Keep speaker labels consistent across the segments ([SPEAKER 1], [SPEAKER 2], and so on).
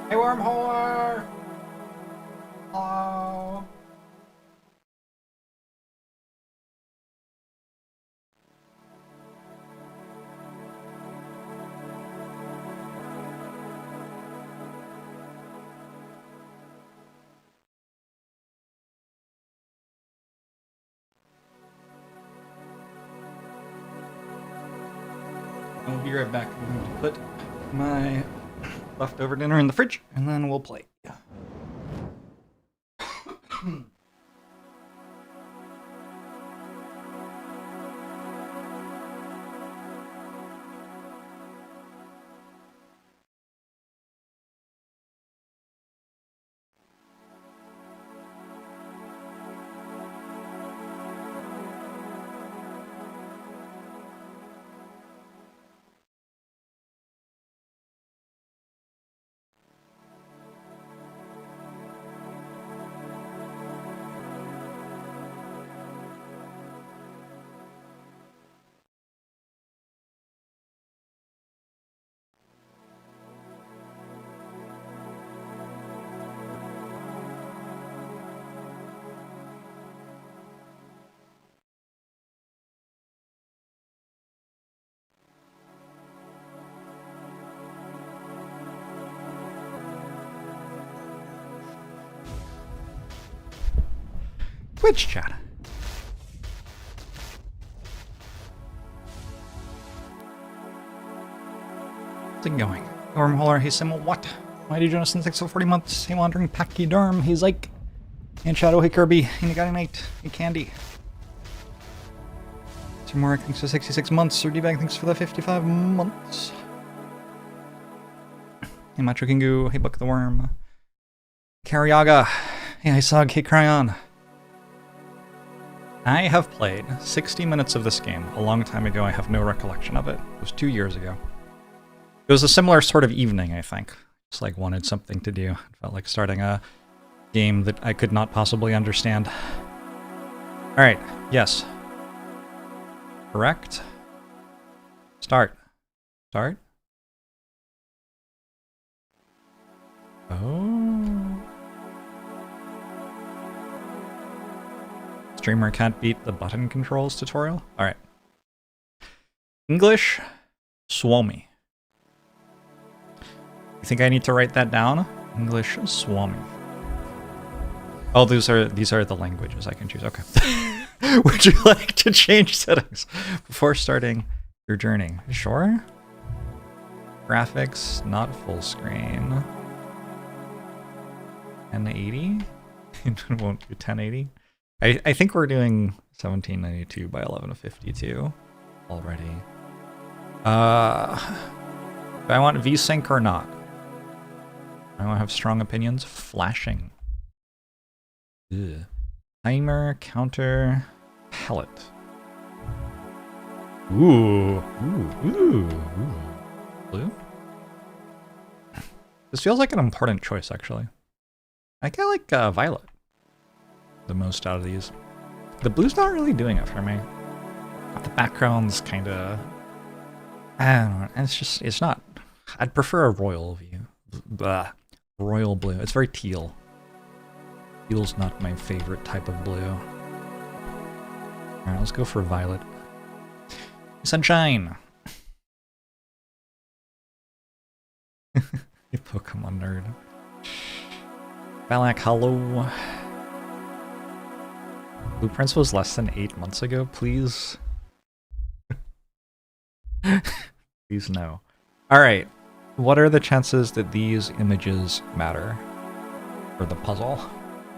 [SPEAKER 1] Hey, wormhole! Hello. I'll be right back. I'm going to put my leftover dinner in the fridge, and then we'll play. Twitch chat. How's it going? Wormholer, hey Sim, what? Why did you join us in 6 for 40 months? Hey Wandering Pachyderm, he's like. And Shadow, hey Kirby, hey Nagati Knight, hey Candy. Mark, thanks for 66 months. Sir D-Bag, thanks for the 55 months. Hey Macho Kingu, hey Buck the Worm. Karyaga, hey Isog, hey Cryon. I have played 60 minutes of this game a long time ago. I have no recollection of it. It was 2 years ago. It was a similar sort of evening, I think. Just like wanted something to do. It felt like starting a game that I could not possibly understand. Alright, yes. Correct. Start. Start. Oh. Streamer can't beat the button controls tutorial? Alright. English, Swami. You think I need to write that down? English, Swami. Oh, these are the languages I can choose. Okay. Would you like to change settings before starting your journey? Sure. Graphics, not full screen. 1080? It won't do 1080. I think we're doing 1792 by 1152 already. Do I want VSync or not? I want to have strong opinions. Flashing. Ugh. Timer, counter, palette. Ooh. Blue? This feels like an important choice, actually. I kind of like violet the most out of these. The blue's not really doing it for me. The background's kind of... I don't know. It's not... I'd prefer a royal view. Blah. Royal blue. It's very teal. Teal's not my favorite type of blue. Alright, let's go for violet. Sunshine! You Pokemon nerd. Balak, hello. Blueprints was less than 8 months ago, please. Please no. Alright, what are the chances that these images matter for the puzzle?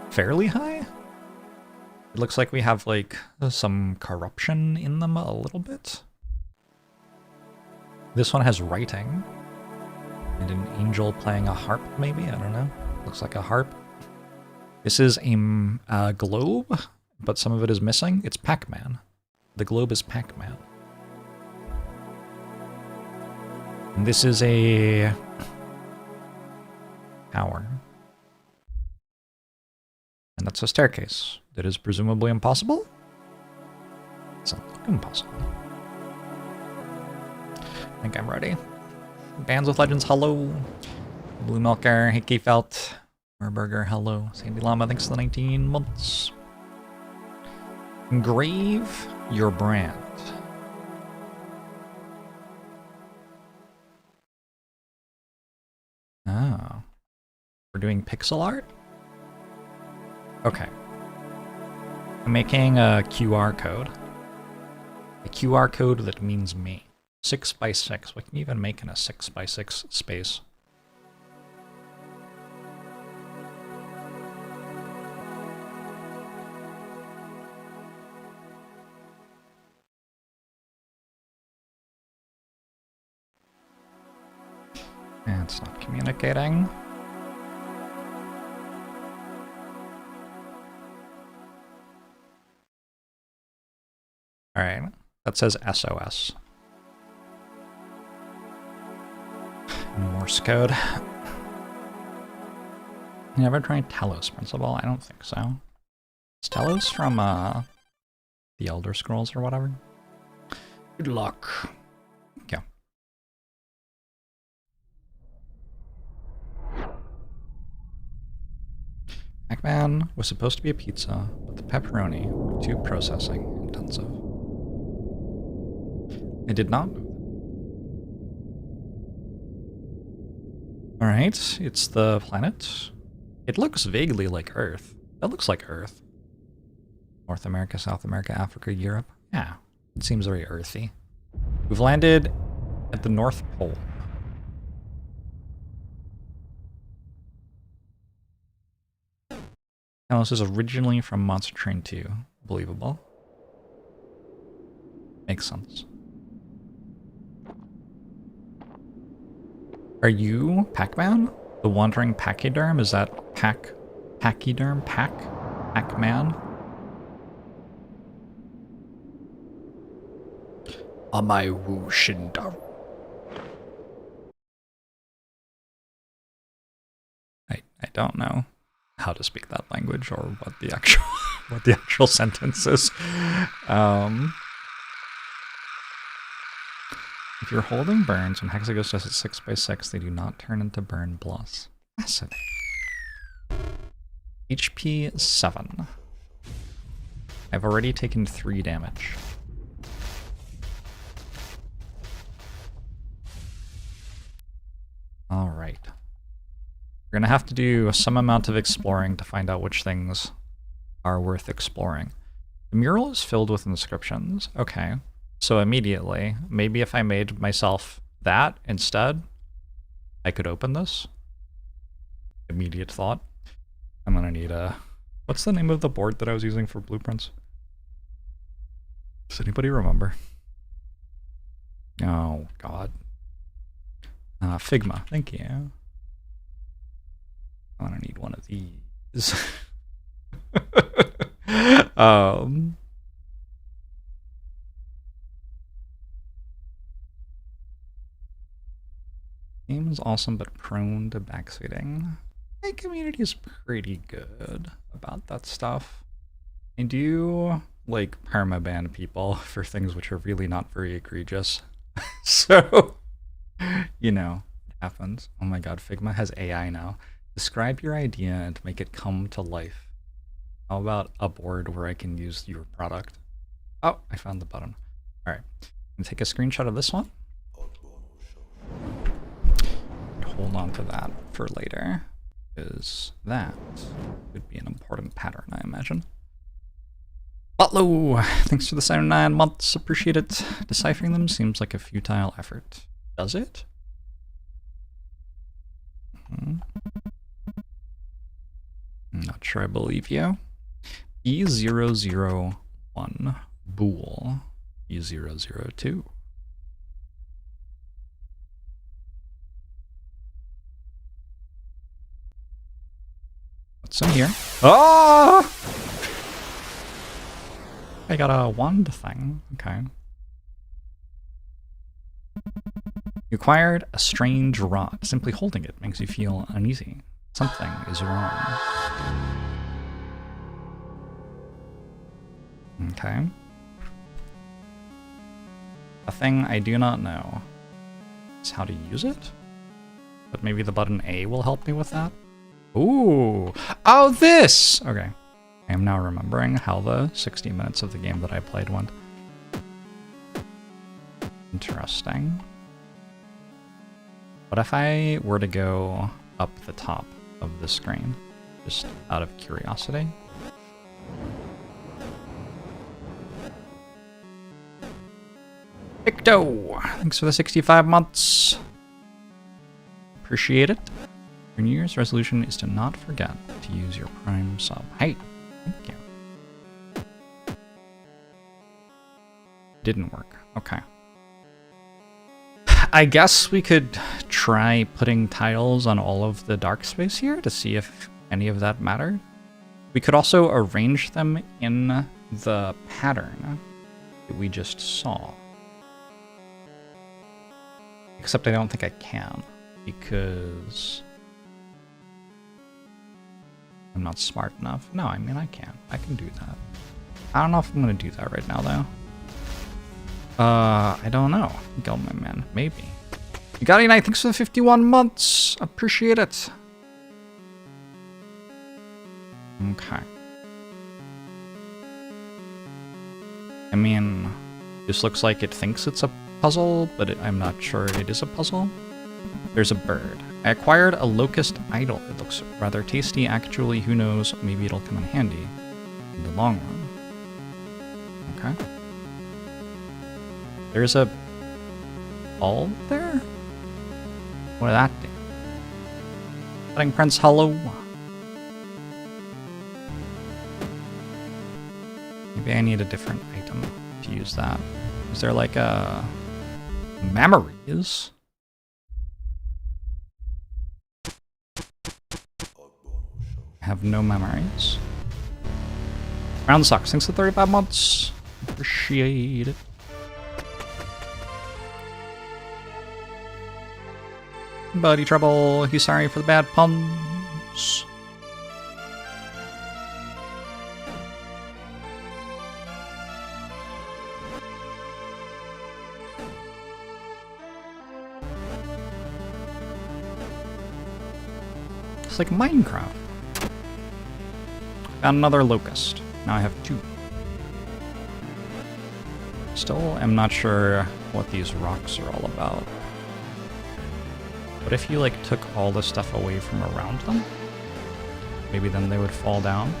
[SPEAKER 1] Fairly high? It looks like we have like some corruption in them a little bit. This one has writing. And an angel playing a harp, maybe? I don't know. Looks like a harp. This is a globe, but some of it is missing. It's Pac-Man. The globe is Pac-Man. And this is a tower. And that's a staircase that is presumably impossible? It doesn't look impossible. I think I'm ready. Bands with Legends, hello. Blue Milker, Hickey Felt, Burger, hello. Sandy Llama, thanks for the 19 months. Engrave your brand. Oh. We're doing pixel art? Okay. I'm making a QR code. A QR code that means me. 6 by 6. What can you even make in a 6 by 6 space? And it's not communicating. Alright, that says SOS. Morse code. You ever tried Talos Principle? I don't think so. Is Talos from the Elder Scrolls or whatever? Good luck. Yeah. Pac-Man was supposed to be a pizza, but the pepperoni were too processing intensive. I did not know that. Alright, it's the planet. It looks vaguely like Earth. That looks like Earth. North America, South America, Africa, Europe. Yeah, it seems very earthy. We've landed at the North Pole. Now, this is originally from Monster Train 2. Believable. Makes sense. Are you Pac-Man? The wandering pachyderm? Is that Pachyderm? Pac-Man? Amai Wu Shindaru. I don't know how to speak that language or what the actual sentence is. If you're holding burns when Hexaghost does it 6 by 6, they do not turn into burn plus. Fascinating. HP 7. I've already taken 3 damage. Alright. We're gonna have to do some amount of exploring to find out which things are worth exploring. The mural is filled with inscriptions. Okay. So immediately, maybe if I made myself that instead, I could open this. Immediate thought. I'm gonna need a... What's the name of the board that I was using for blueprints? Does anybody remember? Oh, God. Figma, thank you. I'm gonna need one of these. Game is awesome, but prone to backseating. My community is pretty good about that stuff. I do, like, permaban people for things which are really not very egregious. So, you know, it happens. Oh my god, Figma has AI now. Describe your idea and make it come to life. How about a board where I can use your product? Oh, I found the button. Alright, I'm gonna take a screenshot of this one. Hold on to that for later, because that would be an important pattern, I imagine. Butlow, thanks for the 79 months, appreciate it. Deciphering them seems like a futile effort. Does it? I'm not sure I believe you. E001, Bool, E002. What's in here? Oh! I got a wand thing. Okay. You acquired a strange rod. Simply holding it makes you feel uneasy. Something is wrong. Okay. A thing I do not know is how to use it? But maybe the button A will help me with that. Ooh. Oh, this! Okay. I am now remembering how the 60 minutes of the game that I played went. Interesting. What if I were to go up the top of the screen? Just out of curiosity. Icto! Thanks for the 65 months. Appreciate it. Your New Year's resolution is to not forget to use your Prime sub. Hey, thank you. Didn't work. Okay. I guess we could try putting tiles on all of the dark space here to see if any of that mattered. We could also arrange them in the pattern that we just saw. Except I don't think I can, because I'm not smart enough. No, I mean I can. I can do that. I don't know if I'm gonna do that right now though. I don't know. Gelman man, maybe. You got any night? Thanks for the 51 months. Appreciate it. Okay. I mean, this looks like it thinks it's a puzzle, but I'm not sure it is a puzzle. There's a bird. I acquired a locust idol. It looks rather tasty. Actually, who knows? Maybe it'll come in handy in the long run. Okay. There's a ball there? What did that do? Cutting Prince, hello. Maybe I need a different item to use that. Is there like a memories? I have no memories. Round sucks. Thanks for 35 months. Appreciate it. Buddy Trouble, he's sorry for the bad puns. It's like Minecraft. Found another locust. Now I have 2. Still am not sure what these rocks are all about. What if you like took all the stuff away from around them? Maybe then they would fall down.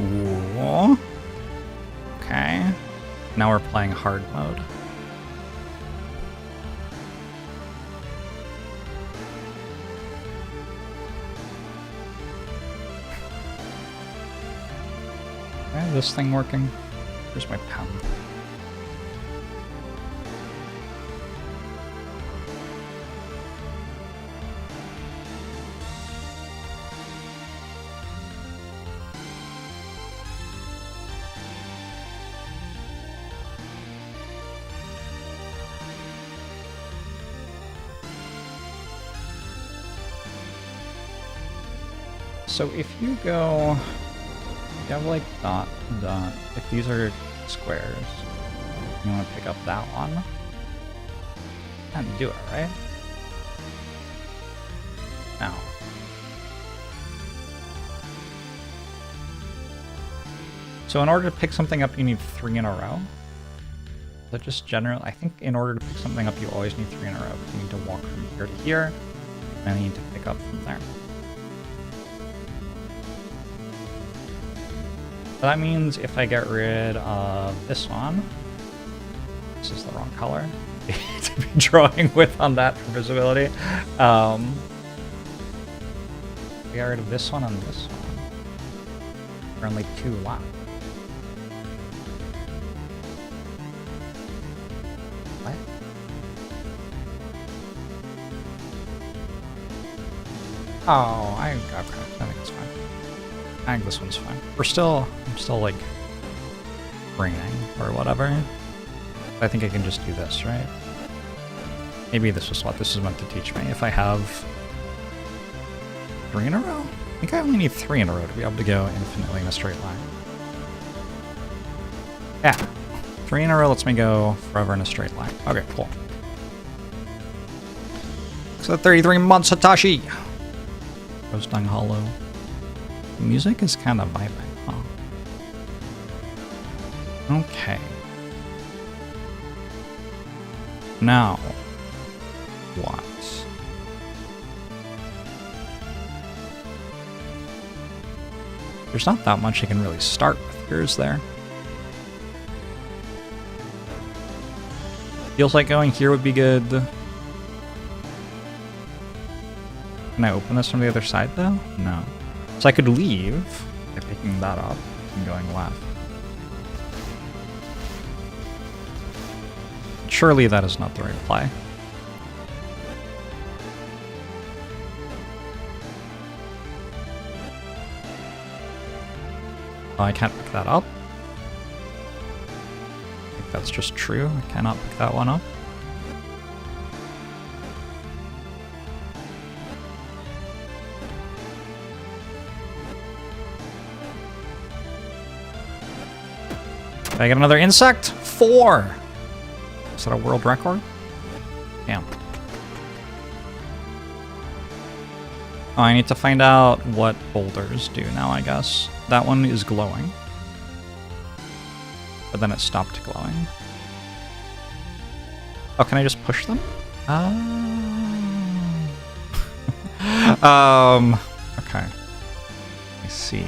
[SPEAKER 1] Ooh. Okay. Now we're playing hard mode. Okay, this thing working? Where's my pen? So if you go, you have like dot, dot, if these are squares, you want to pick up that one, can't do it, right? No. So in order to pick something up, you need 3 in a row. But just general, I think in order to pick something up, you always need 3 in a row. You need to walk from here to here, and you need to pick up from there. So that means if I get rid of this one, this is the wrong color to be drawing with on that for visibility. Get rid of this one and this one. There are only 2 left. What? Oh, I think it's fine. I think this one's fine. I'm still like braining or whatever. I think I can just do this, right? Maybe this is what this is meant to teach me. If I have 3 in a row? I think I only need 3 in a row to be able to go infinitely in a straight line. Yeah. 3 in a row lets me go forever in a straight line. Okay, cool. So 33 months, Satoshi! Roasting Hollow. The music is kind of vibing, huh? Okay. Now, what? There's not that much I can really start with here, is there? Feels like going here would be good. Can I open this from the other side, though? No. So I could leave by picking that up and going left. Surely that is not the right play. Oh, I can't pick that up. I think that's just true. I cannot pick that one up. Did I get another insect? 4! Is that a world record? Damn. Oh, I need to find out what boulders do now, I guess. That one is glowing. But then it stopped glowing. Oh, can I just push them? Okay. I see.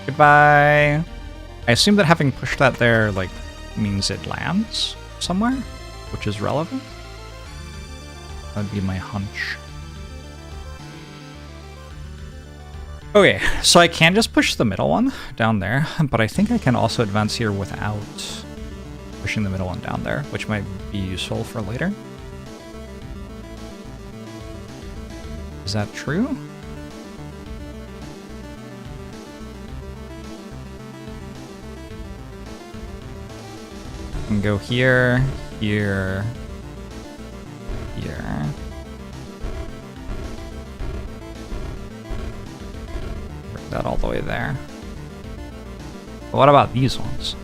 [SPEAKER 1] Goodbye. I assume that having pushed that there, like, means it lands somewhere, which is relevant. That'd be my hunch. Okay, so I can just push the middle one down there, but I think I can also advance here without pushing the middle one down there, which might be useful for later. Is that true? I can go here, here, here. Bring that all the way there. But what about these ones?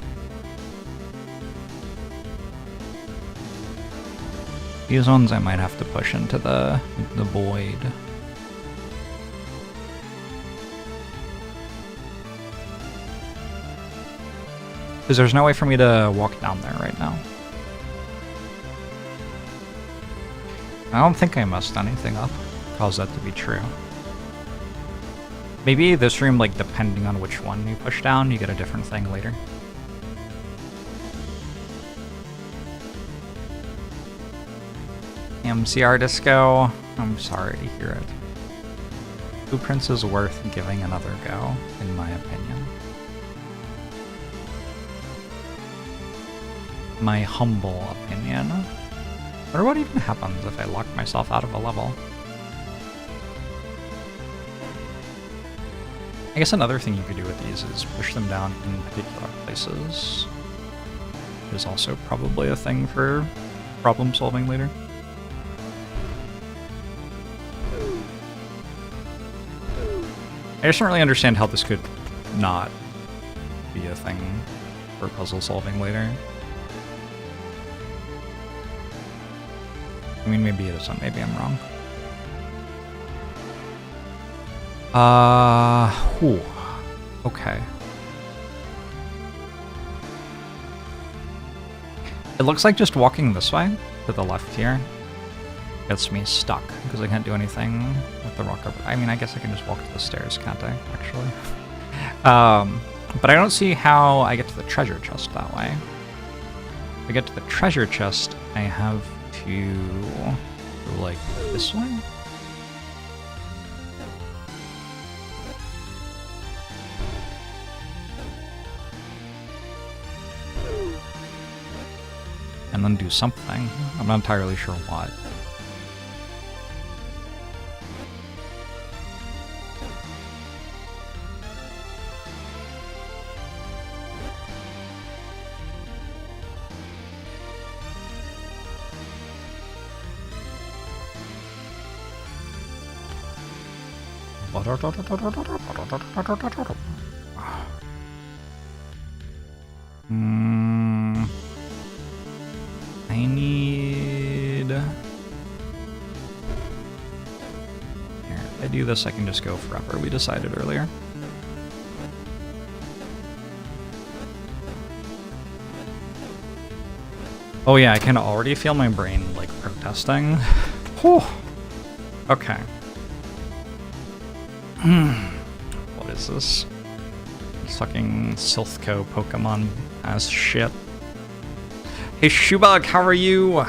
[SPEAKER 1] These ones I might have to push into the void. Because there's no way for me to walk down there right now. I don't think I messed anything up. Cause that to be true. Maybe this room, like, depending on which one you push down, you get a different thing later. MCR Disco, I'm sorry to hear it. Blueprints is worth giving another go, in my opinion. My humble opinion. I wonder what even happens if I lock myself out of a level. I guess another thing you could do with these is push them down in particular places. Which is also probably a thing for problem solving later. I just don't really understand how this could not be a thing for puzzle solving later. I mean, maybe it isn't. Maybe I'm wrong. Whew. Okay. It looks like just walking this way to the left here gets me stuck because I can't do anything with the rock over. I mean, I guess I can just walk to the stairs, can't I? Actually. But I don't see how I get to the treasure chest that way. If I get to the treasure chest, I have to go like this way. And then do something. I'm not entirely sure what. I need... Here, if I do this, I can just go forever. We decided earlier. Oh yeah, I can already feel my brain, like, protesting. Whew. Okay. What is this? Fucking Silphco Pokemon ass shit. Hey Shubak, how are you?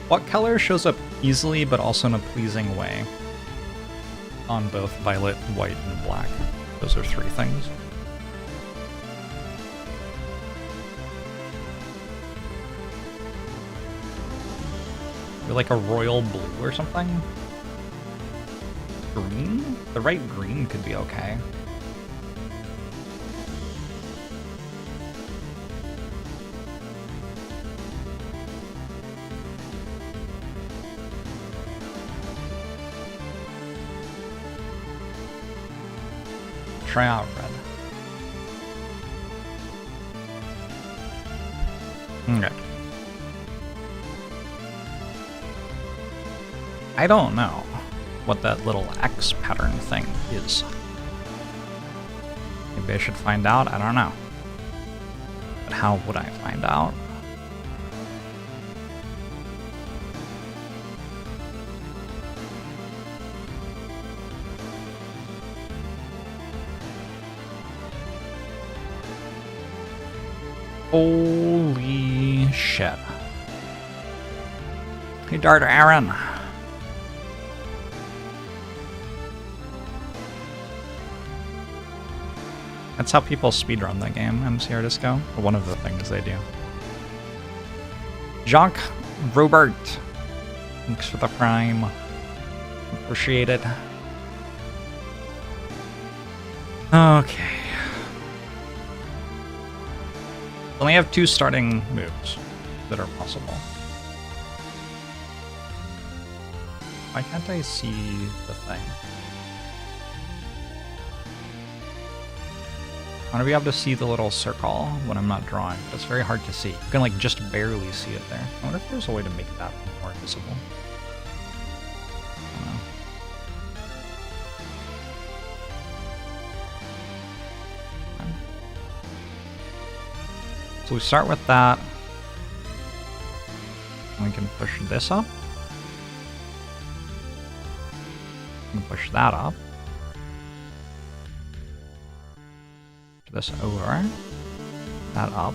[SPEAKER 1] What color shows up easily but also in a pleasing way on both violet, white, and black? Those are three things. You're like a royal blue or something? Green? The right green could be okay. Try out red. Okay. I don't know what that little X pattern thing is. Maybe I should find out? I don't know. But how would I find out? Holy shit. Hey, Dart Aaron. That's how people speedrun the game, MCR Disco. One of the things they do. Jacques Robert. Thanks for the prime. Appreciate it. Okay. Only have 2 starting moves that are possible. Why can't I see the thing? I want to be able to see the little circle when I'm not drawing. It's very hard to see. You can like just barely see it there. I wonder if there's a way to make that more visible. I don't know. So we start with that. And we can push this up. We can push that up. This over. That up.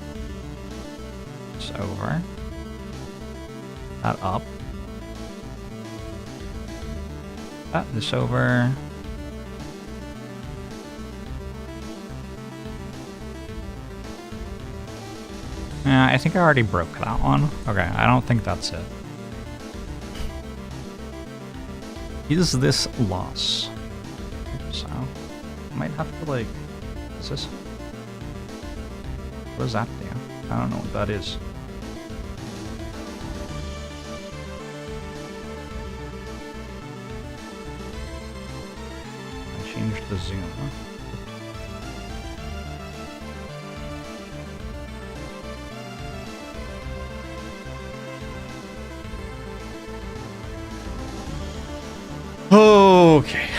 [SPEAKER 1] This over. That up. This over. Yeah, I think I already broke that one. Okay, I don't think that's it. Is this loss? So, I might have to like... Is this... What does that do? I don't know what that is. I changed the zoom, huh? Okay.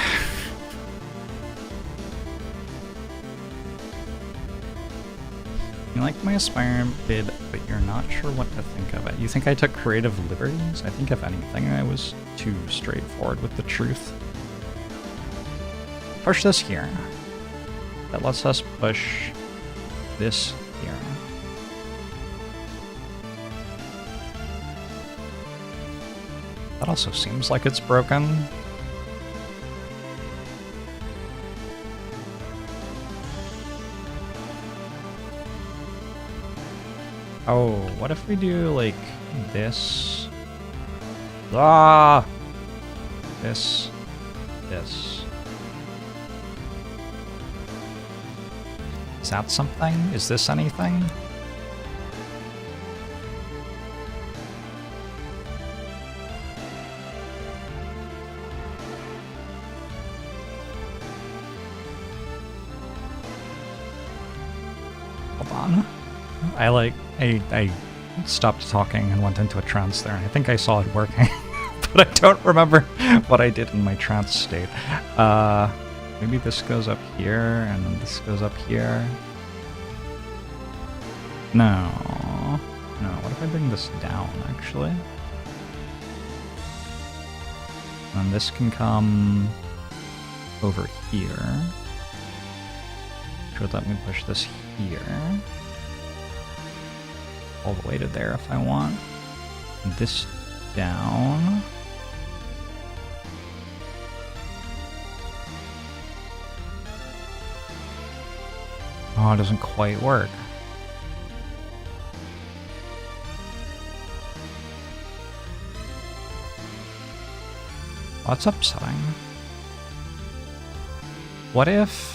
[SPEAKER 1] You like my Spire bid, but you're not sure what to think of it. You think I took creative liberties? I think if anything, I was too straightforward with the truth. Push this here. That lets us push this here. That also seems like it's broken. Oh, what if we do, like, this? Ah! This. This. Is that something? Is this anything? Hold on. I stopped talking and went into a trance there. I think I saw it working, but I don't remember what I did in my trance state. Maybe this goes up here, and then this goes up here. No. No, what if I bring this down, actually? And this can come over here. Which would let me push this here. All the way to there if I want. And this down. Oh, it doesn't quite work. That's upsetting. What if...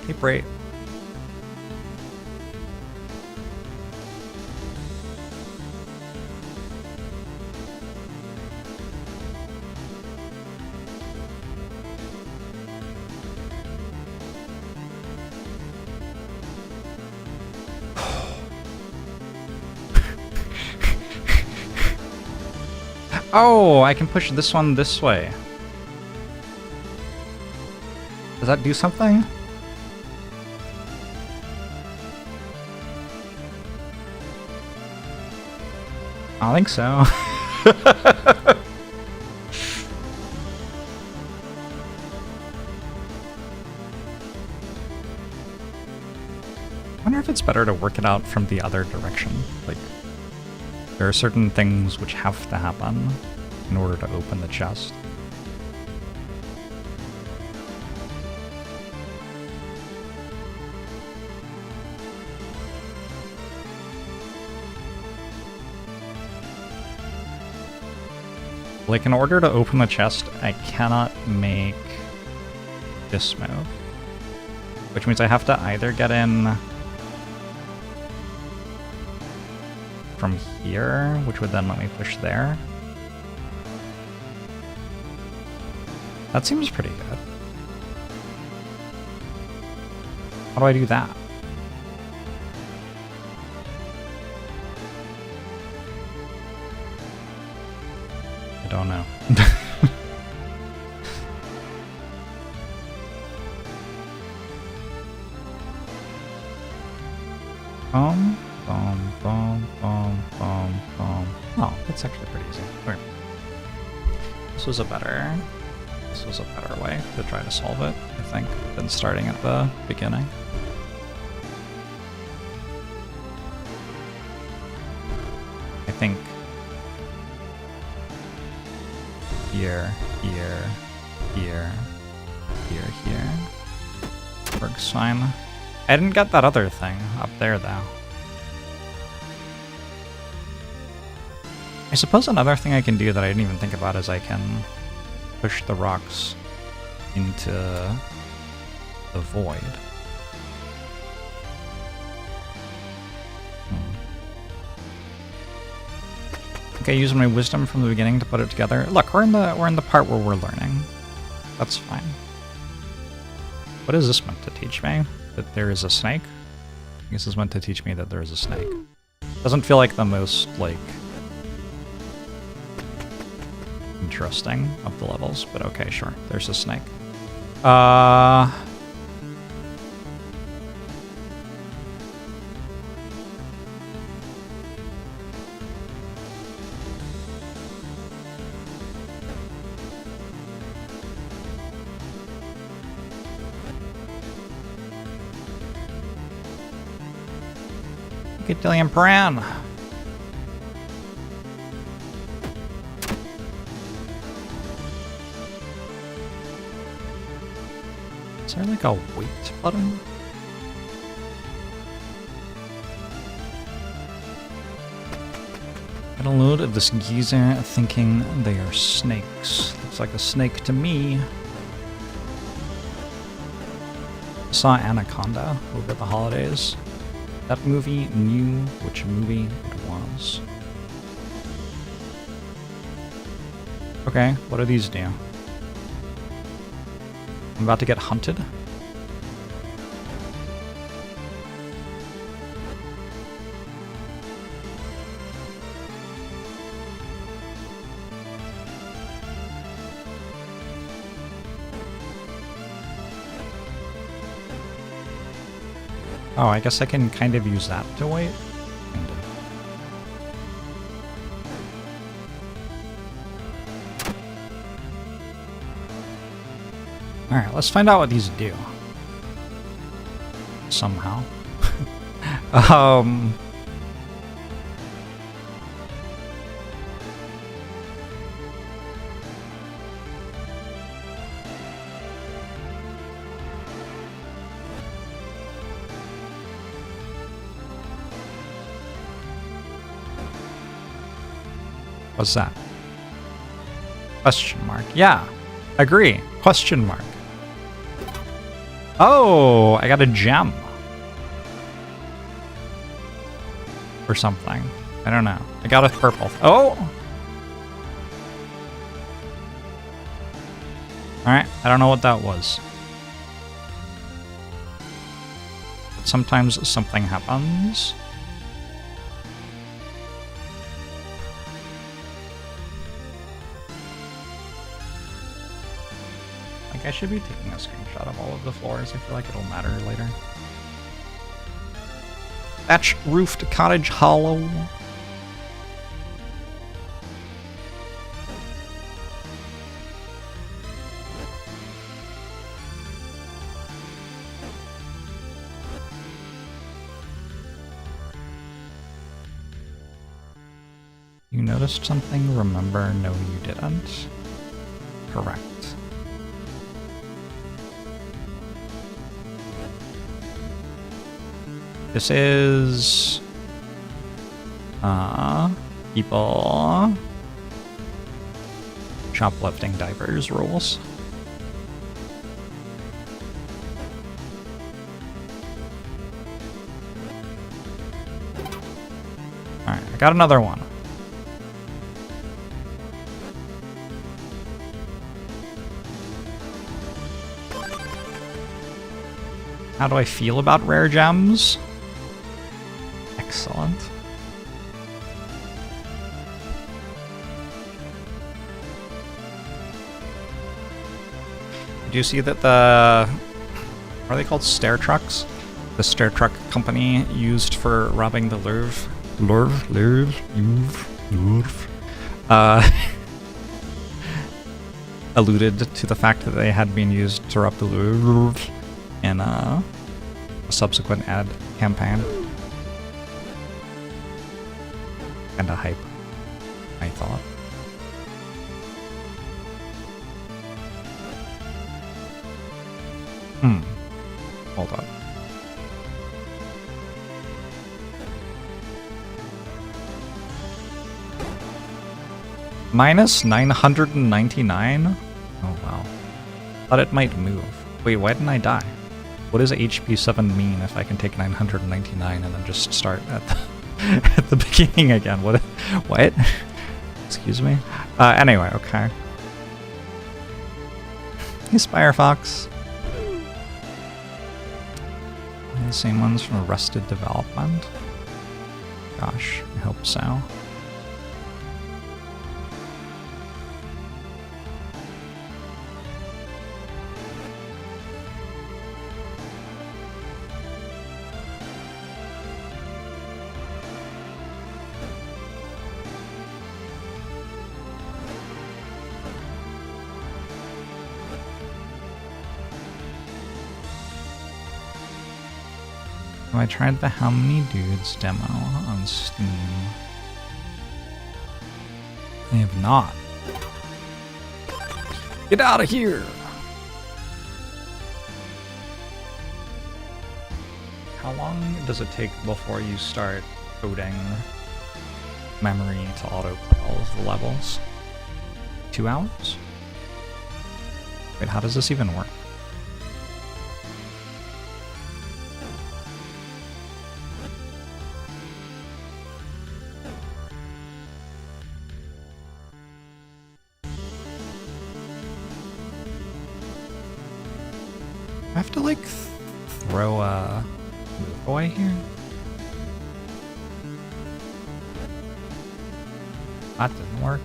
[SPEAKER 1] Hey, Bray. Oh, I can push this one this way. Does that do something? I think so. I wonder if it's better to work it out from the other direction. Like, there are certain things which have to happen in order to open the chest. Like, in order to open the chest, I cannot make this move. Which means I have to either get in from here, which would then let me push there. That seems pretty good. How do I do that? I don't know. Oh, that's actually pretty easy. Okay. This was a better way to try to solve it, I think, than starting at the beginning. I think here, here, here, here, here. Works fine. I didn't get that other thing up there, though. I suppose another thing I can do that I didn't even think about is I can push the rocks into the void. Okay, using my wisdom from the beginning to put it together. Look, we're in the part where we're learning. That's fine. What is this meant to teach me? That there is a snake? I guess it's meant to teach me that there is a snake. Doesn't feel like the most, like, interesting of the levels, but okay, sure. There's a snake. Dillian Pran. Is there like a wait button? Get a load of this geezer thinking they are snakes. Looks like a snake to me. Saw Anaconda over the holidays. That movie knew which movie it was. Okay, what do these do? I'm about to get hunted. Oh, I guess I can kind of use that to wait. Kind of. Alright, let's find out what these do. Somehow. What's that? Question mark. Yeah, agree. Question mark. Oh, I got a gem. Or something. I don't know. I got a purple. Oh! Alright, I don't know what that was. But sometimes something happens. I should be taking a screenshot of all of the floors. I feel like it'll matter later. Thatch roofed cottage hollow. You noticed something? Remember? No, you didn't. Correct. This is people shoplifting diapers rules. Alright, I got another one. How do I feel about rare gems? Excellent. Did you see that the... What are they called? Stair trucks? The stair truck company used for robbing the Louvre. Louvre. Alluded to the fact that they had been used to rob the Louvre in a subsequent ad campaign. Kinda hype, I thought. Hold on. Minus 999? Oh wow. Thought it might move. Wait, why didn't I die? What does HP 7 mean if I can take 999 and then just start at the at the beginning again? What? Excuse me? Anyway, okay. Hey, Spire Fox. The same ones from Arrested Development? Gosh, I hope so. I tried the How Many Dudes demo on Steam. I have not. Get out of here! How long does it take before you start coding memory to autoplay all of the levels? 2 hours? Wait, how does this even work? I have to like throw a move away here. That didn't work.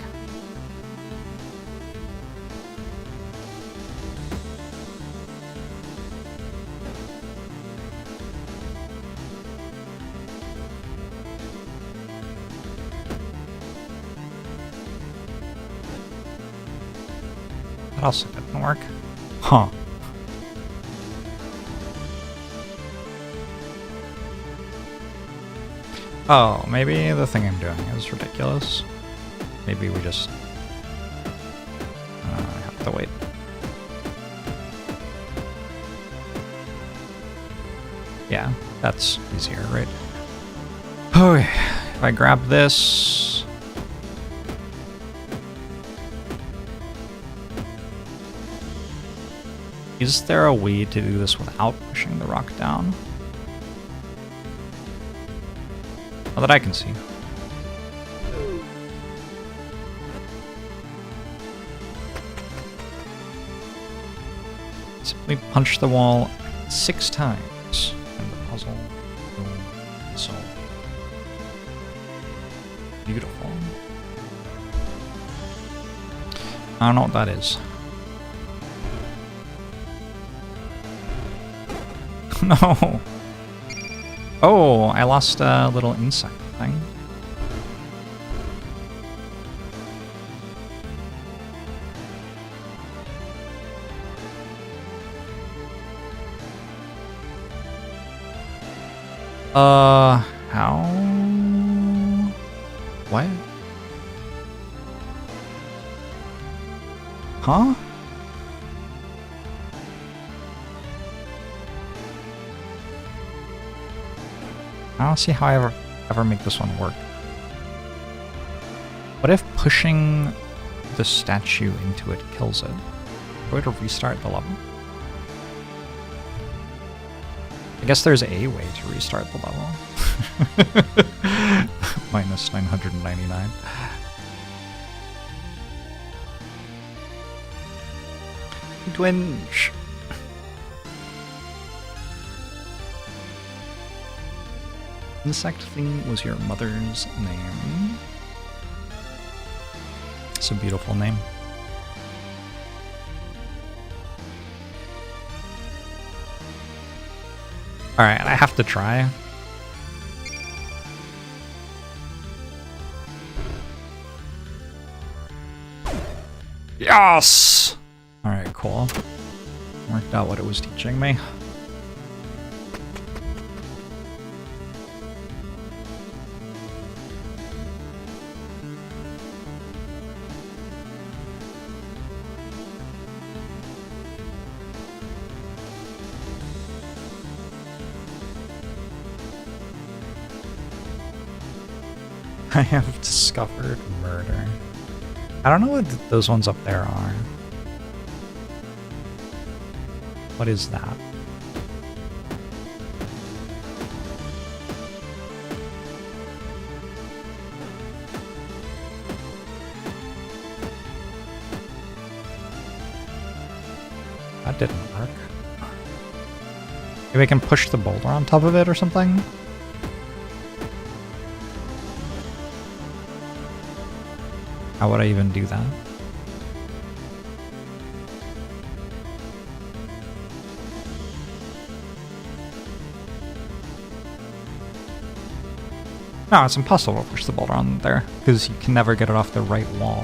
[SPEAKER 1] That also didn't work. Huh. Oh, maybe the thing I'm doing is ridiculous. Maybe we just have to wait. Yeah, that's easier, right? Okay, if I grab this... Is there a way to do this without pushing the rock down? Not that I can see. Simply punch the wall 6 times, and the puzzle will solve. Beautiful. I don't know what that is. No! Oh, I lost a little insect thing. How? What? Huh? I don't see how I ever make this one work. What if pushing the statue into it kills it? Way to restart the level? I guess there's a way to restart the level. Minus 999. Twinge. Insect thing was your mother's name. It's a beautiful name. Alright, I have to try. Yes! Alright, cool. Worked out what it was teaching me. I have discovered murder. I don't know what those ones up there are. What is that? That didn't work. Maybe I can push the boulder on top of it or something? How would I even do that? No, it's impossible to push the boulder on there, because you can never get it off the right wall.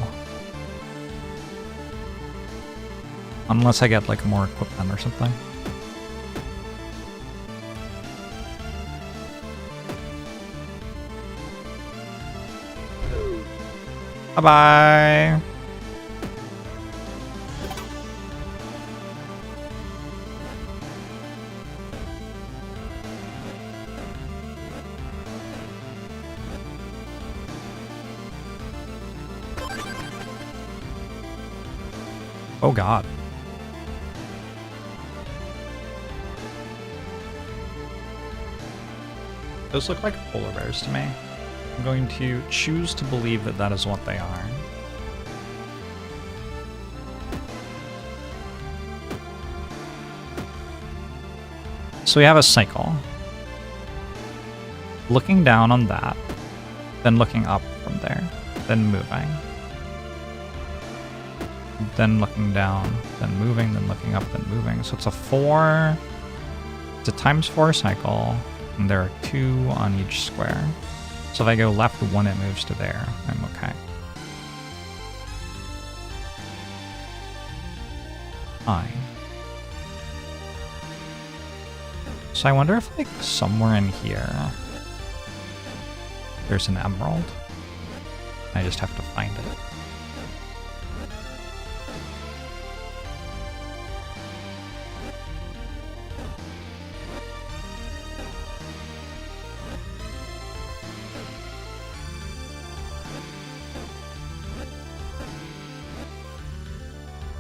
[SPEAKER 1] Unless I get, like, more equipment or something. Bye-bye! Oh god. Those look like polar bears to me. I'm going to choose to believe that that is what they are. So we have a cycle. Looking down on that, then looking up from there, then moving. Then looking down, then moving, then looking up, then moving. So it's a it's a ×4 cycle, and there are 2 on each square. So if I go left 1, it moves to there. I'm okay. Fine. So I wonder if, like, somewhere in here there's an emerald. I just have to find it.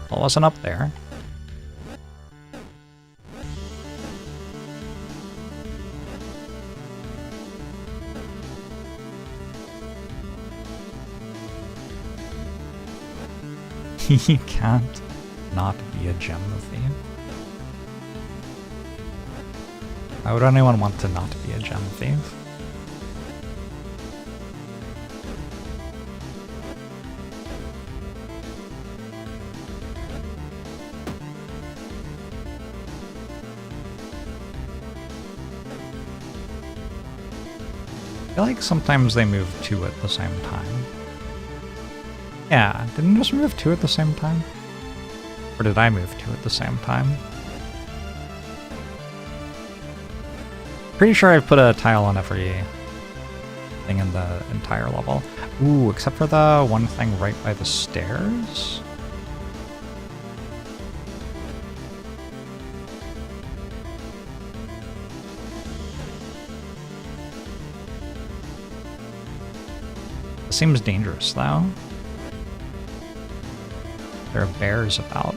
[SPEAKER 1] Well, it wasn't up there. He can't not be a gem thief. Why would anyone want to not be a gem thief? I feel like sometimes they move 2 at the same time. Yeah, didn't you just move 2 at the same time? Or did I move 2 at the same time? Pretty sure I've put a tile on every thing in the entire level. Ooh, except for the one thing right by the stairs? It seems dangerous, though. There are bears about.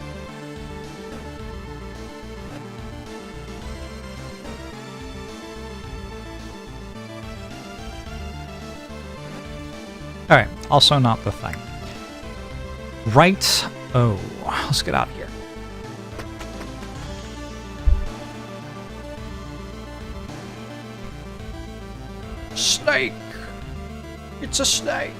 [SPEAKER 1] Alright, also not the thing. Right. Oh, let's get out of here. Snake! It's a snake!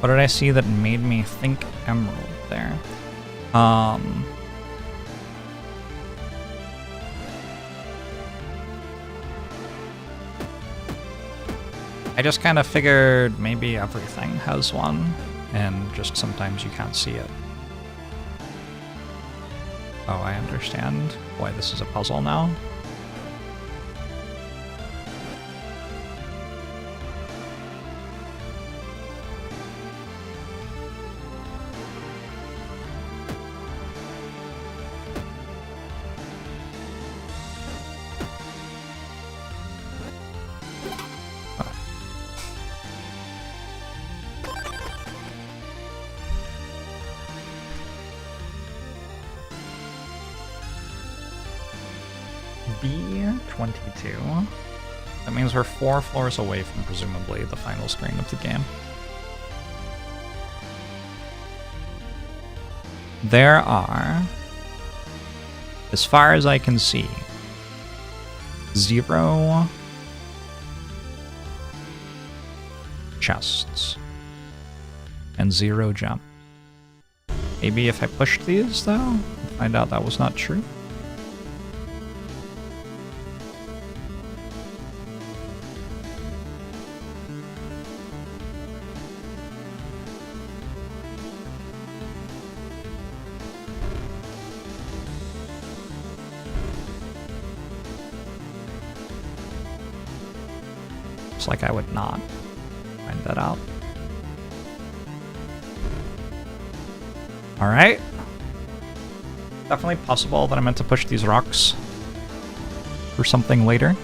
[SPEAKER 1] What did I see that made me think emerald there? I just kind of figured maybe everything has one, and just sometimes you can't see it. Oh, I understand why this is a puzzle now. B22. That means we're 4 floors away from presumably the final screen of the game. There are, as far as I can see, 0 chests and 0 gems. Maybe if I pushed these, though, I'd find out that was not true. Looks like I would not find that out. Alright. Definitely possible that I meant to push these rocks for something later.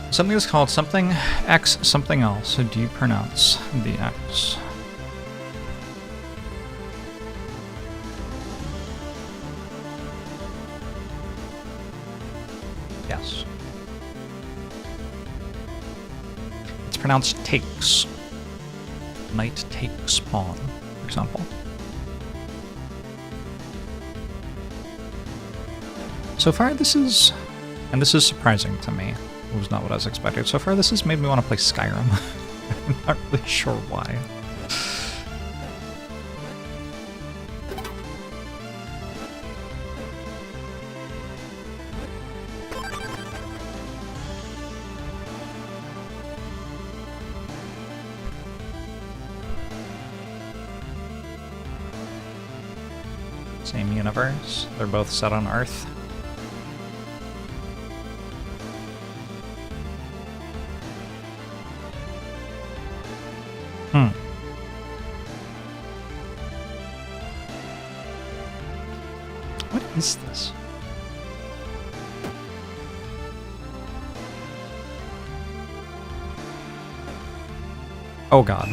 [SPEAKER 1] Something is called something X something else. So do you pronounce the X? Yes. It's pronounced takes. Knight take spawn, for example. So far this is, and this is surprising to me, it was not what I was expecting. So far this has made me want to play Skyrim. I'm not really sure why. Same universe, they're both set on Earth. What is this? Oh god.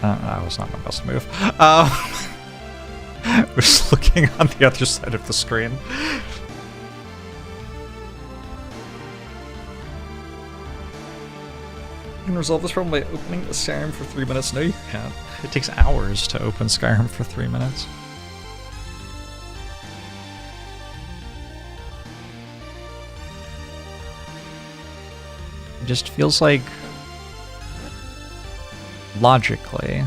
[SPEAKER 1] That was not my best move. I was looking on the other side of the screen. You can resolve this problem by opening Skyrim for 3 minutes. No, you can't. It takes hours to open Skyrim for 3 minutes. It just feels like, logically,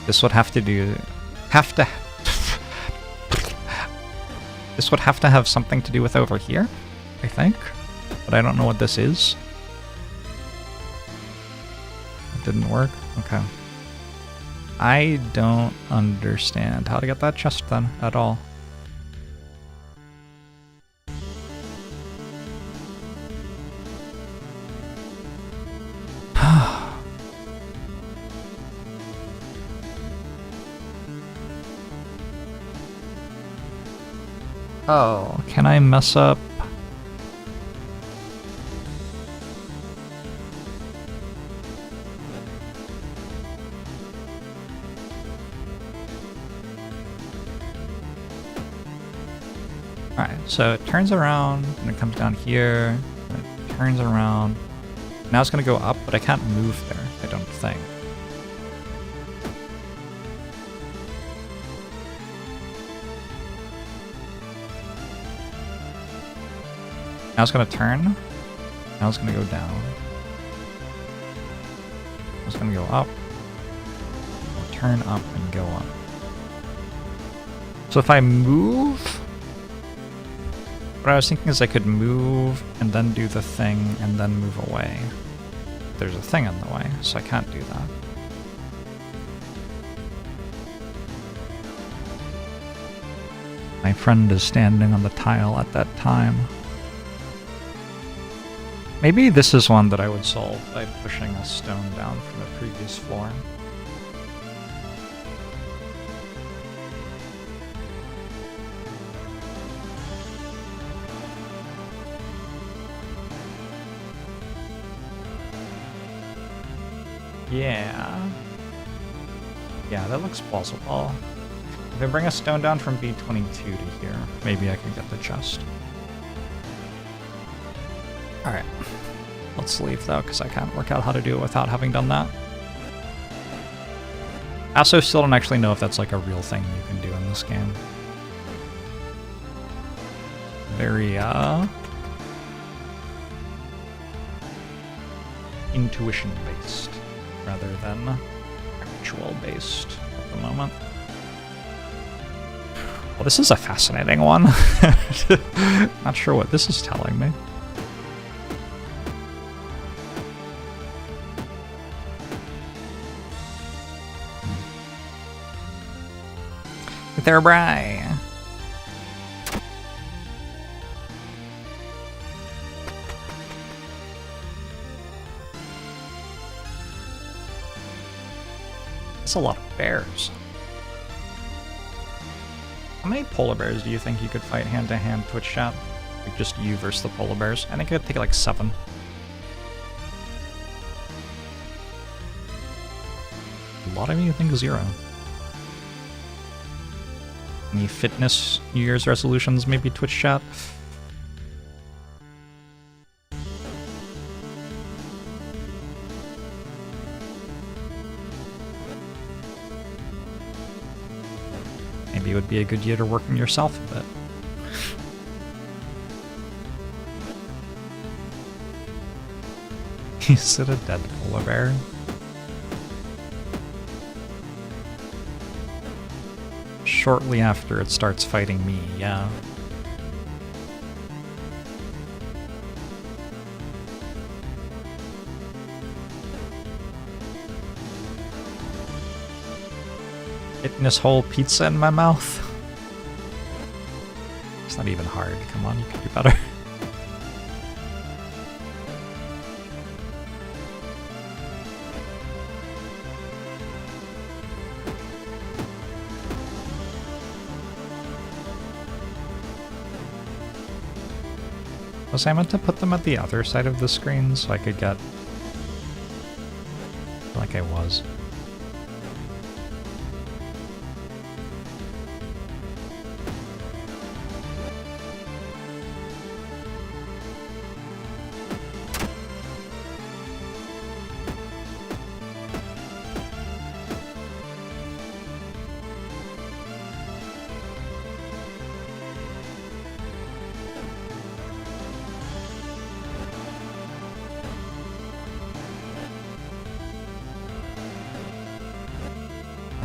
[SPEAKER 1] this would have to this would have to have something to do with over here, I think. But I don't know what this is. It didn't work? Okay. I don't understand how to get that chest then, at all. Oh, can I mess up? Alright, so it turns around, and it comes down here, and it turns around. Now it's gonna go up, but I can't move there, I don't think. Now it's gonna turn. Now it's gonna go down. Now it's gonna go up. Or turn up and go up. So if I move, what I was thinking is I could move and then do the thing and then move away. There's a thing in the way, so I can't do that. My friend is standing on the tile at that time. Maybe this is one that I would solve by pushing a stone down from the previous floor. Yeah. Yeah, that looks plausible. If I bring a stone down from B22 to here, maybe I could get the chest. Alright. Let's leave though, because I can't work out how to do it without having done that. I also still don't actually know if that's like a real thing you can do in this game. Very, intuition-based, rather than actual-based at the moment. Well, this is a fascinating one. Not sure what this is telling me. There, Bry. That's a lot of bears. How many polar bears do you think you could fight hand-to-hand, Twitch chat? Like just you versus the polar bears? I think it could take like 7. A lot of you think 0. Any fitness New Year's resolutions, maybe Twitch chat? Maybe it would be a good year to work on yourself a bit. Is it a dead polar bear? Shortly after it starts fighting me, yeah. Getting this whole pizza in my mouth. It's not even hard. Come on, you can do better. Was I meant to put them at the other side of the screen so I could get... I feel like I was.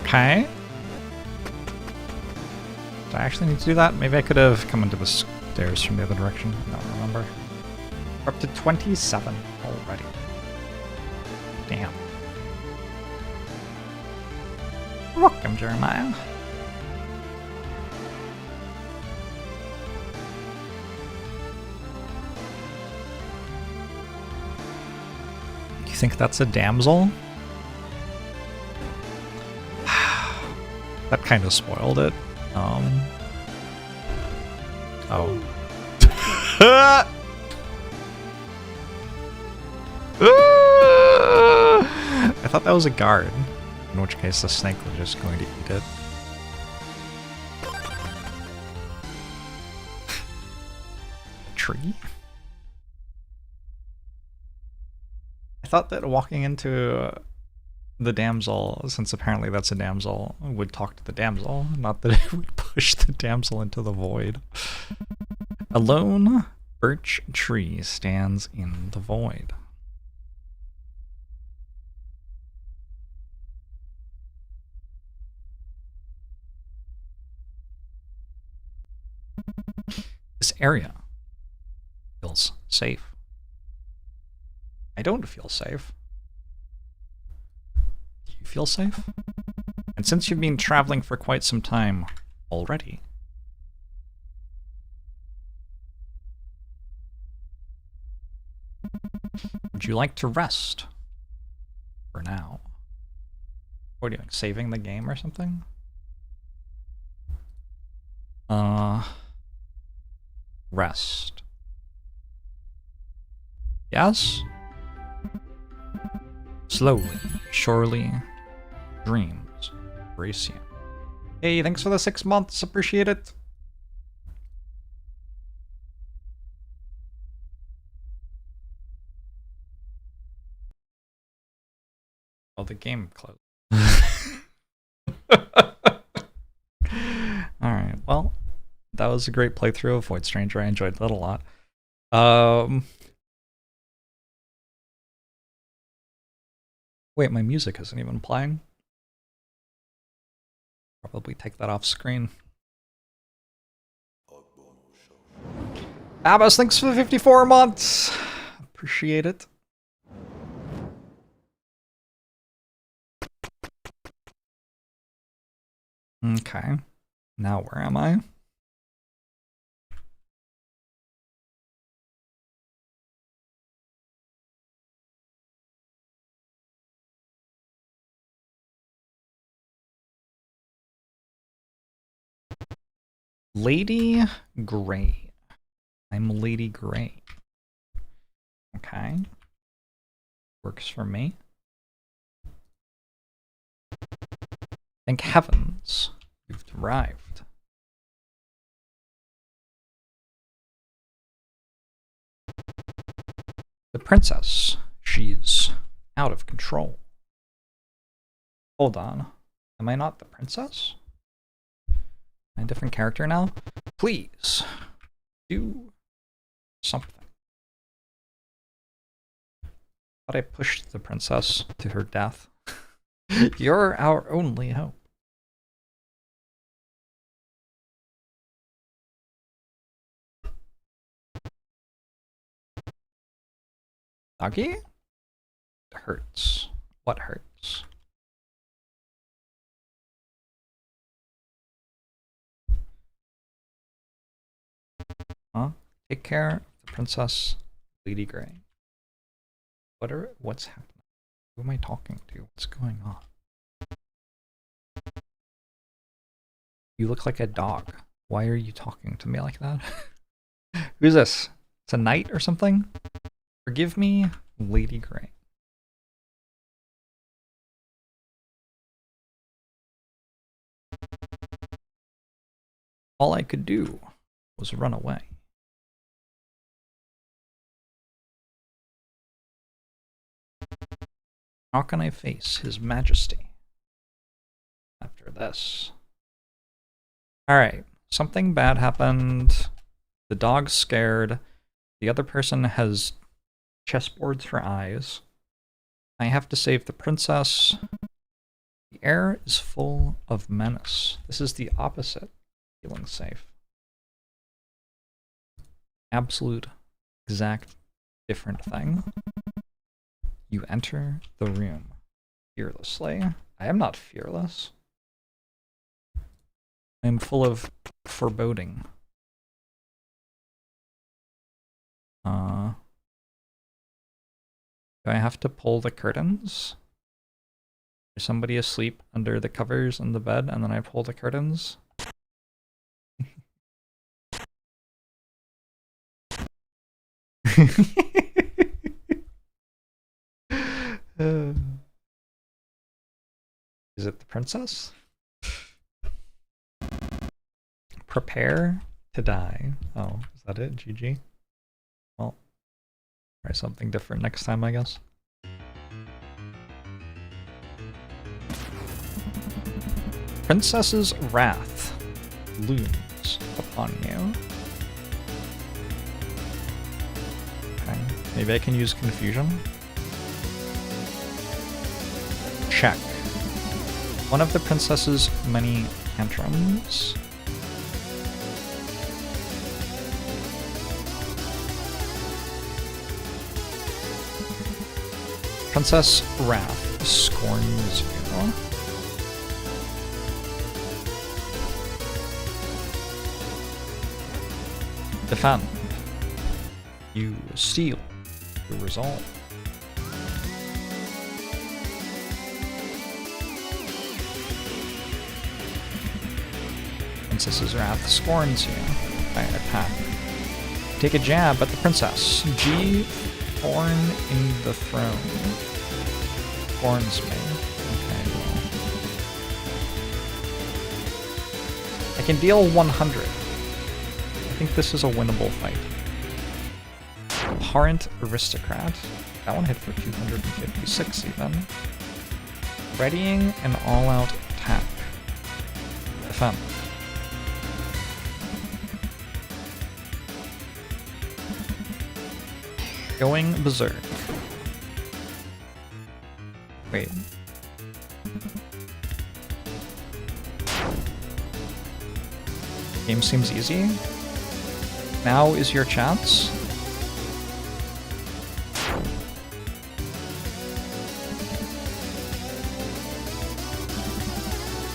[SPEAKER 1] Okay. Do I actually need to do that? Maybe I could have come into the stairs from the other direction. I don't remember. We're up to 27 already. Damn. Welcome, Jeremiah. You think that's a damsel? That kind of spoiled it. Oh. I thought that was a guard, in which case the snake was just going to eat it. Tree? I thought that walking into the damsel, since apparently that's a damsel, would talk to the damsel, not that it would push the damsel into the void. A lone birch tree stands in the void. This area feels safe. I don't feel safe. You feel safe? And since you've been traveling for quite some time already, would you like to rest for now? What are you doing? Saving the game or something? Rest. Yes? Slowly, surely, dreams embrace you. Hey, thanks for the 6 months. Appreciate it. Oh, the game closed. Alright, well, that was a great playthrough of Void Stranger. I enjoyed that a lot. Wait, my music isn't even playing. Probably take that off screen. Abbas, thanks for the 54 months. Appreciate it. Okay. Now where am I? Lady Grey. I'm Lady Grey. Okay. Works for me. Thank heavens you've arrived. The princess. She's out of control. Hold on. Am I not the princess? Am I a different character now? Please. Do something. But I pushed the princess to her death. You're our only hope. Doggy? It hurts. What hurts? Huh? Take care of the princess, Lady Grey. What's happening? Who am I talking to? What's going on? You look like a dog. Why are you talking to me like that? Who's this? It's a knight or something? Forgive me, Lady Grey. All I could do was run away. How can I face His Majesty after this? Alright, something bad happened. The dog's scared. The other person has chessboards for eyes. I have to save the princess. The air is full of menace. This is the opposite. Feeling safe. Absolute, exact, different thing. You enter the room fearlessly. I am not fearless. I am full of foreboding. Do I have to pull the curtains? Is somebody asleep under the covers in the bed and then I pull the curtains? Is it the princess? Prepare to die. Oh, is that it? GG? Well, try something different next time, I guess. Princess's wrath looms upon you. Okay, maybe I can use confusion. Check. One of the princess's many tantrums. Princess Wrath scorns you. Defend. You steal the resolve. Princess's Wrath scorns you. I attack. Take a jab at the princess. G. Thorn in the throne. Thorns me. Okay, well. I can deal 100. I think this is a winnable fight. Abhorrent Aristocrat. That one hit for 256 even. Readying an all-out attack. Defend. Going berserk. Wait. Game seems easy. Now is your chance.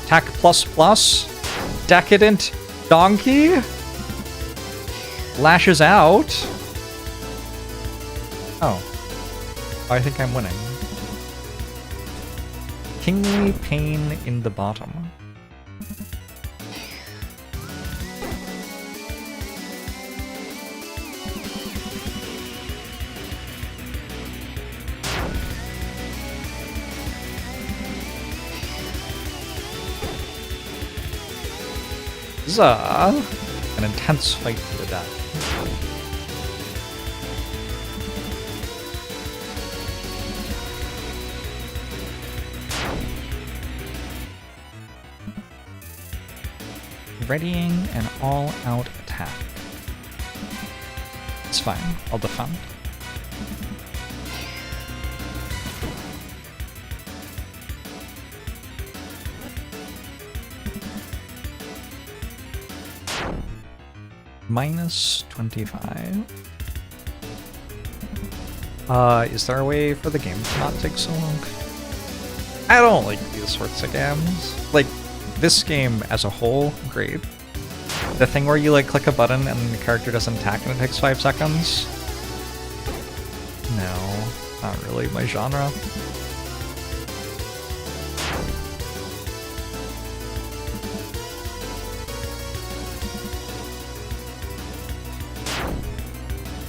[SPEAKER 1] Attack ++. Decadent Donkey. Lashes out. Oh. I think I'm winning. Kingly Pain in the bottom. This is an intense fight to the death. readying an all-out attack. It's fine, I'll defend. Minus 25. Is there a way for the game to not take so long? I don't like these sorts of games. Like, this game as a whole, great. The thing where you like click a button and the character doesn't attack and it takes 5 seconds? No, not really my genre.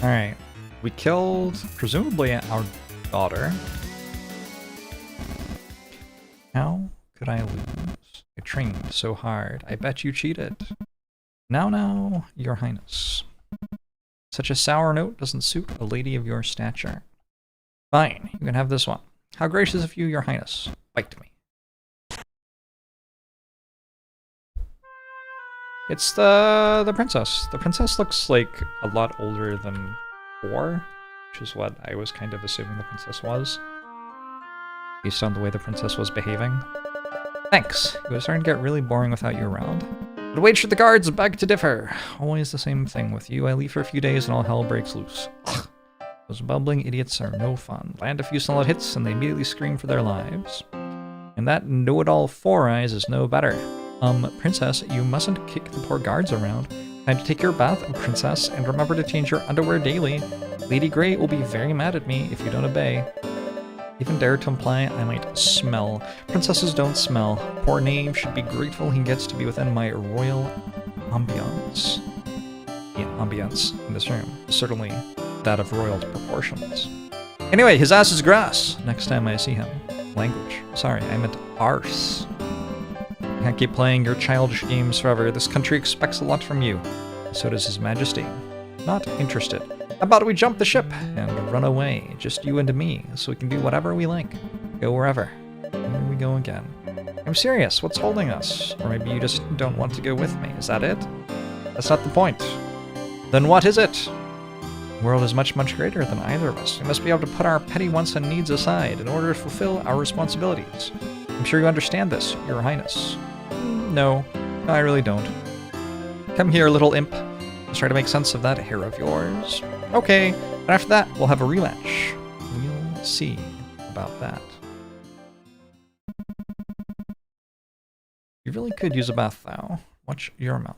[SPEAKER 1] Alright, we killed, presumably, our daughter. How could I lose? I trained so hard. I bet you cheated. Now, your highness. Such a sour note doesn't suit a lady of your stature. Fine, you can have this one. How gracious of you, your highness. Bite me. It's the princess. The princess looks like a lot older than 4, which is what I was kind of assuming the princess was, based on the way the princess was behaving. Thanks. It was starting to get really boring without you around. But wait for the guards, beg to differ. Always the same thing with you. I leave for a few days and all hell breaks loose. Ugh. Those bumbling idiots are no fun. Land a few solid hits and they immediately scream for their lives. And that know-it-all Four Eyes is no better. Princess, you mustn't kick the poor guards around. Time to take your bath, princess, and remember to change your underwear daily. Lady Grey will be very mad at me if you don't obey. Even dare to imply I might smell. Princesses don't smell. Poor Knave should be grateful he gets to be within my royal ambiance. The ambiance in this room is certainly that of royal proportions. Anyway, his ass is grass. Next time I see him. Language. Sorry, I meant arse. You can't keep playing your childish games forever. This country expects a lot from you. So does His Majesty. Not interested. How about we jump the ship and run away? Just you and me, so we can do whatever we like. Go wherever. Here we go again. I'm serious. What's holding us? Or maybe you just don't want to go with me. Is that it? That's not the point. Then what is it? The world is much, much greater than either of us. We must be able to put our petty wants and needs aside in order to fulfill our responsibilities. I'm sure you understand this, Your Highness. No, I really don't. Come here, little imp. Let's try to make sense of that hair of yours. Okay, and after that, we'll have a rematch. We'll see about that. You really could use a bath, though. Watch your mouth.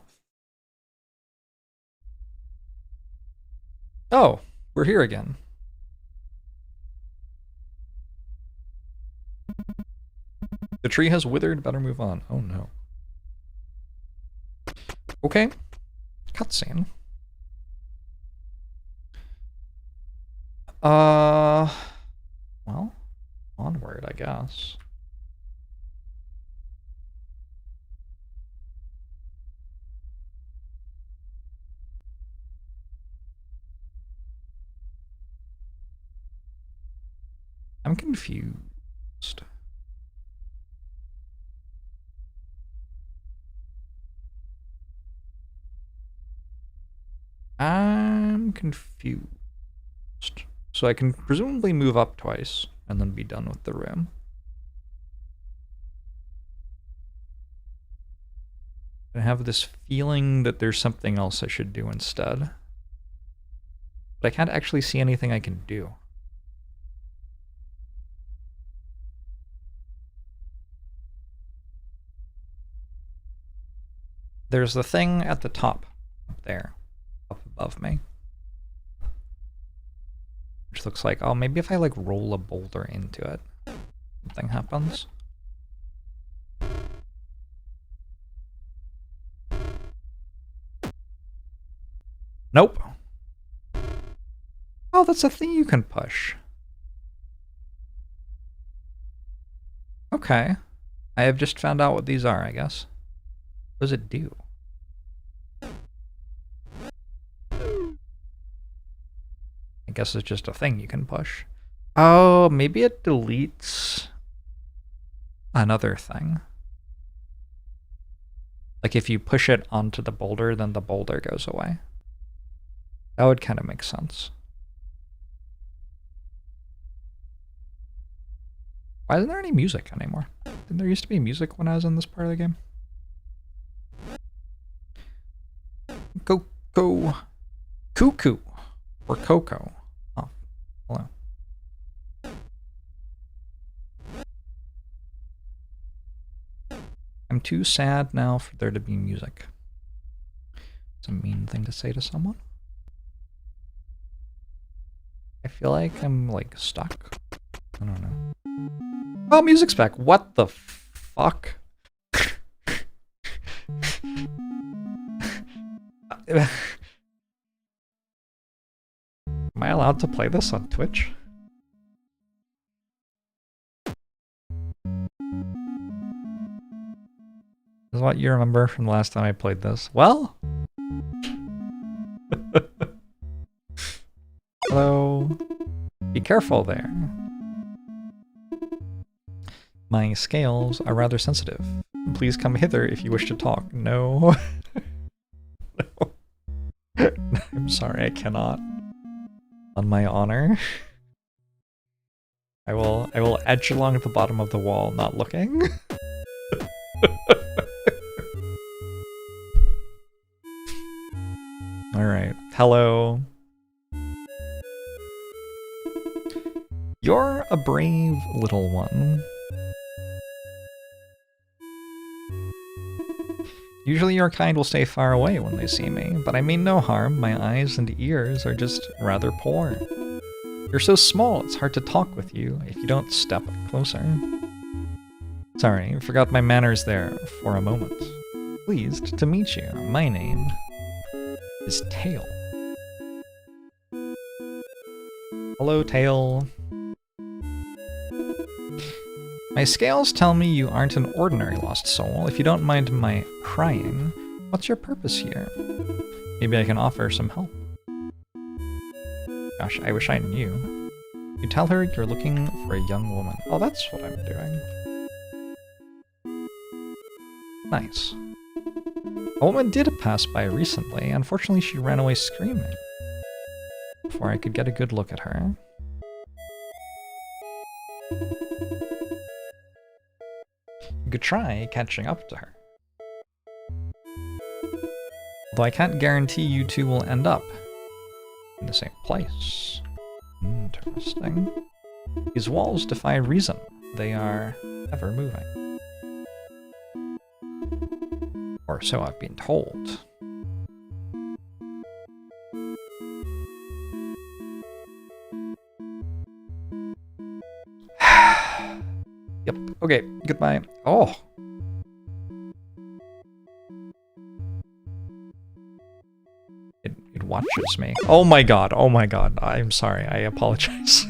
[SPEAKER 1] Oh, we're here again. The tree has withered, better move on. Oh no. Okay. Cutscene. Well, onward, I guess. I'm confused. I'm confused. So I can presumably move up twice and then be done with the room. I have this feeling that there's something else I should do instead. But I can't actually see anything I can do. There's the thing at the top, up there, up above me. Which looks like, oh, maybe if I like roll a boulder into it, something happens. Nope. Oh, that's a thing you can push. Okay. I have just found out what these are, I guess. What does it do? I guess it's just a thing you can push. Oh, maybe it deletes another thing. Like if you push it onto the boulder, then the boulder goes away. That would kind of make sense. Why isn't there any music anymore? Didn't there used to be music when I was in this part of the game? Coco. Cuckoo. Or Coco. Oh, hello. I'm too sad now for there to be music. It's a mean thing to say to someone. I feel like I'm like stuck. I don't know. Oh, music's back. What the fuck? Am I allowed to play this on Twitch? This is what you remember from the last time I played this. Well? Hello? Be careful there. My scales are rather sensitive. Please come hither if you wish to talk. No. No. I'm sorry, I cannot. On my honor. I will edge along the bottom of the wall, not looking. Alright. Hello. You're a brave little one. Usually your kind will stay far away when they see me, but I mean no harm. My eyes and ears are just rather poor. You're so small, it's hard to talk with you if you don't step closer. Sorry, I forgot my manners there for a moment. Pleased to meet you. My name is Tail. Hello, Tail. My scales tell me you aren't an ordinary lost soul. If you don't mind my prying, what's your purpose here? Maybe I can offer some help. Gosh, I wish I knew. You tell her you're looking for a young woman. Oh, that's what I'm doing. Nice. A woman did pass by recently. Unfortunately, she ran away screaming before I could get a good look at her. You could try catching up to her. Though I can't guarantee you two will end up in the same place. Interesting. These walls defy reason. They are ever moving. Or so I've been told. Yep. Okay, goodbye. Oh. It watches me. Oh my god, oh my god. I'm sorry, I apologize.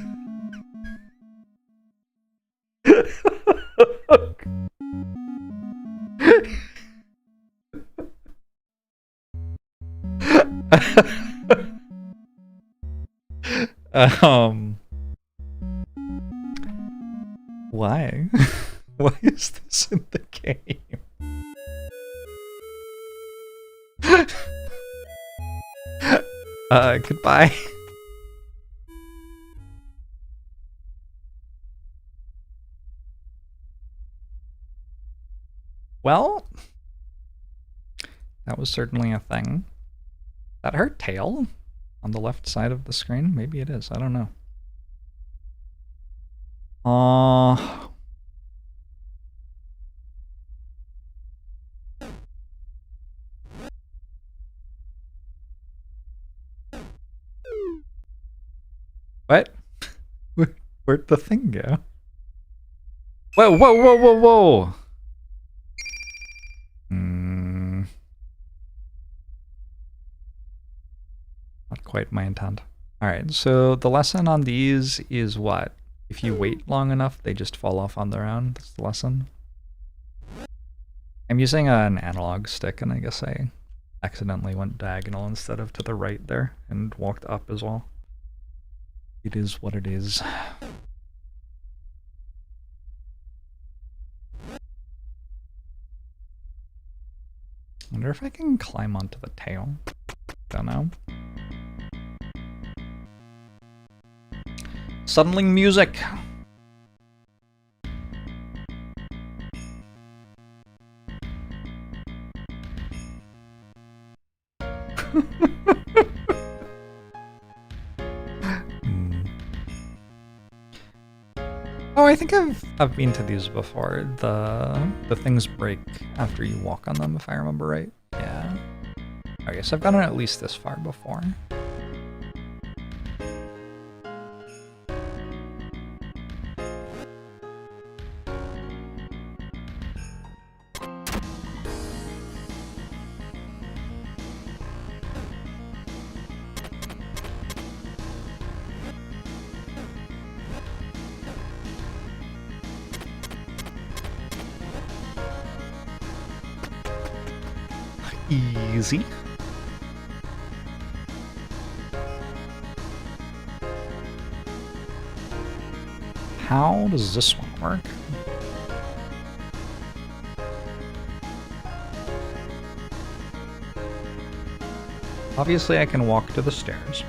[SPEAKER 1] Why? Why is this in the game? Goodbye. Well, that was certainly a thing. That her tail on the left side of the screen? Maybe it is. I don't know. What? Where'd the thing go? Whoa, whoa, whoa, whoa, whoa! Not quite my intent. Alright, so the lesson on these is what? If you wait long enough, they just fall off on their own. That's the lesson. I'm using an analog stick, and I guess I accidentally went diagonal instead of to the right there, and walked up as well. It is what it is. Wonder if I can climb onto the tail. Don't know. Suddenly music. Oh, I think I've been to these before. The things break after you walk on them, if I remember right. Yeah. Okay, so I've gotten at least this far before. Easy. How does this one work? Obviously, I can walk to the stairs.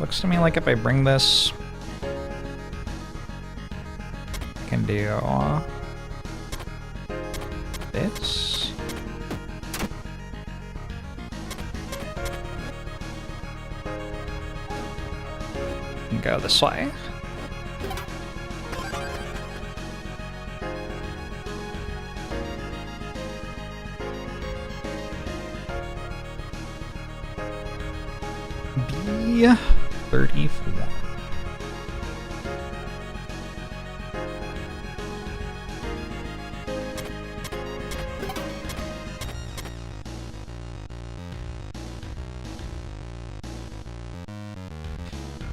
[SPEAKER 1] Looks to me like if I bring this, I can do this. And go this way. B34.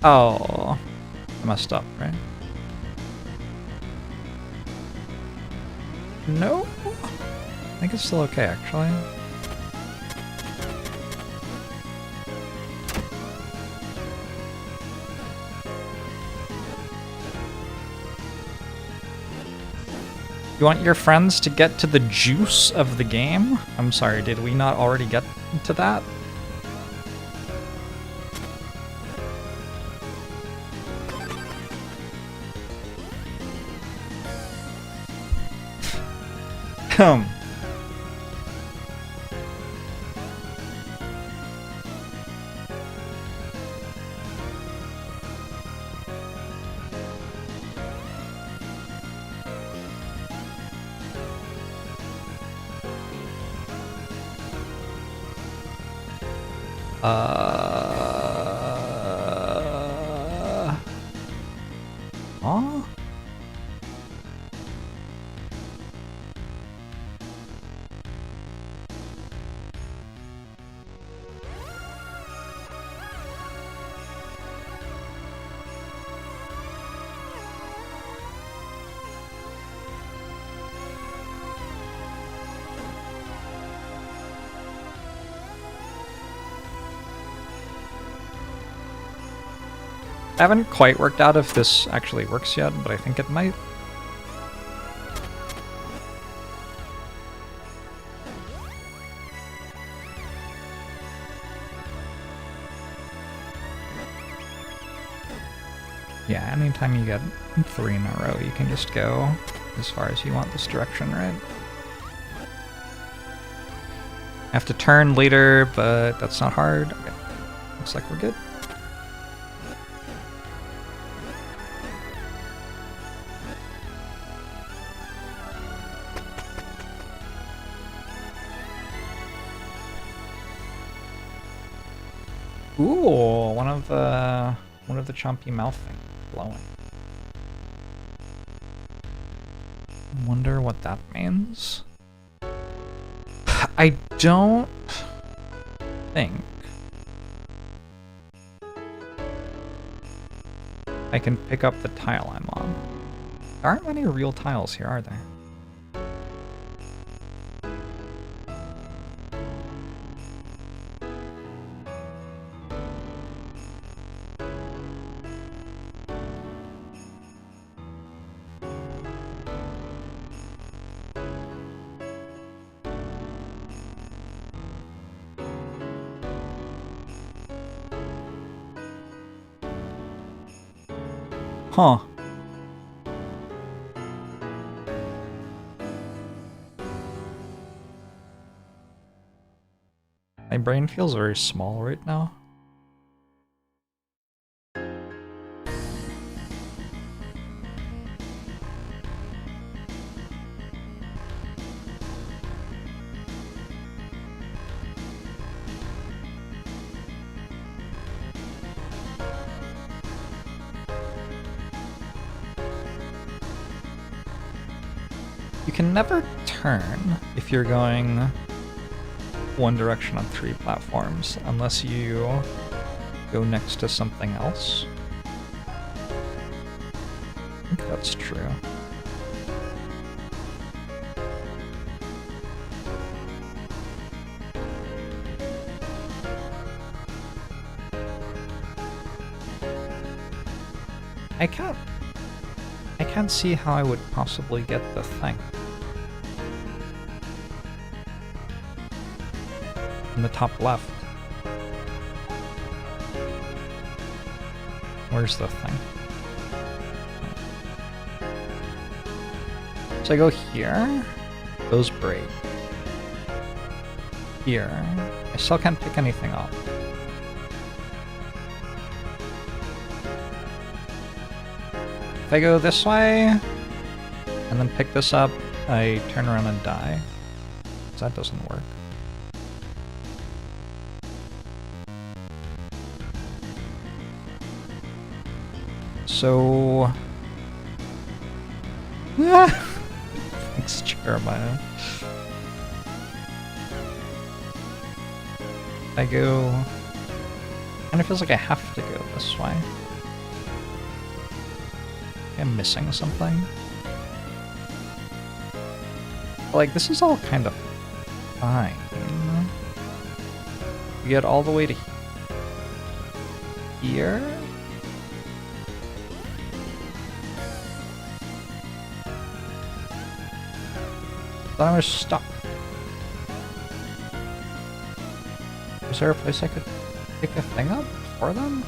[SPEAKER 1] Oh, I messed up, right? No, I think it's still okay, actually. You want your friends to get to the juice of the game? I'm sorry, did we not already get to that? Huh? I haven't quite worked out if this actually works yet, but I think it might. Yeah, anytime you get 3 in a row, you can just go as far as you want this direction, right? I have to turn later, but that's not hard. Okay. Looks like we're good. Ooh, one of the chompy mouth things blowing. Wonder what that means. I don't think I can pick up the tile I'm on. There aren't many real tiles here, are there? Huh. My brain feels very small right now. You can never turn if you're going one direction on 3 platforms unless you go next to something else. I think that's true. I can't see how I would possibly get the thing. In the top left. Where's the thing? So I go here, those break. Here, I still can't pick anything up. If I go this way, and then pick this up, I turn around and die. So that doesn't work. So... Thanks, Jeremiah. I go... Kinda feels like I have to go this way. I'm missing something. Like, this is all kind of fine. We get all the way to here? Then I was stuck. Was there a place I could pick a thing up for them?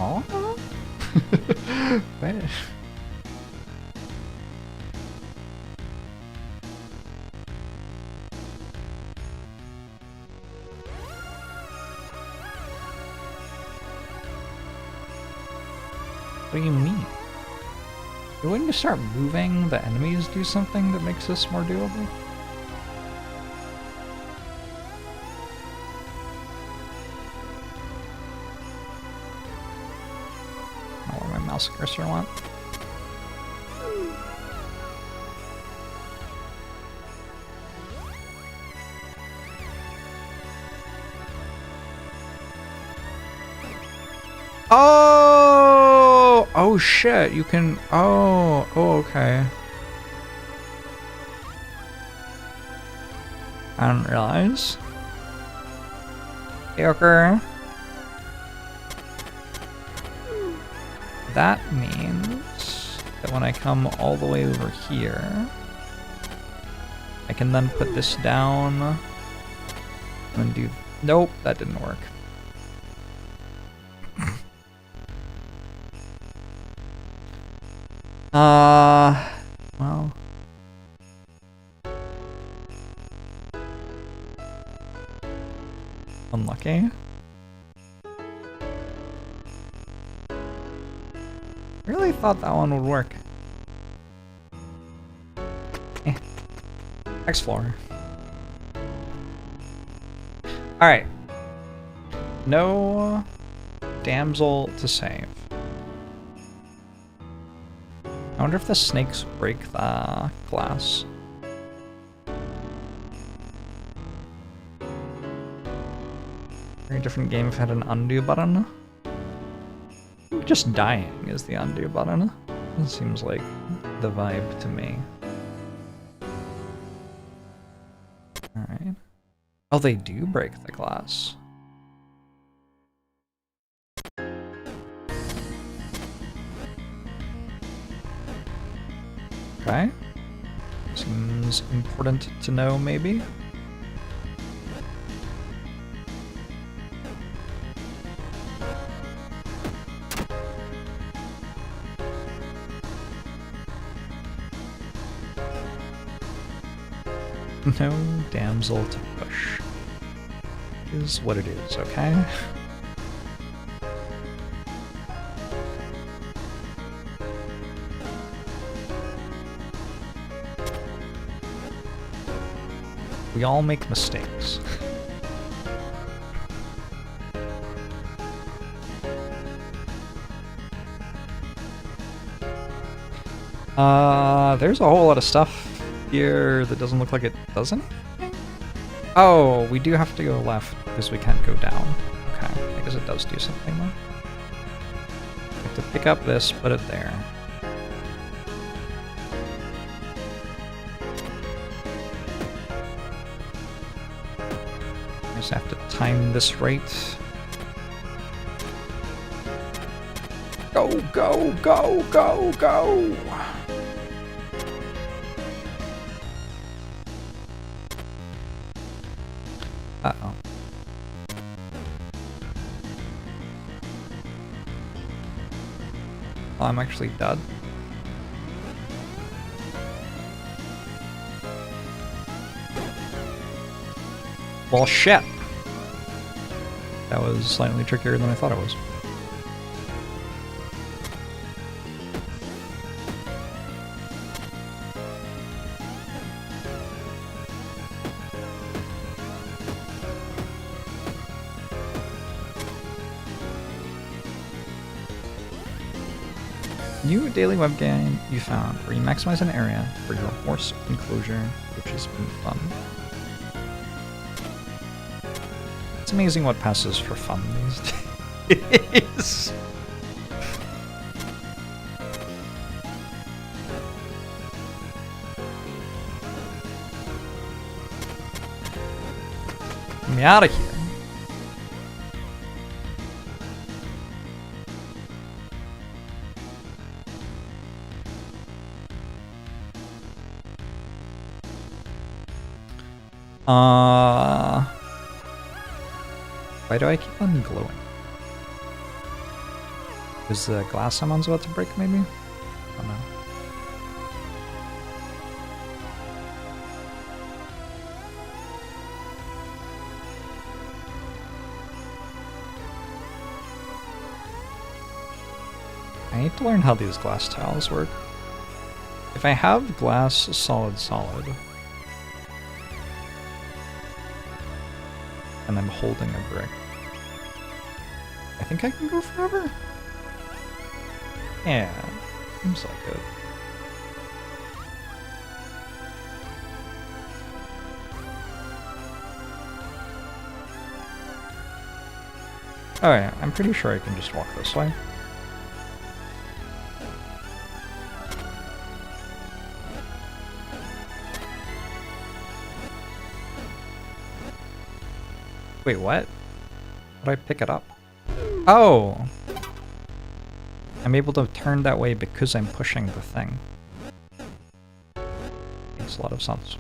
[SPEAKER 1] Oh? Wait. What do you mean? You're going to start moving the enemies do something that makes this more doable? Where my mouse cursor went. Oh! Oh shit, you can... Oh, okay. I didn't realize. Okay. That means that when I come all the way over here, I can then put this down and do... Nope, that didn't work. Well. Unlucky. Really thought that one would work. Explore. Alright. No damsel to save. I wonder if the snakes break the glass. Very different game if it had an undo button. Just dying is the undo button. It seems like the vibe to me. Alright. Oh, they do break the glass. Okay. Seems important to know, maybe. No damsel to push. Is what it is, okay? We all make mistakes. There's a whole lot of stuff here that doesn't look like it does anything. Oh, we do have to go left because we can't go down. Okay, I guess it does do something though. We have to pick up this, put it there. I just have to time this right. Go, go, go, go, go! Uh-oh. Oh, I'm actually dead. Well, shit! That was slightly trickier than I thought it was. New daily web game you found where you maximize an area for your horse enclosure, which has been fun. It's amazing what passes for fun these days. Get me out of here. Why do I keep on glowing? Is the glass I'm on's about to break, maybe? I don't know. I need to learn how these glass tiles work. If I have glass solid, and I'm holding a brick, I think I can go forever? Yeah, seems like it. Oh yeah, I'm pretty sure I can just walk this way. Wait, what? How do I pick it up? Oh! I'm able to turn that way because I'm pushing the thing. Makes a lot of sense.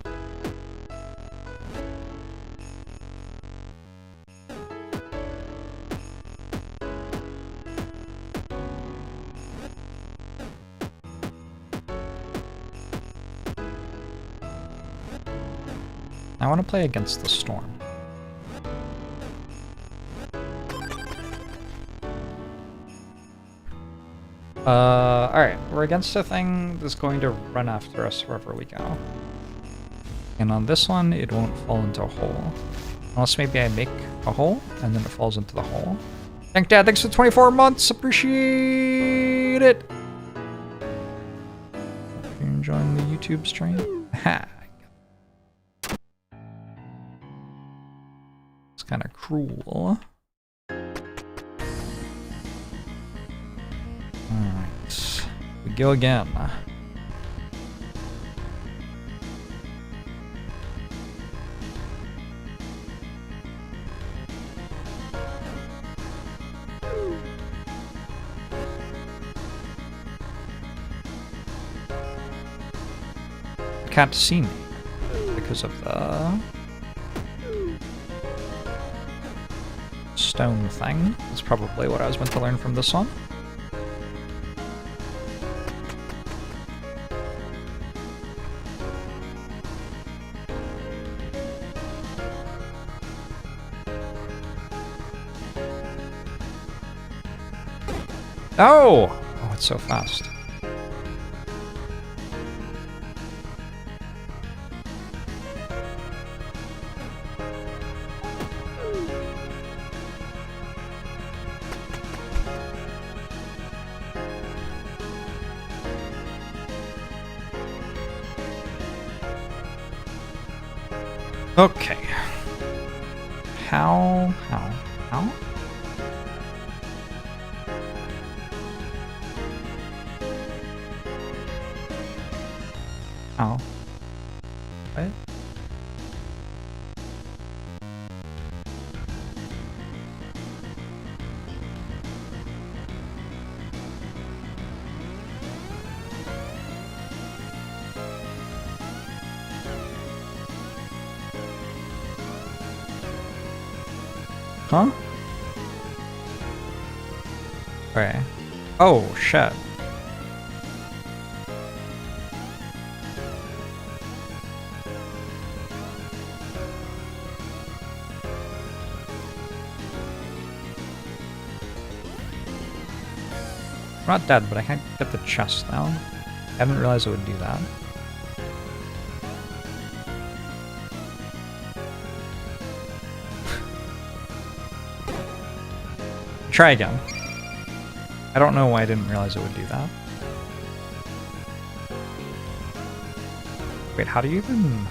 [SPEAKER 1] I want to play against the storm. Alright, we're against a thing that's going to run after us wherever we go. And on this one, it won't fall into a hole. Unless maybe I make a hole, and then it falls into the hole. Thank Dad, thanks for 24 months, appreciate it! Hope you're enjoying the YouTube stream. Ha! It's kind of cruel. Alright, we go again. can't see me because of the stone thing. That's probably what I was meant to learn from this one. Oh! Oh, it's so fast. Okay. How? Oh. What? Huh? Okay. Oh, shit. I'm not dead, but I can't get the chest now. I didn't realize it would do that. Try again. I don't know why I didn't realize it would do that. Wait, how do you even...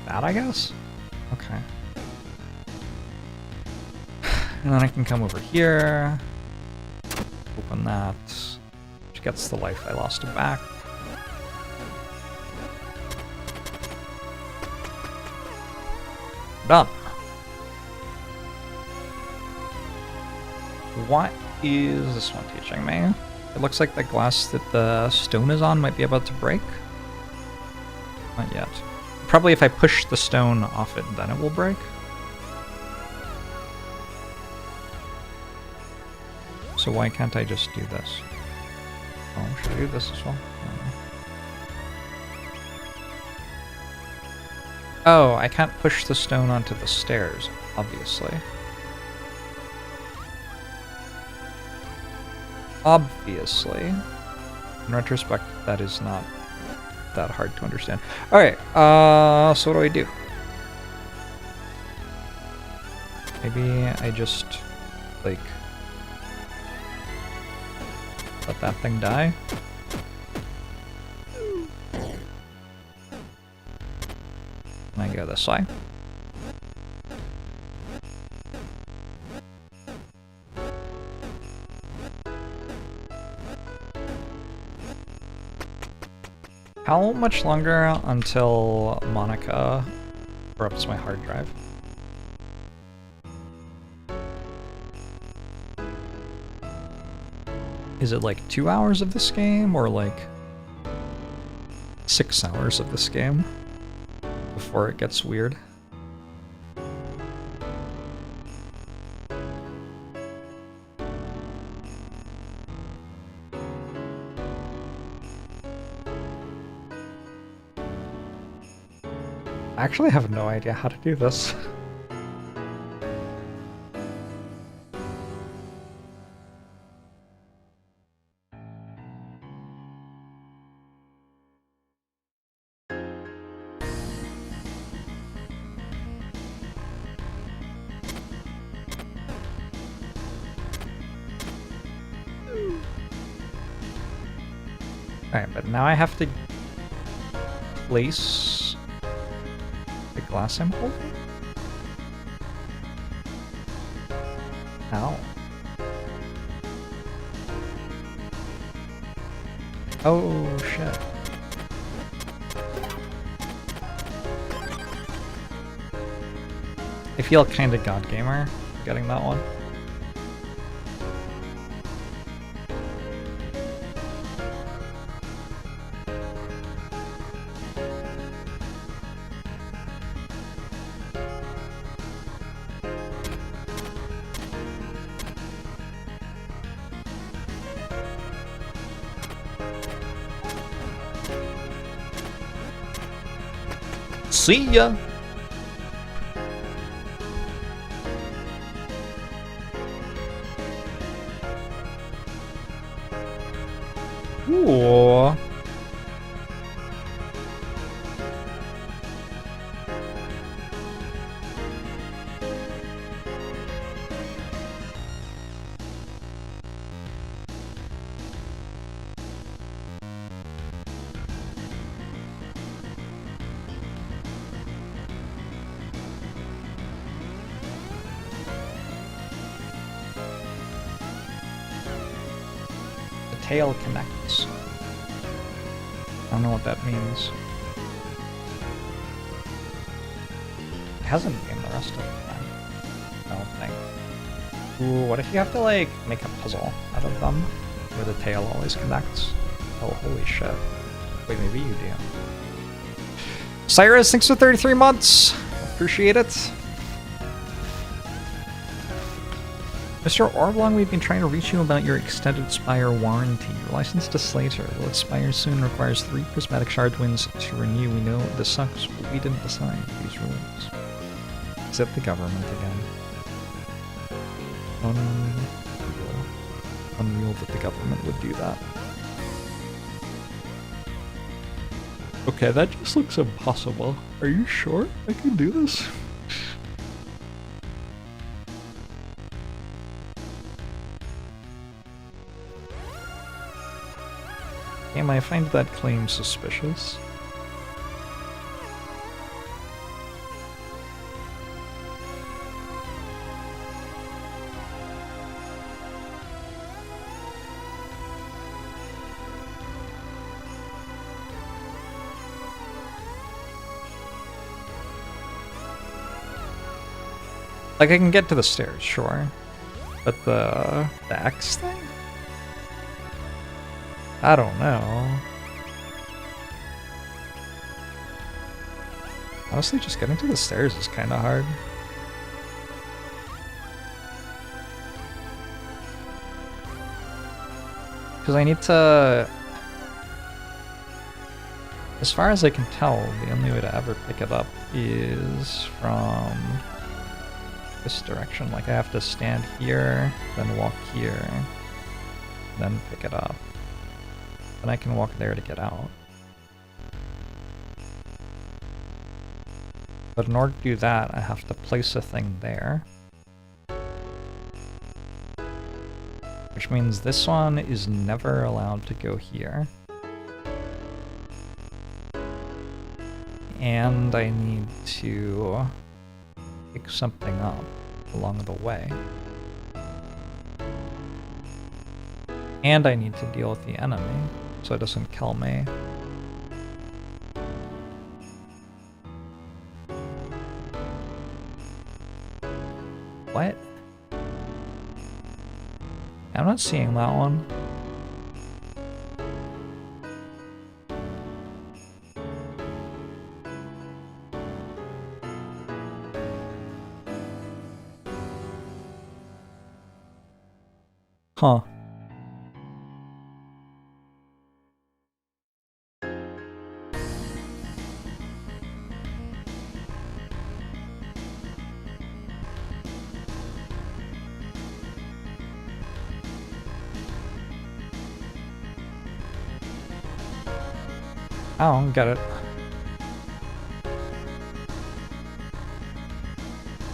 [SPEAKER 1] That, I guess? Okay. And then I can come over here, open that, which gets the life I lost back. Done. What is this one teaching me? It looks like the glass that the stone is on might be about to break. Not yet. Probably if I push the stone off it, then it will break. So why can't I just do this? Oh, should I do this as well? Oh, I can't push the stone onto the stairs, obviously. Obviously. In retrospect, that is not that hard to understand. Alright, so what do? Maybe I just, like, let that thing die? And I go this way. How much longer until Monica corrupts my hard drive? Is it like 2 hours of this game, or like 6 hours of this game before it gets weird? I actually have no idea how to do this. Alright, but now I have to place the glass I'm holding? Ow. Oh, shit. I feel kinda God Gamer getting that one. See ya! Ooh. Tail connects. I don't know what that means. It hasn't been the rest of the time, I don't think. Ooh, what if you have to, like, make a puzzle out of them, where the tail always connects? Oh, holy shit. Wait, maybe you do. Cyrus, thanks for 33 months! Appreciate it. Mr. Orblong, we've been trying to reach you about your extended Spire warranty. Your license to Slater will expire soon, requires 3 prismatic shard wins to renew. We know this sucks, but we didn't decide these rules. Is it the government again? Unreal that the government would do that. Okay, that just looks impossible. Are you sure I can do this? I find that claim suspicious. Like, I can get to the stairs, sure. But the X thing? I don't know. Honestly, just getting to the stairs is kind of hard. Because I need to... As far as I can tell, the only way to ever pick it up is from this direction. Like, I have to stand here, then walk here, then pick it up. Then I can walk there to get out. But in order to do that, I have to place a thing there. Which means this one is never allowed to go here. And I need to pick something up along the way. And I need to deal with the enemy, so it doesn't kill me. What? I'm not seeing that one. Huh. I don't get it.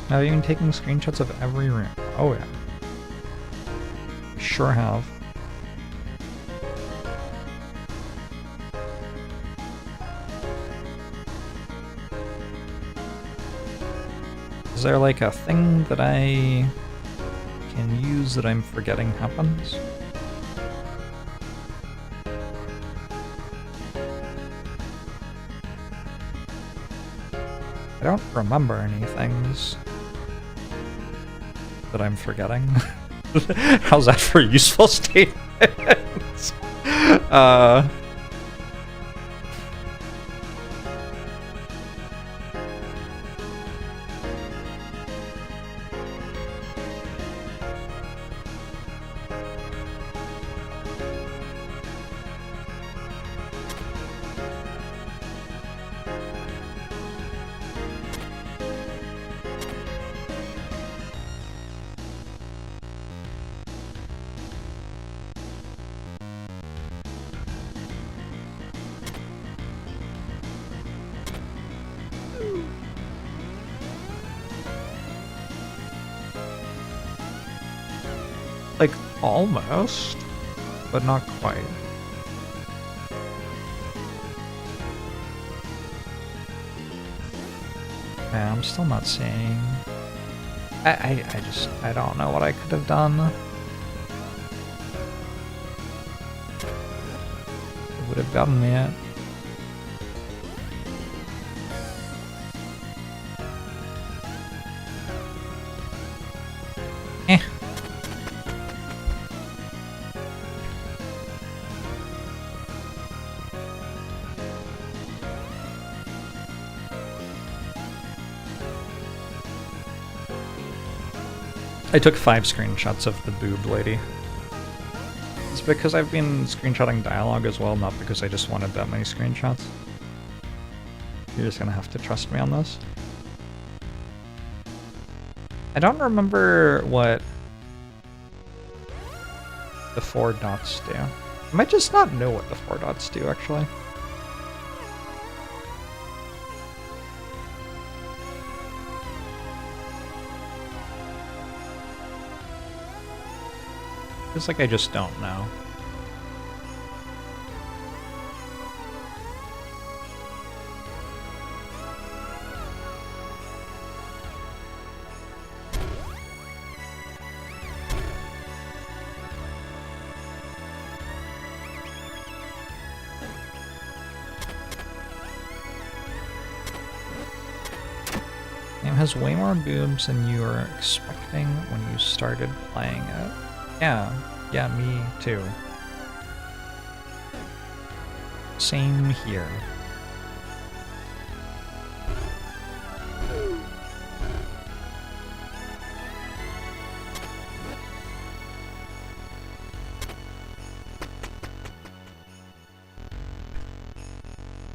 [SPEAKER 1] I've even taken screenshots of every room. Oh yeah. Sure have. Is there like a thing that I can use that I'm forgetting happens? I don't remember any things that I'm forgetting. How's that for useful statements? Like, almost, but not quite. Yeah, I'm still not seeing... I don't know what I could have done. It would have gotten me it. Eh. I took 5 screenshots of the boob lady. It's because I've been screenshotting dialogue as well, not because I just wanted that many screenshots. You're just gonna have to trust me on this. I don't remember what the 4 dots do. I might just not know what the 4 dots do, actually. It's like I just don't know. Game has way more boobs than you were expecting when you started playing it. Yeah, me too. Same here.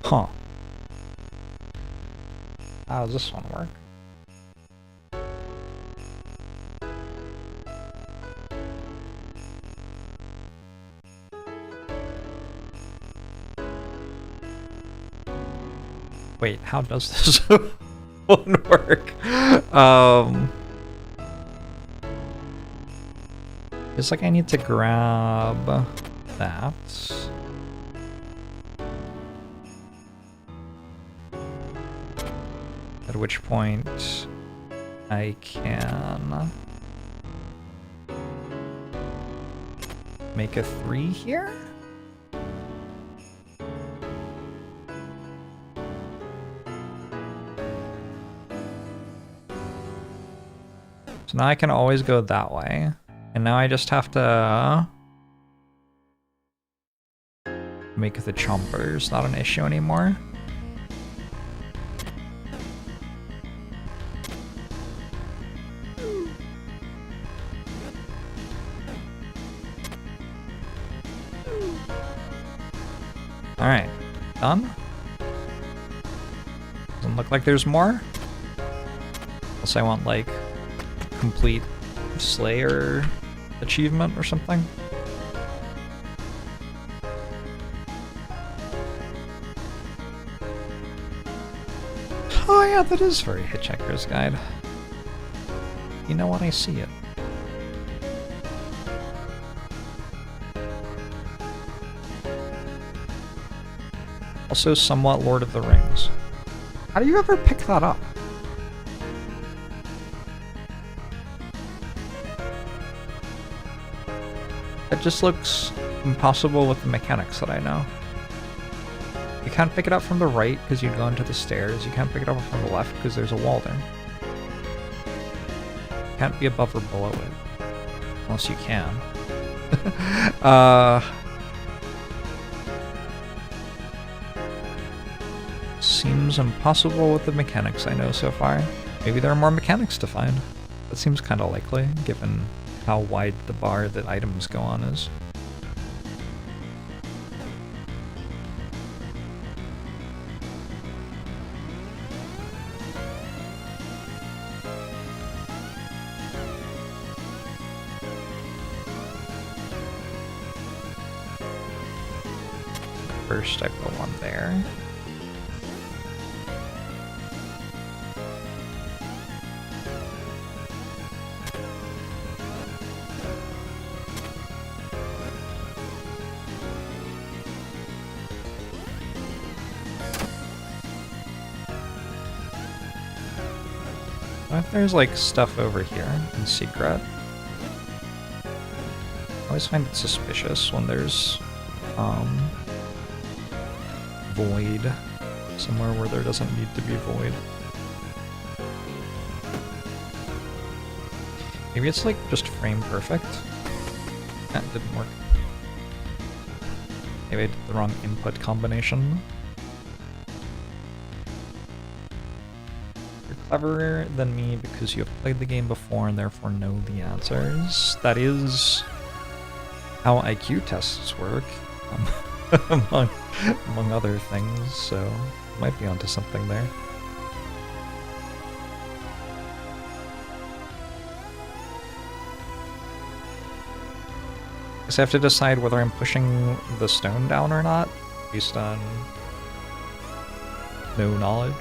[SPEAKER 1] Huh. How does this one work? Wait, how does this one work? It's like I need to grab that. At which point I can make a 3 here? So now I can always go that way. And now I just have to make the chompers not an issue anymore. Alright, done. Doesn't look like there's more. Unless I want, like, complete Slayer achievement or something. Oh yeah, that is very Hitchhiker's Guide. You know what? I see it. Also somewhat Lord of the Rings. How do you ever pick that up? It just looks impossible with the mechanics that I know. You can't pick it up from the right because you'd go into the stairs. You can't pick it up from the left because there's a wall there. You can't be above or below it. Unless you can. Seems impossible with the mechanics I know so far. Maybe there are more mechanics to find. That seems kind of likely, given how wide the bar that items go on is. First I put one there. What if there's like stuff over here in secret? I always find it suspicious when there's void somewhere where there doesn't need to be void. Maybe it's like just frame perfect. That didn't work. Maybe I did the wrong input combination. You're cleverer than me because you have played the game before and therefore know the answers. That is how IQ tests work, among other things, so might be onto something there. Guess I have to decide whether I'm pushing the stone down or not, based on no knowledge.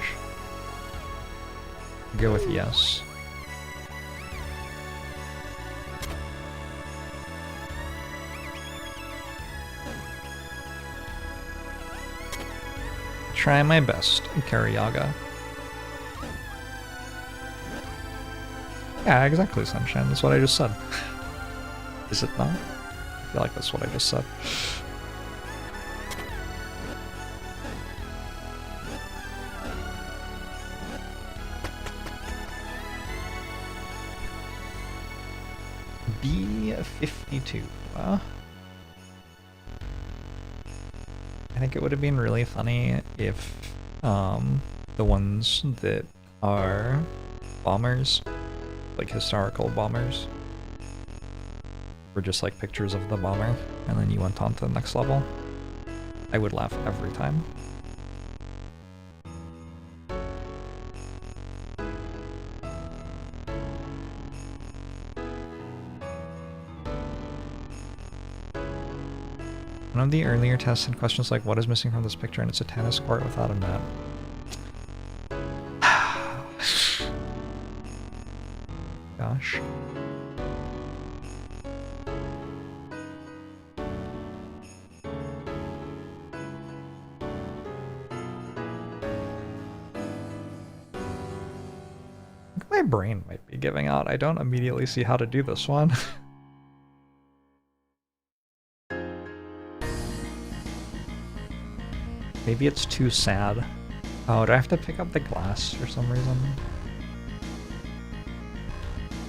[SPEAKER 1] Go with yes. Try my best, Kariyaga. Yeah, exactly, Sunshine. That's what I just said. Is it not? I feel like that's what I just said. B52. I think it would have been really funny if the ones that are bombers, like historical bombers, were just like pictures of the bomber, and then you went on to the next level. I would laugh every time. One of the earlier tests had questions like, what is missing from this picture? And it's a tennis court without a net. Gosh. My brain might be giving out. I don't immediately see how to do this one. Maybe it's too sad. Oh, do I have to pick up the glass for some reason?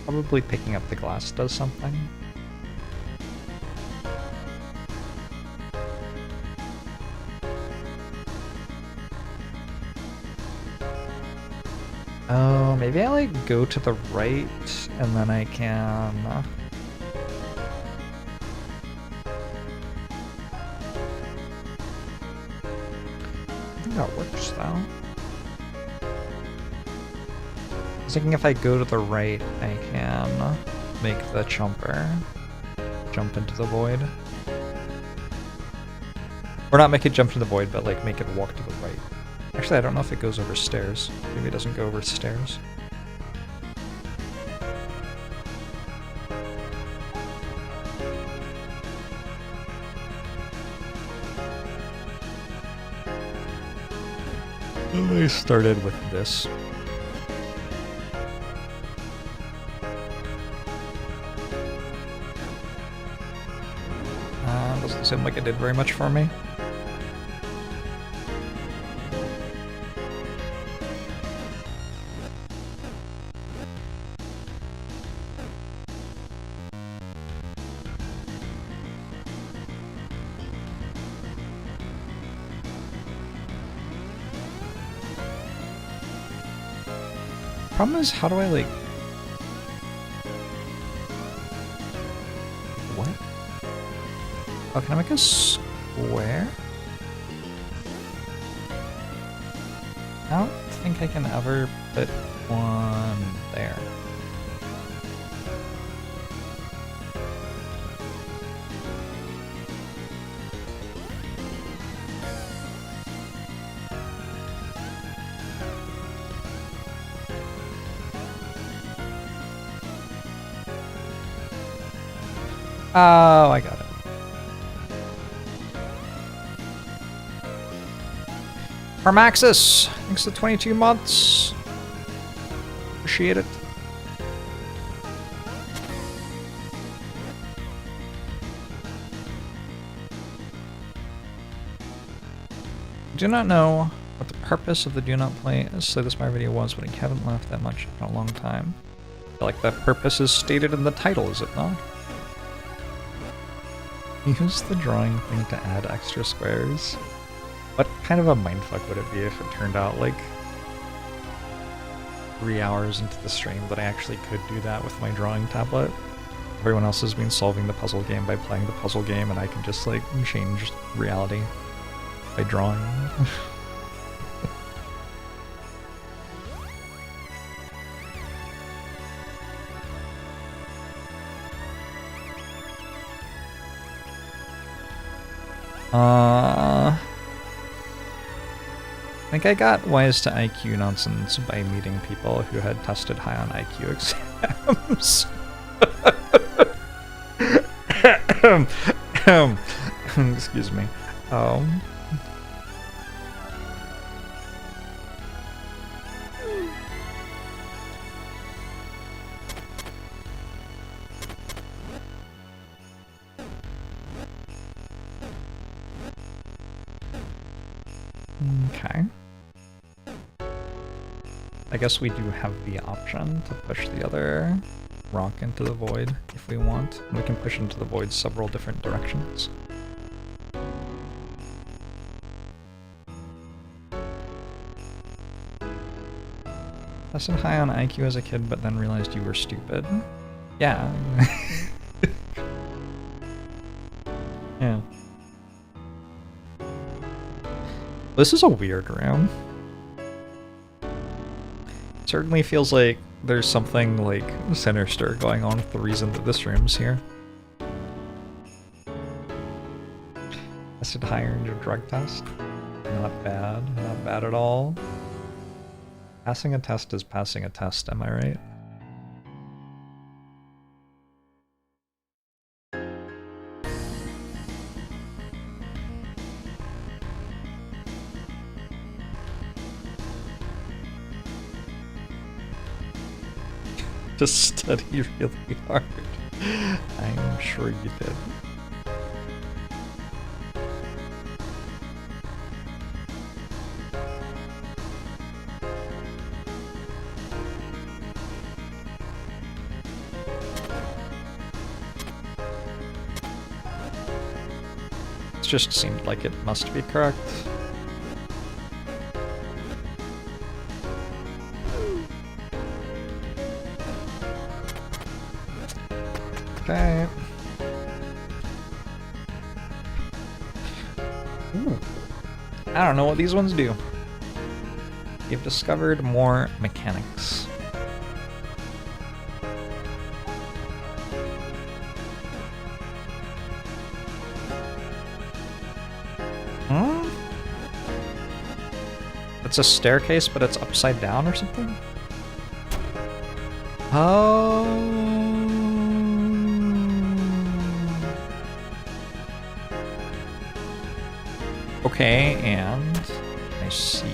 [SPEAKER 1] Probably picking up the glass does something. Oh, maybe I like go to the right and then I can... I think that works though. I was thinking if I go to the right, I can make the jumper jump into the void. Or not make it jump to the void, but like make it walk to the right. Actually, I don't know if it goes over stairs. Maybe it doesn't go over stairs. I started with this. Doesn't seem like it did very much for me. Problem is, how do I like... What? Oh, can I make a square? I don't think I can ever put one there. Oh, I got it. Parmaxis, thanks to 22 months. Appreciate it. Do not know what the purpose of the do not play Slay the Spire video was, but I haven't laughed that much in a long time. I feel like that purpose is stated in the title, is it not? Use the drawing thing to add extra squares. What kind of a mindfuck would it be if it turned out like 3 hours into the stream that I actually could do that with my drawing tablet? Everyone else has been solving the puzzle game by playing the puzzle game, and I can just like change reality by drawing. I think I got wise to IQ nonsense by meeting people who had tested high on IQ exams. Excuse me. Okay. I guess we do have the option to push the other rock into the void if we want. We can push into the void several different directions. Tested high on IQ as a kid, but then realized you were stupid. Yeah. Yeah. This is a weird room. Certainly feels like there's something like sinister going on with the reason that this room's here. Tested higher in your drug test. Not bad. Not bad at all. Passing a test is passing a test, am I right? Just study really hard. I'm sure you did. It just seemed like it must be correct. Okay. Ooh. I don't know what these ones do. You've discovered more mechanics. It's a staircase, but it's upside down or something? Oh. Okay, and I see.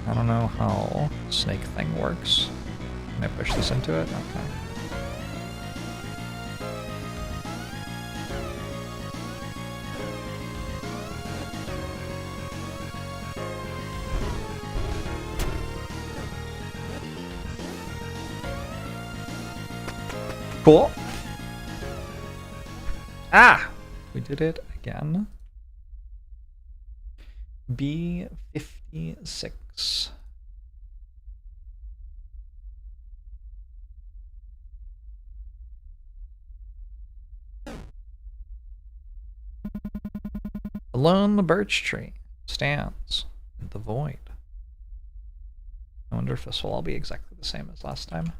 [SPEAKER 1] I don't know how snake thing works. Can I push this into it? Okay. Cool. Ah! We did it again. B56. Alone the birch tree stands in the void. I wonder if this will all be exactly the same as last time.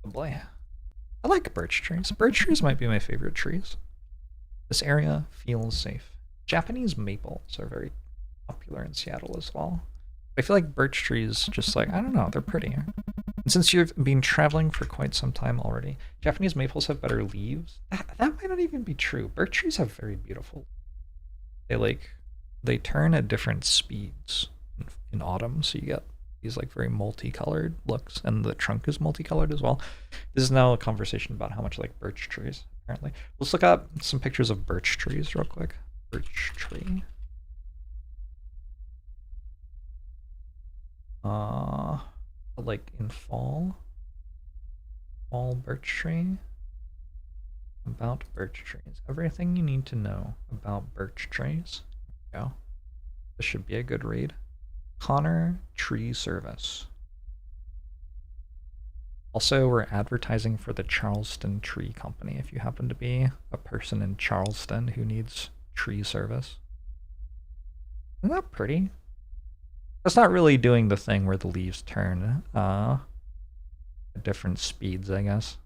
[SPEAKER 1] Oh boy. I like birch trees. Birch trees might be my favorite trees. This area feels safe. Japanese maples are very popular in Seattle as well. I feel like birch trees just like, I don't know, they're pretty. And since you've been traveling for quite some time already, Japanese maples have better leaves. That might not even be true. Birch trees have very beautiful. They turn at different speeds in autumn, so you get these like very multicolored looks, and the trunk is multicolored as well. This is now a conversation about how much I like birch trees, apparently. Let's look up some pictures of birch trees real quick. Birch tree. Like in fall. Fall birch tree. About birch trees. Everything you need to know about birch trees. There we go. This should be a good read. Connor Tree Service. Also, we're advertising for the Charleston Tree Company if you happen to be a person in Charleston who needs tree service. Isn't that pretty? That's not really doing the thing where the leaves turn at different speeds, I guess.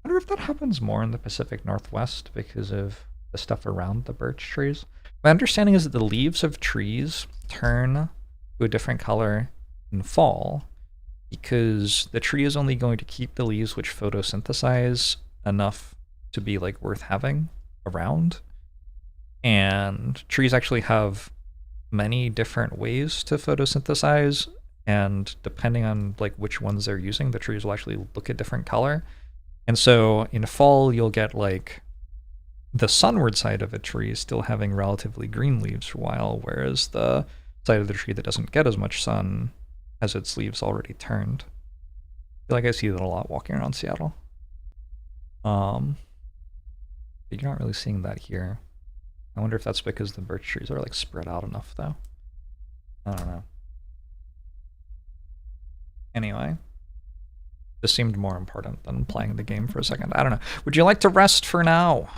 [SPEAKER 1] I wonder if that happens more in the Pacific Northwest because of the stuff around the birch trees. My understanding is that the leaves of trees turn to a different color in fall because the tree is only going to keep the leaves which photosynthesize enough to be like worth having around. And trees actually have many different ways to photosynthesize, and depending on like which ones they're using, the trees will actually look a different color. And so in fall, you'll get like the sunward side of a tree still having relatively green leaves for a while, whereas the side of the tree that doesn't get as much sun has its leaves already turned. I feel like I see that a lot walking around Seattle. But you're not really seeing that here. I wonder if that's because the birch trees are like spread out enough though. I don't know. Anyway. This seemed more important than playing the game for a second. I don't know. Would you like to rest for now?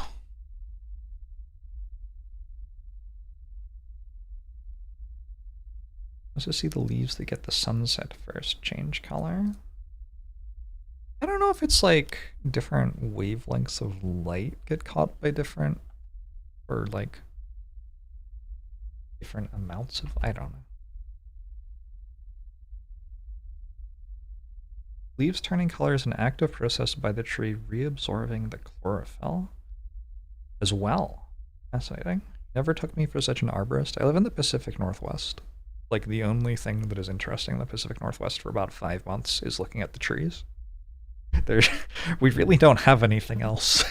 [SPEAKER 1] Let's just see the leaves that get the sunset first change color. I don't know if it's like different wavelengths of light get caught by different, or like different amounts of, I don't know. Leaves turning color is an active process by the tree reabsorbing the chlorophyll as well. Fascinating. Never took me for such an arborist. I live in the Pacific Northwest. Like the only thing that is interesting in the Pacific Northwest for about 5 months is looking at the trees. We really don't have anything else.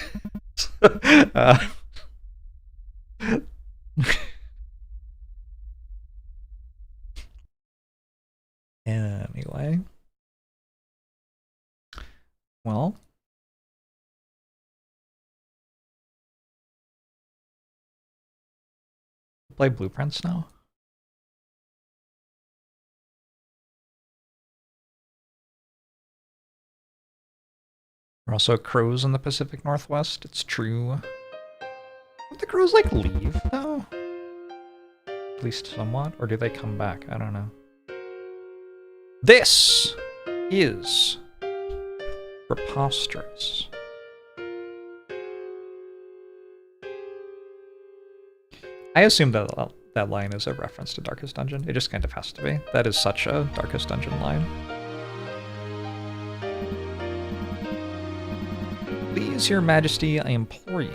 [SPEAKER 1] Anyway. Well, play blueprints now. There are also crows in the Pacific Northwest, it's true. Don't the crows like leave though? At least somewhat, or do they come back? I don't know. This is preposterous. I assume that that line is a reference to Darkest Dungeon. It just kind of has to be. That is such a Darkest Dungeon line. Please, Your Majesty, I implore you,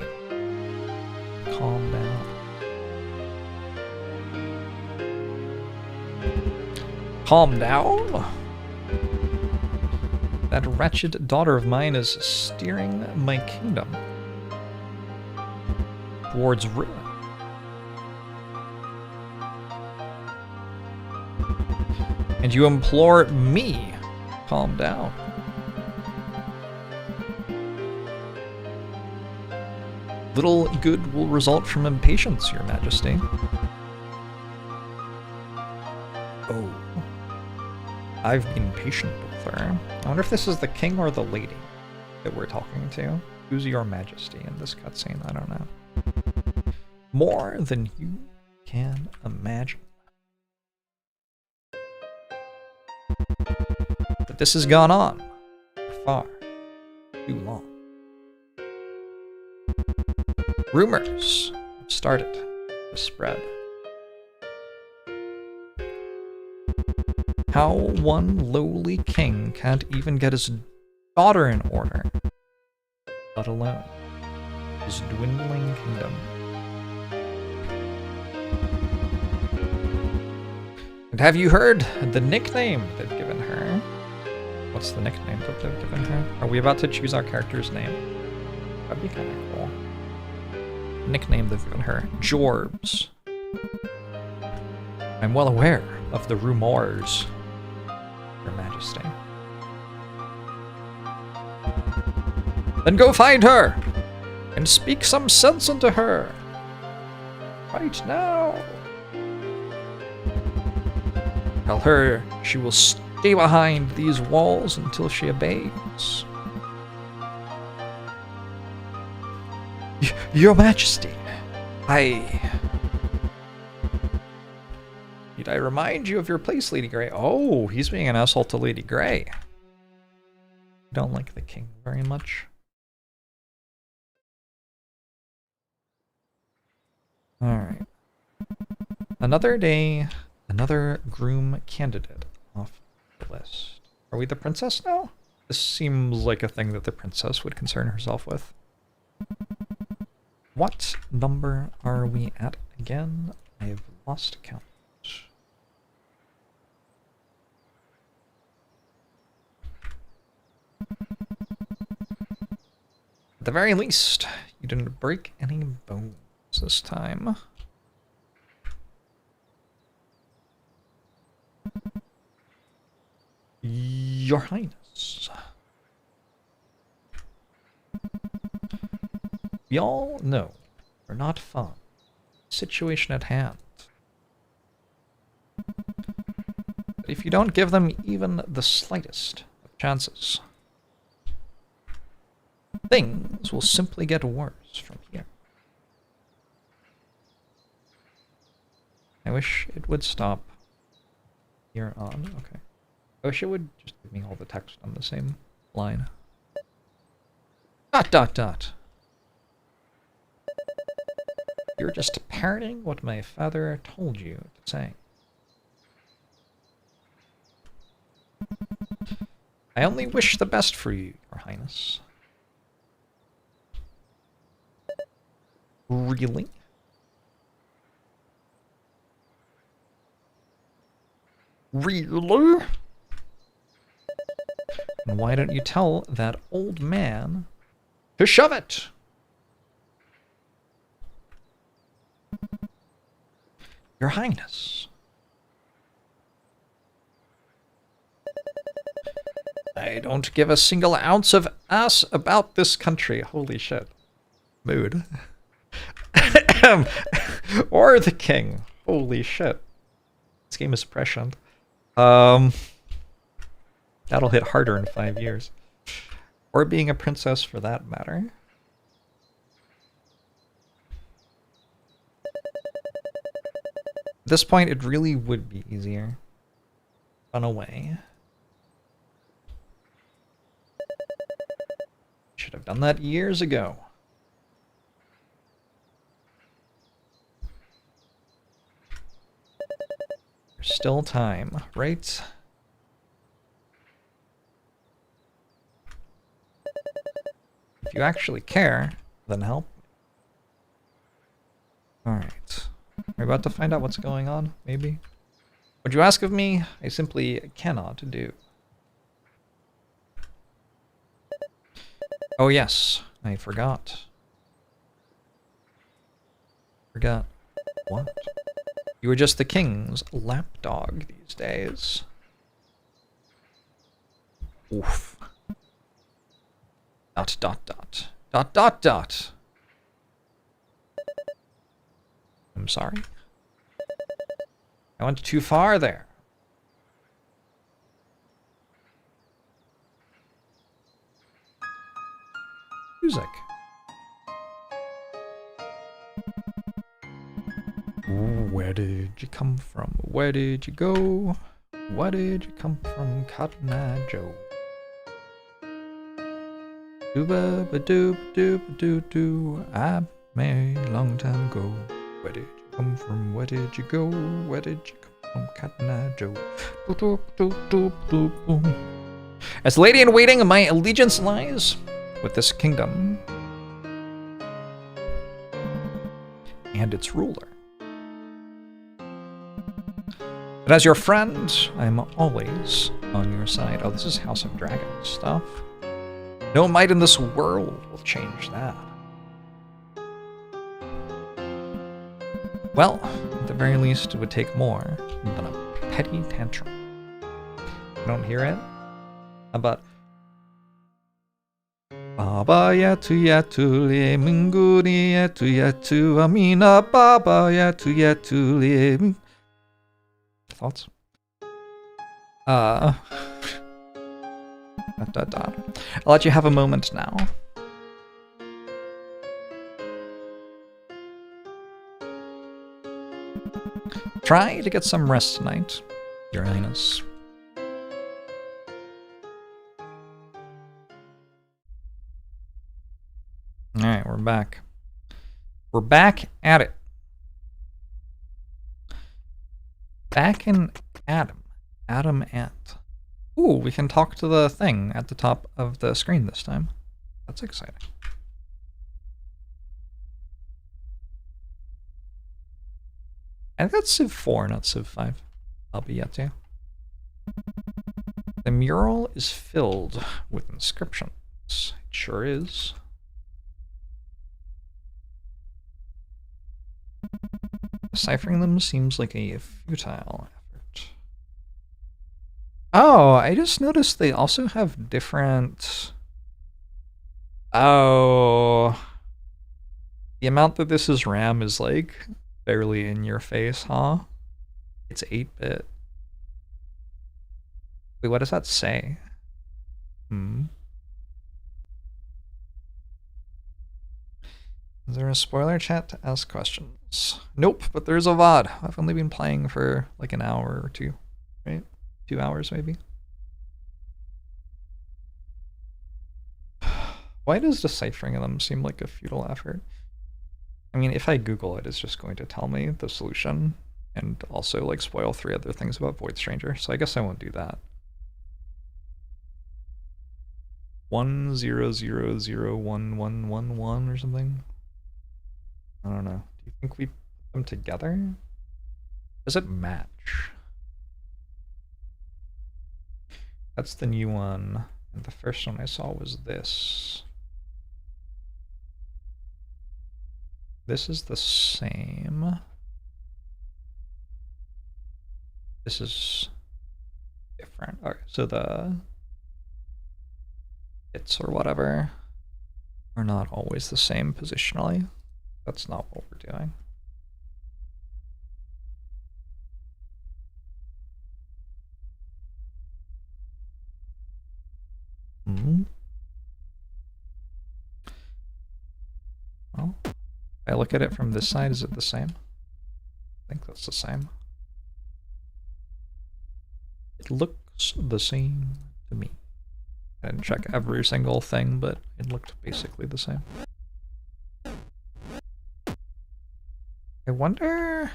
[SPEAKER 1] calm down. Calm down? That wretched daughter of mine is steering my kingdom towards ruin. And you implore me, calm down. Little good will result from impatience, Your Majesty. Oh. I've been patient with her. I wonder if this is the king or the lady that we're talking to. Who's Your Majesty in this cutscene? I don't know. More than you can imagine. But this has gone on for far too long. Rumors have started to spread. How one lowly king can't even get his daughter in order, let alone his dwindling kingdom. A And have you heard the nickname they've given her? What's the nickname that they've given her? Are we about to choose our character's name? That'd be kind of cool. Nickname they've given her, Jorbs. I'm well aware of the rumors, Your Majesty. Then go find her and speak some sense into her. Right now. Tell her she will stay behind these walls until she obeys. Your Majesty, Need I remind you of your place, Lady Grey? Oh, he's being an asshole to Lady Grey. Don't like the king very much. Alright. Another day, another groom candidate off the list. Are we the princess now? This seems like a thing that the princess would concern herself with. What number are we at again? I've lost count. At the very least, you didn't break any bones this time. Your Highness. We all know we're not fun. Situation at hand. But if you don't give them even the slightest of chances, things will simply get worse from here. I wish it would stop here on. Okay. I wish it would just give me all the text on the same line. ... You're just parroting what my father told you to say. I only wish the best for you, Your Highness. Really? Really? And why don't you tell that old man to shove it? Your Highness. I don't give a single ounce of ass about this country. Holy shit. Mood. Or the king. Holy shit. This game is prescient. That'll hit harder in 5 years. Or being a princess for that matter. At this point, it really would be easier. Run away. Should have done that years ago. There's still time, right? If you actually care, then help. Alright. We're about to find out what's going on, maybe? What you ask of me, I simply cannot do. Oh yes, I forgot. Forgot what? You were just the king's lapdog these days. Oof. ... I'm sorry. I went too far there. Music. Ooh, where did you come from? Where did you go? Where did you come from, Cotton Eye Joe? Dooba ba doob doob doo doo. I married a long time ago. Where did you come from? Where did you go? Where did you come from, Cotton Eye Joe? Doop, doop, doop, doop, doop. As lady in waiting, my allegiance lies with this kingdom and its ruler. But as your friend, I'm always on your side. Oh, this is House of Dragons stuff. No might in this world will change that. Well, at the very least, it would take more than a petty tantrum. You don't hear it? How about Baba yatu yatu le munguri yatu yatu amina baba yatu yatu le. Thoughts? I'll let you have a moment now. Try to get some rest tonight, Your Highness. Alright, we're back. We're back at it. Back in Adam. Adam Ant. Ooh, we can talk to the thing at the top of the screen this time. That's exciting. I think that's Civ 4, not Civ 5. I'll be yet to. The mural is filled with inscriptions. It sure is. Deciphering them seems like a futile effort. Oh, I just noticed they also have different... Oh... The amount that this is RAM is like... barely in your face, huh? It's 8-bit. Wait, what does that say? Is there a spoiler chat to ask questions? Nope, but there's a VOD. I've only been playing for like an hour or two, right? 2 hours maybe. Why does deciphering them seem like a futile effort? I mean, if I Google it, it's just going to tell me the solution and also like spoil 3 other things about Void Stranger, so I guess I won't do that. 1000111 or something? I don't know. Do you think we put them together? Does it match? That's the new one. And the first one I saw was this. This is the same. This is different. Okay, so the bits or whatever are not always the same positionally. That's not what we're doing. Well, if I look at it from this side, is it the same? I think that's the same. It looks the same to me. I didn't check every single thing, but it looked basically the same. I wonder...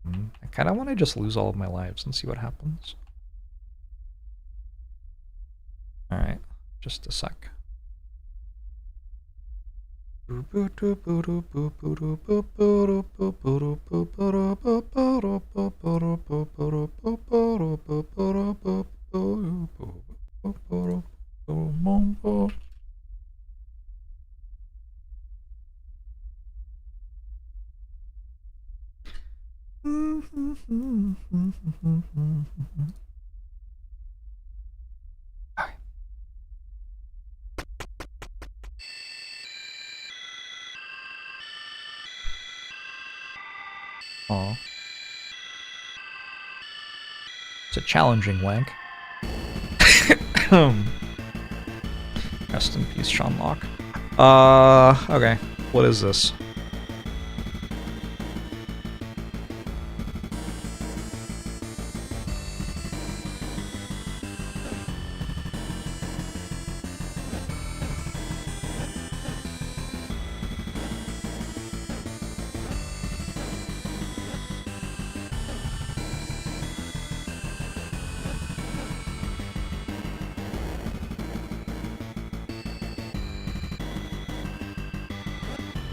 [SPEAKER 1] I kind of want to just lose all of my lives and see what happens. Alright, just a sec. Aw. It's a challenging wank. Rest in peace, Sean Locke. Okay. What is this?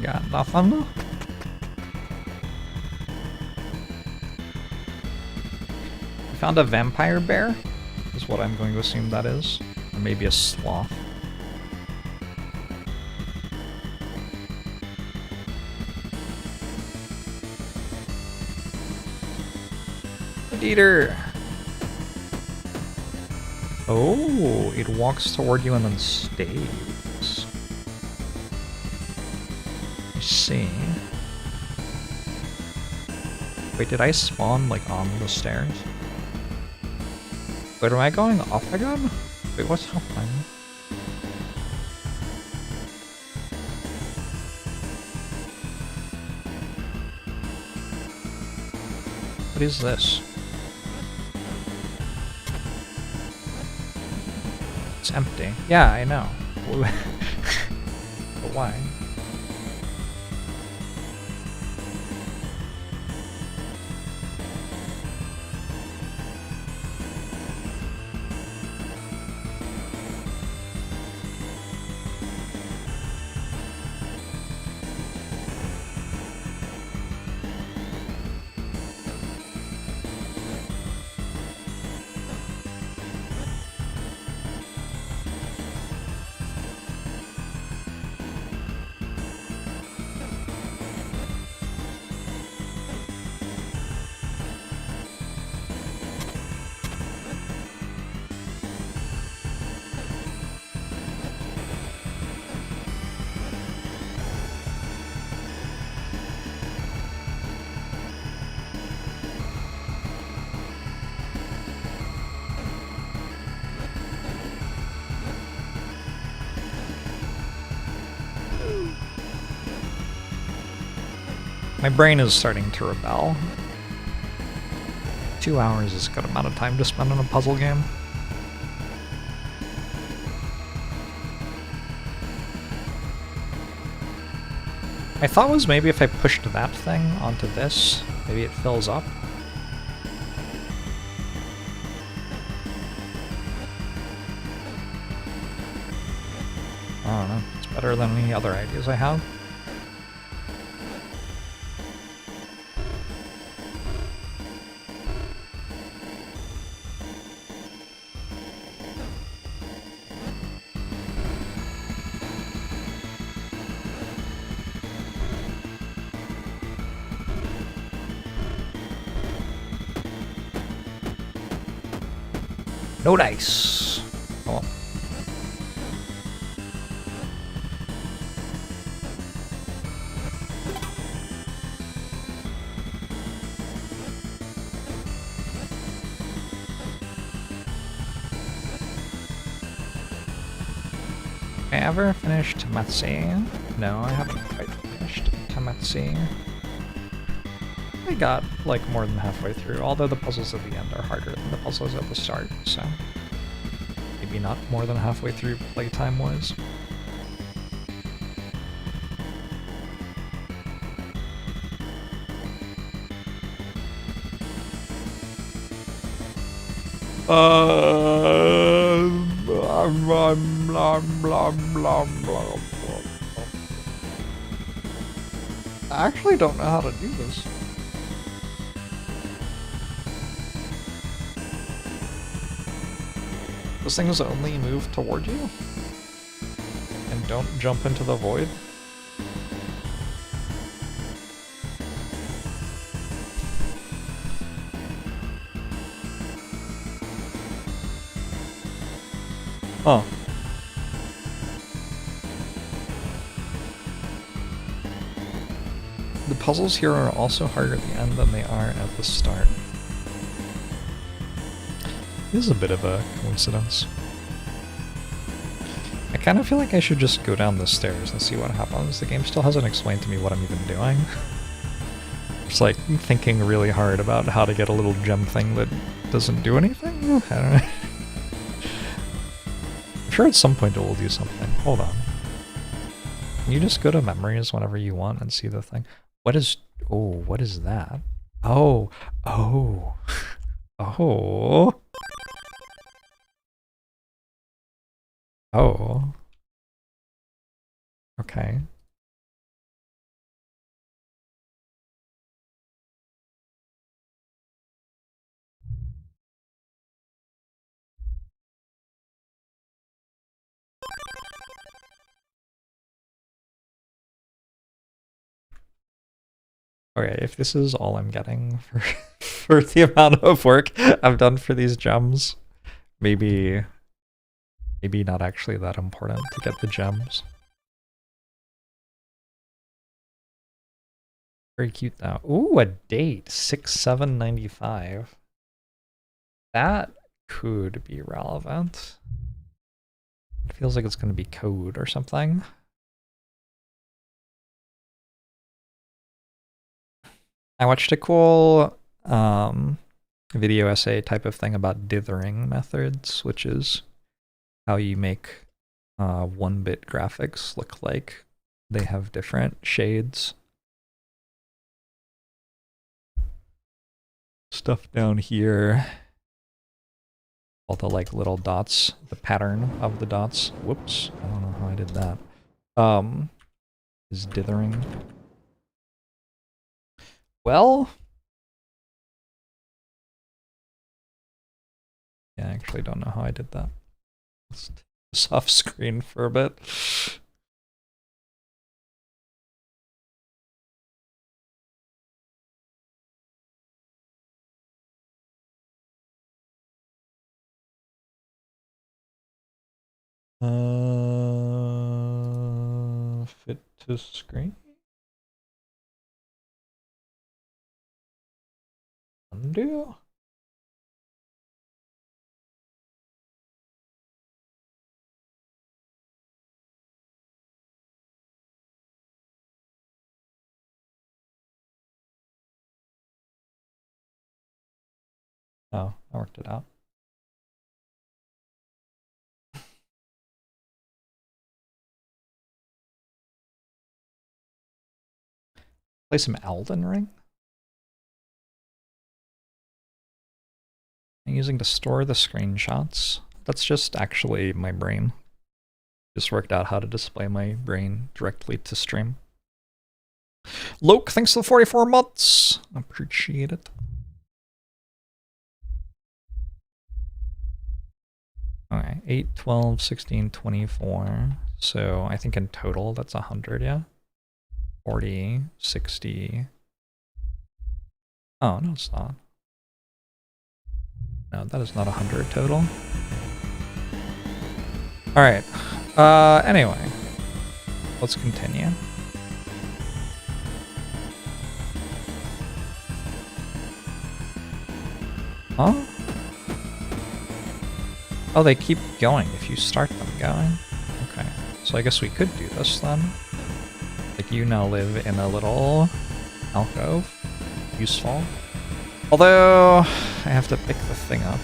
[SPEAKER 1] Got nothing? Found a vampire bear, is what I'm going to assume that is. Or maybe a sloth. Eater! Oh, it walks toward you and then stays. I see. Wait, did I spawn, like, on the stairs? Wait, am I going off again? Wait, what's happening? What is this? It's empty. Yeah, I know. But why? My brain is starting to rebel. 2 hours is a good amount of time to spend on a puzzle game. My thought was maybe if I pushed that thing onto this, maybe it fills up. I don't know. It's better than any other ideas I have. No dice. Come on. I ever finished Tamatsi? No, I haven't quite finished Tamatsi. I got like more than halfway through, although the puzzles at the end are harder than the puzzles at the start, so maybe not more than halfway through playtime was. I actually don't know how to do this. Those things only move toward you? And don't jump into the void? Oh. The puzzles here are also harder at the end than they are at the start. This is a bit of a coincidence. I kind of feel like I should just go down the stairs and see what happens. The game still hasn't explained to me what I'm even doing. It's like thinking really hard about how to get a little gem thing that doesn't do anything? I don't know. I'm sure at some point it will do something. Hold on. Can you just go to memories whenever you want and see the thing? What is... Oh, what is that? Oh. Oh. Oh. Oh. Okay. Okay, if this is all I'm getting for for the amount of work I've done for these gems, maybe not actually that important to get the gems. Very cute though. Ooh, a date, 6/7/95. That could be relevant. It feels like it's going to be code or something. I watched a cool video essay type of thing about dithering methods, which is how you make 1-bit graphics look like they have different shades. Stuff down here. All the like little dots, the pattern of the dots. Whoops, I don't know how I did that. Is dithering. Well, yeah, I actually don't know how I did that. Let's take this off screen for a bit. Fit to screen. Undo. Oh, I worked it out. Play some Elden Ring. I'm using to store the screenshots. That's just actually my brain. Just worked out how to display my brain directly to stream. Loke, thanks for the 44 months. Appreciate it. Okay, 8, 12, 16, 24. So I think in total that's 100, yeah? 40, 60. Oh, no, it's not. No, that is not 100 total. Alright. Anyway. Let's continue. Huh? Oh, they keep going if you start them going. Okay. So I guess we could do this then. Like, you now live in a little alcove. Useful. Although, I have to pick the thing up.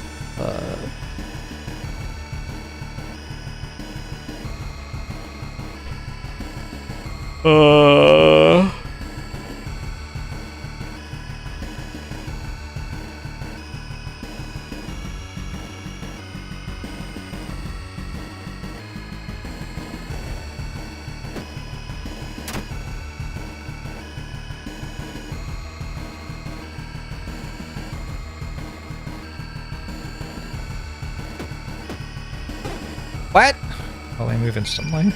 [SPEAKER 1] What? Oh, they move instantly.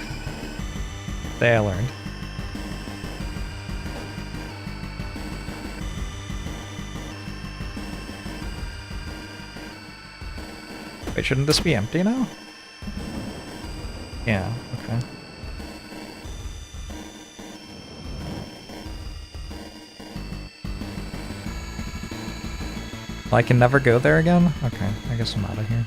[SPEAKER 1] They I learned. Wait, shouldn't this be empty now? Yeah, okay. Well, I can never go there again? Okay, I guess I'm out of here.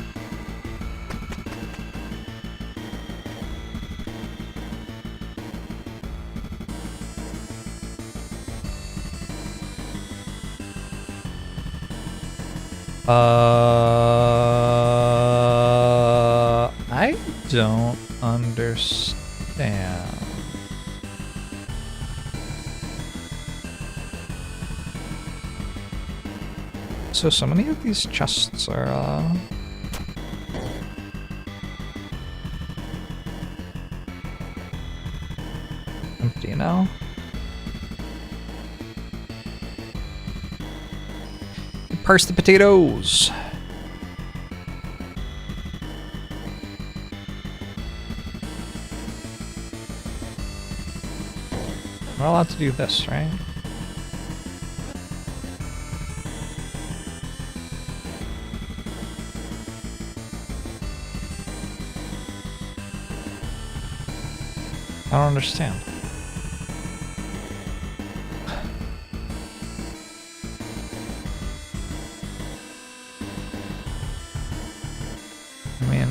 [SPEAKER 1] I don't understand. So many of these chests are, empty now. Parse the potatoes. We're allowed to do this, right? I don't understand. I mean,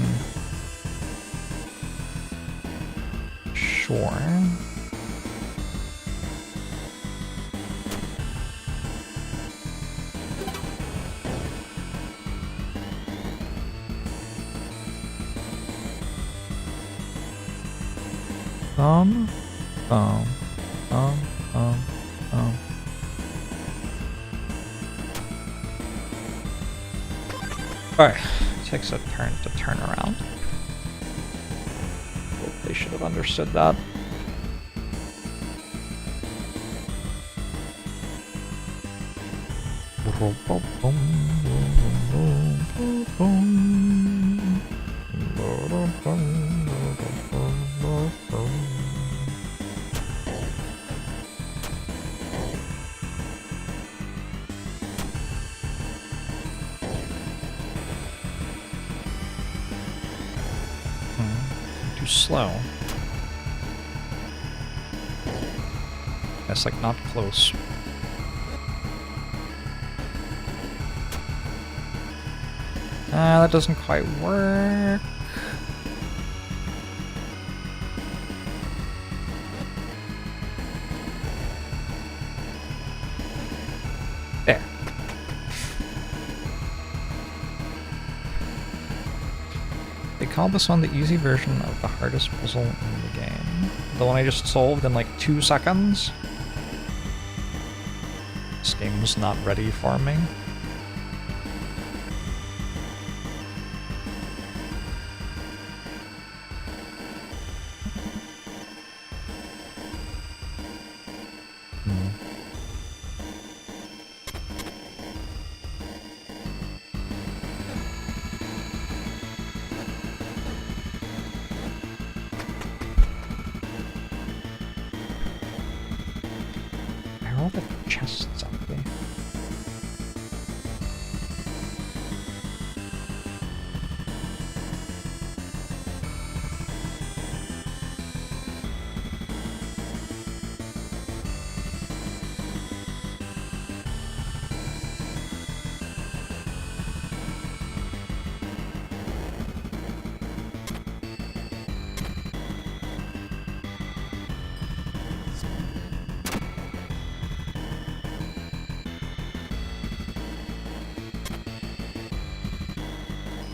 [SPEAKER 1] sure. Um. Alright, takes a turn to turn around. They should have understood that. Too slow. That's like not close. That doesn't quite work. There. They call this one the easy version of the hardest puzzle in the game. The one I just solved in like 2 seconds. This game's not ready for me. All the chests up there.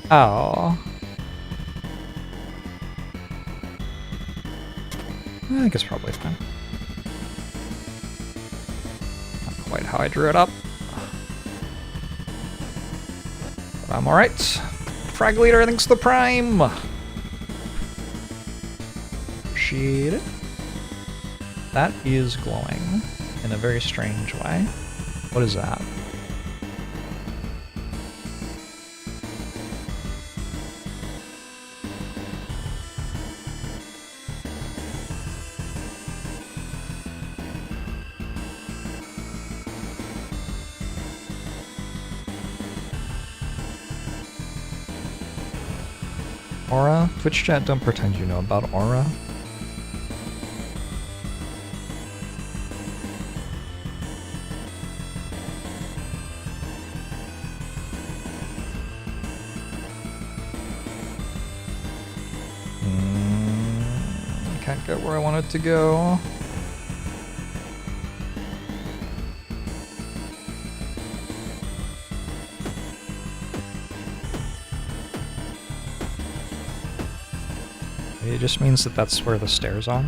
[SPEAKER 1] Oh. I think it's probably fine. Not quite how I drew it up. But I'm alright. Frag leader thinks the prime. Appreciate it. That is glowing in a very strange way. What is that? Aura? Twitch chat, don't pretend you know about Aura. Can't get where I want it to go. It just means that that's where the stairs are.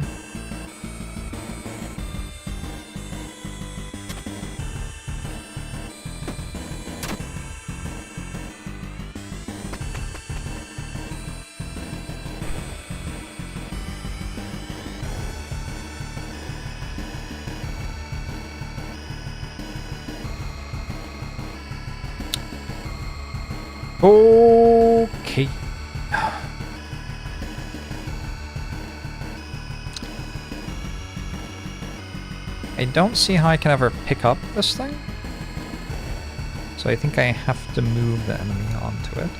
[SPEAKER 1] Okay. I don't see how I can ever pick up this thing. So I think I have to move the enemy onto it.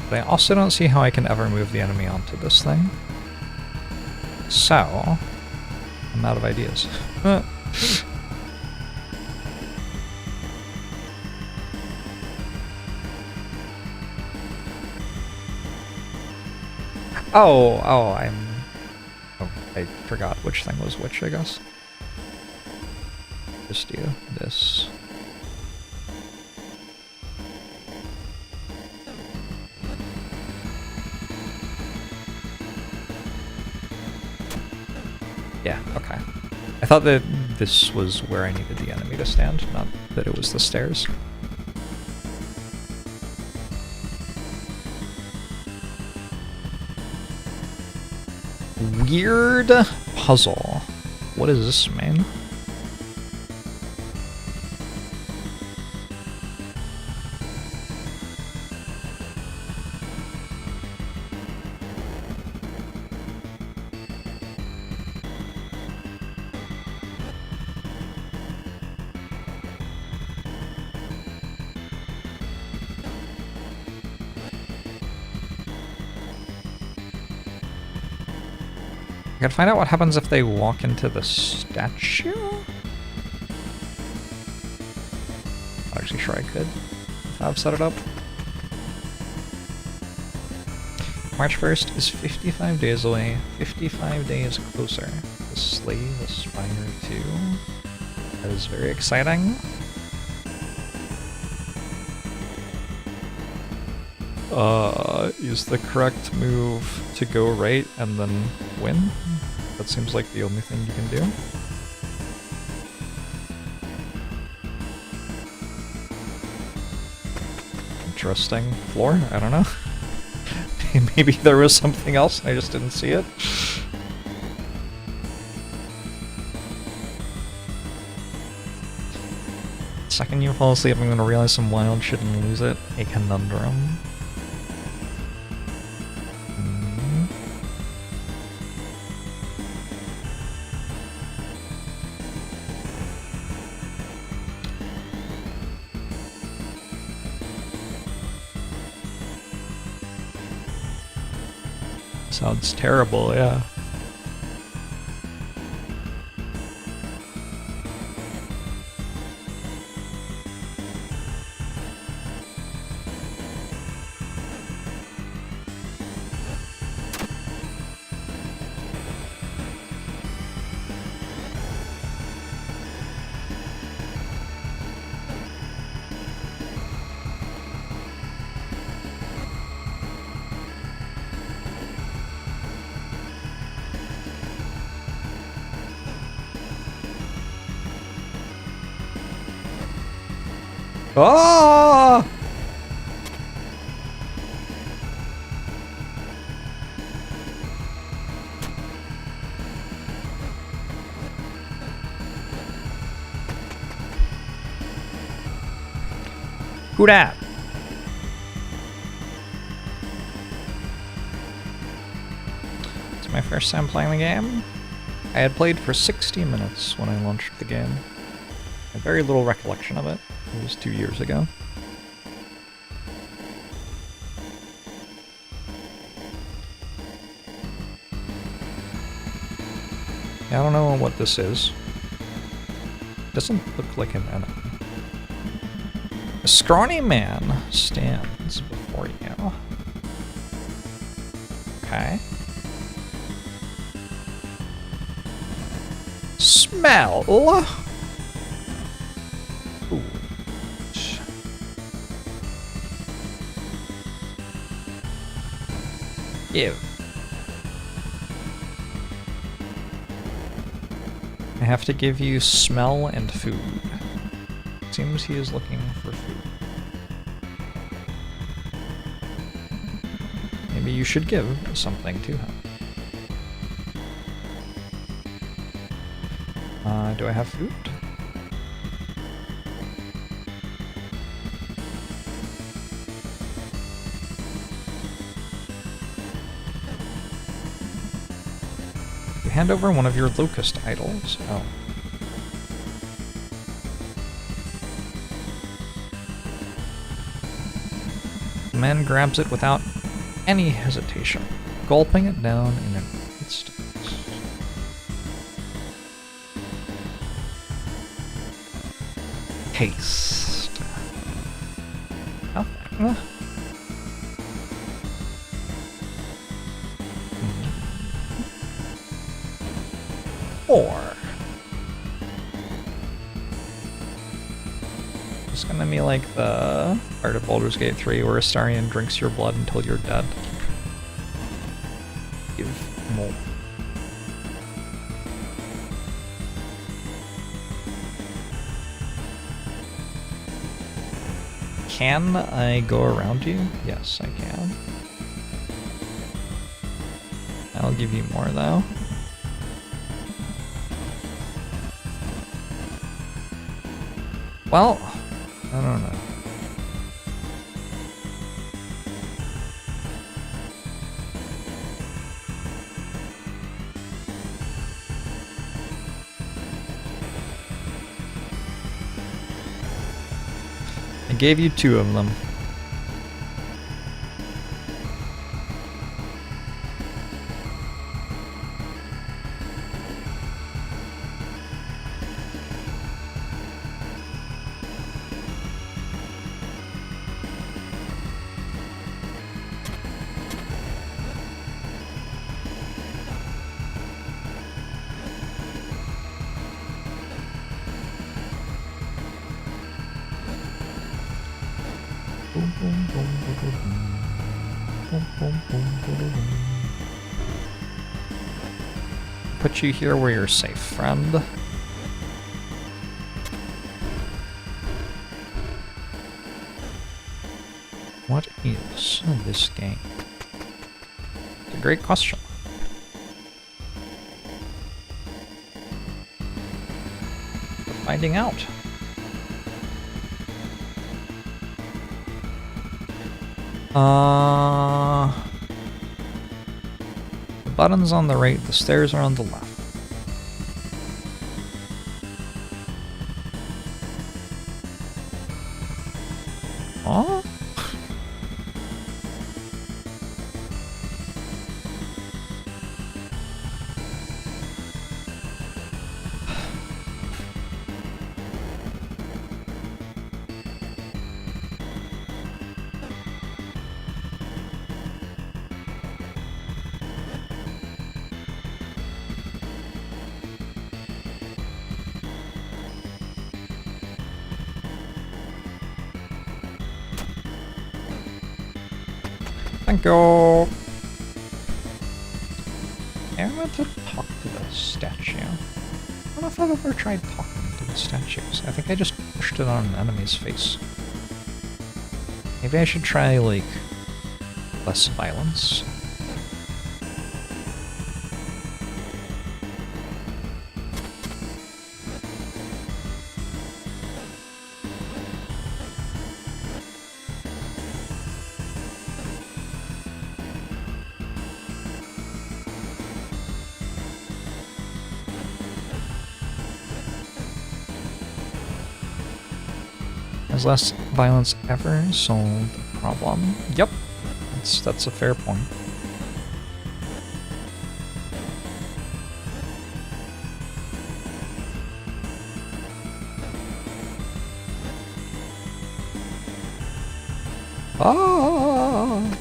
[SPEAKER 1] But I also don't see how I can ever move the enemy onto this thing. So, I'm out of ideas. Oh, I forgot which thing was which, I guess. Just do this. Yeah, okay. I thought that this was where I needed the enemy to stand, not that it was the stairs. Weird puzzle. What does this mean? I gotta find out what happens if they walk into the statue? I'm actually sure I could if I've set it up. March 1st is 55 days away, 55 days closer to slay the Spire 2. That is very exciting. Use the correct move to go right and then win. That seems like the only thing you can do. Interesting floor, I don't know. Maybe there was something else and I just didn't see it. The second you fall asleep, I'm gonna realize some wild shit and lose it. A conundrum. Sounds terrible, yeah. Oh! Who dat? It's my first time playing the game. I had played for 60 minutes when I launched the game. I have very little recollection of it. It was 2 years ago. I don't know what this is. Doesn't look like an enemy. A scrawny man stands before you. Okay. Smell. Ooh. Ew. I have to give you smell and food. Seems he is looking for food. Maybe you should give something to him. Do I have food? You hand over one of your locust idols. Oh. The man grabs it without any hesitation, gulping it down in an instant. Haste. Nothing. Four. It's gonna be like the part of Baldur's Gate 3 where Astarion drinks your blood until you're dead. Give more. Can I go around you? Yes, I can. I'll give you more though. Well, I don't know. I gave you 2 of them. Put you here where you're safe, friend. What is this game? It's a great question. We're finding out. The button's on the right, the stairs are on the left. Huh? Thank you. I want to talk to the statue. I don't know if I've ever tried talking to the statues. I think I just pushed it on an enemy's face. Maybe I should try, like, less violence. Has less violence ever solved the problem? Yep, that's a fair point. Ah!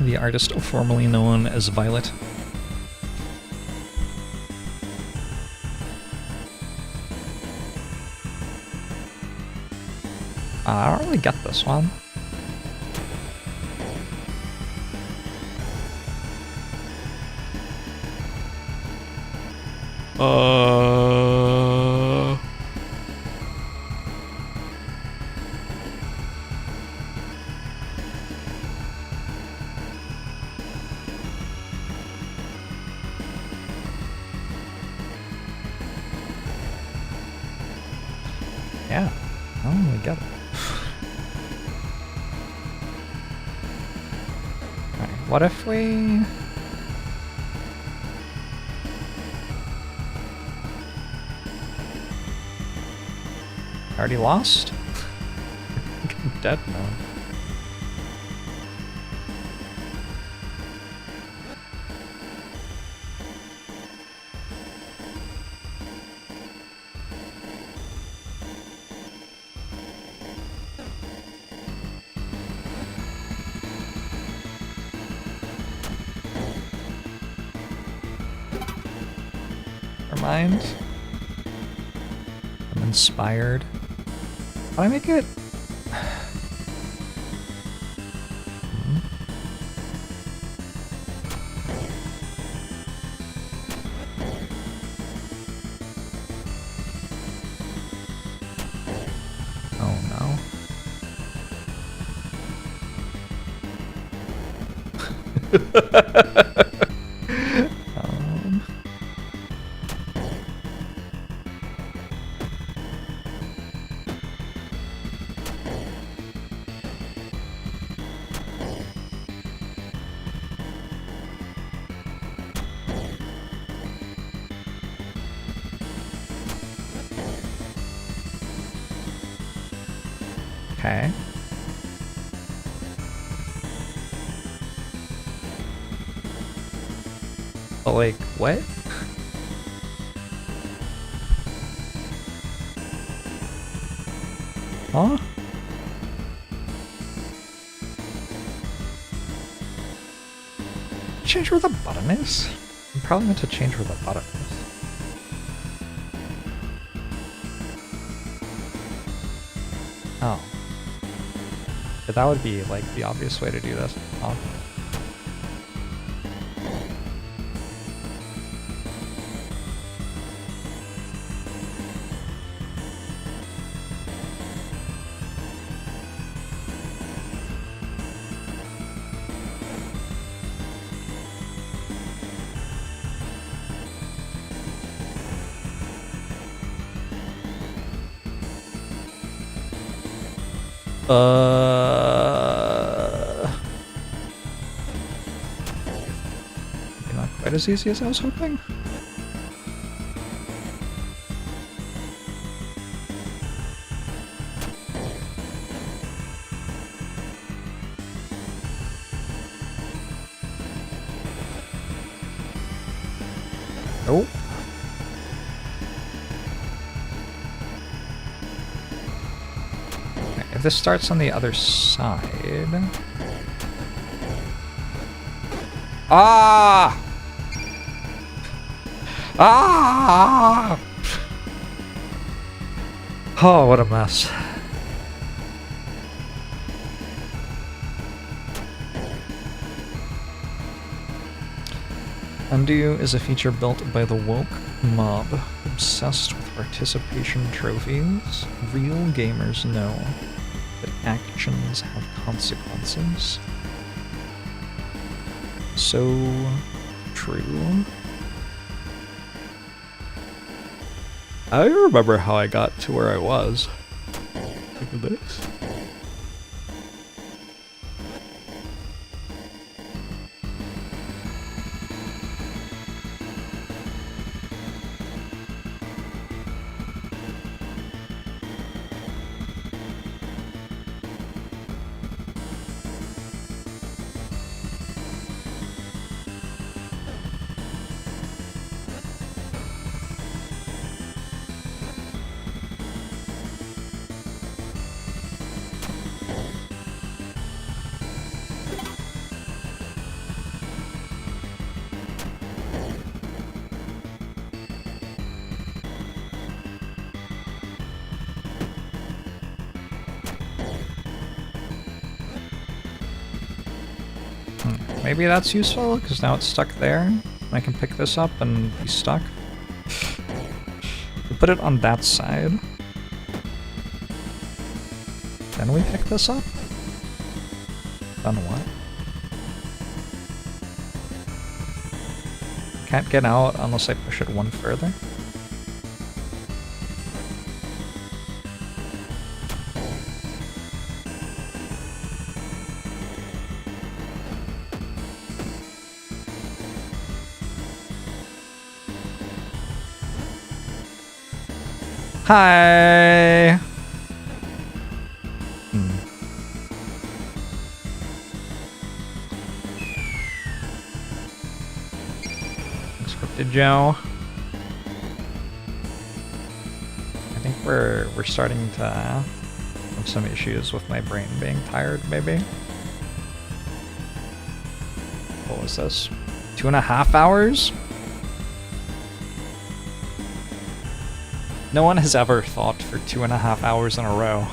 [SPEAKER 1] The artist formerly known as Violet. I don't really get this one. Yeah, I don't really get it. Alright, what if we... Already lost? I'm dead now. mind. I'm inspired. How do I make it? Okay. But like, what? Huh? Change where the button is? I'm probably meant to change where the button is. Oh. But that would be like the obvious way to do this. Oh. Maybe not quite as easy as I was hoping. Nope. If this starts on the other side... Ah! Ah! Oh, what a mess. Undo is a feature built by the woke mob, obsessed with participation trophies. Real gamers know that actions have consequences. So true. I remember how I got to where I was. Look at this. Maybe that's useful, because now it's stuck there. I can pick this up and be stuck. We put it on that side. Then we pick this up? Then what? Can't get out unless I push it one further. Hi! Unscripted Joe. I think we're starting to have some issues with my brain being tired, maybe. What was this? 2.5 hours? No one has ever thought for 2.5 hours in a row.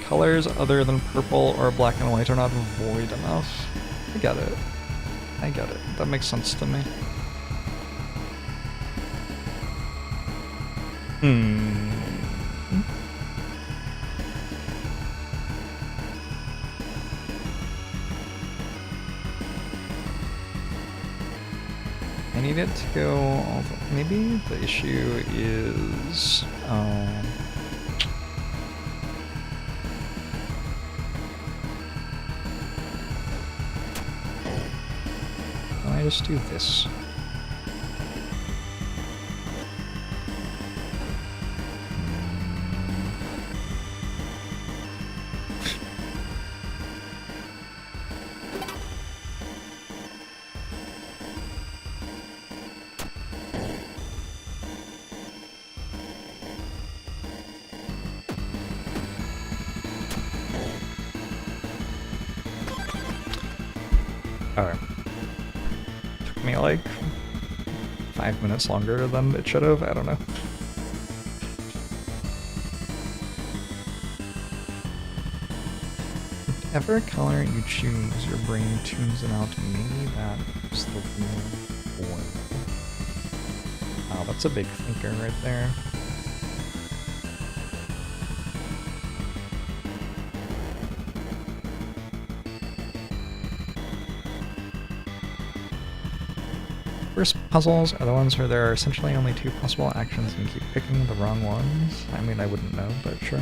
[SPEAKER 1] Colors other than purple or black and white are not void enough. I get it. I get it. That makes sense to me. I need it to go all the, maybe the issue is I just do this. Alright. Took me like 5 minutes longer than it should have, I don't know. Whatever color you choose, your brain tunes it out. Maybe that's the real one. Wow, that's a big thinker right there. First puzzles are the ones where there are essentially only 2 possible actions and you keep picking the wrong ones. I mean, I wouldn't know, but sure.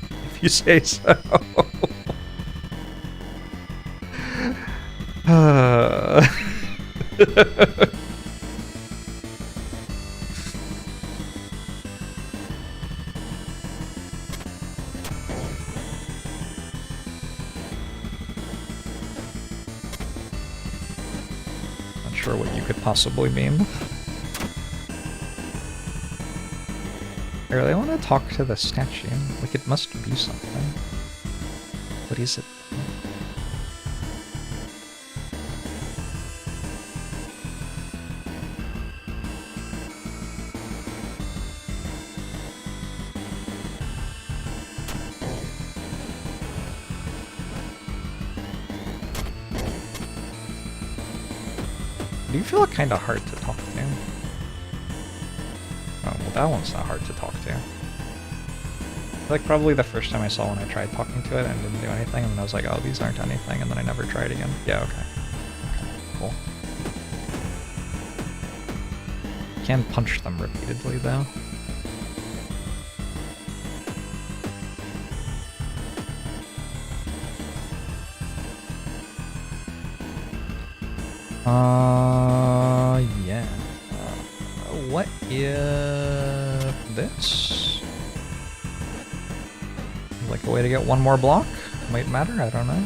[SPEAKER 1] If you say so. Sure what you could possibly mean. I really want to talk to the statue. Like, it must be something. What is it? You feel kind of hard to talk to. Oh, well that one's not hard to talk to. Like probably the first time I saw one I tried talking to it and didn't do anything, and then I was like, oh, these aren't anything, and then I never tried again. Yeah, okay. Cool. You can punch them repeatedly though. Yeah. What if this? Like a way to get one more block? Might matter, I don't know.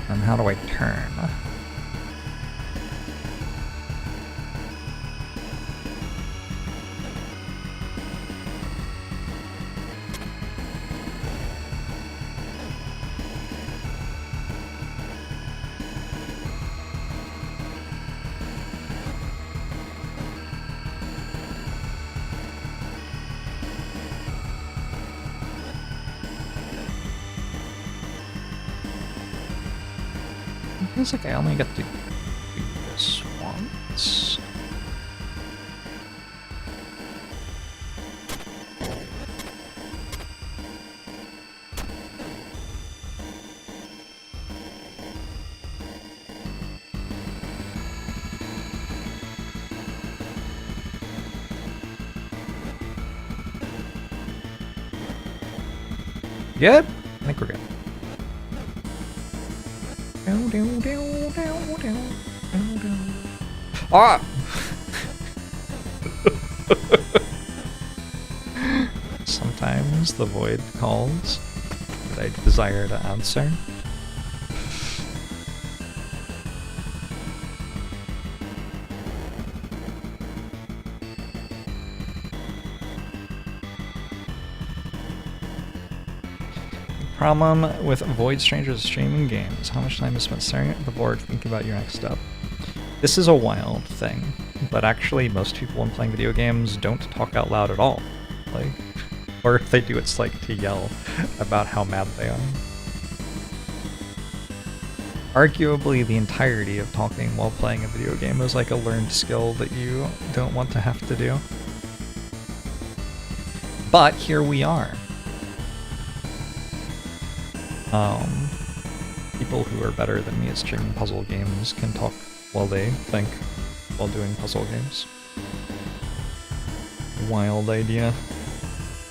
[SPEAKER 1] And how do I turn? Feels like I only get to do this once. Good? I think we're good. Ah! Sometimes the void calls that I desire to answer. Problem with Void Strangers streaming games. How much time is spent staring at the board thinking about your next step? This is a wild thing, but actually most people when playing video games don't talk out loud at all. Like, or if they do, it's like to yell about how mad they are. Arguably the entirety of talking while playing a video game is like a learned skill that you don't want to have to do. But here we are. People who are better than me at streaming puzzle games can talk while they think while doing puzzle games. Wild idea.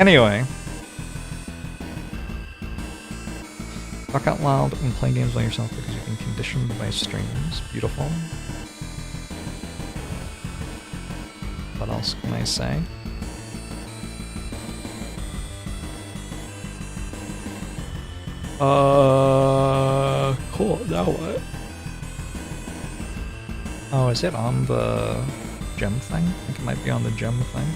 [SPEAKER 1] Anyway. Talk out loud and play games by yourself because you've been conditioned by streams. Beautiful. What else can I say? Cool, now what? Oh, is it on the gem thing? I think it might be on the gem thing.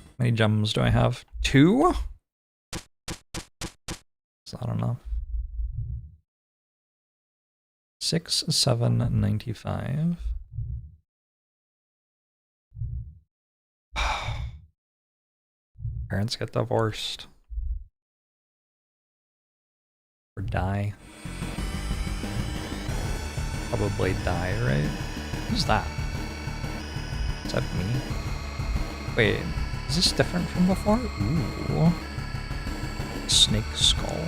[SPEAKER 1] How many gems do I have? 2? Is that enough? 6, 7, 95. Parents get divorced. Or die. Probably die, right? Who's that? Is that me? Wait, is this different from before? Ooh. Snake skull.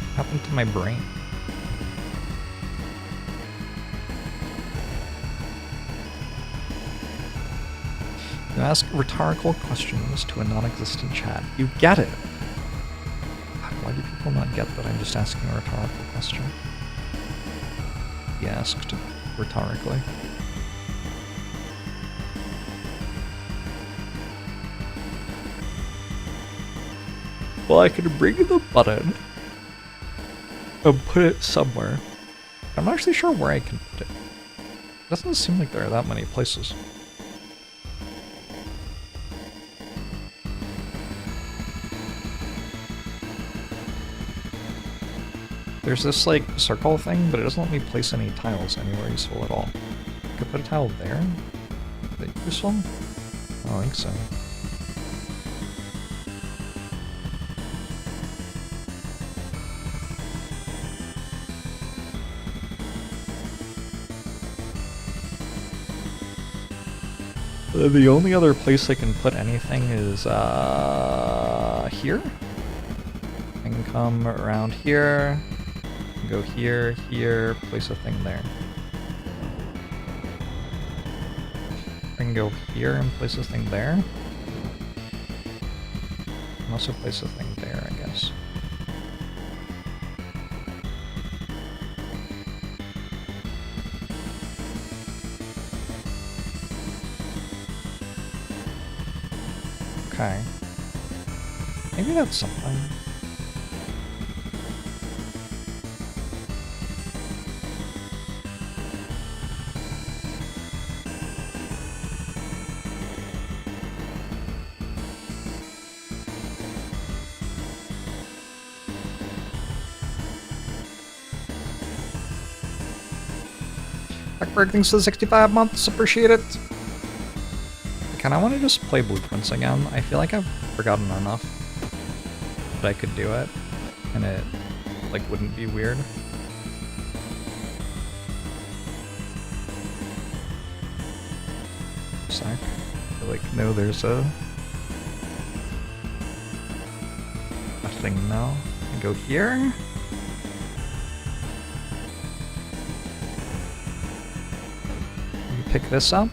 [SPEAKER 1] What happened to my brain? You ask rhetorical questions to a non-existent chat. You get it! God, why do people not get that I'm just asking a rhetorical question? He asked rhetorically. Well, I could bring the button and put it somewhere. I'm not actually sure where I can put it. It doesn't seem like there are that many places. There's this, like, circle thing, but it doesn't let me place any tiles anywhere useful at all. I could put a tile there? Is that useful? I don't think so. The only other place I can put anything is, here? I can come around here. Go here, here, place a thing there. I can go here and place a thing there. And also place a thing there, I guess. Okay. Maybe that's something. Backberg thanks for the 65 months, appreciate it. I kinda wanna just play Blueprints again. I feel like I've forgotten enough that I could do it, and it, like, wouldn't be weird. Sec. I like, no, there's a thing now. I go here. Pick this up.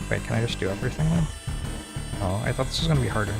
[SPEAKER 1] Wait, can I just do everything then? Oh, I thought this was gonna be harder.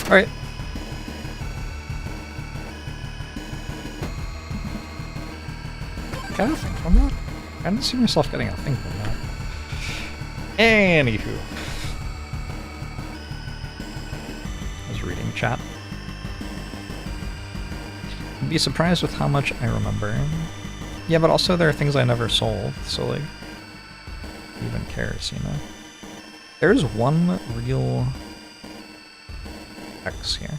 [SPEAKER 1] Alright. Got a thing from that? I didn't see myself getting a thing from that. Anywho. I was reading chat. I'd be surprised with how much I remember. Yeah, but also there are things I never solved, so like, who even cares, you know? There's one real X here.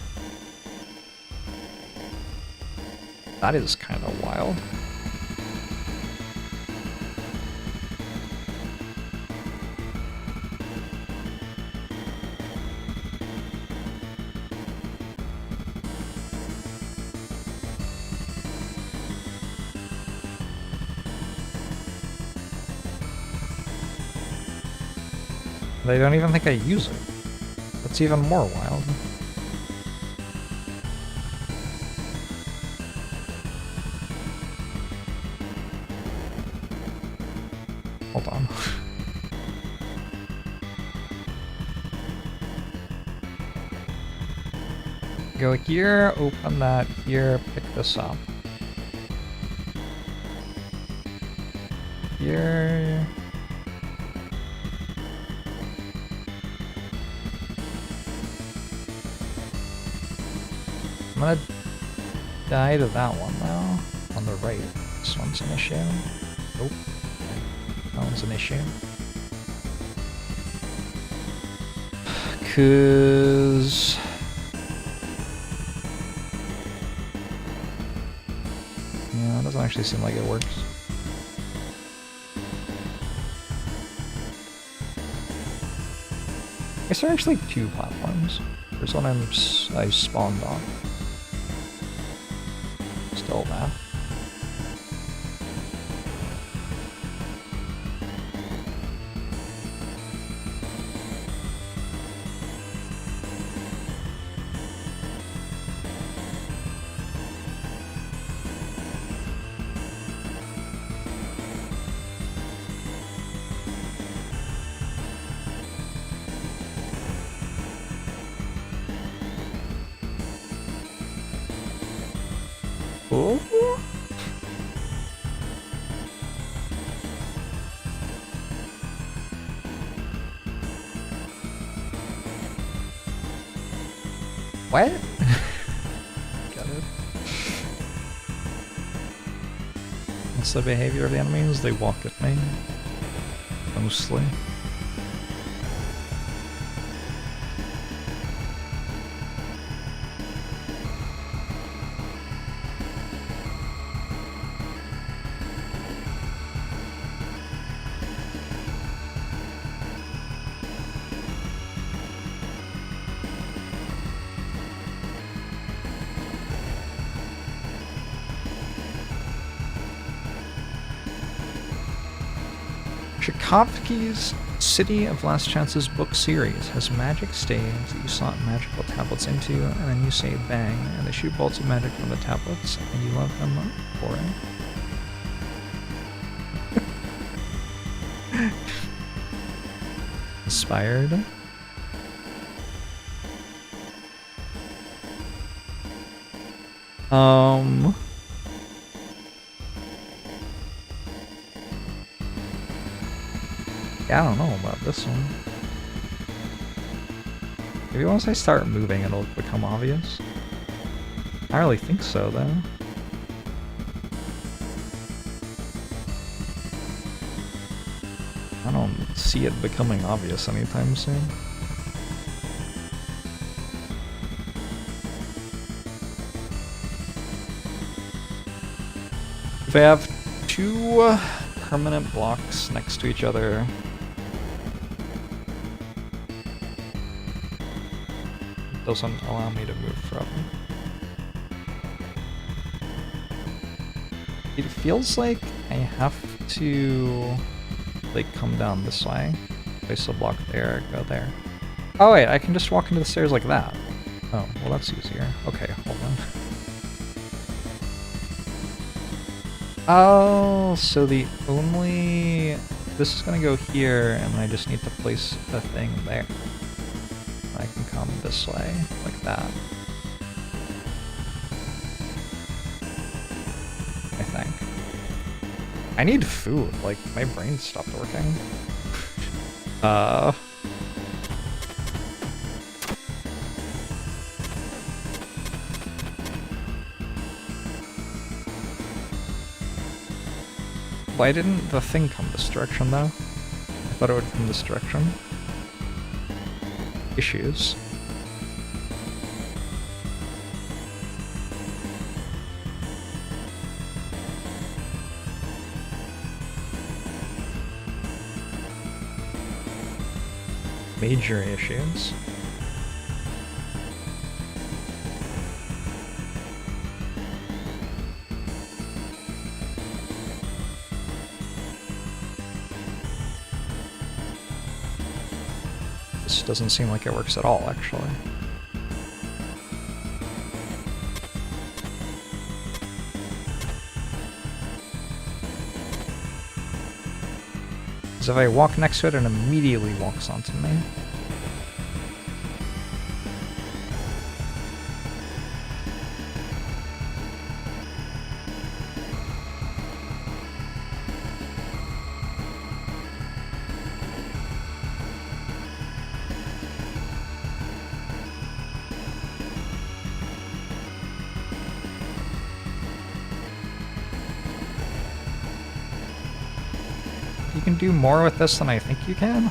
[SPEAKER 1] That is kind of wild. They don't even think I use it. That's even more wild. Hold on. Go here, open that here, pick this up. Here. I'm gonna die to that one now. On the right. This one's an issue. Nope. That one's an issue. Cause yeah, it doesn't actually seem like it works. I guess there are actually two platforms. There's one I spawned on. Still that. Oh. What? Got it. What's the behavior of the enemies? They walk at me. Mostly. Tchaikovsky's City of Last Chances book series has magic staves that you slot magical tablets into, and then you say bang, and they shoot bolts of magic from the tablets, and you love them for it. Inspired. Yeah, I don't know about this one. Maybe once I start moving it'll become obvious. I don't really think so though. I don't see it becoming obvious anytime soon. If I have two permanent blocks next to each other, it doesn't allow me to move forever. It feels like I have to like come down this way. Place a block there, go there. Oh wait, I can just walk into the stairs like that. Oh, well that's easier. Okay, hold on. Oh, so the only... This is gonna go here, and I just need to place a thing there. I can come this way, like that. I think. I need food, like, my brain stopped working. Why didn't the thing come this direction, though? I thought it would come this direction. Issues. Major issues. This doesn't seem like it works at all, actually. Because if I walk next to it, it immediately walks onto me. You can do more with this than I think you can.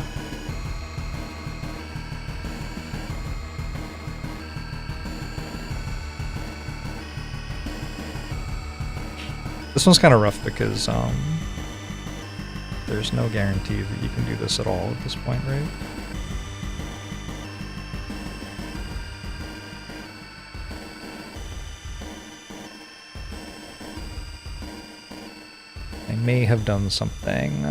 [SPEAKER 1] This one's kind of rough because there's no guarantee that you can do this at all at this point, right? I may have done something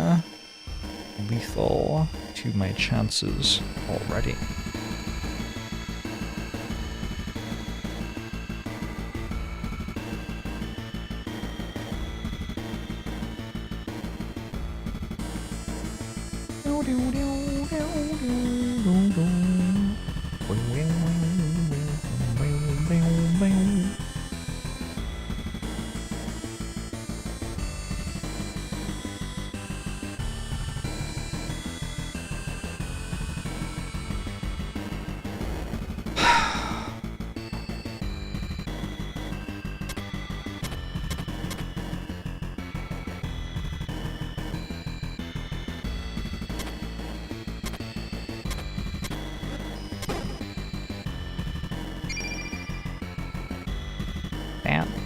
[SPEAKER 1] lethal to my chances already.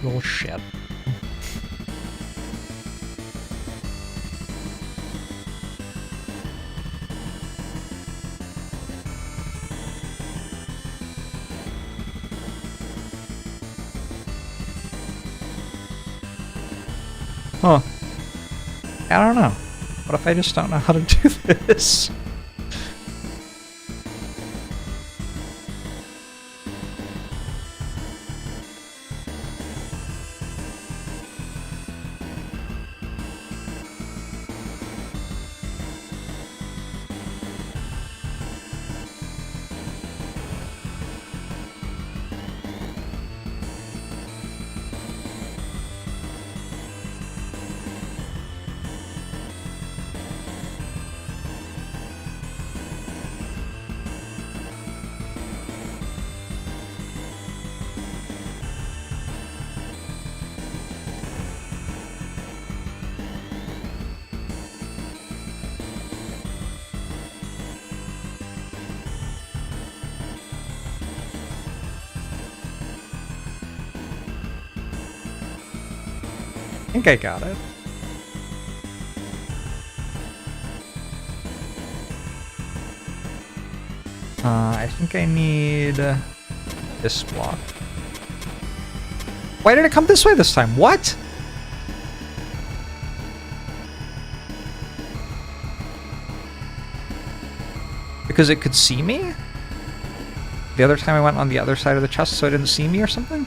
[SPEAKER 1] Your shit. Huh. I don't know. What if I just don't know how to do this? think I got it. I think I need this block. Why did it come this way this time? What? Because it could see me? The other time I went on the other side of the chest so it didn't see me or something?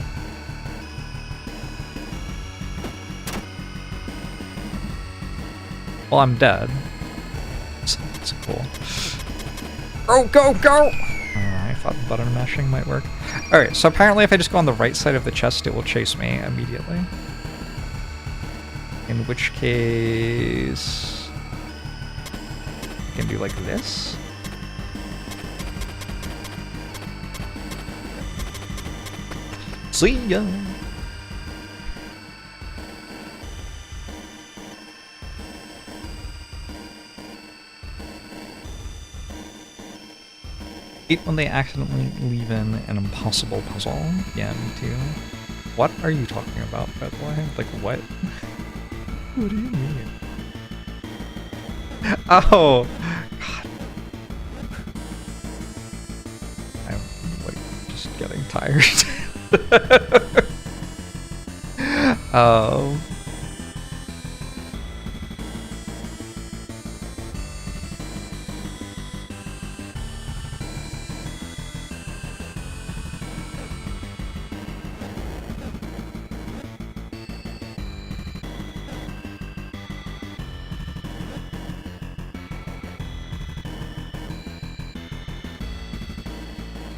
[SPEAKER 1] Well, I'm dead. That's cool. Oh, go, go! I thought button mashing might work. Alright, so apparently if I just go on the right side of the chest, it will chase me immediately. In which case... I can do like this. See ya! Hate when they accidentally leave in an impossible puzzle. Yeah, me too. What are you talking about, by the way? Like, what? What do you mean? Oh! God. I'm, like, just getting tired. Oh.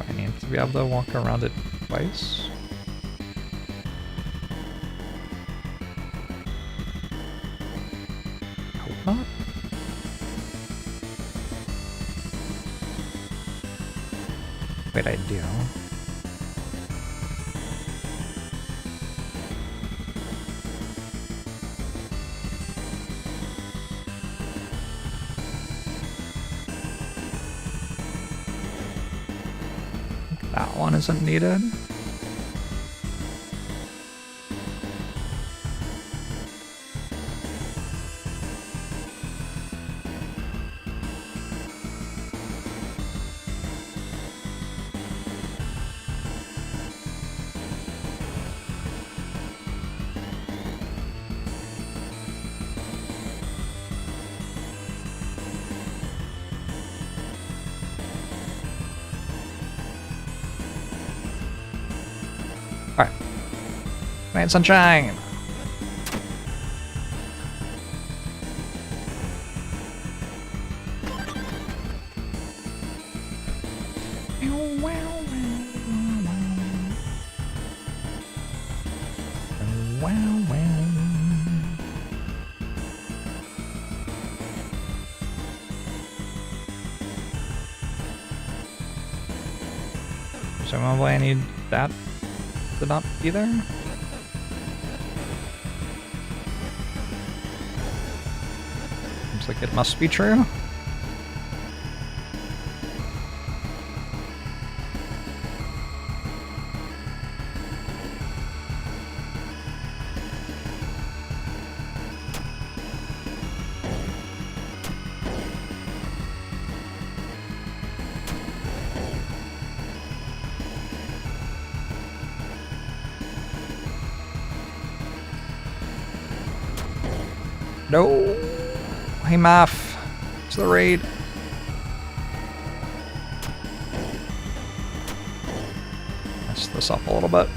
[SPEAKER 1] I need to be able to walk around it twice. Not? Wait, I do. That one isn't needed. Alright. Night sunshine! Presumably I need that to not be there. Seems like it must be true. No! Hey, Math. It's the raid. Mess this up a little bit.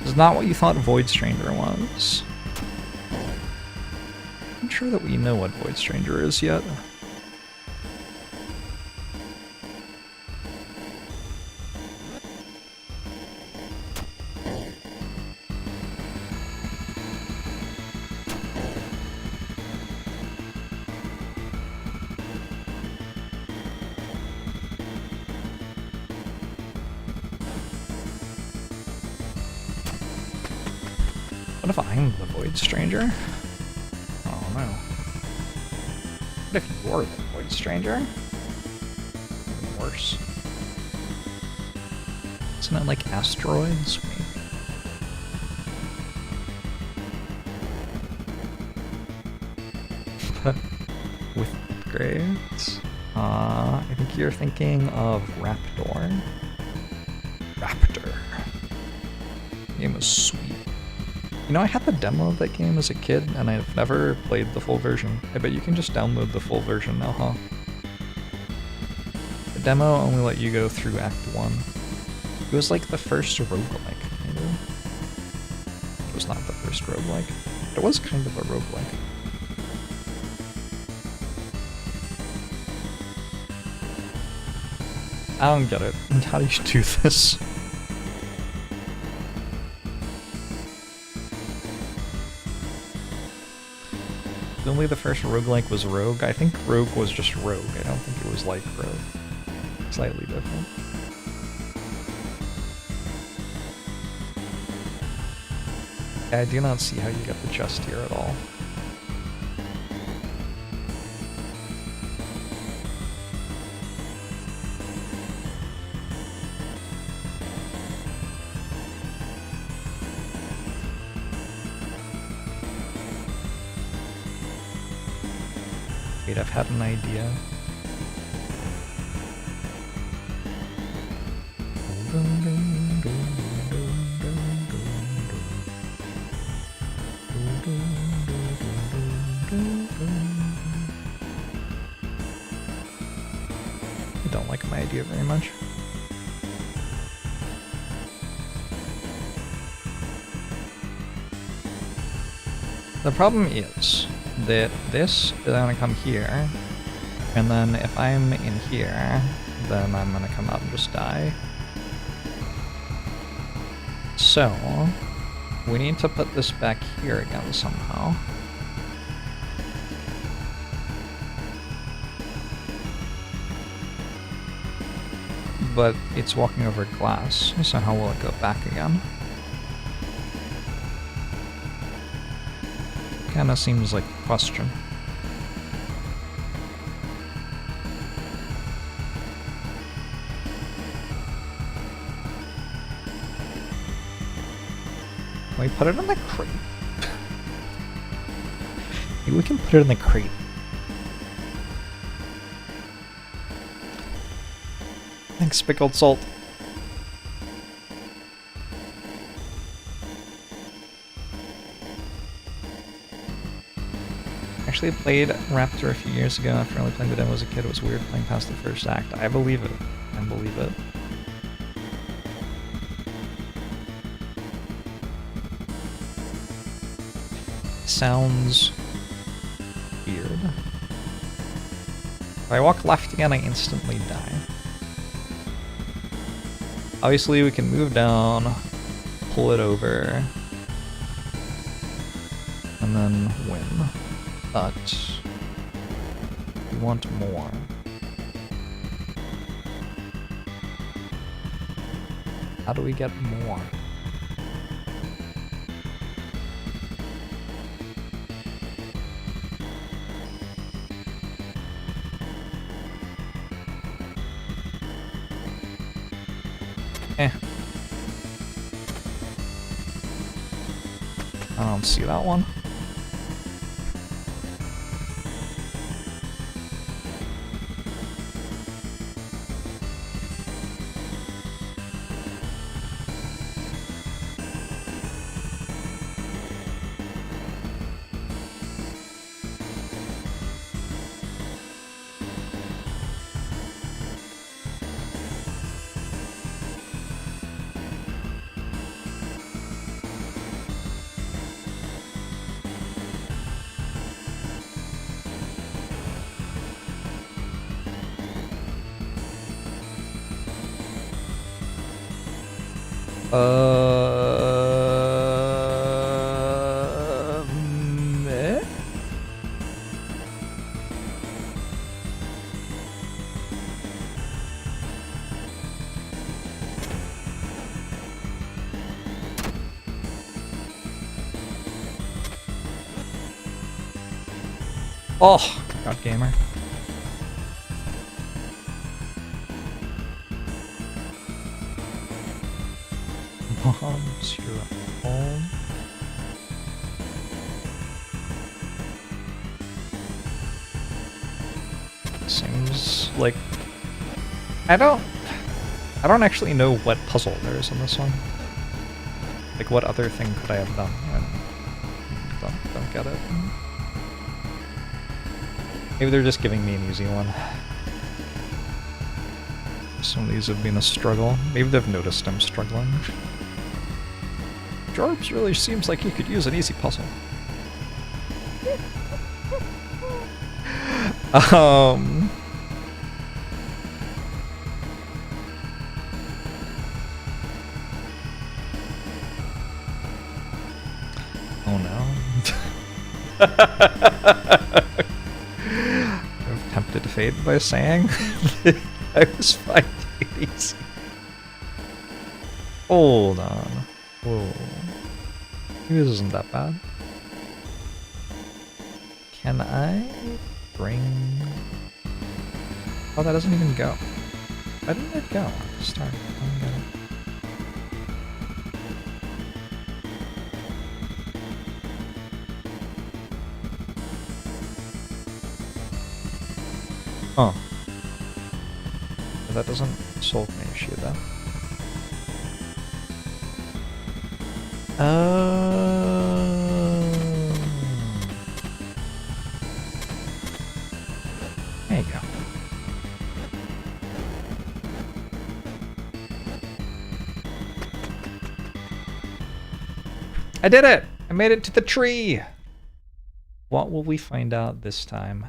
[SPEAKER 1] This is not what you thought Void Stranger was. I'm not sure that we know what Void Stranger is yet. What if I'm the Void Stranger? I don't know. What if you're the Void Stranger? Even worse. Isn't it like asteroids? Maybe. with upgrades. I think you're thinking of Raptor. Raptor. The game was sweet. You know, I had the demo of that game as a kid, and I've never played the full version. I bet you can just download the full version now, huh? The demo only let you go through Act 1. It was like the first roguelike, kind of. It was not the first roguelike, but it was kind of a roguelike. I don't get it. How do you do this? Only the first roguelike was Rogue. I think Rogue was just Rogue. I don't think it was like Rogue. Slightly different. I do not see how you get the chest here at all. Wait, I've had an idea. I don't like my idea very much. The problem is that this is gonna come here, and then if I'm in here, then I'm gonna come out and just die. So, we need to put this back here again somehow. But it's walking over glass, so how will it go back again? Kinda seems like a question. Can we put it in the crate? Maybe we can put it in the crate. Thanks, pickled salt. Actually played Raptor a few years ago after only playing the demo as a kid. It was weird playing past the first act. I believe it. I believe it. Sounds weird. If I walk left again, I instantly die. Obviously, we can move down, pull it over, and then win. But we want more. How do we get more? I don't see that one. Eh? Oh, God gamer. Bombs your home. like, I don't actually know what puzzle there is in this one. Like, what other thing could I have done? I don't get it. Maybe they're just giving me an easy one. Some of these have been a struggle. Maybe they've noticed I'm struggling. Jorbs really seems like he could use an easy puzzle. Oh no. I've tempted fate by saying I was finding it easy. Hold on. Whoa. Maybe this isn't that bad. Can I bring... Oh, that doesn't even go. Why didn't it go? Start. I don't get it. Oh. But that doesn't solve my issue though. There you go. I did it! I made it to the tree! What will we find out this time?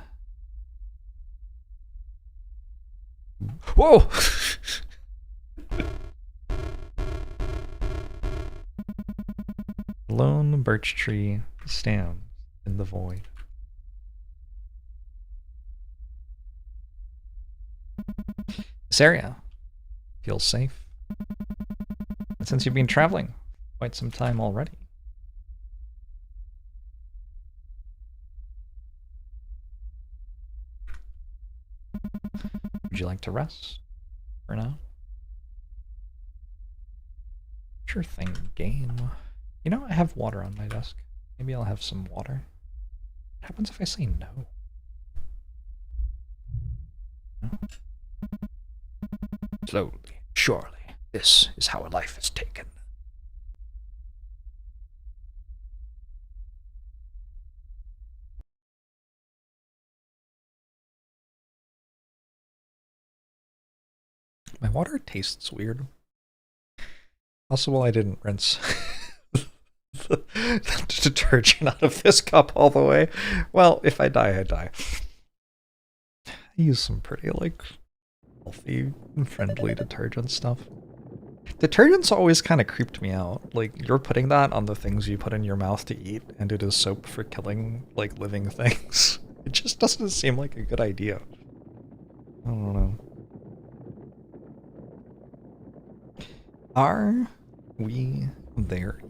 [SPEAKER 1] Whoa! Lone birch tree stands in the void. This area feels safe. And since you've been traveling quite some time already. Would you like to rest for now? Sure thing, game. You know, I have water on my desk. Maybe I'll have some water. What happens if I say no? No? Slowly, surely, this is how a life is taken. My water tastes weird. Possible I didn't rinse the detergent out of this cup all the way. Well, if I die, I die. I use some pretty, like, healthy and friendly detergent stuff. Detergent's always kind of creeped me out. Like, you're putting that on the things you put in your mouth to eat, and it is soap for killing, like, living things. It just doesn't seem like a good idea. I don't know. Are we there?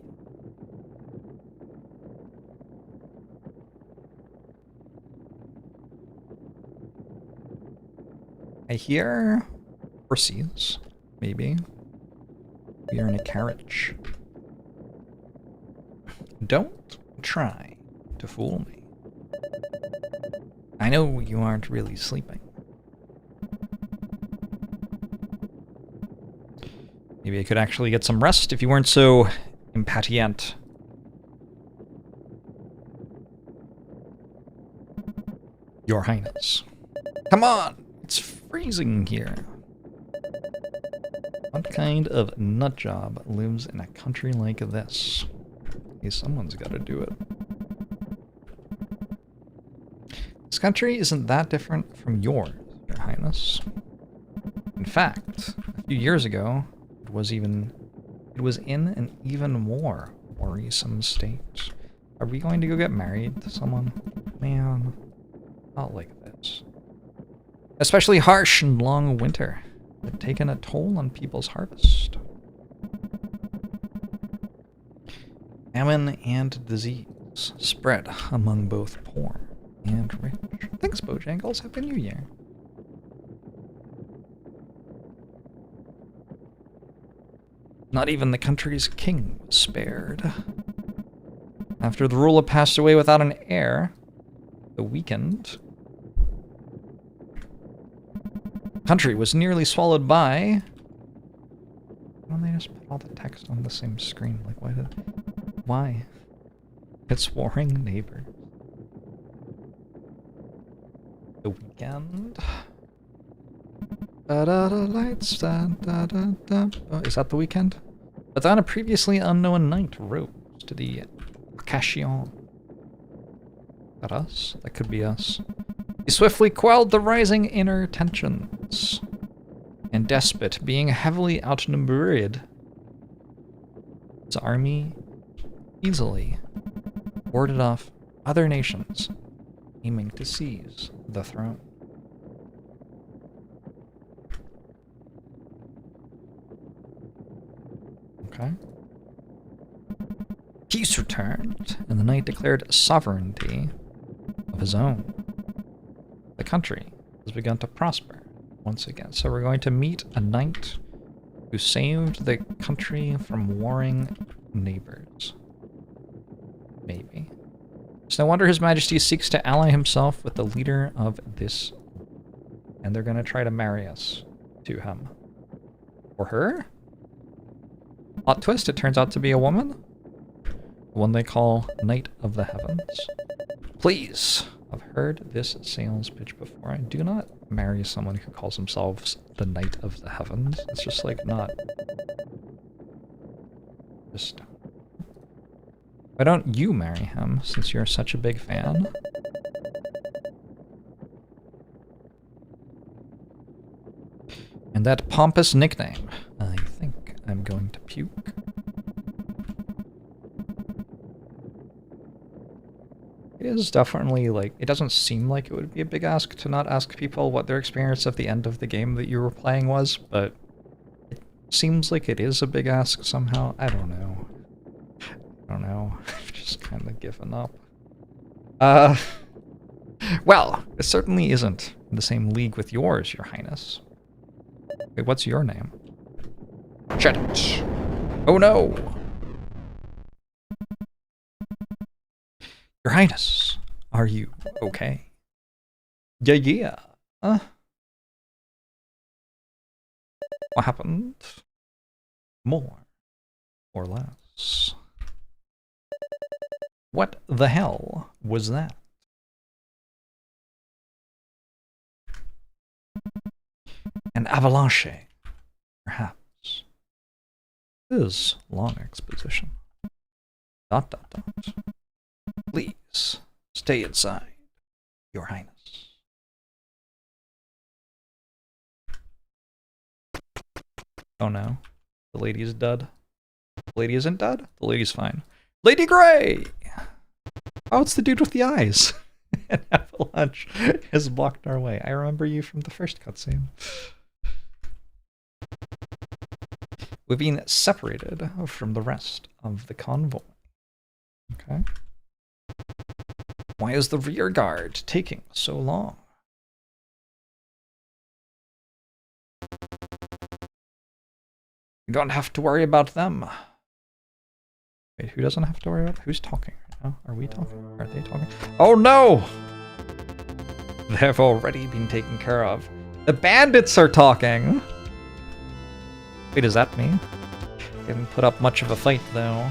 [SPEAKER 1] I hear horses, maybe. We are in a carriage. Don't try to fool me. I know you aren't really sleeping. Maybe I could actually get some rest if you weren't so impatient. Your Highness. Come on! It's freezing here. What kind of nutjob lives in a country like this? Hey, someone's gotta do it. This country isn't that different from yours, Your Highness. In fact, a few years ago, it was in an even more worrisome state. Are we going to go get married to someone? Man, not like this. Especially harsh and long winter. It's taken a toll on people's harvest. Famine and disease spread among both poor and rich. Thanks, Bojangles. Happy New Year. Not even the country's king was spared. After the ruler passed away without an heir, the weakened Country was nearly swallowed by... Why don't they just put all the text on the same screen? Like, why? It's warring neighbor. The weekend. Lights. Is that the weekend? But on a previously unknown night, rose to the Occasion. Is that us? That could be us. He swiftly quelled the rising inner tensions. And despot, being heavily outnumbered, his army easily warded off other nations, aiming to seize the throne. Okay. Peace returned, and the knight declared sovereignty of his own. The country has begun to prosper once again. So we're going to meet a knight who saved the country from warring neighbors. Maybe. It's no wonder His Majesty seeks to ally himself with the leader of this. And they're going to try to marry us to him. Or her? Plot twist, it turns out to be a woman. The one they call Knight of the Heavens. Please. I've heard this sales pitch before. I do not marry someone who calls themselves the Knight of the Heavens. It's just like not... Just... Why don't you marry him, since you're such a big fan? And that pompous nickname. I think I'm going to puke. It is definitely, like, it doesn't seem like it would be a big ask to not ask people what their experience of the end of the game that you were playing was, but it seems like it is a big ask somehow. I don't know. I've just kind of given up. Well, it certainly isn't in the same league with yours, Your Highness. Wait, what's your name? Shut it! Oh no! Your Highness, are you okay? Yeah. What happened? More or less. What the hell was that? An avalanche, perhaps. This long exposition. ... Please, stay inside, Your Highness. Oh no, the lady is dead. The lady isn't dead? The lady's fine. Lady Grey! Oh, it's the dude with the eyes. An avalanche has blocked our way. I remember you from the first cutscene. We've been separated from the rest of the convoy. Okay. Why is the rear guard taking so long? You don't have to worry about them. Wait, who doesn't have to worry about? Who's talking right now? Are we talking? Are they talking? Oh no! They've already been taken care of. The bandits are talking! Wait, is that me? Didn't put up much of a fight though.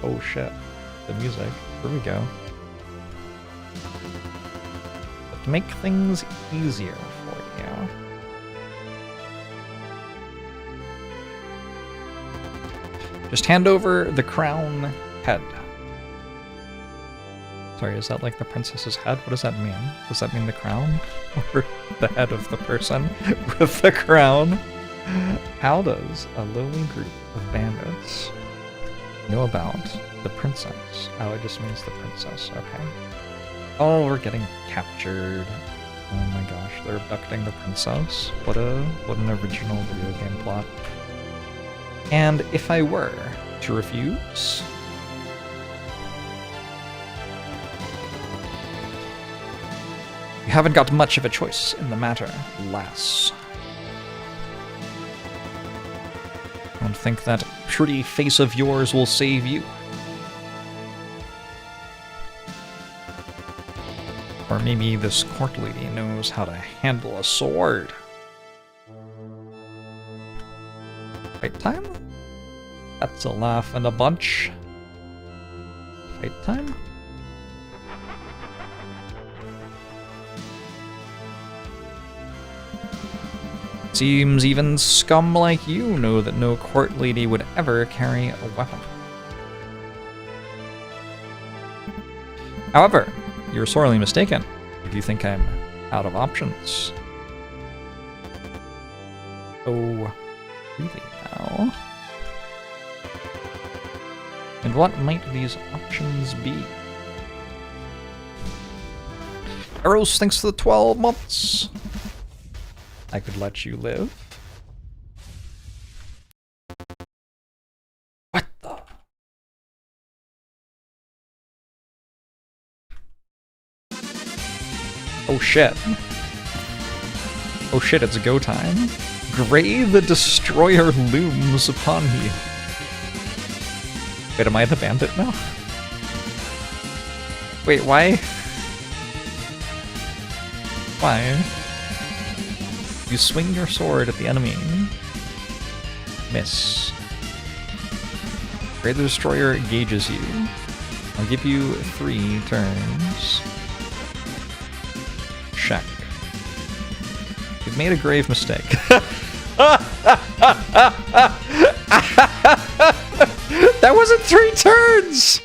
[SPEAKER 1] Oh shit. The music. Here we go. But to make things easier for you. Just hand over the crown head. Sorry, is that like the princess's head? What does that mean? Does that mean the crown? Or the head of the person with the crown? How does a lowly group of bandits know about the princess? Oh, it just means the princess, okay. Oh, we're getting captured. Oh my gosh, they're abducting the princess. What an original video game plot. And if I were to refuse, you haven't got much of a choice in the matter, lass. Don't think that pretty face of yours will save you. Or maybe this court lady knows how to handle a sword. Fight time? That's a laugh and a bunch. Fight time? Seems even scum like you know that no court lady would ever carry a weapon. However, you're sorely mistaken if you think I'm out of options. Oh, really now? And what might these options be? Arrows, thanks for the 12 months. I could let you live. What the? Oh shit. Oh shit, it's go time. Gray the Destroyer looms upon you. Wait, am I the bandit now? Wait, why? Why? You swing your sword at the enemy. Miss. Gray the Destroyer engages you. I'll give you 3 turns. Check. You've made a grave mistake. That wasn't 3 turns!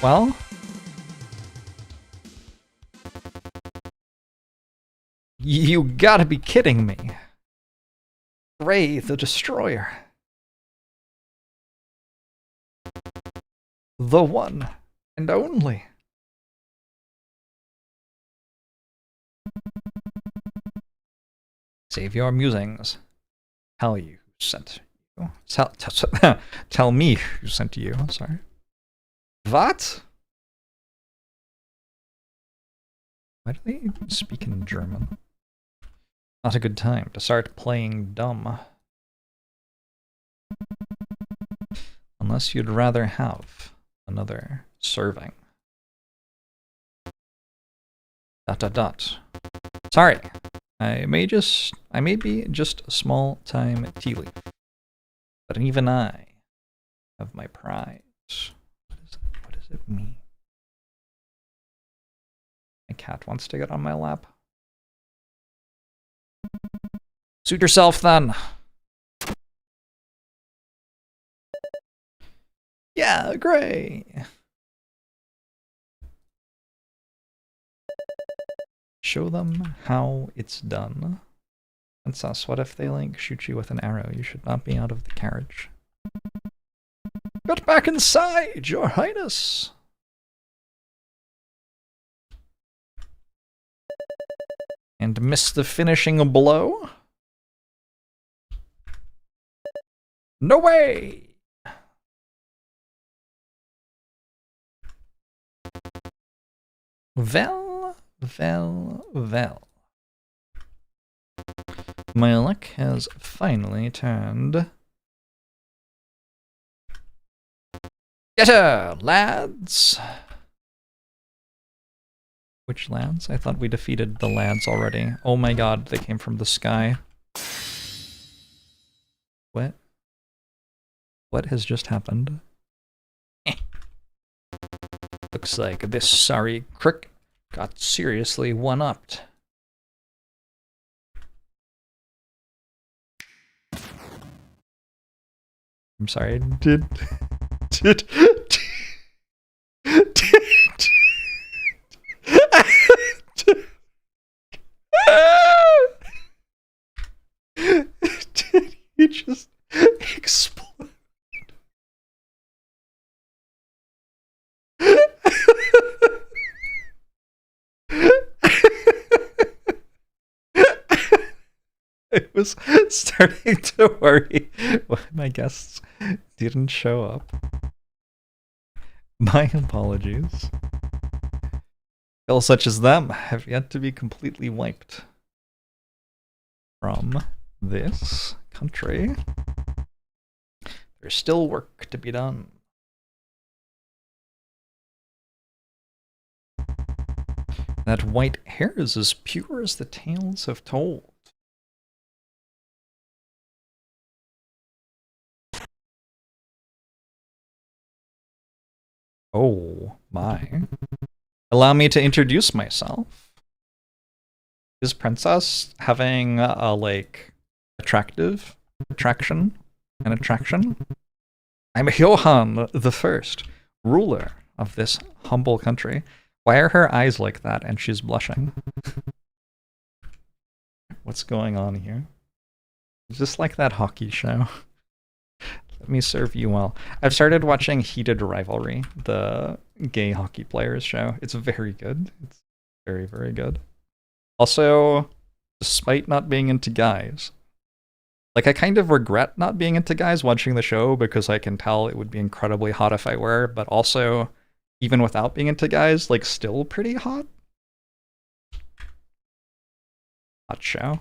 [SPEAKER 1] Well, you gotta be kidding me. Gray the Destroyer. The one and only. Save your musings. Tell you who sent you. Tell me who sent you. Sorry. What? Why do they speak in German? Not a good time to start playing dumb. Unless you'd rather have another serving. ... Sorry, I may be just a small-time tea leaf, but even I have my pride. What does it mean? My cat wants to get on my lap. Suit yourself then. Yeah, Gray. Show them how it's done. Princess, what if they like shoot you with an arrow? You should not be out of the carriage. Get back inside, Your Highness. And miss the finishing blow? No way! Well. My luck has finally turned. Get her, lads! Which lads? I thought we defeated the lads already. Oh my god, they came from the sky. What? What has just happened? Looks like this sorry crick got seriously one-upped. I'm sorry, did he just explode? I was starting to worry when my guests didn't show up. My apologies. People such as them have yet to be completely wiped from this country. There's still work to be done. That white hair is as pure as the tales have told. Oh my. Allow me to introduce myself. Is Princess having a, like, attraction? An attraction? I'm Johann the First, ruler of this humble country. Why are her eyes like that and she's blushing? What's going on here? Is this like that hockey show? Let me serve you well. I've started watching Heated Rivalry, the gay hockey players show. It's very good. It's very, very good. Also, despite not being into guys, like, I kind of regret not being into guys watching the show because I can tell it would be incredibly hot if I were, but also, even without being into guys, like, still pretty hot. Hot show.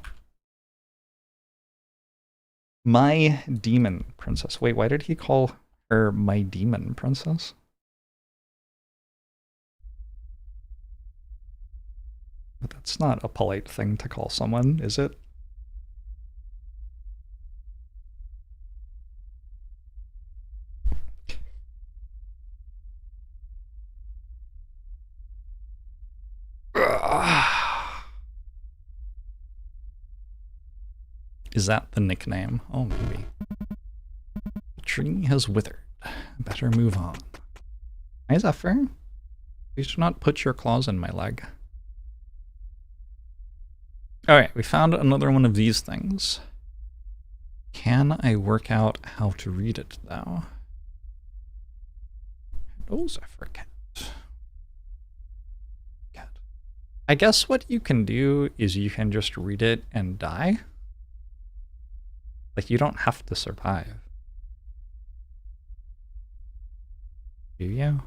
[SPEAKER 1] My demon princess. Wait, why did he call her my demon princess? But that's not a polite thing to call someone, is it? Is that the nickname? Oh, maybe. The tree has withered. Better move on. Hi, Zephyr. Please do not put your claws in my leg. Alright, we found another one of these things. Can I work out how to read it, though? Those I forget. I guess what you can do is you can just read it and die. Like, you don't have to survive. Do you?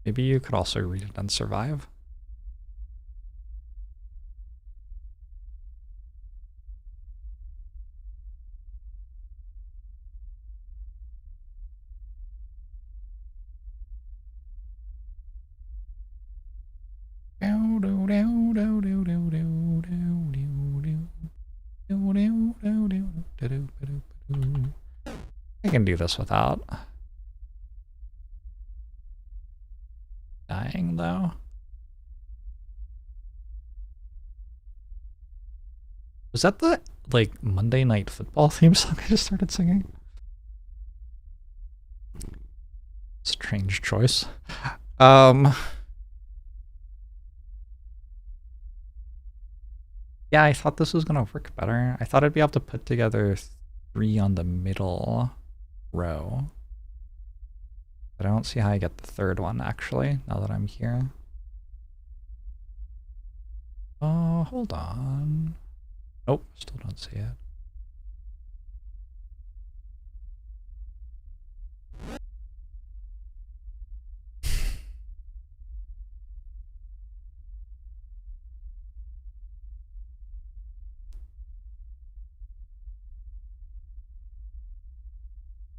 [SPEAKER 1] Maybe you could also read it and survive. I can do this without dying, though. Was that the, like, Monday Night Football theme song I just started singing? Strange choice. Yeah, I thought this was gonna work better. I thought I'd be able to put together 3 on the middle row. But I don't see how I get the 3rd one, actually, now that I'm here. Oh, hold on. Nope, still don't see it.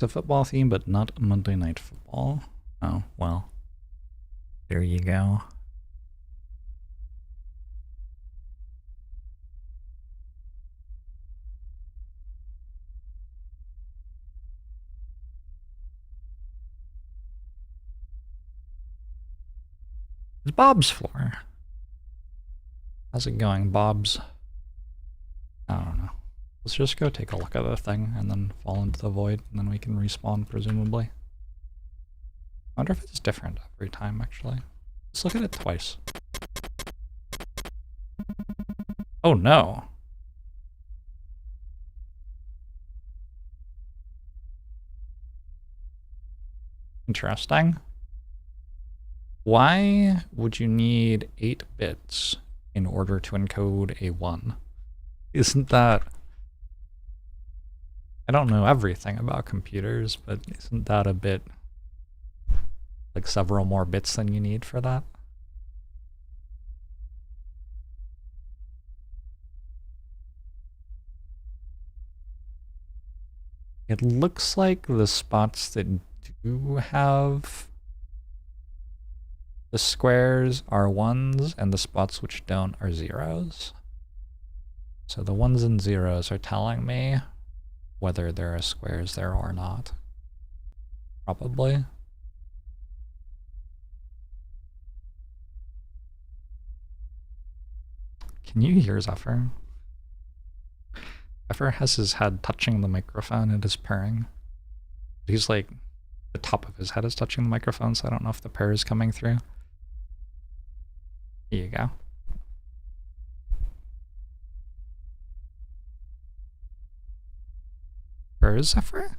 [SPEAKER 1] It's a football theme, but not Monday Night Football. Oh, well. There you go. It's Bob's floor. How's it going, Bob's? I don't know. Let's just go take a look at the thing and then fall into the void, and then we can respawn, presumably. I wonder if it's different every time, actually. Let's look at it twice. Oh no! Interesting. Why would you need 8 bits in order to encode a 1? Isn't that... I don't know everything about computers, but isn't that a bit like several more bits than you need for that? It looks like the spots that do have the squares are 1s, and the spots which don't are 0s. So the 1s and 0s are telling me whether there are squares there or not. Probably. Can you hear Zephyr? Zephyr has his head touching the microphone and is purring. He's like, the top of his head is touching the microphone, so I don't know if the purr is coming through. Here you go. Where is Zephyr?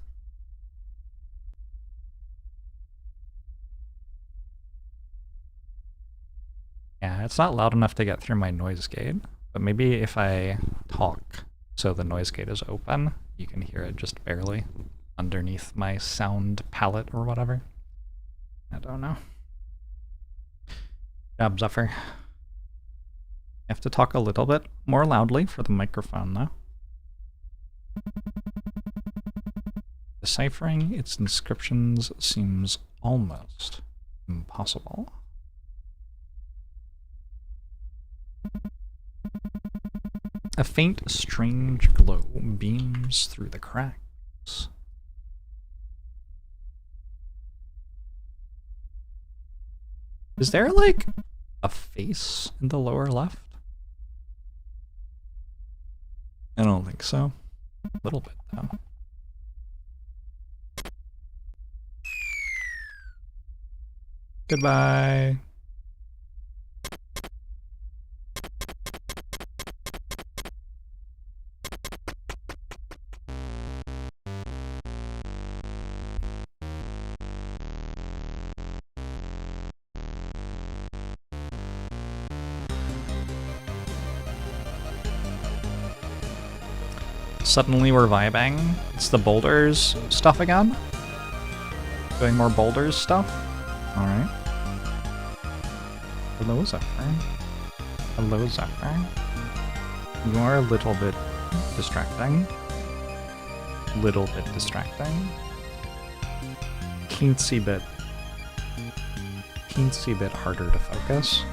[SPEAKER 1] Yeah, it's not loud enough to get through my noise gate, but maybe if I talk so the noise gate is open, you can hear it just barely underneath my sound palette or whatever. I don't know. Job, Zephyr. You have to talk a little bit more loudly for the microphone, though. Deciphering its inscriptions seems almost impossible. A faint, strange glow beams through the cracks. Is there, like, a face in the lower left? I don't think so. A little bit, though. Goodbye. Suddenly we're vibing. It's the boulders stuff again. Doing more boulders stuff. Alright. Hello, Zephyr. Hello, Zephyr. You are a little bit distracting. Little bit distracting. Teensy bit harder to focus.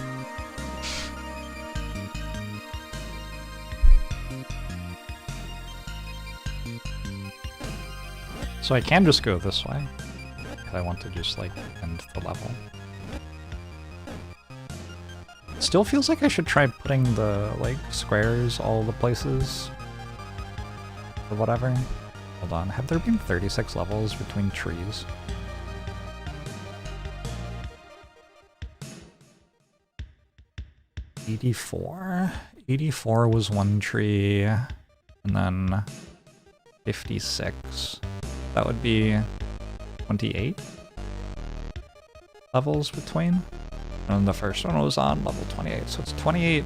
[SPEAKER 1] So I can just go this way, if I want to just, like, end the level. It still feels like I should try putting the, like, squares all the places, or whatever. Hold on, have there been 36 levels between trees? $84? 84 was one tree, and then 56. That would be 28 levels between. And the first one was on level 28, so it's 28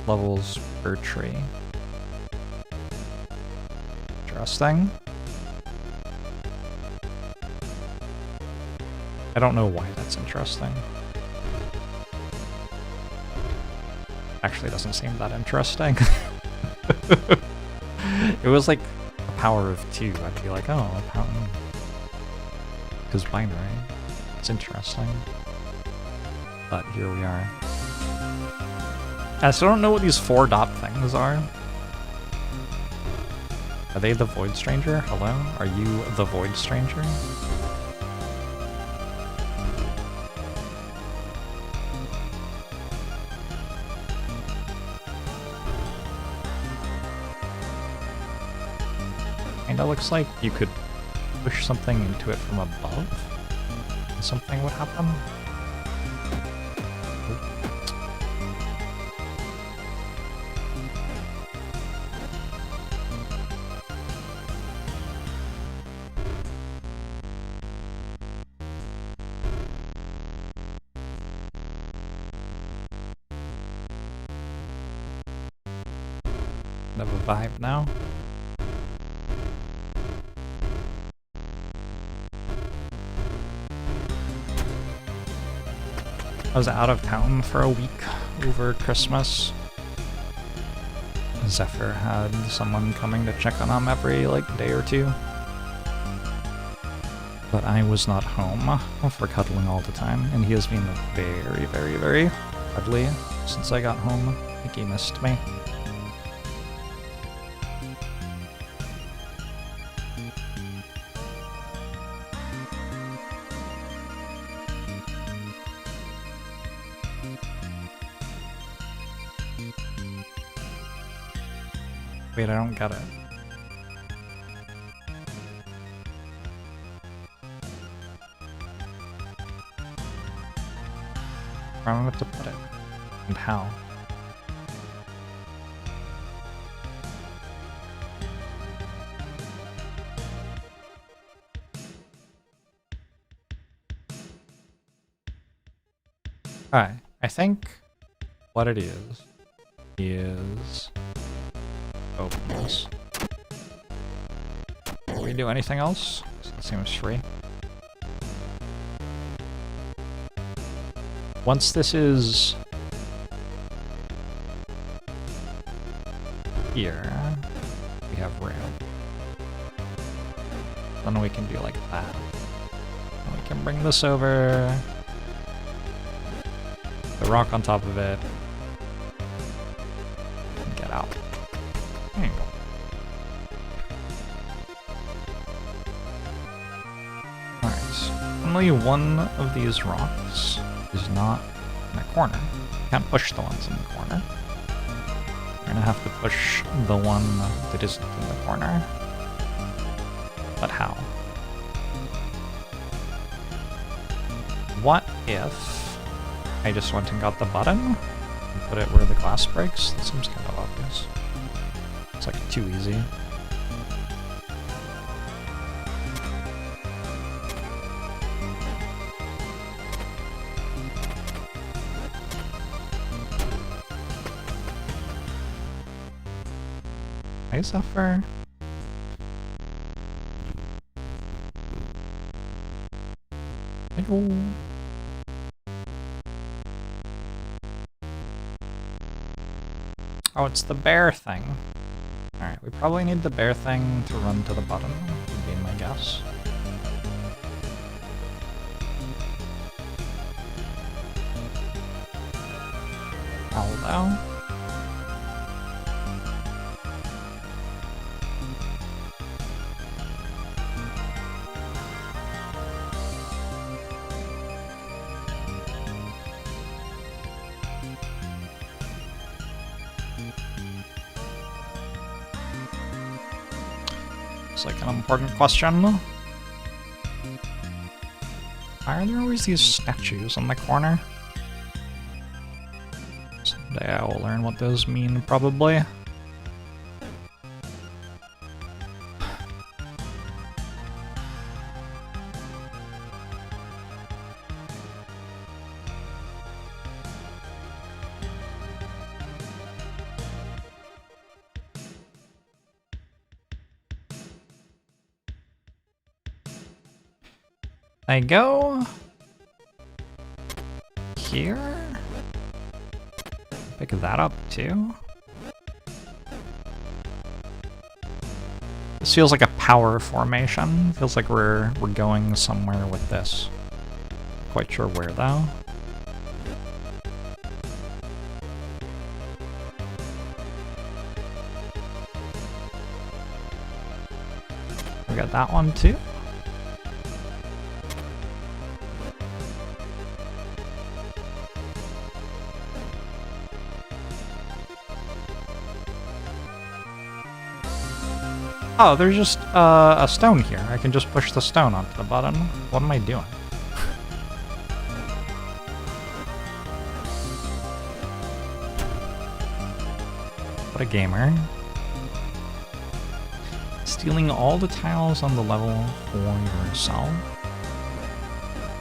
[SPEAKER 1] levels per tree. Interesting. I don't know why that's interesting. Actually, it doesn't seem that interesting. It was like a power of 2. I'd be like, oh, power. Because binary. It's interesting. But here we are. I still don't know what these 4 dot things are. Are they the Void Stranger? Hello? Are you the Void Stranger? Kinda looks like you could push something into it from above, and something would happen. kind of a vibe now. I was out of town for a week over Christmas. Zephyr had someone coming to check on him every, like, day or two. But I was not home for cuddling all the time, and he has been very, very, very cuddly since I got home. I think he missed me. Wait, I don't get it. Where am I to put it? And how? Alright, I think what it is open this. Can we do anything else? It seems free. Once this is here, we have rail. Then we can do like that. And we can bring this over. The rock on top of it. And get out. Alright. Only one of these rocks is not in a corner. You can't push the ones in the corner. You're gonna have to push the one that isn't in the corner. But how? What if I just went and got the button and put it where the glass breaks? That seems kind of obvious. It's like too easy. Hi, Zephyr. Hello. Oh, it's the bear thing. Alright, we probably need the bear thing to run to the button, would be my guess. Although... it's like an important question. Why are there always these statues on the corner? Someday I will learn what those mean, probably. I go here, pick that up too. This feels like a power formation. Feels like we're going somewhere with this. Quite sure where though. We got that one too. Oh, there's just a stone here. I can just push the stone onto the button. What am I doing? What a gamer. Stealing all the tiles on the level for yourself.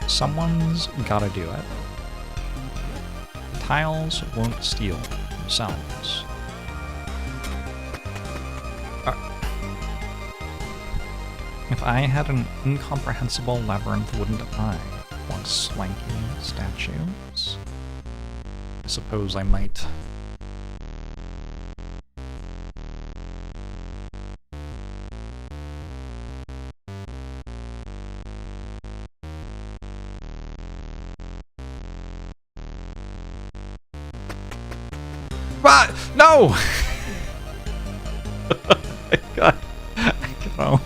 [SPEAKER 1] Someone's gotta do it. Tiles won't steal themselves. If I had an incomprehensible labyrinth, wouldn't I want swanky statues? I suppose I might. What? No! God, I can't.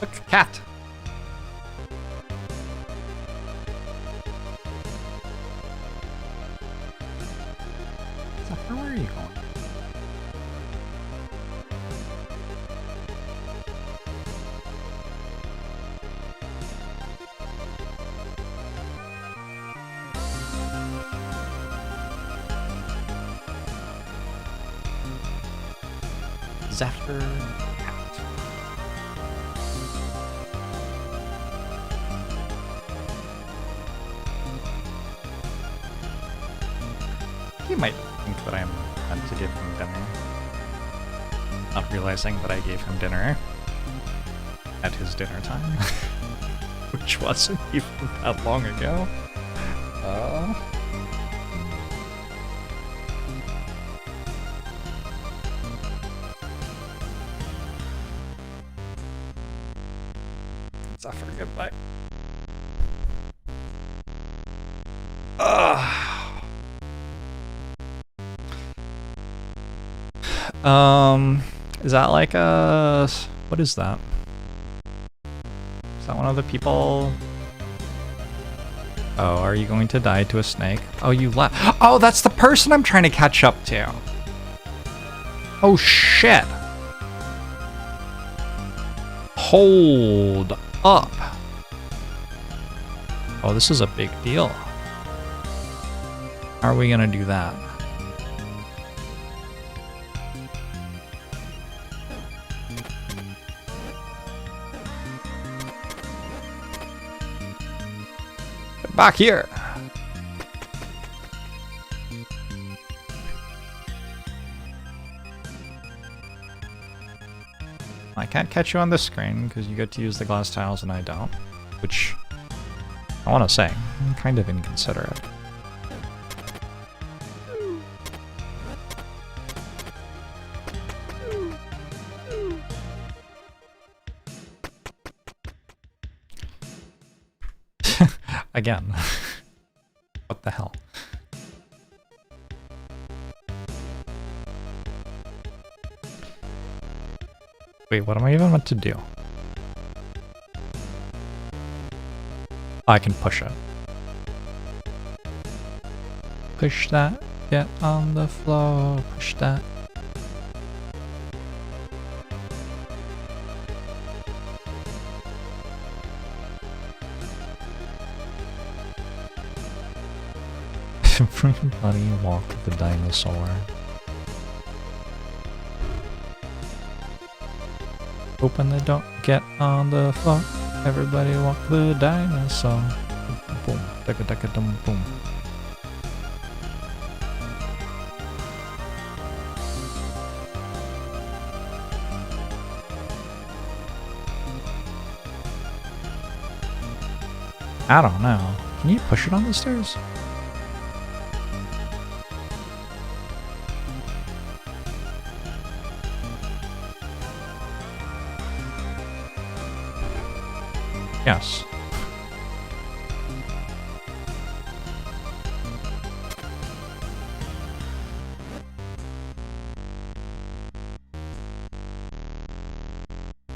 [SPEAKER 1] Look, cat. Where are you going? Zephyr. He might think that I'm meant to give him dinner. Not realizing that I gave him dinner at his dinner time. Which wasn't even that long ago. Suffer goodbye. Is that like a... What is that? Is that one of the people? Oh, are you going to die to a snake? Oh, you left. Oh, that's the person I'm trying to catch up to. Oh, shit. Hold up. Oh, this is a big deal. How are we gonna do that? Back here. I can't catch you on the screen because you get to use the glass tiles and I don't, which I want to say, I'm kind of inconsiderate. Again. What the hell? Wait, what am I even meant to do? I can push it. Push that, get on the floor, push that. Everybody walk the dinosaur. Open the door, get on the floor. Everybody walk the dinosaur. Boom, daka daka dum boom. I don't know. Can you push it on the stairs? Yes.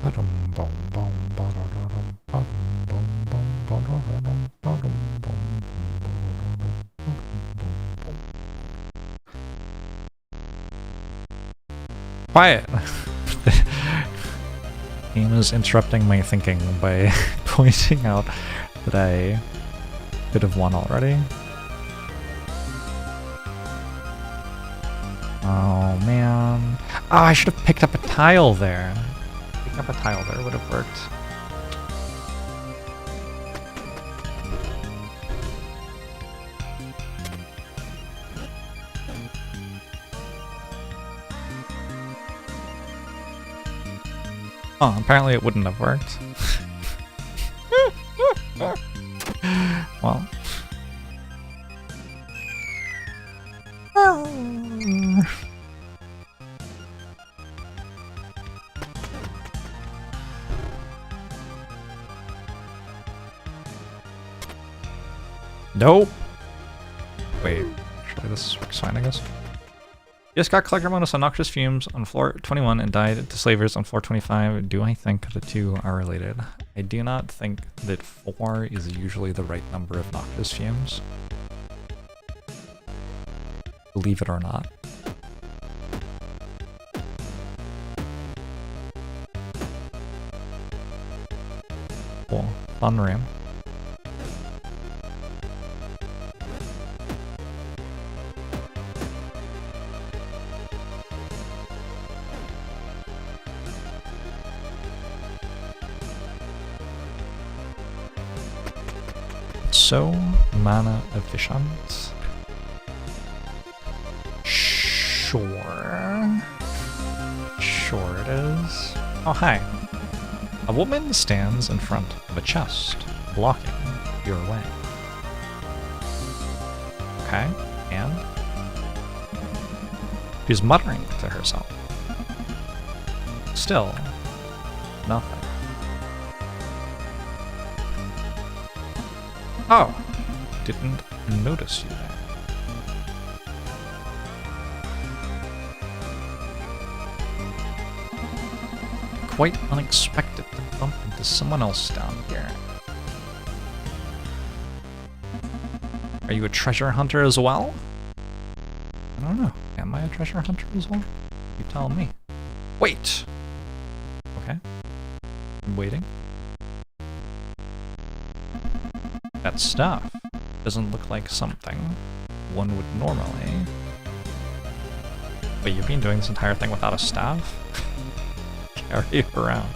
[SPEAKER 1] Ba-dum, bum, bum, ba-da-da-dum. Quiet! Game is interrupting my thinking by pointing out that I could have won already. Oh man. Oh, I should have picked up a tile there. Picking up a tile there would have worked. Oh, apparently it wouldn't have worked. Well. Nope. Wait, actually this works fine, I guess. Just got collector bonus on noxious fumes on floor 21 and died to slavers on floor 25. Do I think the two are related? I do not think that 4 is usually the right number of noxious fumes. Believe it or not. Cool. Fun room. So mana efficient. Sure. Sure it is. Oh, hi. A woman stands in front of a chest, blocking your way. Okay, and? She's muttering to herself. Still, nothing. Oh, didn't notice you there. Quite unexpected to bump into someone else down here. Are you a treasure hunter as well? I don't know. Am I a treasure hunter as well? You tell me. Wait! Okay. I'm waiting. That stuff doesn't look like something one would normally. Wait, you've been doing this entire thing without a staff? Carry it around.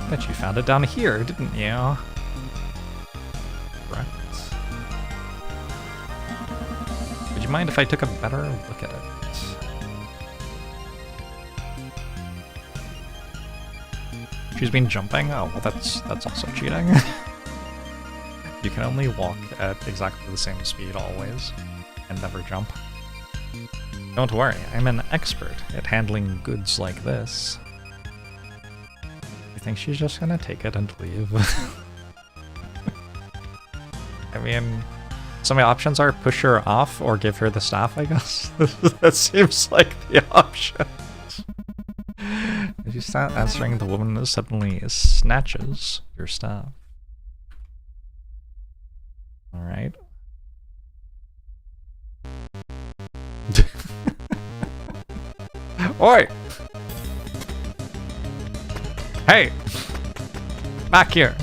[SPEAKER 1] Bet you found it down here, didn't you? Right. Would you mind if I took a better look at it? She's been jumping? Oh, well that's also cheating. You can only walk at exactly the same speed always, and never jump. Don't worry, I'm an expert at handling goods like this. You think she's just gonna take it and leave? I mean, some of the options are push her off or give her the staff, I guess. That seems like the option. If you start answering, the woman suddenly snatches your staff. Alright. Oi! Hey! Back here!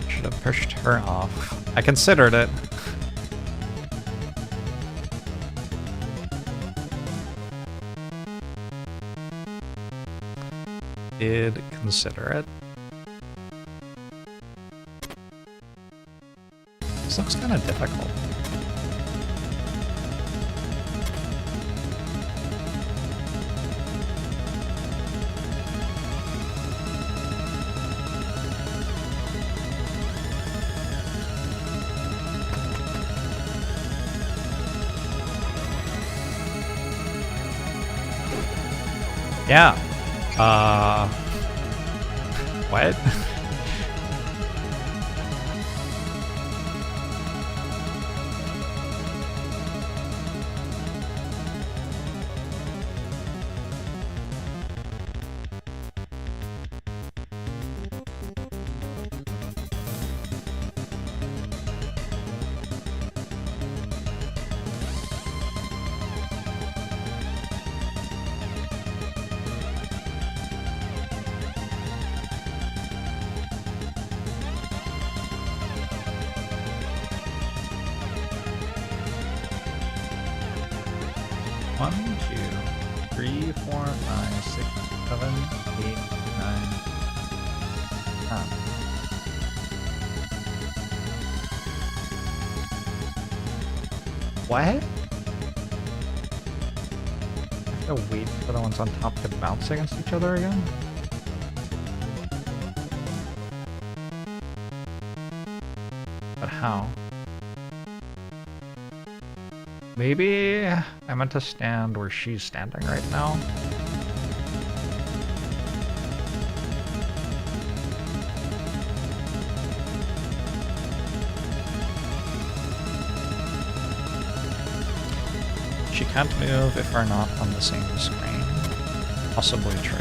[SPEAKER 1] Should have pushed her off. I considered it. Did consider it. This looks kind of difficult. Yeah. What? One, two, 3, 4, 5, 6, 7, 8, 9, 10. What? I have to wait for the ones on top to bounce against each other again? But how? Maybe I meant to stand where she's standing right now. She can't move if we're not on the same screen. Possibly true.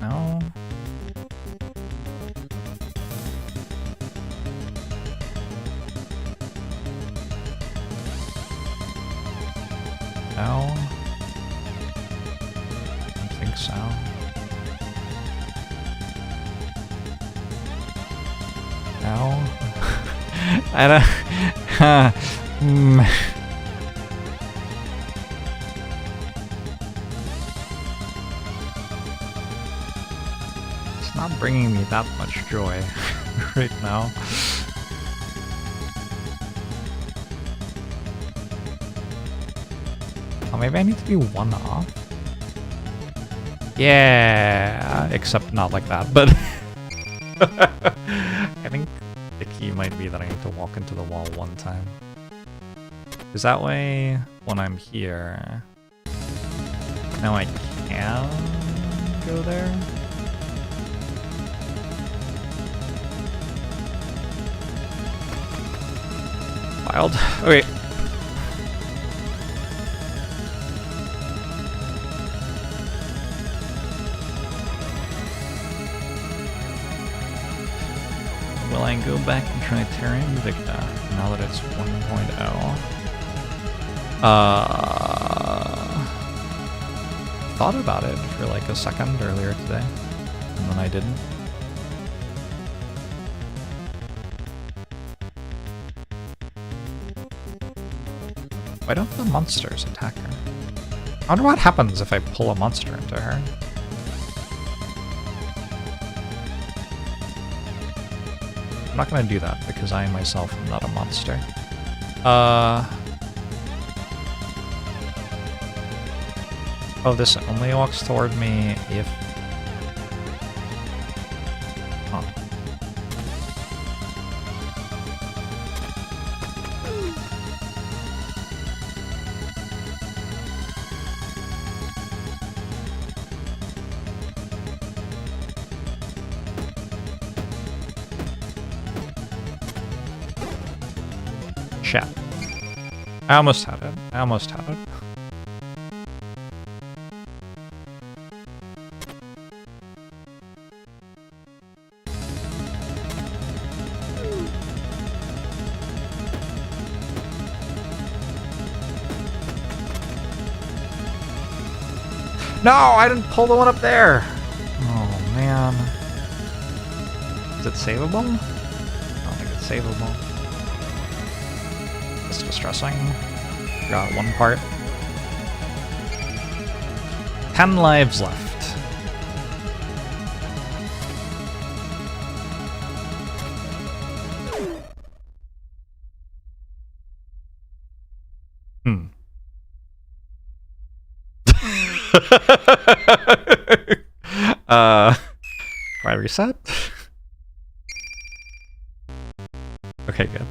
[SPEAKER 1] No. No. I don't think so. No. I don't. It's not bringing me that much joy right now. Oh, maybe I need to be one off? Yeah, except not like that, but I think the key might be that I need to walk into the wall one time. Because that way, when I'm here, now I can go there. Wild. Okay. Will I go back and try Terra Invicta now that it's 1.0? Thought about it for like a second earlier today, and then I didn't. Why don't the monsters attack her? I wonder what happens if I pull a monster into her. I'm not gonna do that because I myself am not a monster. Oh, this only walks toward me if... Huh. Shit. I almost had it. I almost had it. No, I didn't pull the one up there. Oh, man. Is it savable? I don't think it's savable. That's distressing. Forgot one part. 10 lives left. Hmm. Try reset? Okay, good.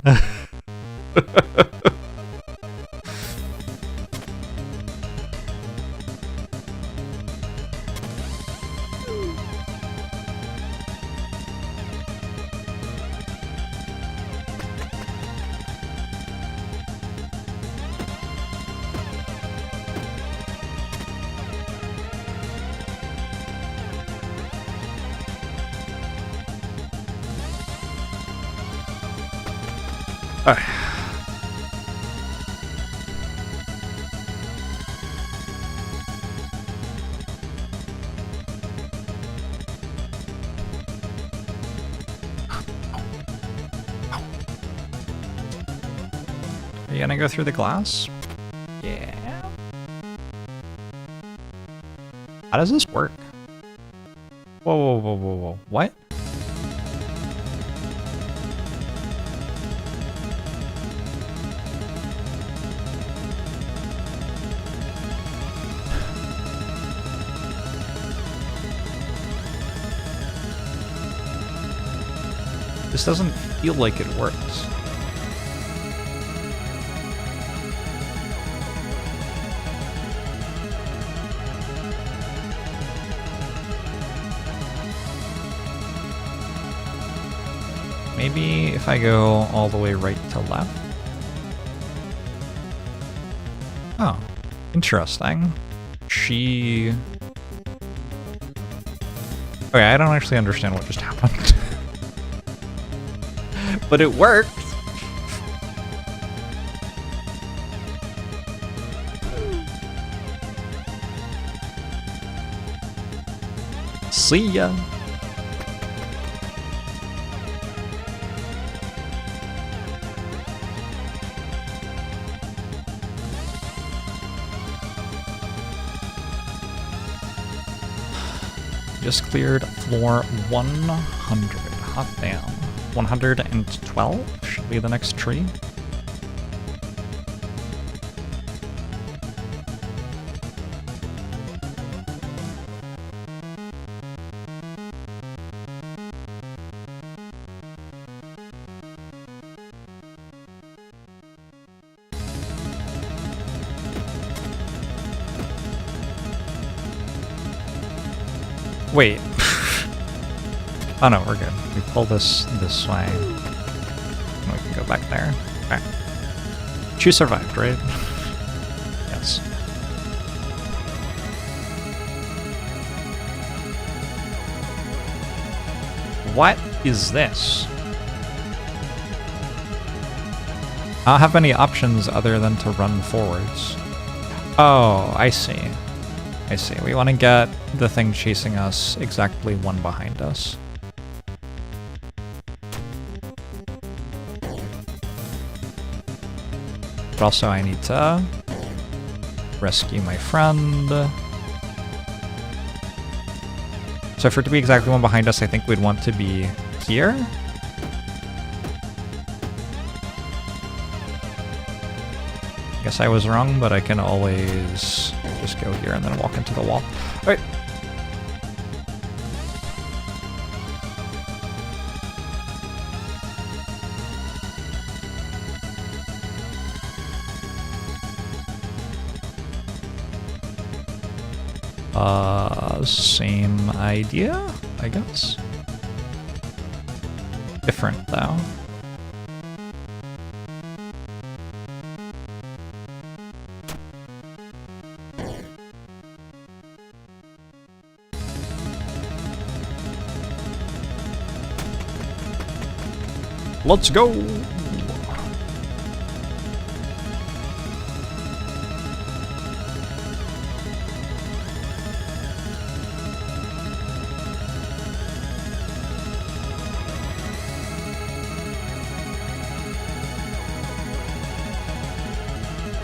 [SPEAKER 1] Are you gonna go through the glass? Yeah. How does this work? Whoa, whoa, whoa, whoa, whoa. What? This doesn't feel like it works. Maybe if I go all the way right to left? Oh, interesting. Okay, I don't actually understand what just happened. But it worked! See ya! Just cleared floor 100. Hot damn. 112 should be the next tree. Wait. Oh no, we're good. We pull this way. And we can go back there. Okay. She survived, right? Yes. What is this? I don't have any options other than to run forwards. Oh, I see. I see. We want to get the thing chasing us exactly one behind us. But also I need to rescue my friend. So for it to be exactly one behind us, I think we'd want to be here. Guess I was wrong, but I can always just go here and then walk into the wall. All right. Same idea, I guess. Different, though. Let's go!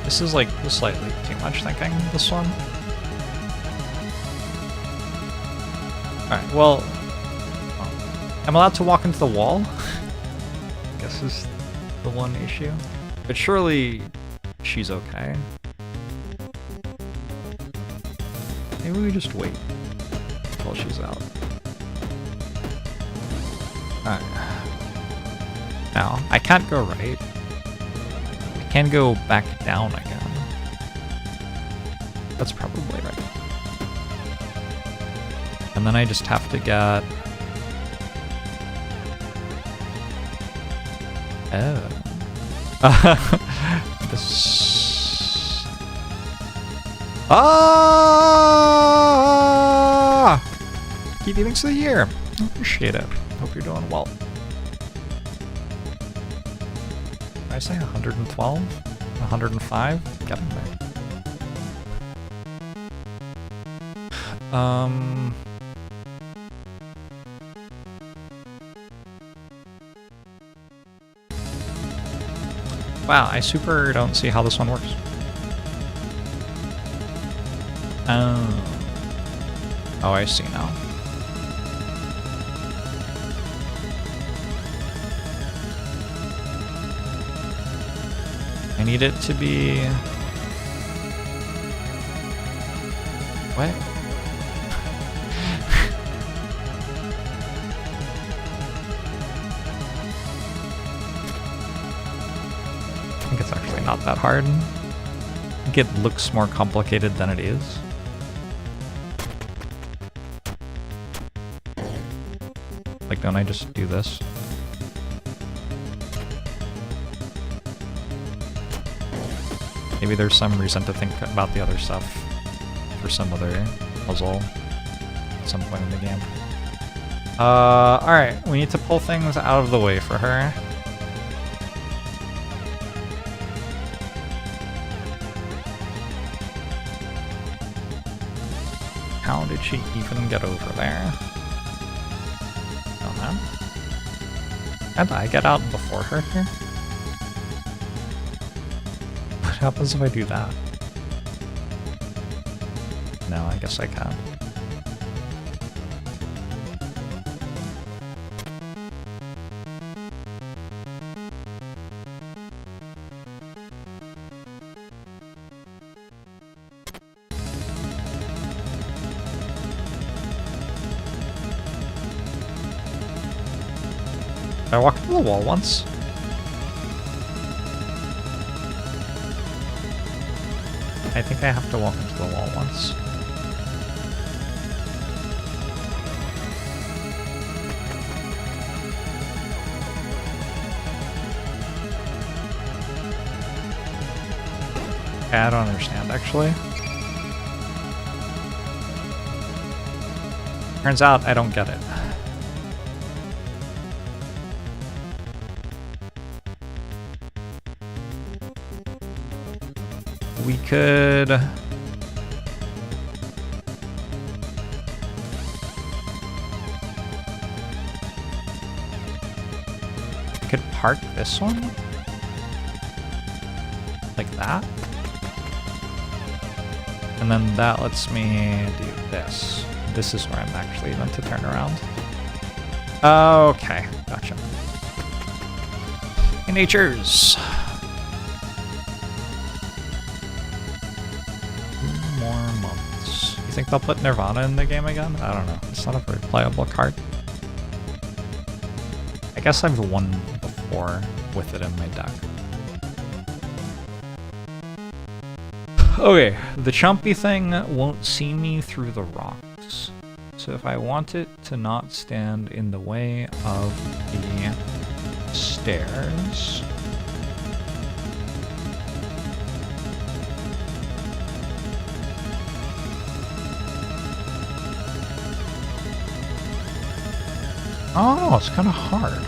[SPEAKER 1] This is like slightly too much thinking, this one. Alright, well... I'm allowed to walk into the wall? Guess is the one issue. But surely she's okay. Maybe we just wait until she's out. Alright. Now, I can't go right. I can go back down again. That's probably right. And then I just have to get... Oh. This... Ah! Keep thanks for the year. Appreciate it. Hope you're doing well. Did I say 112? 105? Getting there. Wow, I super don't see how this one works. Oh, I see now. I need it to be... What? I think it's actually not that hard. I think it looks more complicated than it is. Like, don't I just do this? Maybe there's some reason to think about the other stuff for some other puzzle at some point in the game. Alright, we need to pull things out of the way for her. How did she even get over there? Don't know. How'd I get out before her here? What happens if I do that? No, I guess I can. I walked through the wall once. I think I have to walk into the wall once. I don't understand, actually. Turns out I don't get it. We could... We could park this one? Like that? And then that lets me do this. This is where I'm actually meant to turn around. Okay, gotcha. Hey, Natures! You think they'll put Nirvana in the game again? I don't know. It's not a very playable card. I guess I've won before with it in my deck. Okay, the Chompy thing won't see me through the rocks. So if I want it to not stand in the way of the stairs... Oh, it's kind of hard.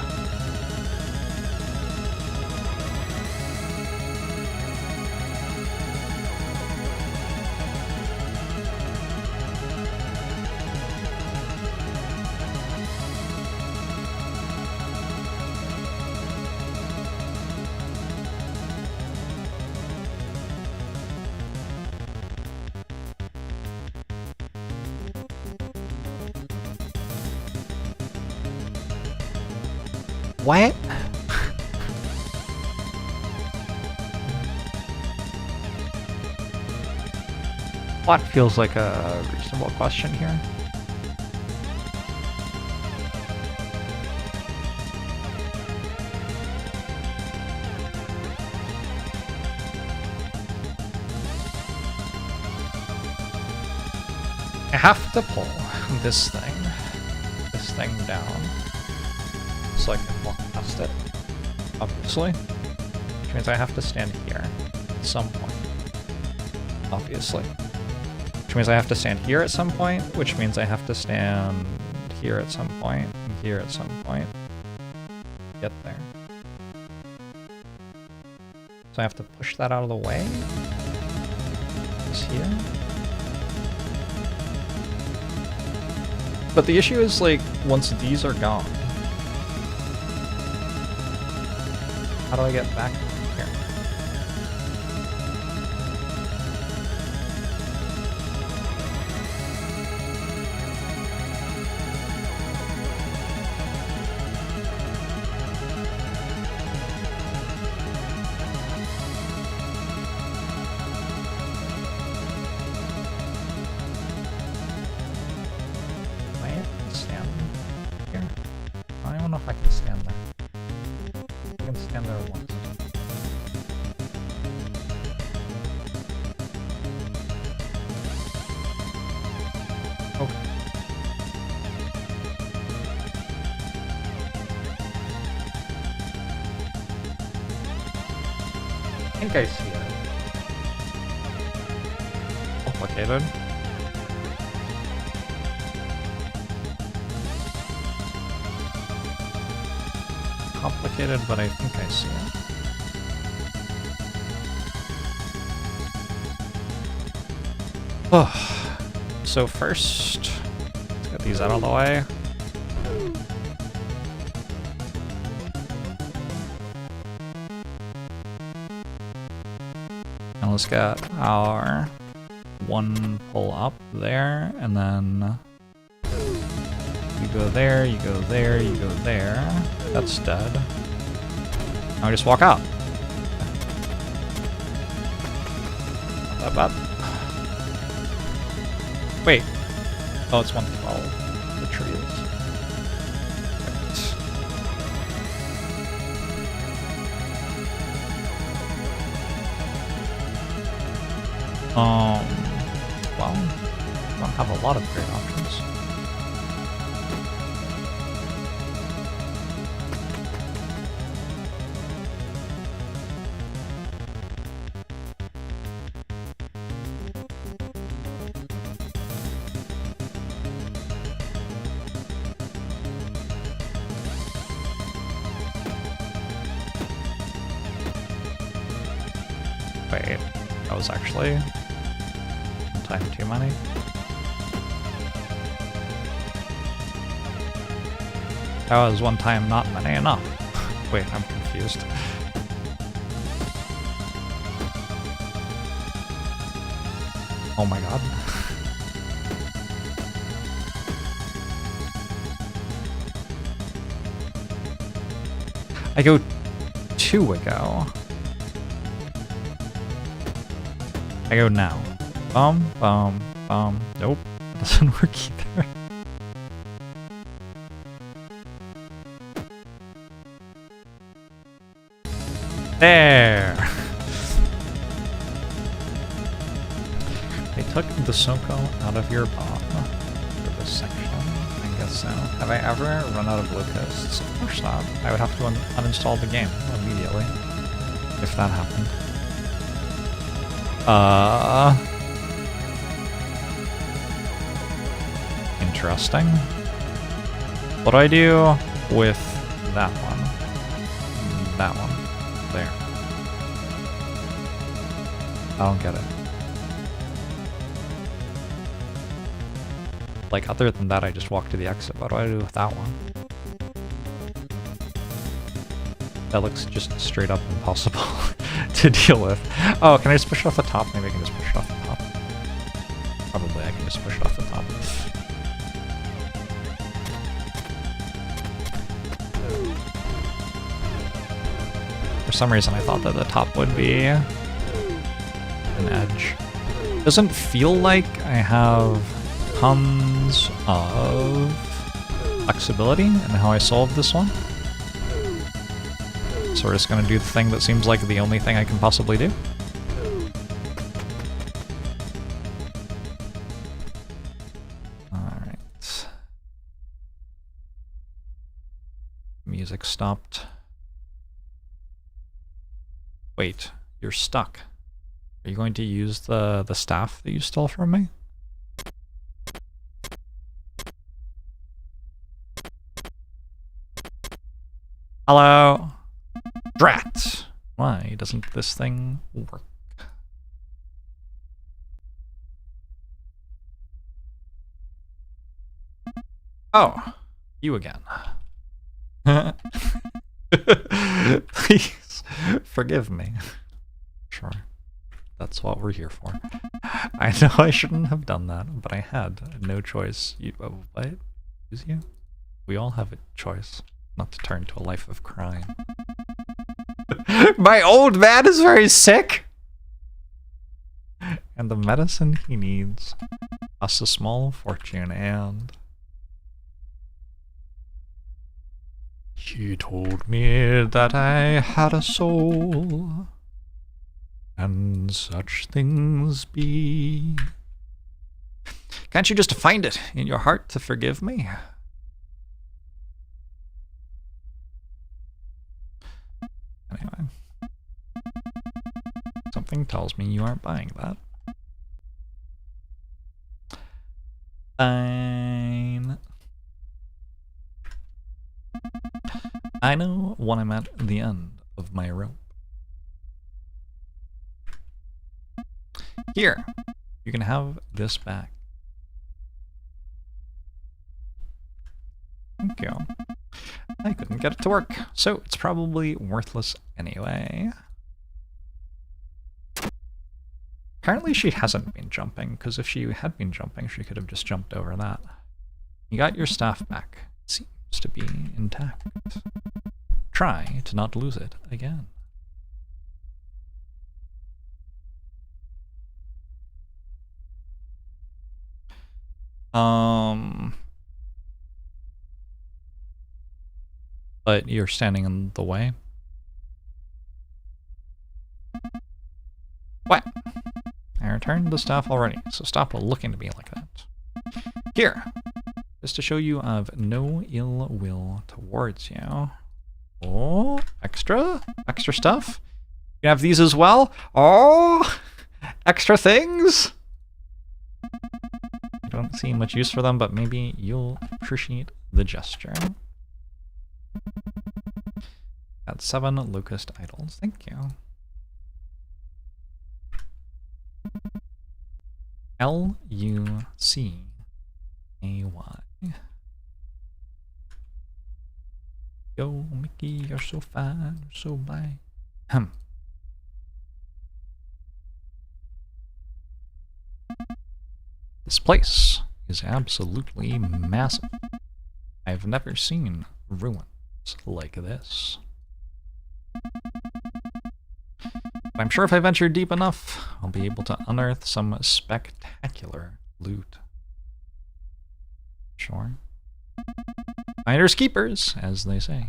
[SPEAKER 1] What? What feels like a reasonable question here? I have to pull this thing down so I can walk past it, obviously. Which means I have to stand here at some point, obviously. Which means I have to stand here at some point, which means I have to stand here at some point, and here at some point. Get there. So I have to push that out of the way. It's here. But the issue is, like, once these are gone, how do I get back here? I don't know if I can stand there. I can stand there once. Okay. I think I see it. Complicated. Complicated, but I think I see it. Oh. So first, let's get these out of the way. And let's get our one pull up there, and then you go there, you go there, you go there. That's dead. Now I just walk out. Not that bad. Wait. Oh, it's 112. The tree is. Well, I don't have a lot of great options. Wait, that was actually one time too many. That was one time not many enough. Wait, I'm confused. Oh my god. I go 2 ago. I go now. Nope. It doesn't work either. There! They took the Soko out of your bomb for this section. I guess so. Have I ever run out of locusts? Of course not. I would have to uninstall the game immediately if that happened. Interesting. What do I do with that one? That one. There. I don't get it. Like, other than that, I just walk to the exit. What do I do with that one? That looks just straight up impossible to deal with. Oh, can I just push it off the top? Maybe I can just push it off the top. Probably I can just push it off the top. For some reason I thought that the top would be an edge. Doesn't feel like I have tons of flexibility in how I solve this one. So we're just gonna do the thing that seems like the only thing I can possibly do. Alright. Music stopped. Wait, you're stuck. Are you going to use the staff that you stole from me? Hello? Drat! Why doesn't this thing work? Oh, you again. Please, forgive me. Sure, that's what we're here for. I know I shouldn't have done that, but I had no choice. What? Excuse you? We all have a choice not to turn to a life of crime. My old man is very sick! And the medicine he needs costs a small fortune, and... He told me that I had a soul, and such things be. Can't you just find it in your heart to forgive me? Anyway. Something tells me you aren't buying that. Fine. I know when I'm at the end of my rope. Here, you can have this back. Thank you. I couldn't get it to work, so it's probably worthless anyway. Apparently she hasn't been jumping, because if she had been jumping, she could have just jumped over that. You got your staff back. It seems to be intact. Try to not lose it again. But you're standing in the way. What? I returned the staff already, so stop looking at me like that. Here, just to show you I've no ill will towards you. Oh, extra stuff. You have these as well. Oh, extra things. I don't see much use for them, but maybe you'll appreciate the gesture. Got 7 locust idols. Thank you. L-U-C-A-Y. Yo, Mickey, you're so fine, you're so blind. This place is absolutely massive. I've never seen ruins like this. But I'm sure if I venture deep enough, I'll be able to unearth some spectacular loot. Sure. Finders keepers, as they say.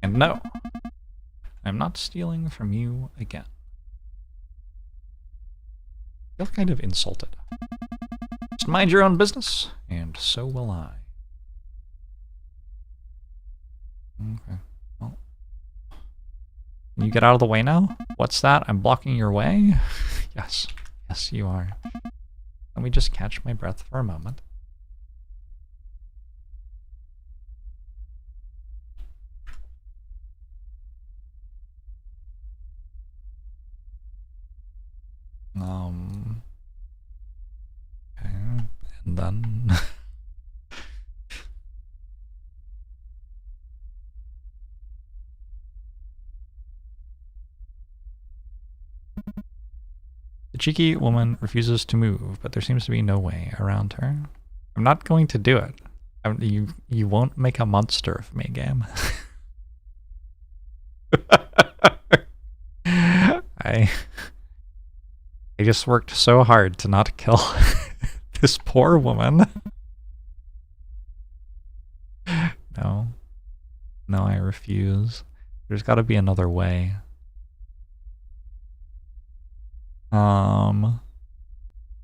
[SPEAKER 1] And no, I'm not stealing from you again. I feel kind of insulted. Just mind your own business, and so will I. Okay, well. Can you get out of the way now? What's that? I'm blocking your way? Yes, yes you are. Let me just catch my breath for a moment. Okay, and then... The cheeky woman refuses to move, but there seems to be no way around her. I'm not going to do it. You won't make a monster of me, game. I just worked so hard to not kill this poor woman. No. No, I refuse. There's gotta be another way. I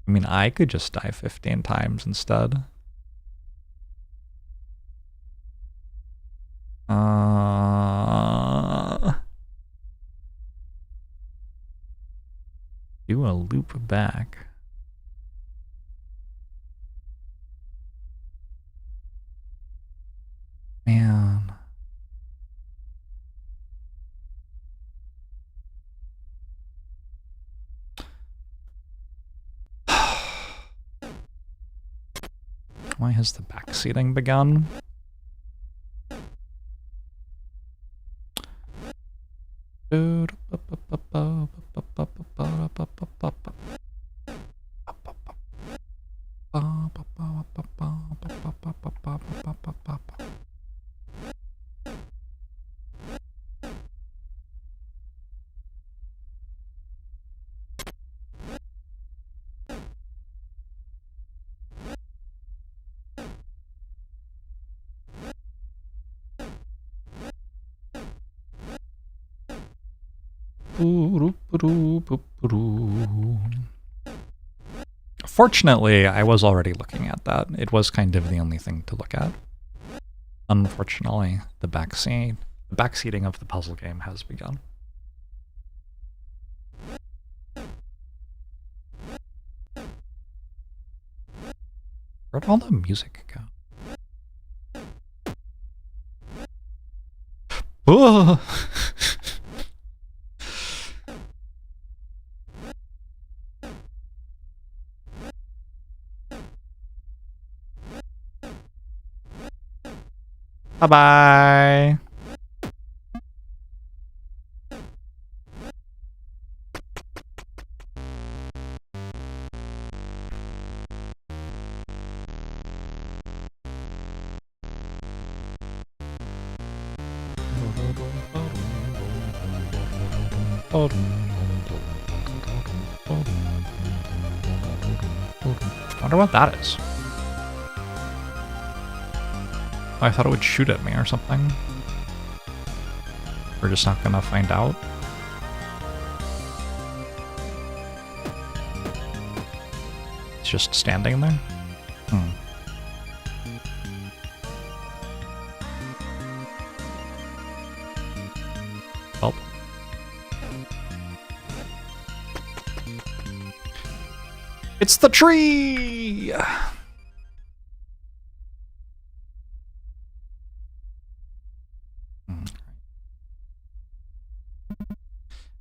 [SPEAKER 1] mean, I could just die 15 times instead. Do a loop back. Man. Why has the backseating begun? Fortunately, I was already looking at that. It was kind of the only thing to look at. Unfortunately, the backseating of the puzzle game has begun. Where'd all the music go? Oh! Bye-bye! Wonder what that is. I thought it would shoot at me or something. We're just not gonna find out. It's just standing there? Well. It's the tree!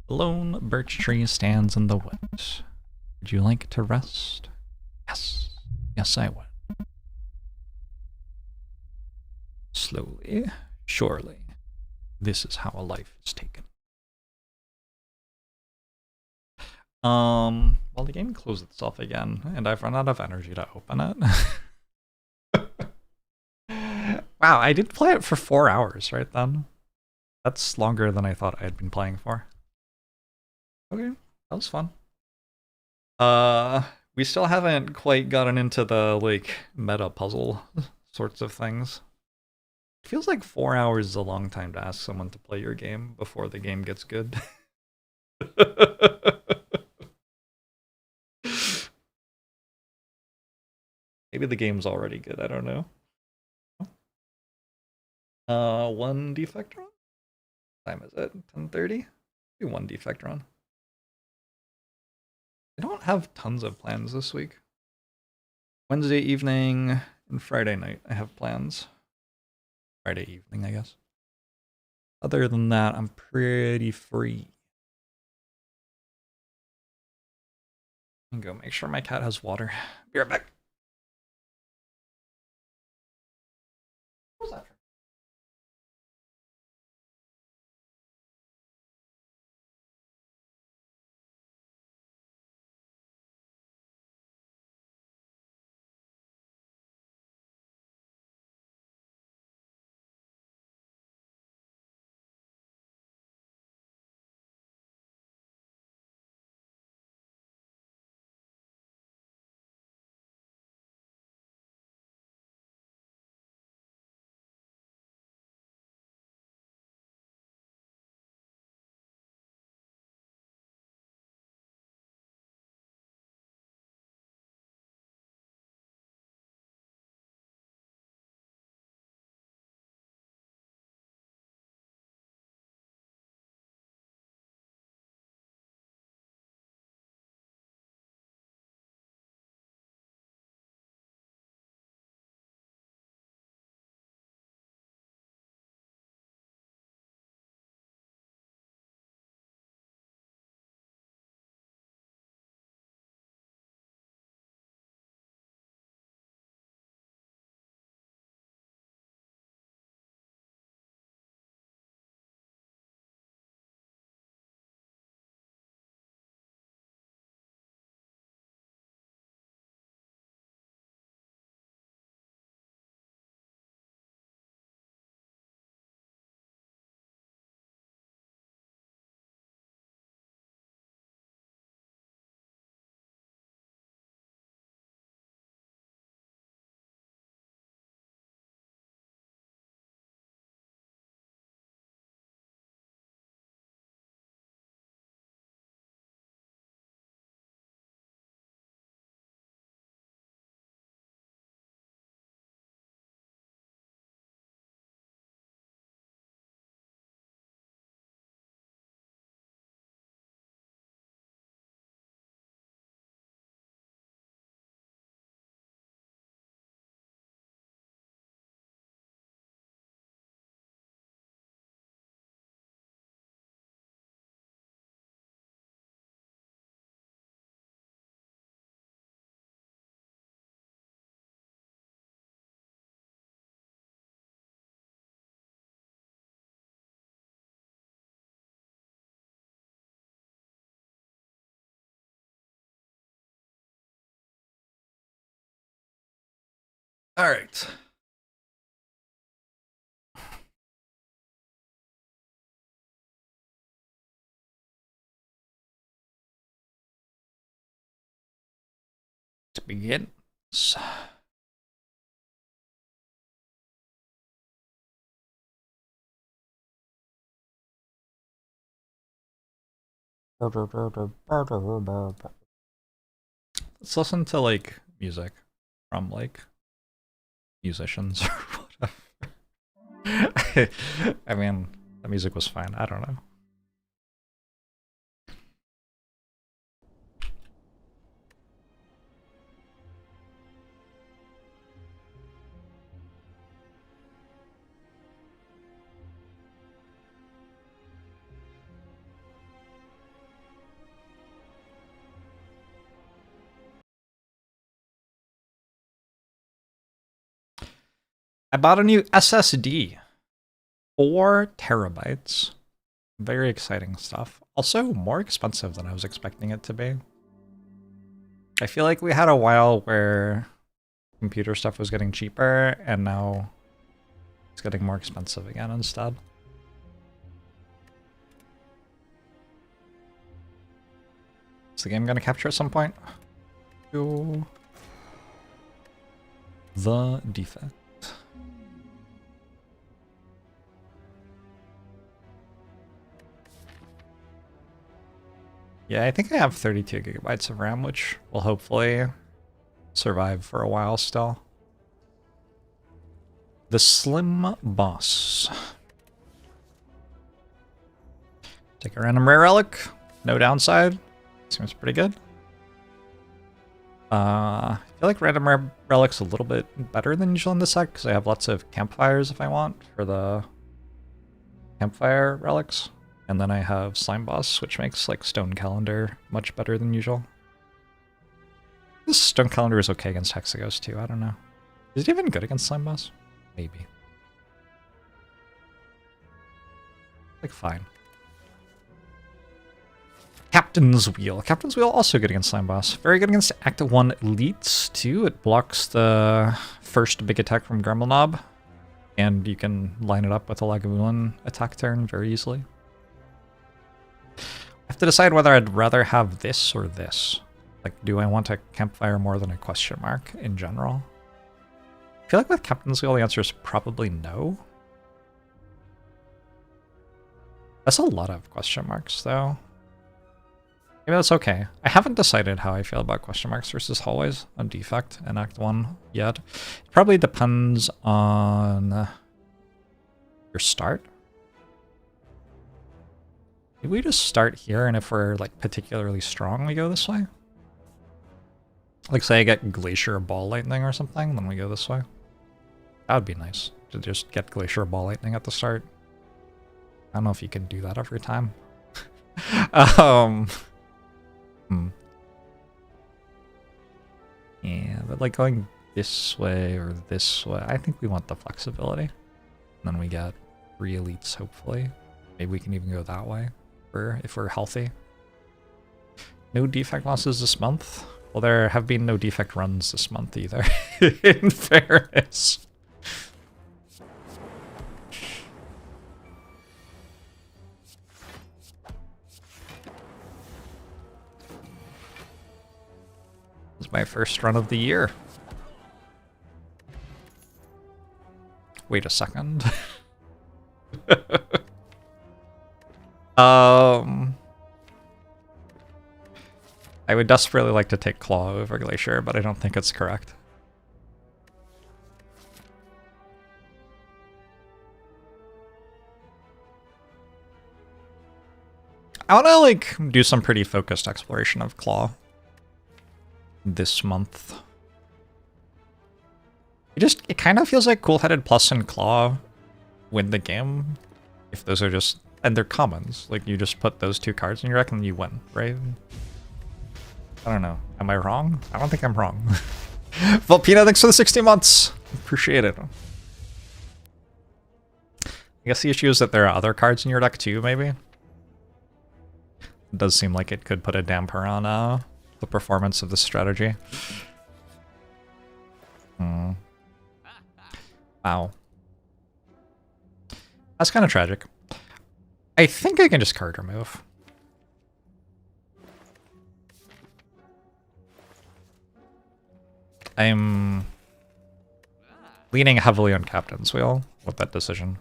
[SPEAKER 1] A lone birch tree stands in the woods. Would you like to rest? Yes. Yes, I would. Slowly, surely. This is how a life is taken. Well, the game closed itself again, and I've run out of energy to open it. Wow, I did play it for 4 hours right then. That's longer than I thought I had been playing for. Okay, that was fun. We still haven't quite gotten into the, like, meta puzzle sorts of things. It feels like 4 hours is a long time to ask someone to play your game before the game gets good. Maybe the game's already good, I don't know. One defect run? What time is it? 10:30? Do one defect run. I don't have tons of plans this week. Wednesday evening and Friday night I have plans. Friday evening, I guess. Other than that, I'm pretty free. I'm gonna go make sure my cat has water. Be right back. What was that? All right. To begin. Let's listen to like music from like musicians or whatever. I mean, the music was fine. I don't know. I bought a new SSD. 4 terabytes. Very exciting stuff. Also, more expensive than I was expecting it to be. I feel like we had a while where computer stuff was getting cheaper, and now it's getting more expensive again instead. Is the game going to capture at some point? Yo. The defect. Yeah, I think I have 32 gigabytes of RAM, which will hopefully survive for a while still. The Slim Boss. Take a random rare relic. No downside. Seems pretty good. I feel like random rare relic's a little bit better than usual in this deck because I have lots of campfires if I want for the campfire relics. And then I have Slime Boss, which makes like Stone Calendar much better than usual. This Stone Calendar is okay against Hexagos too, I don't know. Is it even good against Slime Boss? Maybe. Like, fine. Captain's Wheel. Captain's Wheel also good against Slime Boss. Very good against Active 1 Elites too. It blocks the first big attack from Gremlin Knob. And you can line it up with a Lagavulin attack turn very easily. I have to decide whether I'd rather have this or this. Like, do I want a campfire more than a question mark in general? I feel like with Captain's Wheel, the answer is probably no. That's a lot of question marks, though. Maybe that's okay. I haven't decided how I feel about question marks versus hallways on Defect in Act 1 yet. It probably depends on your start. Maybe we just start here, and if we're like particularly strong, we go this way. Like say I get Glacier Ball Lightning or something, then we go this way. That would be nice, to just get Glacier Ball Lightning at the start. I don't know if you can do that every time. Yeah, but like going this way or this way, I think we want the flexibility. And then we get 3 elites, hopefully. Maybe we can even go that way if we're healthy. No defect losses this month. Well, there have been no defect runs this month either, in fairness. This is my first run of the year. Wait a second. I would desperately like to take Claw over Glacier, but I don't think it's correct. I want to like do some pretty focused exploration of Claw this month. It kind of feels like Cool-Headed Plus and Claw win the game. If those are just, and they're commons. Like you just put those 2 cards in your deck and you win, right? I don't know. Am I wrong? I don't think I'm wrong. Volpina, thanks for the 60 months. Appreciate it. I guess the issue is that there are other cards in your deck too, maybe? It does seem like it could put a damper on the performance of this strategy. Wow. That's kind of tragic. I think I can just card remove. I'm leaning heavily on Captain's Wheel with that decision.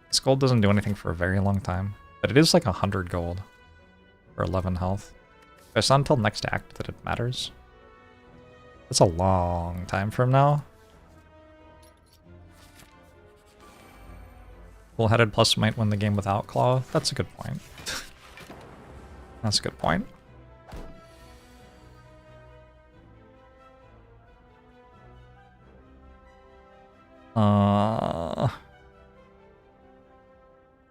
[SPEAKER 1] This gold doesn't do anything for a very long time, but it is like 100 gold for 11 health. It's not until next act that it matters. That's a long time from now. Full-headed plus might win the game without Claw. That's a good point. That's a good point.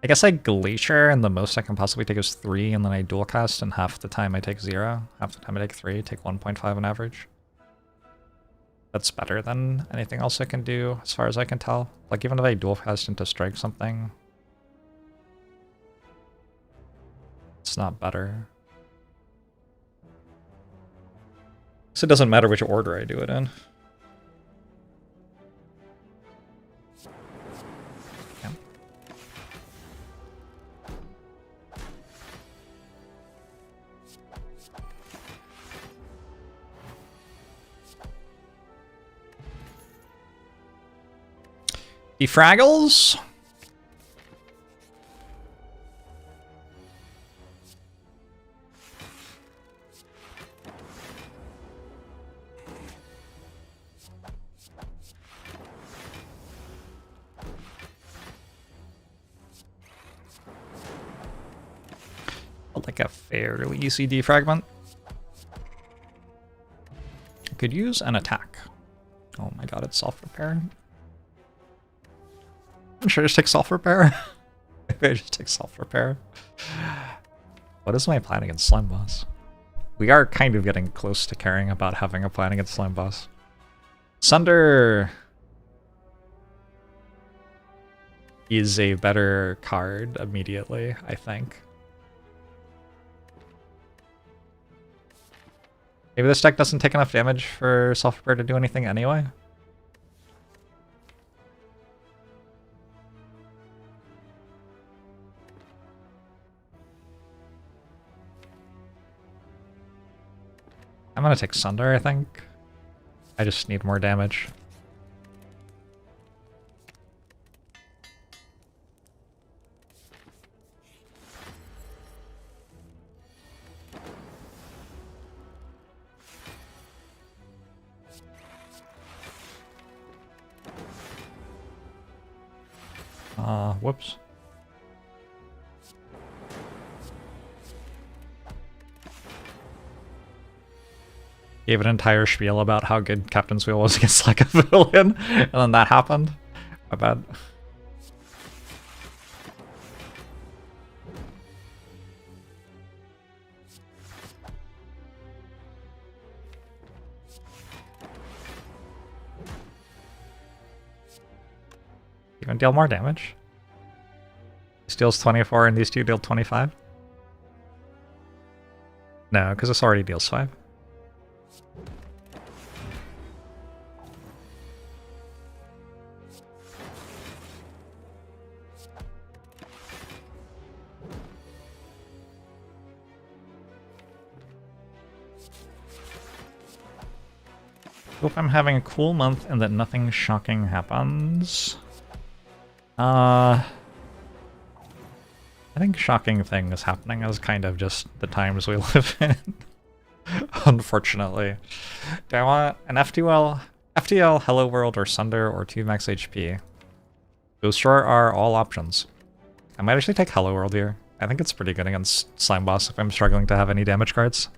[SPEAKER 1] I guess I Glacier, and the most I can possibly take is 3, and then I dual cast, and half the time I take 0. Half the time I take 3, take 1.5 on average. That's better than anything else I can do, as far as I can tell. Like, even if I dual cast into strike something, it's not better. So it doesn't matter which order I do it in. Defraggles? Like a fairly easy defragment. I could use an attack. Oh my god, it's self-repair. I'm sure I just take self-repair. Maybe I just take self-repair. What is my plan against Slime Boss? We are kind of getting close to caring about having a plan against Slime Boss. Sunder is a better card immediately, I think. Maybe this deck doesn't take enough damage for self-repair to do anything anyway? I'm gonna take Sunder, I think. I just need more damage. Whoops. Gave an entire spiel about how good Captain's Wheel was against like a villain, and then that happened. My bad. You gonna deal more damage? This deals 24 and these two deal 25? No, because this already deals 5. Hope I'm having a cool month and that nothing shocking happens. I think shocking things happening is kind of just the times we live in. Unfortunately. Do I want an FTL, Hello World, or Sunder, or 2 max HP? Booster are all options. I might actually take Hello World here. I think it's pretty good against Slime Boss if I'm struggling to have any damage cards.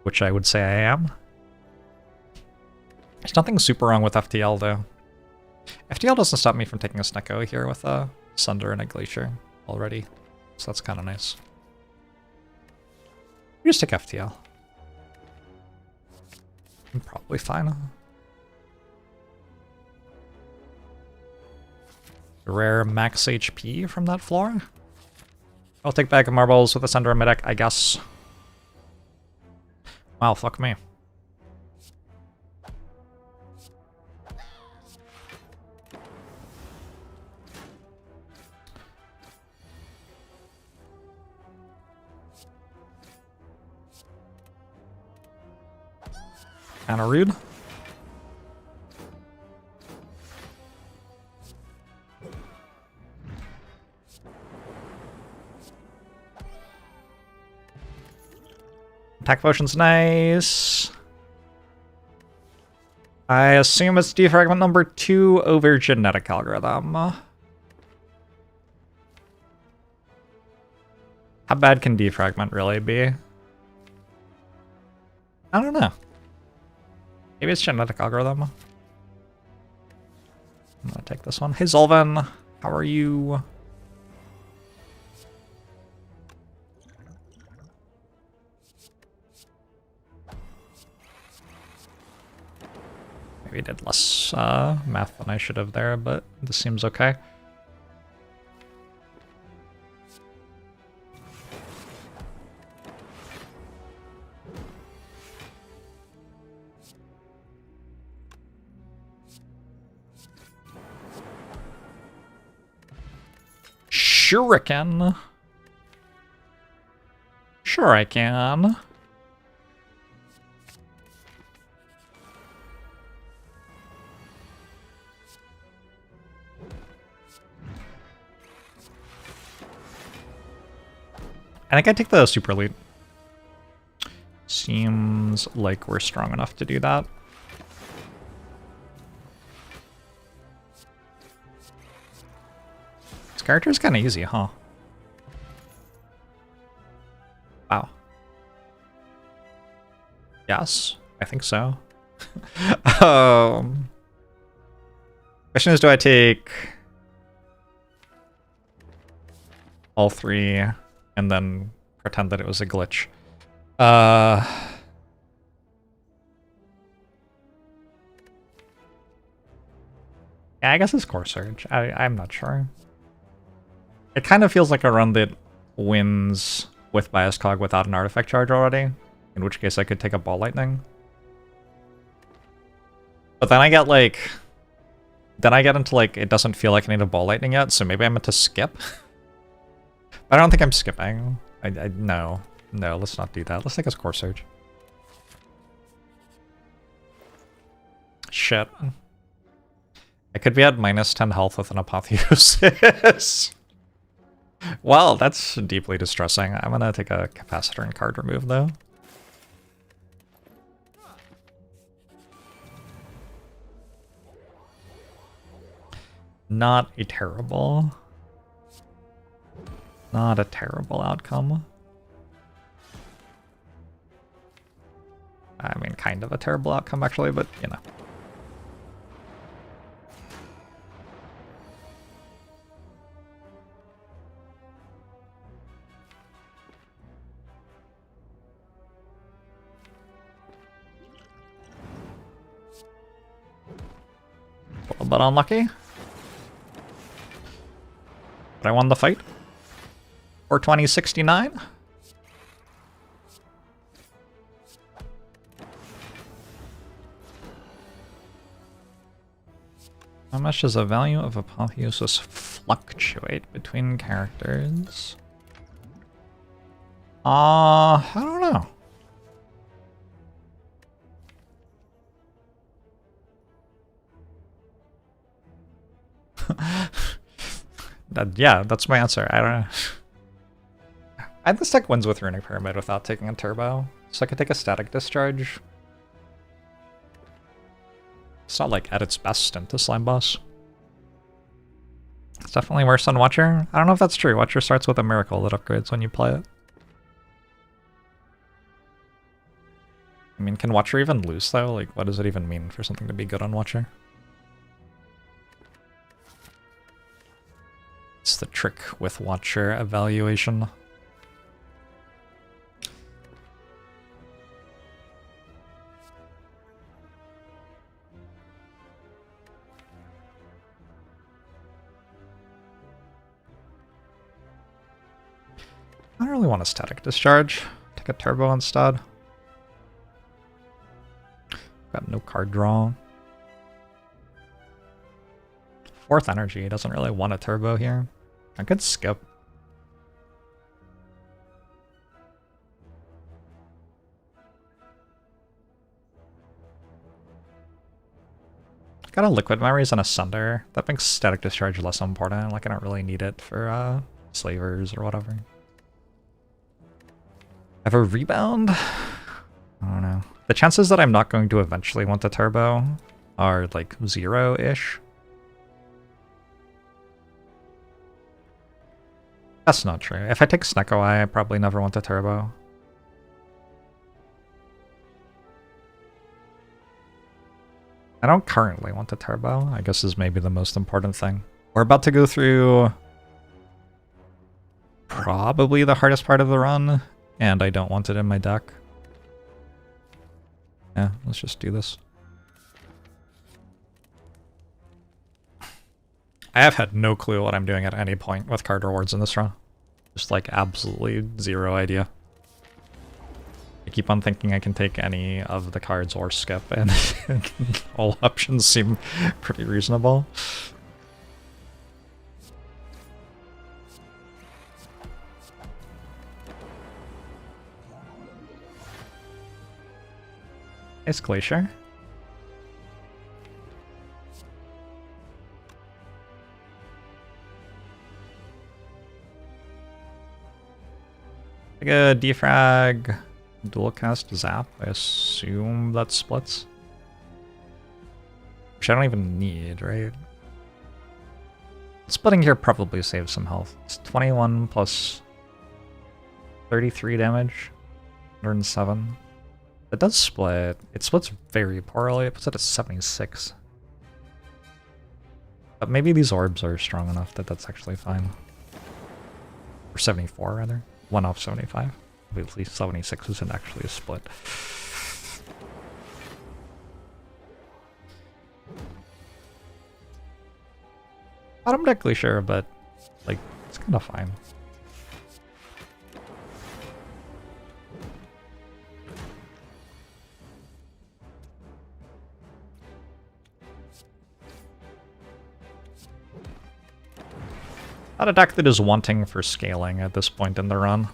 [SPEAKER 1] Which I would say I am. There's nothing super wrong with FTL though. FTL doesn't stop me from taking a Snecko here with a Sunder and a Glacier already. So that's kind of nice. You just take FTL. I'm probably fine. Rare max HP from that floor. I'll take Bag of Marbles with a Sunder and Medic, I guess. Wow, fuck me. Kinda rude. Attack potion's nice. I assume it's defragment number 2 over genetic algorithm. How bad can defragment really be? I don't know. Maybe it's genetic algorithm. I'm gonna take this one. Hey Zolvan, how are you? Maybe I did less math than I should have there, but this seems okay. Shuriken. Sure I can. I think I take the super elite. Seems like we're strong enough to do that. This character's kind of easy, huh? Wow. Yes, I think so. Question is, do I take all 3 and then pretend that it was a glitch? Yeah, I guess it's Core Surge. I'm not sure. It kind of feels like a run that wins with Bias Cog without an artifact charge already, in which case I could take a Ball Lightning. But then I get like... Then I get into like, it doesn't feel like I need a Ball Lightning yet, so maybe I'm meant to skip? I don't think I'm skipping. No. No, let's not do that. Let's take a Core Surge. Shit. I could be at minus 10 health with an Apotheosis. Well, that's deeply distressing. I'm gonna take a Capacitor and card remove, though. Not a terrible outcome. I mean, kind of a terrible outcome, actually, but, you know. A little bit unlucky. But I won the fight. For 2069. How much does the value of Apotheosis fluctuate between characters? I don't know. Yeah, that's my answer. I don't know. This deck wins with Runic Pyramid without taking a turbo, so I could take a Static Discharge. It's not like at its best into Slime Boss. It's definitely worse on Watcher. I don't know if that's true. Watcher starts with a Miracle that upgrades when you play it. I mean, can Watcher even lose though? Like, what does it even mean for something to be good on Watcher? It's the trick with Watcher evaluation. I don't really want a Static Discharge. Take a Turbo instead. Got no card draw. 4th energy, doesn't really want a Turbo here. I could skip. got a liquid memories and a sunder. That makes static discharge less important. Like I don't really need it for slavers or whatever. I have a rebound? I don't know. The chances that I'm not going to eventually want the turbo are like 0-ish. That's not true. If I take Snecko Eye, I probably never want the turbo. I don't currently want the turbo, I guess is maybe the most important thing. We're about to go through probably the hardest part of the run, and I don't want it in my deck. Yeah, let's just do this. I have had no clue what I'm doing at any point with card rewards in this run. Just like absolutely zero idea. I keep on thinking I can take any of the cards or skip, and all options seem pretty reasonable. It's Glacier. Like a defrag, dual cast zap. I assume that splits. Which I don't even need, right? Splitting here probably saves some health. It's 21 plus 33 damage, 107. It does split. It splits very poorly. It puts it at 76. But maybe these orbs are strong enough that that's actually fine. Or 74, rather. 1 off 75. At least 76 isn't actually a split. Bottom deck Glacier, but like it's kind of fine. Not a deck that is wanting for scaling at this point in the run.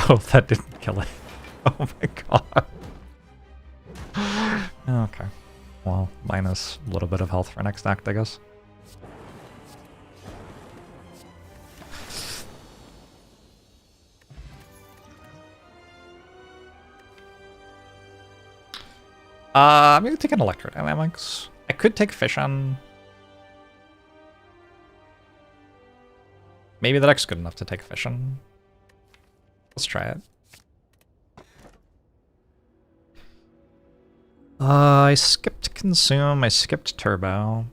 [SPEAKER 1] Oh, that didn't kill it. Oh my god. Okay. Well, minus a little bit of health for next act, I guess. I'm gonna take an Electrodynamics. I could take Fission. Maybe the deck's good enough to take Fission. Let's try it. I skipped Consume, I skipped Turbo.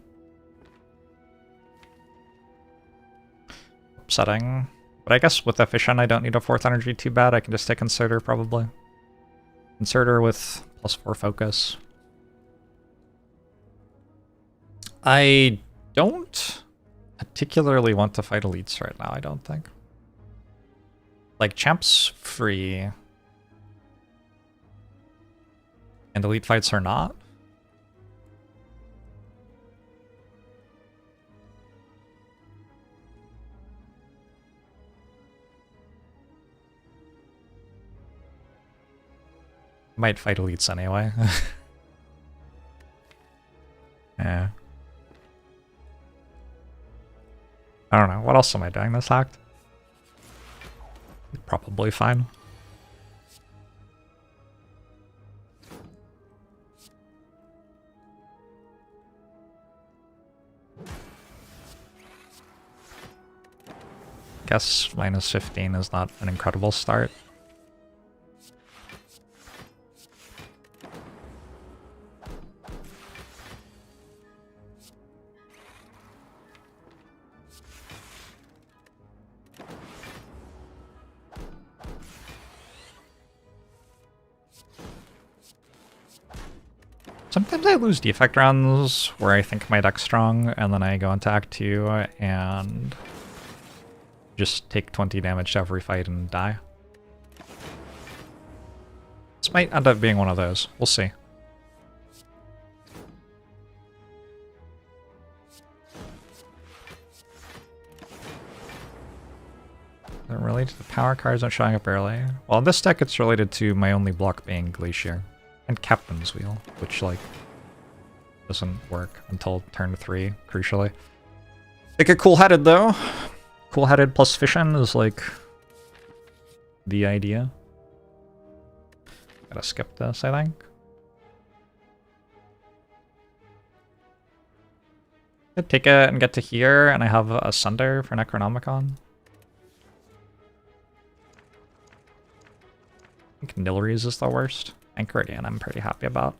[SPEAKER 1] Upsetting. But I guess with the Fission I don't need a 4th energy too bad, I can just take Concerter probably. Concerter with +4 focus. I don't particularly want to fight elites right now, I don't think. Like, Champ's free. And elite fights are not. Might fight elites anyway. Yeah. I don't know. What else am I doing this act? Probably fine. Guess minus 15 is not an incredible start. Sometimes I lose defect rounds where I think my deck's strong, and then I go into Act 2 and just take 20 damage to every fight and die. This might end up being one of those. We'll see. They're related to the power cards not showing up early. Well, in this deck it's related to my only block being Glacier. And Captain's Wheel, which, like, doesn't work until turn 3, crucially. Make it cool-headed, though. Cool-headed plus fission is, like, the idea. Gotta skip this, I think. Could take it and get to here, and I have a Sunder for Necronomicon. I think Nilries is the worst. Anchoridian I'm pretty happy about.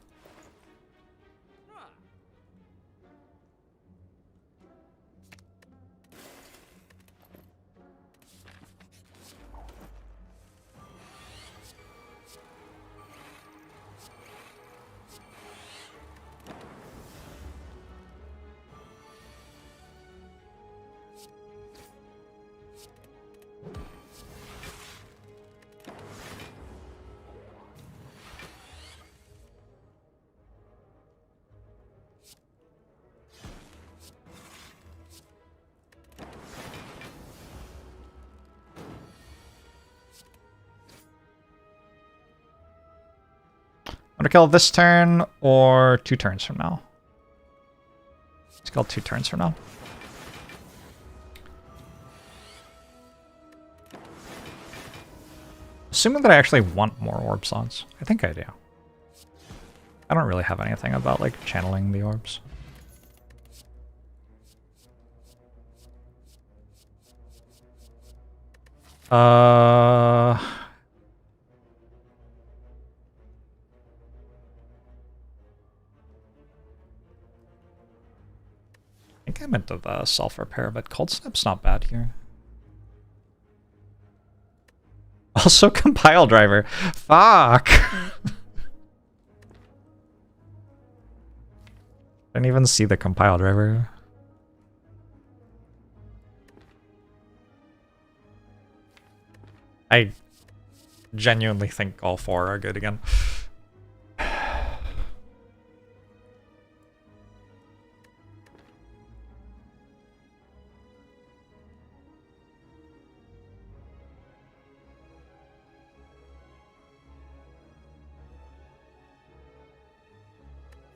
[SPEAKER 1] I'm gonna kill this turn or 2 turns from now. Let's kill 2 turns from now. Assuming that I actually want more orb slots. I think I do. I don't really have anything about like channeling the orbs. I think I'm into the self-repair, but Cold Snap's not bad here. Also compile driver. Fuck! Didn't even see the compile driver. I genuinely think all 4 are good again.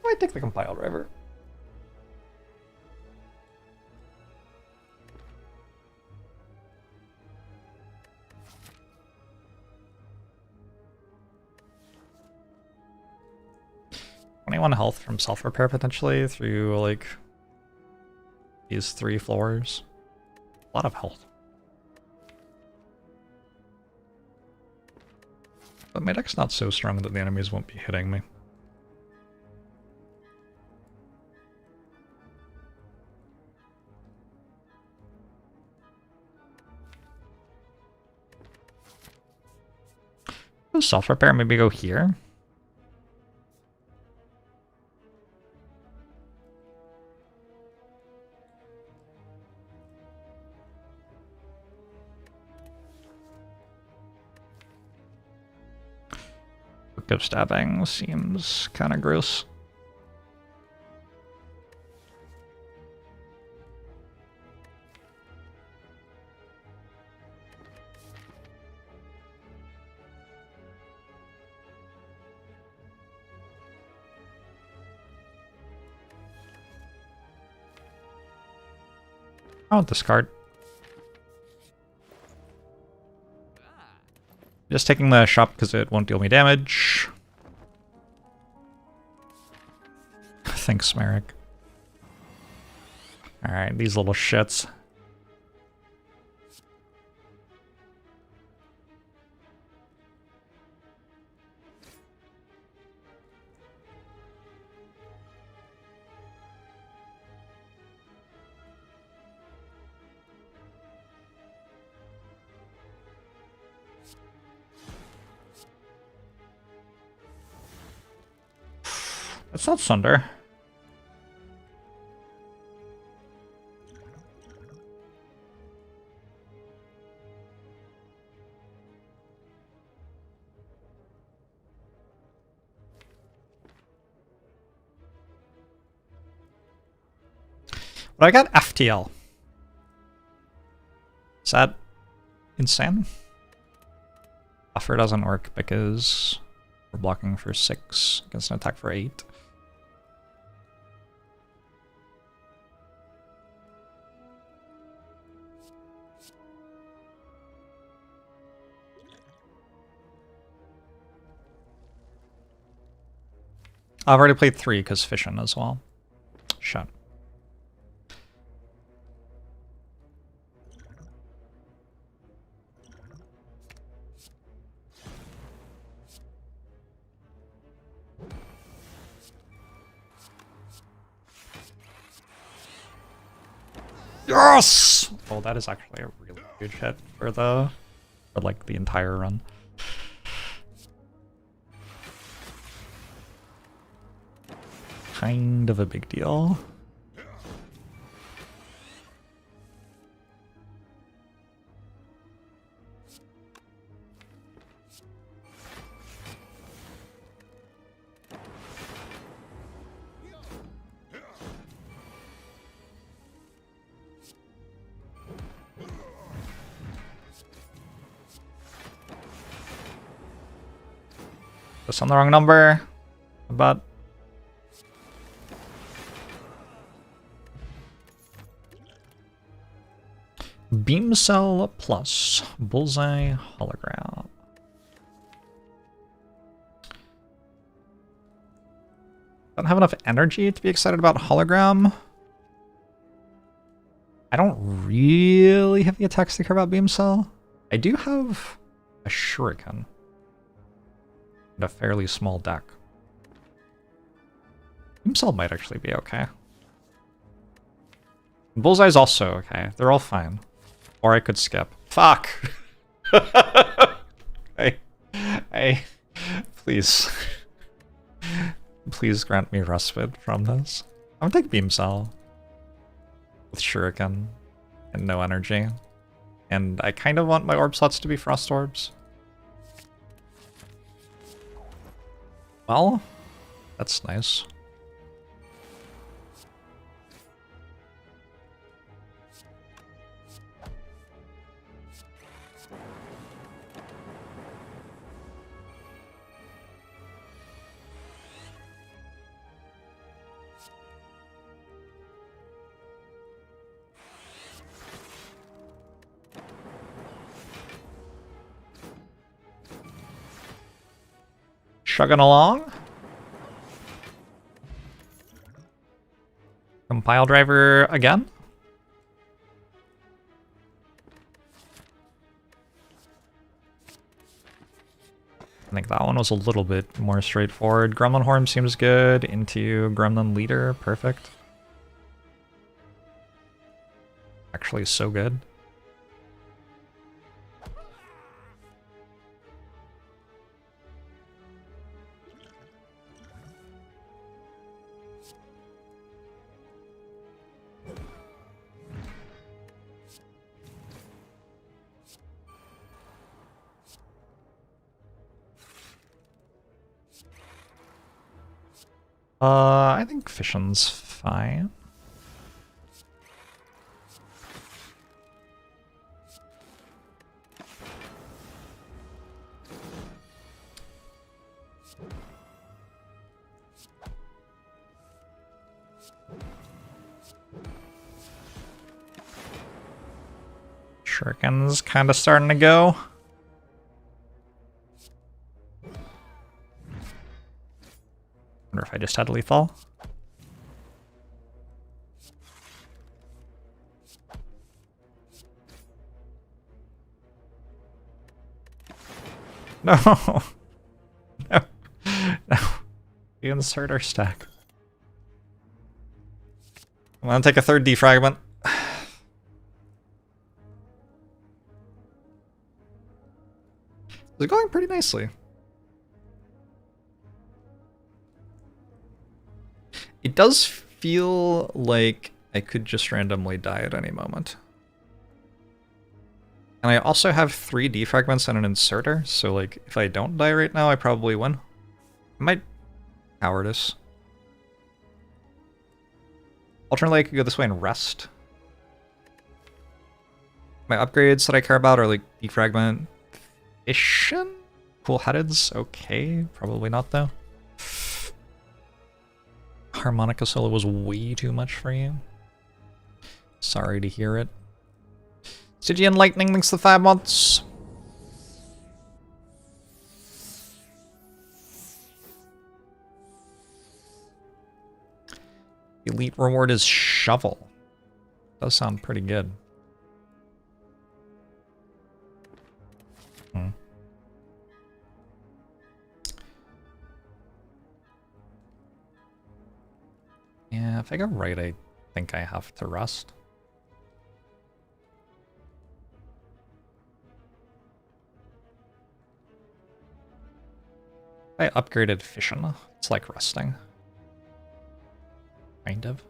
[SPEAKER 1] I take the compile driver. .21 health from self-repair potentially through like these 3 floors. A lot of health. But my deck's not so strong that the enemies won't be hitting me. Self-repair, maybe go here. Book of Stabbing seems kind of gross. I'll discard. Just taking the shop because it won't deal me damage. Thanks, Merrick. Alright, these little shits. It's not Sunder. But I got FTL. Is that insane? Buffer doesn't work because We're blocking for 6 against an attack for 8. I've already played 3 because fission as well. Shut. Yes! Oh, that is actually a really good hit for like the entire run. Kind of a big deal. Just on the wrong number, but beam cell plus bullseye hologram. Don't have enough energy to be excited about hologram. I don't really have the attacks to care about beam cell. I do have a shuriken. And a fairly small deck. Beam cell might actually be okay. Bullseye's also okay. They're all fine. Or I could skip. Fuck! Please. Please grant me respite from this. I'm gonna take beam cell. With shuriken. And no energy. And I kind of want my orb slots to be frost orbs. Well, that's nice. Chugging along. Compile driver again. I think that one was a little bit more straightforward. Gremlin Horn seems good. Into Gremlin Leader, perfect. Actually so good. I think fission's fine. Shuriken's kind of starting to go. Wonder if I just had lethal. No. No. No. We insert our stack. I'm gonna take a third defragment. It's going pretty nicely. It does feel like I could just randomly die at any moment. And I also have 3 defragments and an inserter, so like if I don't die right now, I probably win. I might cowardice. Alternately, I could go this way and rest. My upgrades that I care about are like defragment, fission, Cool-headed's okay. Probably not, though. Harmonica solo was way too much for you. Sorry to hear it. Stygian Lightning thanks to 5 months. Elite reward is shovel. Does sound pretty good. Yeah, if I go right, I think I have to rest. I upgraded fission. It's like resting. Kind of.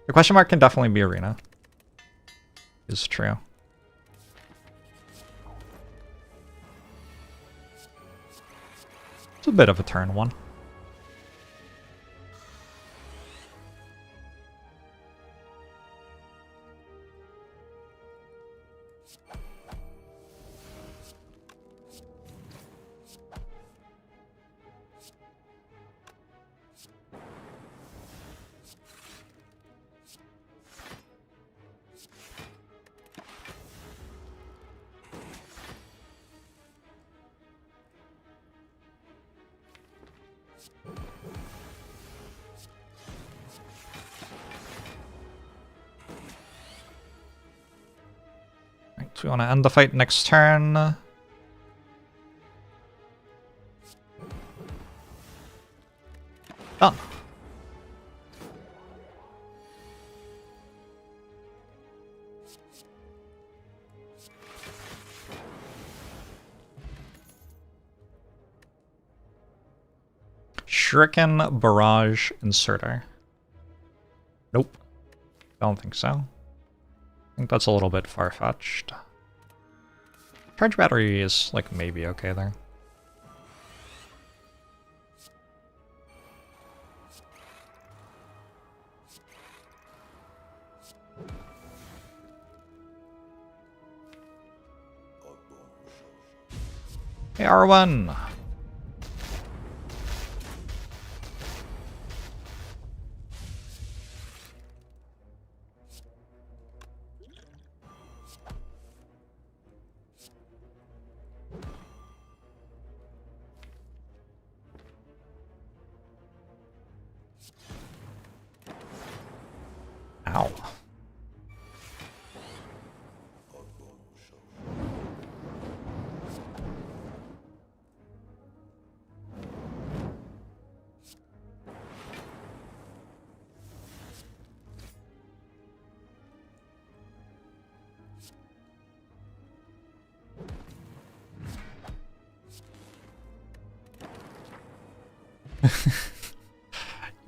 [SPEAKER 1] The question mark can definitely be arena. Is true. It's a bit of a turn one. We want to end the fight next turn. Done. Shuriken Barrage Inserter. Nope. Don't think so. I think that's a little bit far-fetched. Charge battery is, like, maybe okay there. Hey, R1! Ow.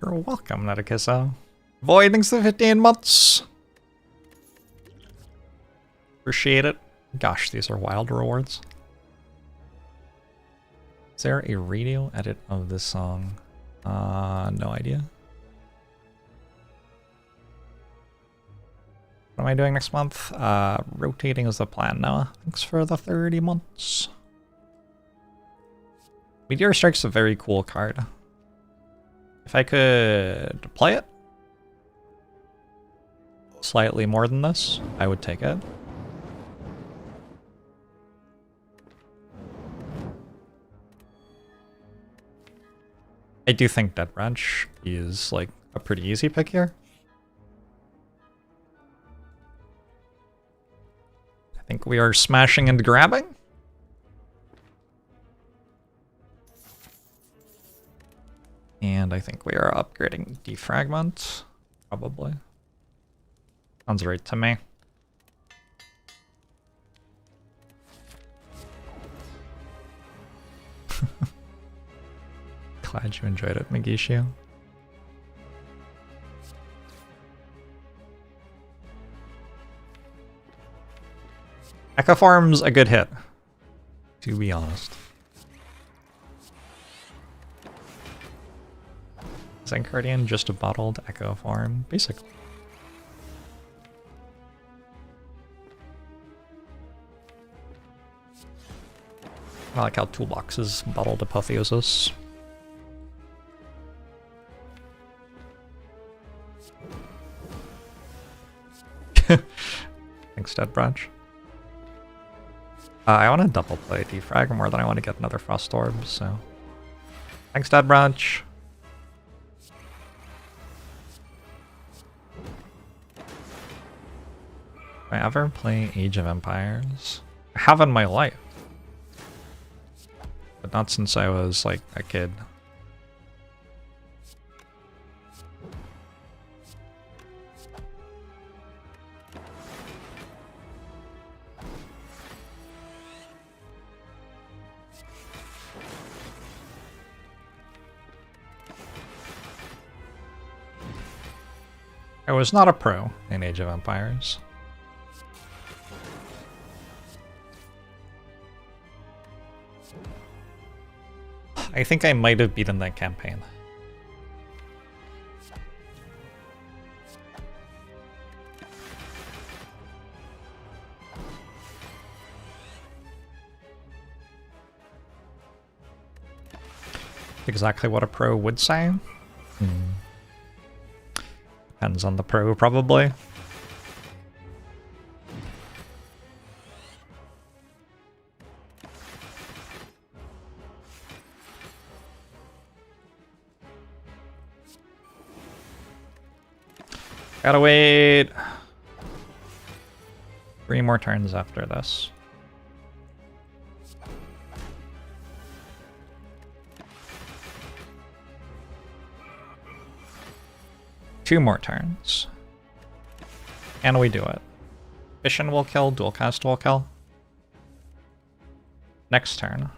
[SPEAKER 1] You're welcome, Netakissa. Void, thanks for 15 months. Appreciate it. Gosh, these are wild rewards. Is there a radio edit of this song? No idea. What am I doing next month? Rotating is the plan, Noah. Thanks for the 30 months. Meteor Strike's a very cool card. If I could play it slightly more than this, I would take it. I do think Dead Branch is like a pretty easy pick here. I think we are smashing and grabbing. And I think we are upgrading Defragment, probably. Sounds right to me. Glad you enjoyed it, Megishio. Echoform's a good hit, to be honest. Zencardian, just a bottled echo form, basically. I like how Toolbox is bottled apotheosis. Thanks, Dead Branch. I want to double play Defrag more than I want to get another Frost Orb, so... Thanks, Dead Branch! If I ever play Age of Empires? I have in my life. But not since I was, like, a kid. I was not a pro in Age of Empires. I think I might have beaten that campaign. Exactly what a pro would say. Depends on the pro, probably. Gotta wait 3 more turns after this. Two more turns. Can we do it? Fission will kill, dual cast will kill. Next turn.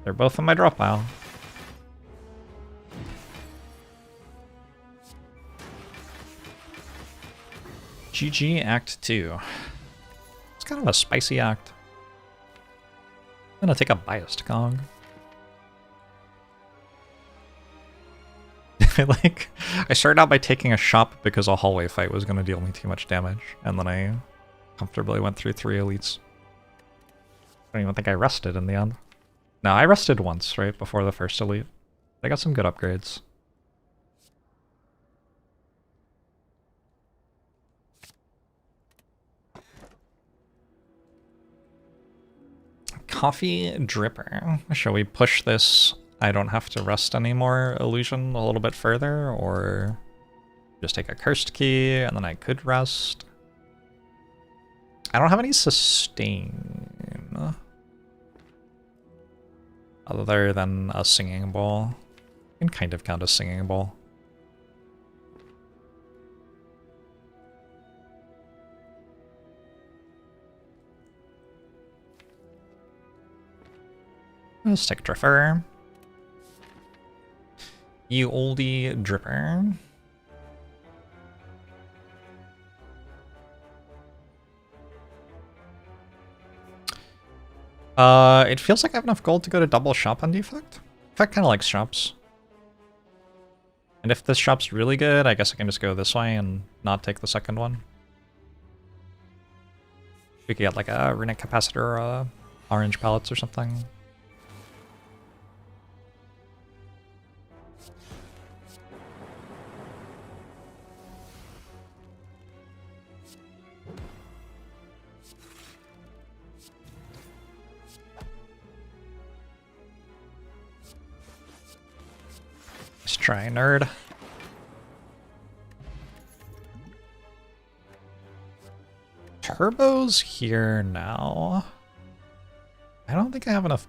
[SPEAKER 1] They're both in my draw pile. GG Act 2. It's kind of a spicy act. I'm gonna take a biased Kong. I started out by taking a shop because a hallway fight was gonna deal me too much damage, and then I comfortably went through 3 elites. I don't even think I rested in the end. No, I rested once, right, before the first elite. I got some good upgrades. Coffee Dripper. Shall we push this I don't have to rest anymore illusion a little bit further, or just take a cursed key and then I could rest? I don't have any sustain other than a singing bowl. I can kind of count a singing bowl. Let's take Dripper. You oldie Dripper. It feels like I have enough gold to go to double shop on defect. Defect kind of likes shops. And if this shop's really good, I guess I can just go this way and not take the second one. We could get like a runic capacitor or orange pellets or something. Let's try, nerd. Turbo's here now. I don't think I have enough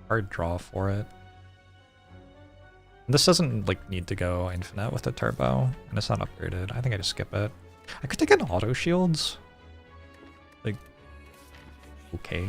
[SPEAKER 1] card draw for it. This doesn't like need to go infinite with the turbo, and it's not upgraded. I think I just skip it. I could take an auto shields. Like, okay.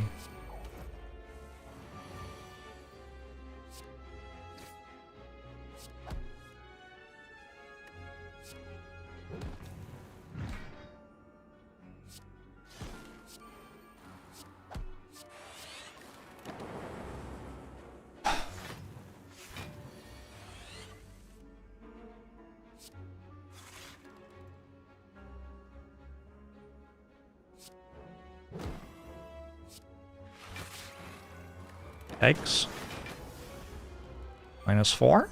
[SPEAKER 1] Yikes. -4?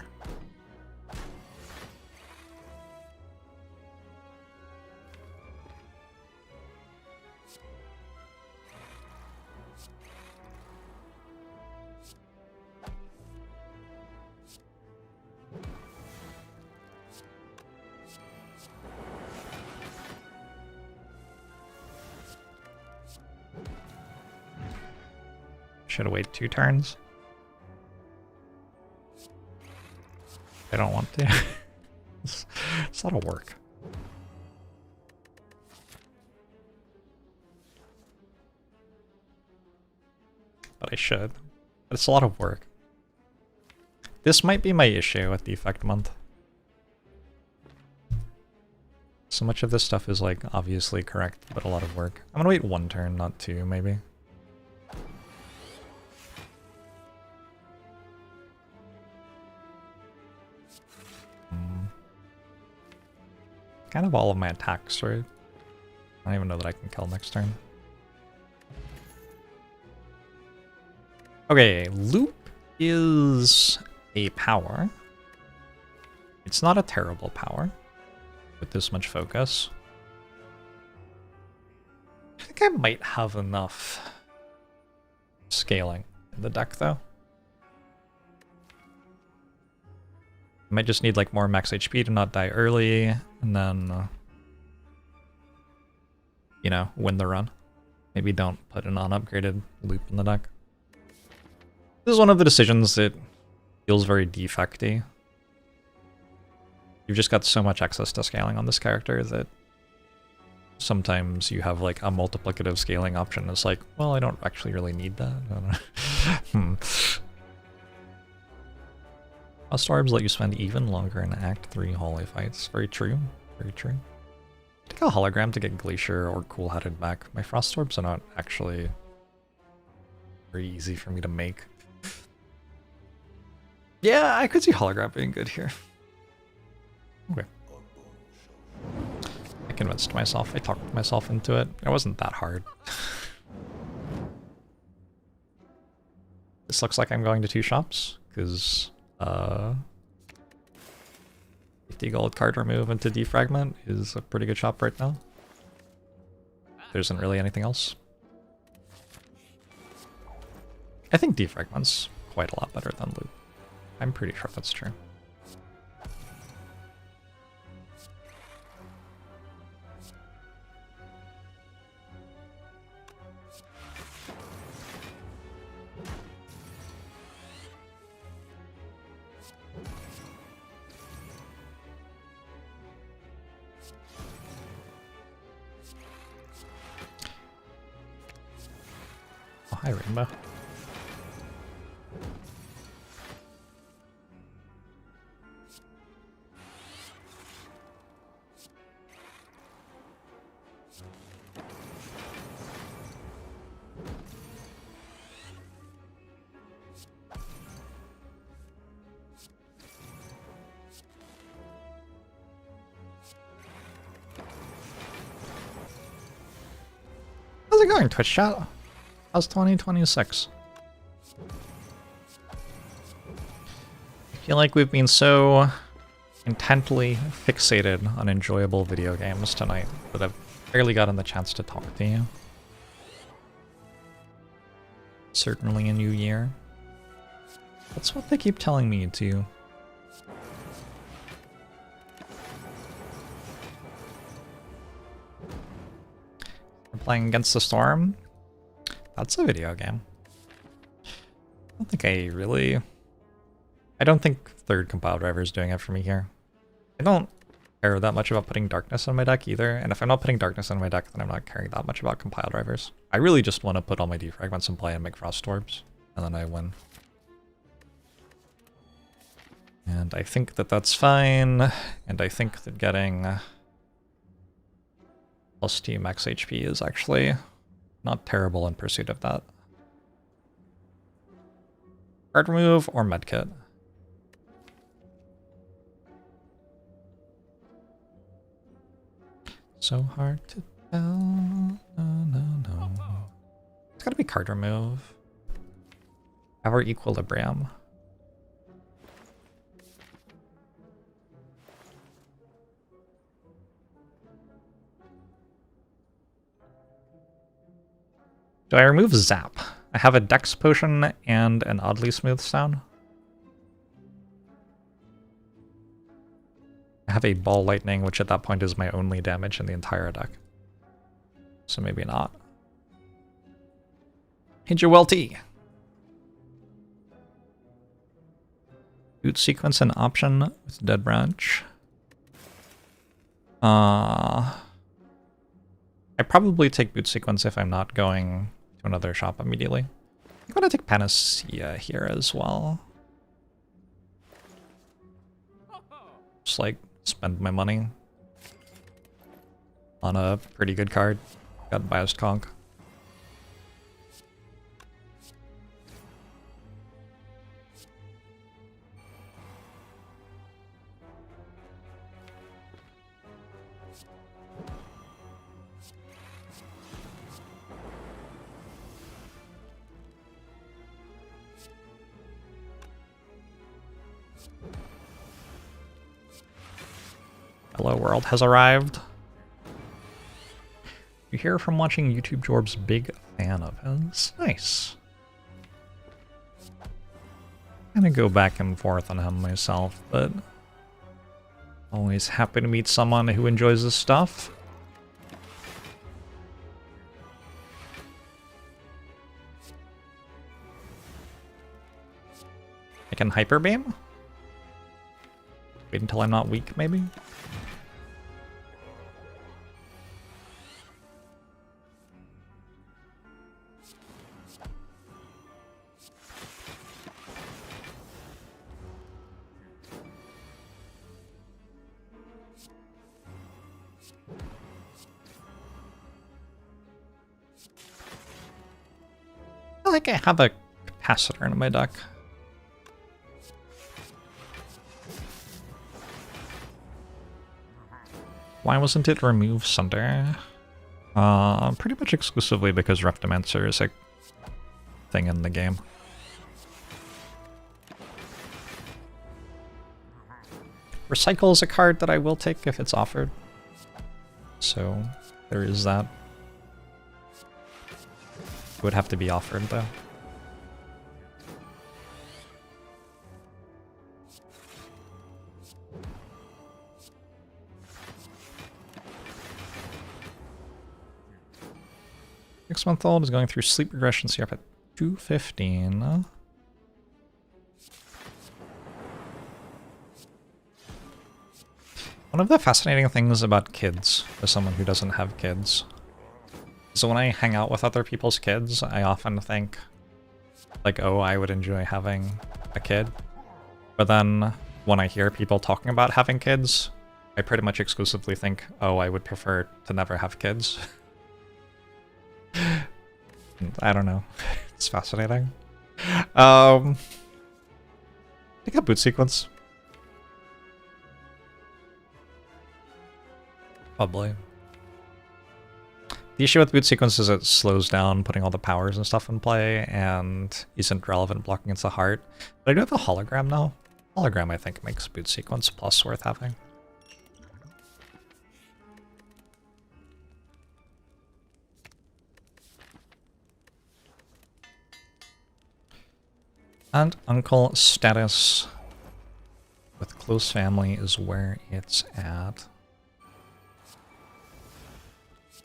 [SPEAKER 1] Should have waited 2 turns. I don't want to. It's a lot of work. But I should. But it's a lot of work. This might be my issue with the effect month. So much of this stuff is like obviously correct, but a lot of work. I'm gonna wait 1 turn, not 2 maybe. Kind of all of my attacks, right? I don't even know that I can kill next turn. Okay, loop is a power. It's not a terrible power with this much focus. I think I might have enough scaling in the deck though. I might just need like more max HP to not die early, and then, you know, win the run. Maybe don't put an unupgraded loop in the deck. This is one of the decisions that feels very defecty. You've just got so much access to scaling on this character that sometimes you have like a multiplicative scaling option. It's like, well, I don't actually really need that. I don't know. Jorbs let you spend even longer in Act 3 hallway fights. Very true. Very true. Take a hologram to get Glacier or Cool-Headed back. My Frost Orbs are not actually very easy for me to make. Yeah, I could see hologram being good here. Okay. I convinced myself. I talked myself into it. It wasn't that hard. This looks like I'm going to 2 shops, because 50 gold card remove into defragment is a pretty good shop right now. There isn't really anything else. I think defragment's quite a lot better than loot. I'm pretty sure that's true. Oh, hi, Rainbow. How's it going, Twitch chat? How's 2026? I feel like we've been so intently fixated on enjoyable video games tonight that I've barely gotten the chance to talk to you. Certainly a new year. That's what they keep telling me to. We're playing Against the Storm. That's a video game. I don't think third compile driver is doing it for me here. I don't care that much about putting darkness on my deck either, and if I'm not putting darkness on my deck, then I'm not caring that much about compile drivers. I really just want to put all my defragments in play and make Frost Orbs, and then I win. And I think that that's fine, and I think that getting +2 max HP is actually not terrible in pursuit of that. Card remove or medkit? So hard to tell. No. It's gotta be card remove. Our equilibrium. Do I remove Zap? I have a Dex potion and an oddly smooth sound. I have a Ball Lightning, which at that point is my only damage in the entire deck. So maybe not. Hey, Joel-T. Boot sequence an option with Dead Branch. I probably take boot sequence if I'm not going to another shop immediately. I'm gonna take Panacea here as well. Just like spend my money on a pretty good card. Got Biased Conch. Hello World has arrived. You hear from watching YouTube Jorbs, big fan of his. Nice. I'm gonna go back and forth on him myself, but always happy to meet someone who enjoys his stuff. I can Hyper Beam? Wait until I'm not weak, maybe? I feel like I have a capacitor in my deck. Why wasn't it remove Sunder? Pretty much exclusively because Reptimancer is a thing in the game. Recycle is a card that I will take if it's offered. So there is that. It would have to be offered though. Six-month-old is going through sleep regression, so you're up at 215. One of the fascinating things about kids, as someone who doesn't have kids, is when I hang out with other people's kids, I often think, like, oh, I would enjoy having a kid. But then when I hear people talking about having kids, I pretty much exclusively think, oh, I would prefer to never have kids. I don't know. It's fascinating. I got boot sequence. Probably. The issue with boot sequence is it slows down putting all the powers and stuff in play and isn't relevant blocking against the heart. But I do have a hologram now. Hologram I think makes boot sequence plus worth having. And uncle status with close family is where it's at.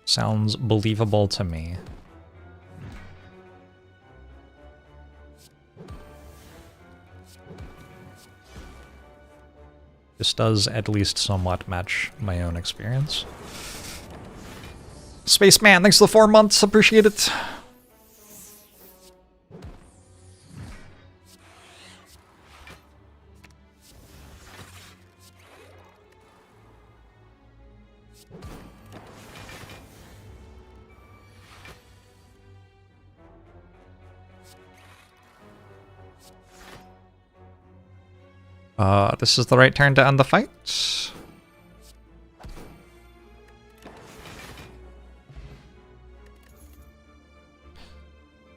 [SPEAKER 1] Sounds believable to me. This does at least somewhat match my own experience. Spaceman, thanks for the 4 months, appreciate it. This is the right turn to end the fight.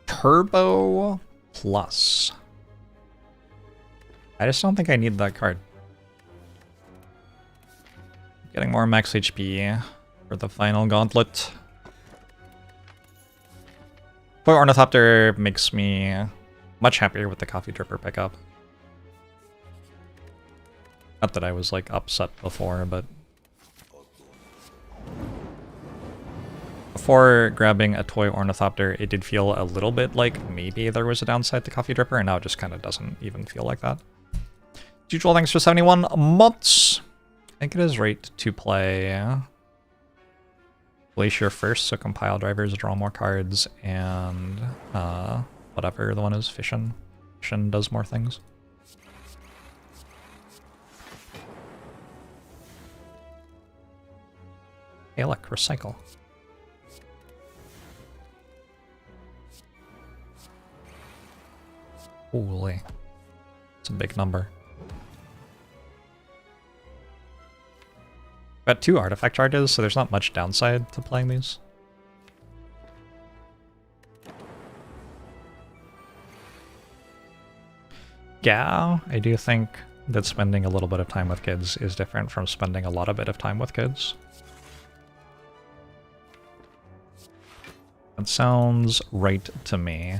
[SPEAKER 1] Turbo plus. I just don't think I need that card. Getting more max HP for the final gauntlet. Toy Ornithopter makes me much happier with the Coffee Dripper pickup. Not that I was like upset before, but before grabbing a Toy Ornithopter, it did feel a little bit like maybe there was a downside to Coffee Dripper, and now it just kind of doesn't even feel like that. As usual, thanks for 71 months. I think it is right to play Glacier first, so compile drivers, draw more cards, and whatever the one is, Fission. Fission does more things. Hey look, recycle. Holy. It's a big number. Got 2 artifact charges, so there's not much downside to playing these. Yeah, I do think that spending a little bit of time with kids is different from spending a lot of bit of time with kids. That sounds right to me.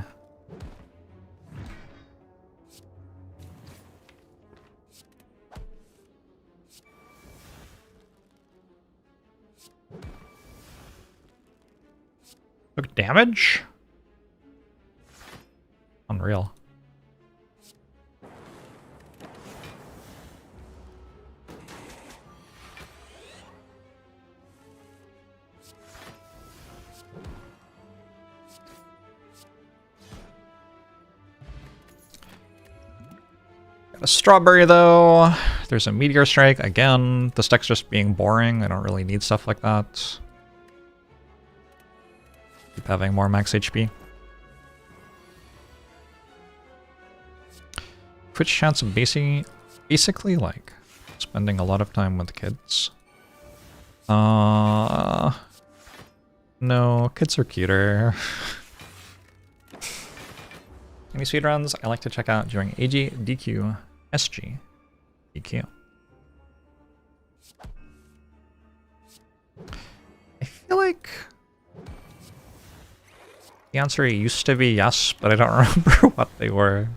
[SPEAKER 1] Took damage? Unreal. Got a strawberry though. There's a meteor strike. Again, this deck's just being boring. I don't really need stuff like that. Keep having more max HP. Twitch chat's basically like spending a lot of time with kids. No, kids are cuter. Any speedruns I like to check out during AG, DQ, SG, DQ. I feel like the answer used to be yes, but I don't remember what they were.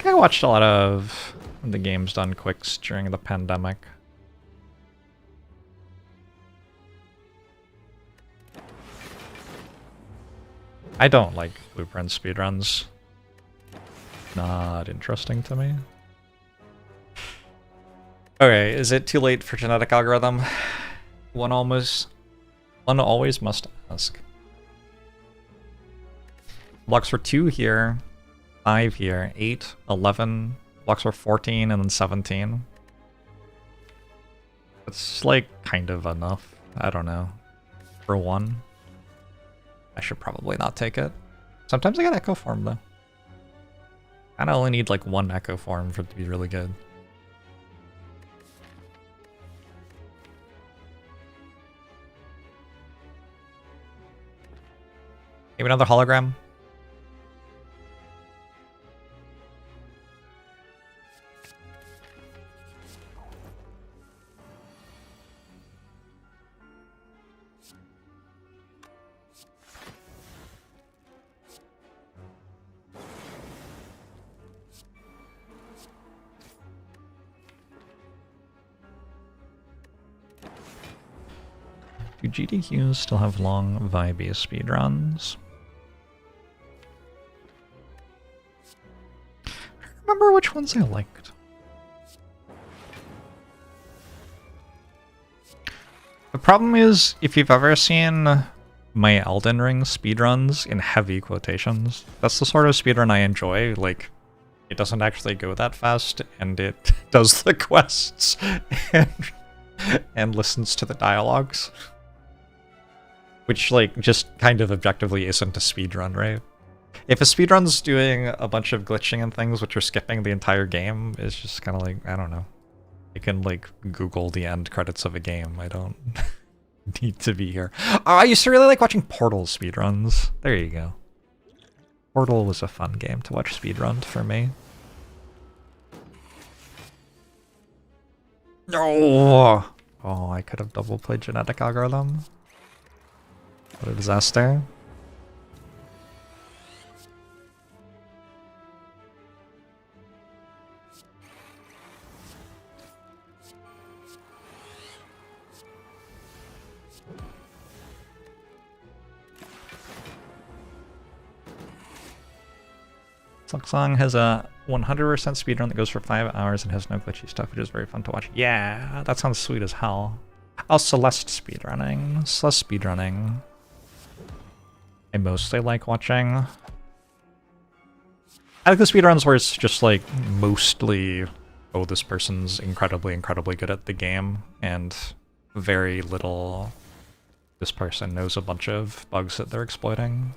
[SPEAKER 1] I watched a lot of the games done quicks during the pandemic. I don't like blueprint speedruns. Not interesting to me. Okay, is it too late for genetic algorithm? One always must ask. Blocks for 2 here, 5 here, 8, 11, blocks for 14, and then 17. It's like kind of enough. I don't know. For 1. I should probably not take it. Sometimes I get Echo Form though. I only need like 1 Echo Form for it to be really good. Maybe another hologram? Do GDQs still have long, vibey speedruns? I don't remember which ones I liked. The problem is, if you've ever seen my Elden Ring speedruns in heavy quotations, that's the sort of speedrun I enjoy. Like, it doesn't actually go that fast, and it does the quests and listens to the dialogues. Which, like, just kind of objectively isn't a speedrun, right? If a speedrun's doing a bunch of glitching and things which are skipping the entire game, it's just kind of like, I don't know. You can, like, Google the end credits of a game. I don't need to be here. Oh, I used to really like watching Portal speedruns. There you go. Portal was a fun game to watch speedrun for me. No! Oh, I could have double played genetic algorithm. What a disaster. Song has a 100% speedrun that goes for 5 hours and has no glitchy stuff, which is very fun to watch. Yeah, that sounds sweet as hell. Oh, Celeste speedrunning. Celeste speedrunning. I mostly like watching. I like the speedruns where it's just like mostly, oh, this person's incredibly, incredibly good at the game, and very little, this person knows a bunch of bugs that they're exploiting.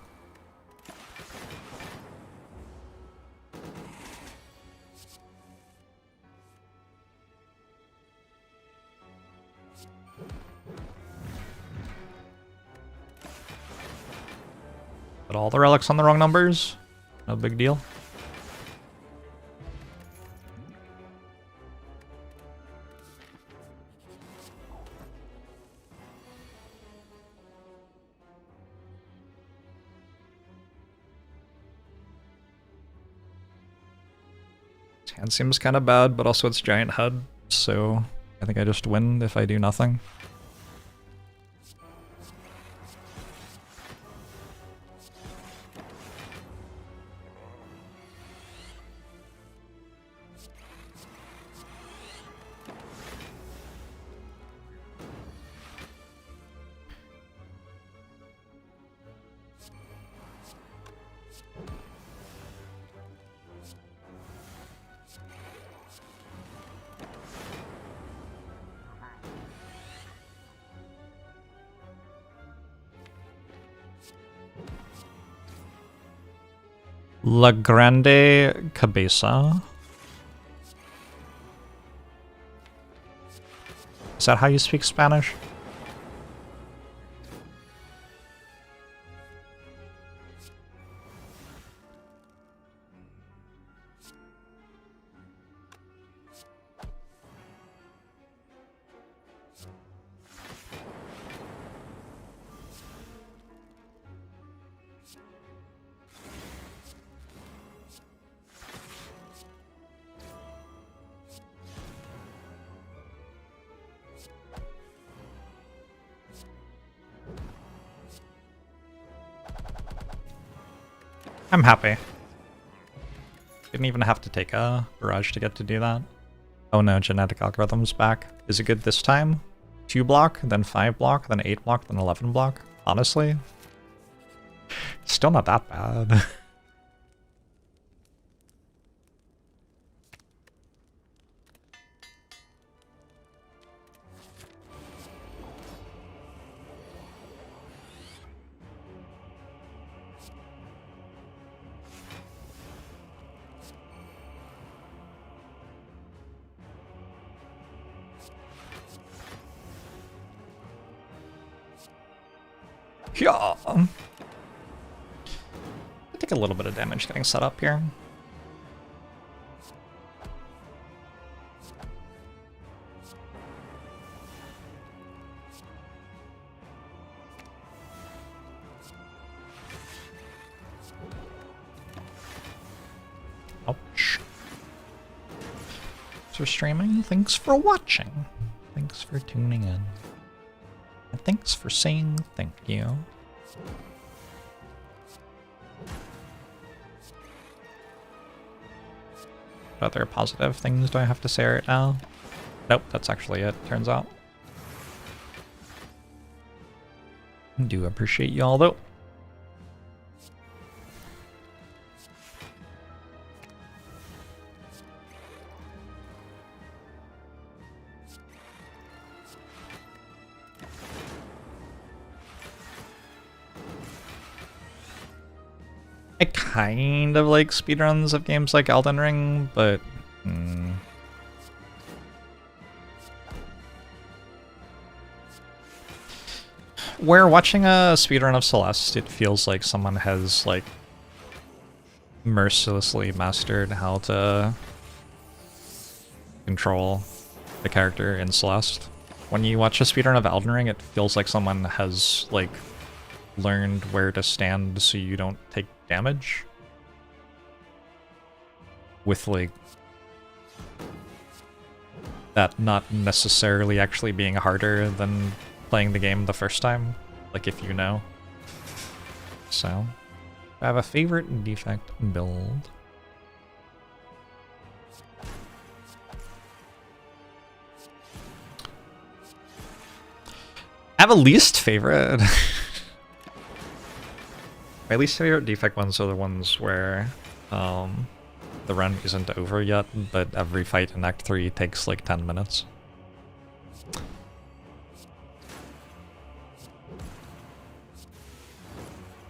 [SPEAKER 1] Put all the relics on the wrong numbers. No big deal. His hand seems kind of bad, but also it's giant HUD, so I think I just win if I do nothing. La Grande Cabeza. Is that how you speak Spanish? I'm happy. Didn't even have to take a barrage to get to do that. Oh no, genetic algorithm's back. Is it good this time? 2 block, then 5 block, then 8 block, then 11 block? Honestly? Still not that bad. Yeah. I take a little bit of damage getting set up here. Ouch. Thanks for streaming. Thanks for watching. Thanks for tuning in. And thanks for saying thank you. What other positive things do I have to say right now? Nope, that's actually it, turns out. I do appreciate y'all though. I kind of like speedruns of games like Elden Ring, but... Where watching a speedrun of Celeste, it feels like someone has, like, mercilessly mastered how to control the character in Celeste. When you watch a speedrun of Elden Ring, it feels like someone has, like, learned where to stand so you don't take damage. With, like, that not necessarily actually being harder than playing the game the first time, like if you know. So, I have a favorite defect build. I have a least favorite. My least favorite defect ones are the ones where the run isn't over yet, but every fight in Act 3 takes like 10 minutes.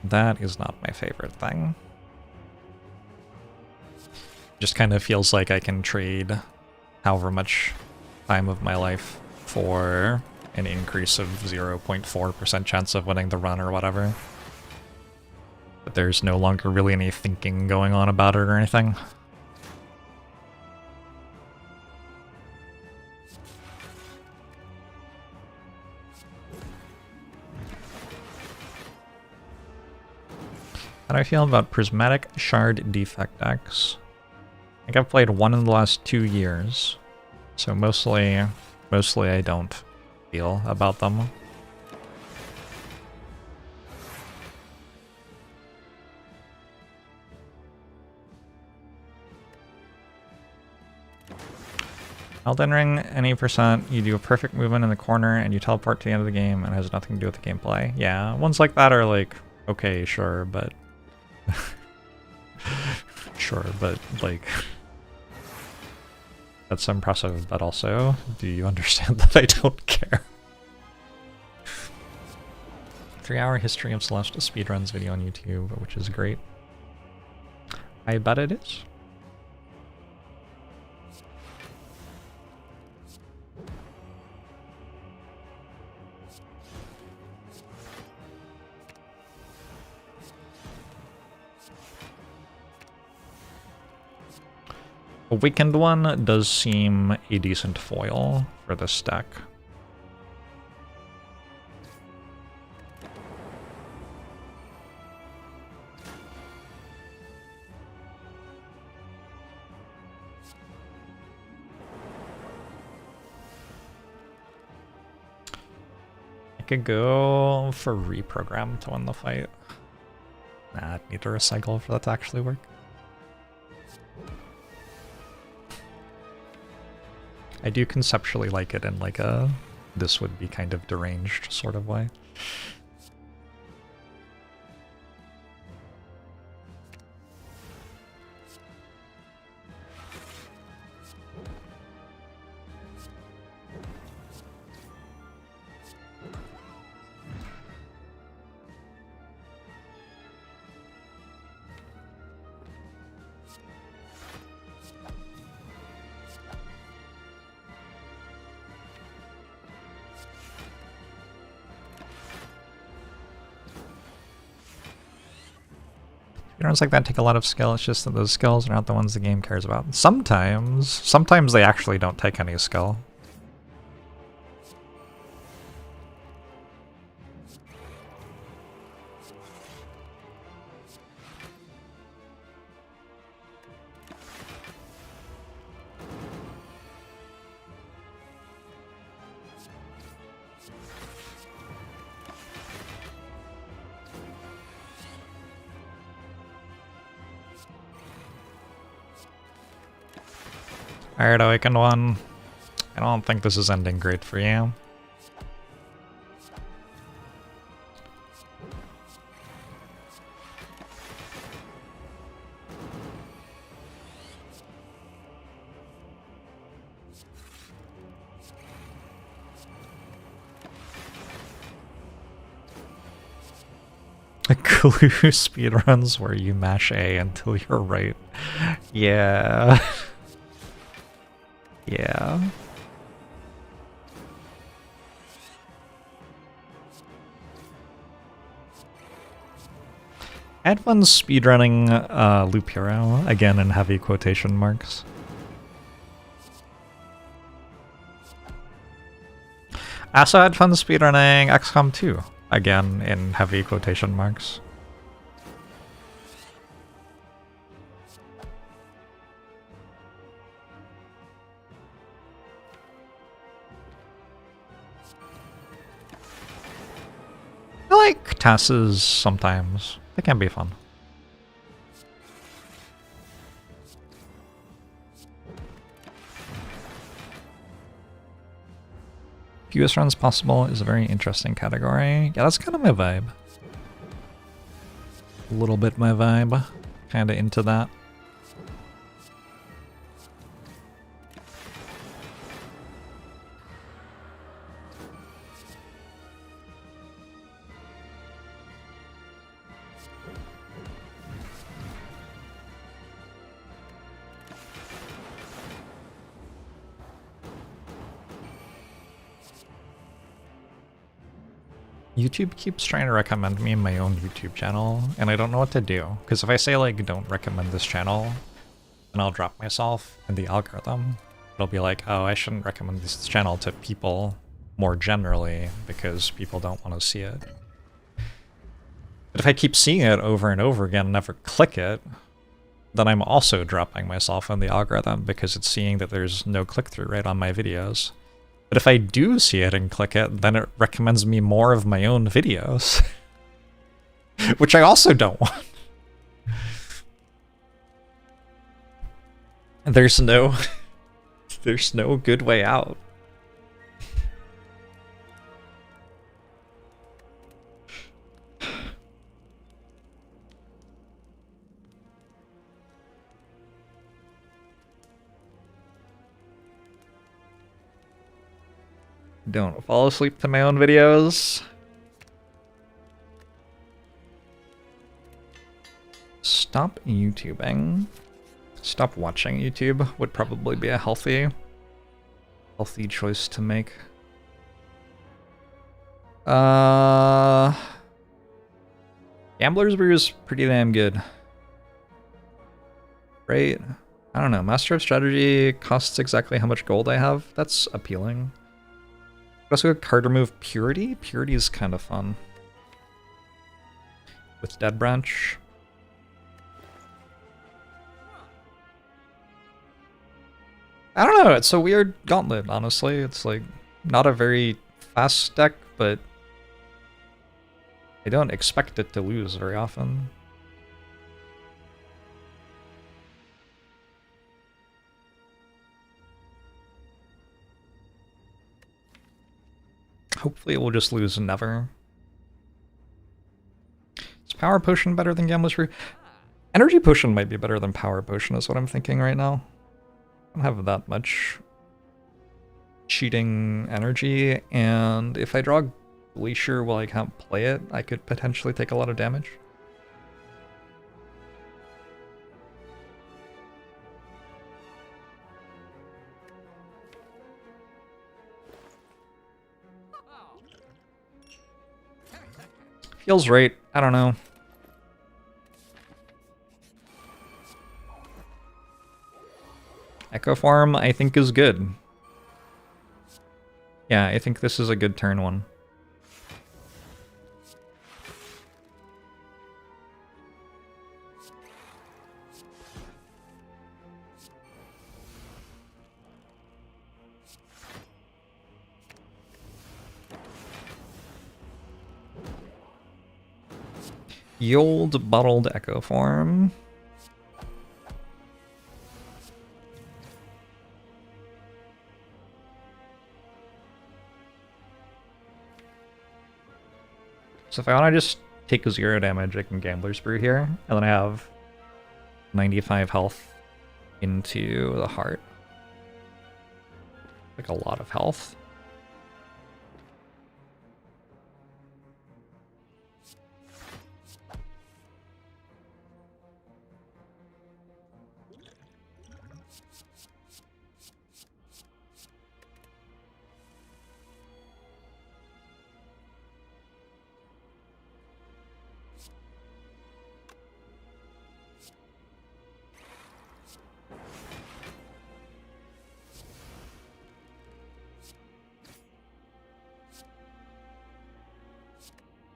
[SPEAKER 1] That is not my favorite thing. Just kind of feels like I can trade however much time of my life for an increase of 0.4% chance of winning the run or whatever. But there's no longer really any thinking going on about it or anything. How do I feel about Prismatic Shard Defect decks? I think I've played one in the last 2 years, so mostly I don't feel about them. Elden Ring, any percent, you do a perfect movement in the corner and you teleport to the end of the game and it has nothing to do with the gameplay. Yeah, ones like that are like, okay, sure, but... sure, but like... That's impressive, but also, do you understand that I don't care? 3-hour history of Celeste speedruns video on YouTube, which is great. I bet it is. A Weekend one does seem a decent foil for this deck. I could go for reprogram to win the fight. Nah, I'd need to recycle for that to actually work. I do conceptually like it in like a this would be kind of deranged sort of way. Speedruns like that take a lot of skill, it's just that those skills are not the ones the game cares about. Sometimes they actually don't take any skill. Alright, Awakened one. I don't think this is ending great for you. Clue speedruns where you mash A until you're right. Yeah. Yeah. I had fun speedrunning Loop Hero, again in heavy quotation marks. I also had fun speedrunning XCOM 2, again in heavy quotation marks. I like tasks sometimes. They can be fun. Fewest runs possible is a very interesting category. Yeah, that's kind of my vibe. A little bit my vibe. Kind of into that. YouTube keeps trying to recommend me my own YouTube channel, and I don't know what to do. Because if I say, like, don't recommend this channel, then I'll drop myself in the algorithm. It'll be like, oh, I shouldn't recommend this channel to people more generally, because people don't want to see it. But if I keep seeing it over and over again and never click it, then I'm also dropping myself in the algorithm, because it's seeing that there's no click-through rate on my videos. But if I do see it and click it, then it recommends me more of my own videos. Which I also don't want. And there's no good way out. Don't fall asleep to my own videos. Stop YouTubing. Stop watching YouTube would probably be a healthy choice to make. Gambler's Brew is pretty damn good. Right? I don't know. Master of Strategy costs exactly how much gold I have. That's appealing. Also, card remove Purity. Purity is kind of fun. With Dead Branch. I don't know, it's a weird gauntlet, honestly. It's like not a very fast deck, but I don't expect it to lose very often. Hopefully it will just lose never. Is Power Potion better than Gambler's Brew? Energy Potion might be better than Power Potion is what I'm thinking right now. I don't have that much cheating energy, and if I draw Glacier while I can't play it, I could potentially take a lot of damage. Feels right. I don't know. Echo Farm, I think, is good. Yeah, I think this is a good turn one. The old bottled Echo Form. So if I want to just take 0 damage, I can Gambler's Brew here, and then I have 95 health into the heart. Like a lot of health.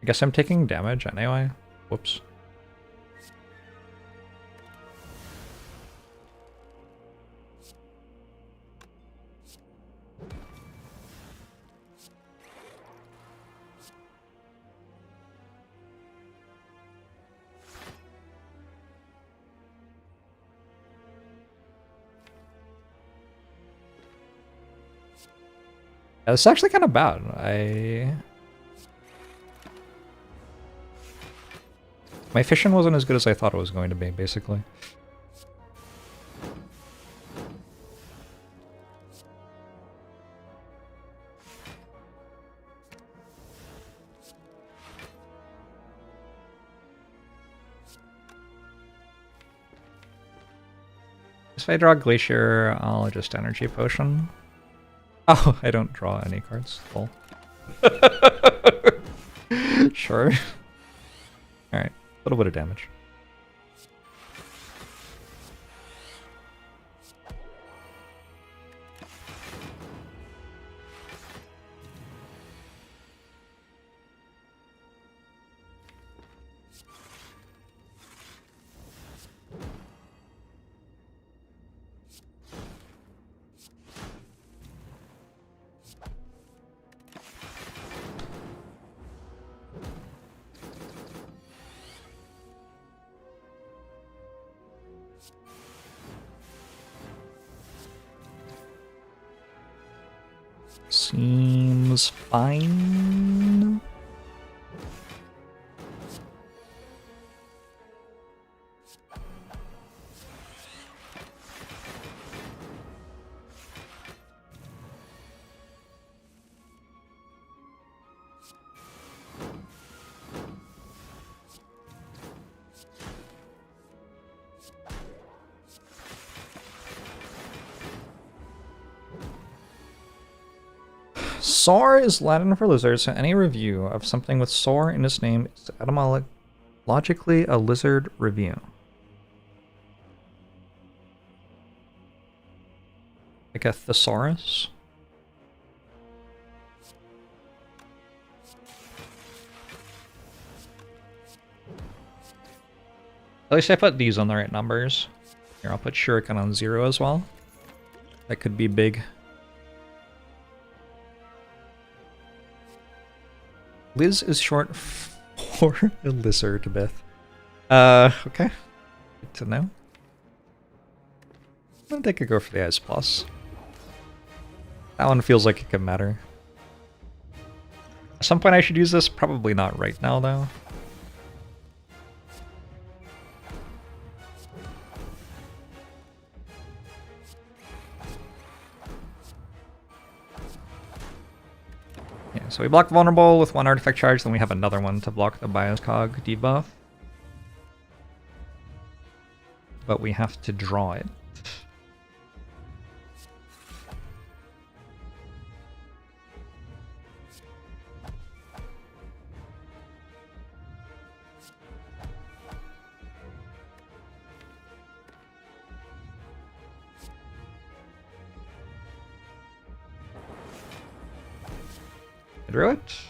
[SPEAKER 1] I guess I'm taking damage anyway. Whoops. It's actually kind of bad. My fishing wasn't as good as I thought it was going to be, basically. If I draw Glacier, I'll just Energy Potion. Oh, I don't draw any cards. Cool. Sure. Alright, a little bit of damage. Seems fine. Soar is Latin for lizard, so any review of something with soar in its name is etymologically a lizard review. Like a thesaurus? At least I put these on the right numbers. Here, I'll put Shuriken on 0 as well. That could be big. Liz is short for Elizabeth. Okay. Good to know. I'm gonna take a go for the Ice Plus. That one feels like it could matter. At some point I should use this, probably not right now though. Yeah, so we block vulnerable with one artifact charge, then we have another one to block the Bioscog debuff. But we have to draw it. I drew it.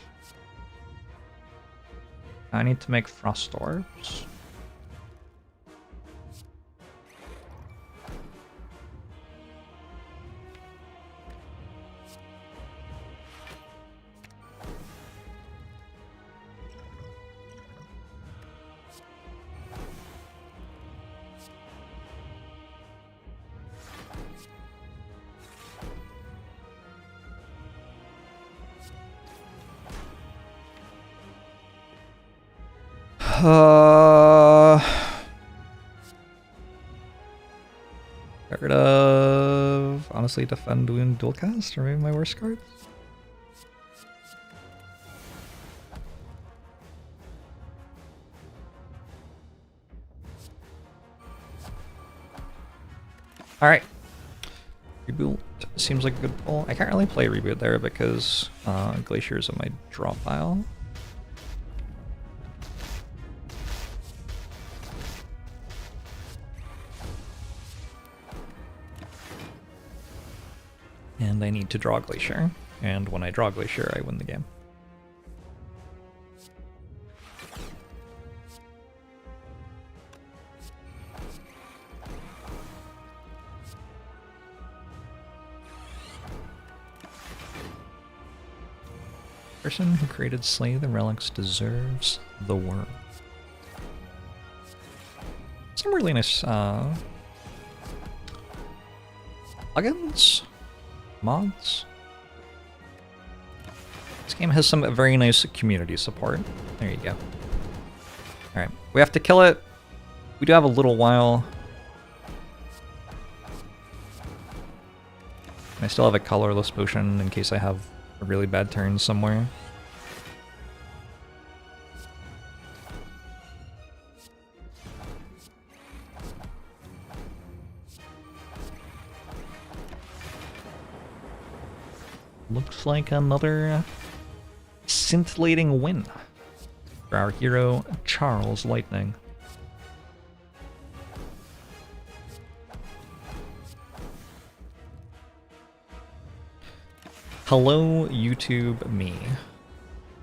[SPEAKER 1] I need to make Frost Orbs. Get rid of, honestly, Defend, Wound, Dual Cast, or maybe my worst cards. Alright. Reboot seems like a good pull. I can't really play Reboot there because Glacier's in my draw pile. And I need to draw Glacier, and when I draw Glacier, I win the game. Person who created Slay the Relics deserves the worm. Some really nice plugins, mods. This game has some very nice community support. There you go. Alright, we have to kill it. We do have a little while. I still have a colorless potion in case I have a really bad turn somewhere. Looks like another scintillating win for our hero, Charles Lightning. Hello, YouTube me,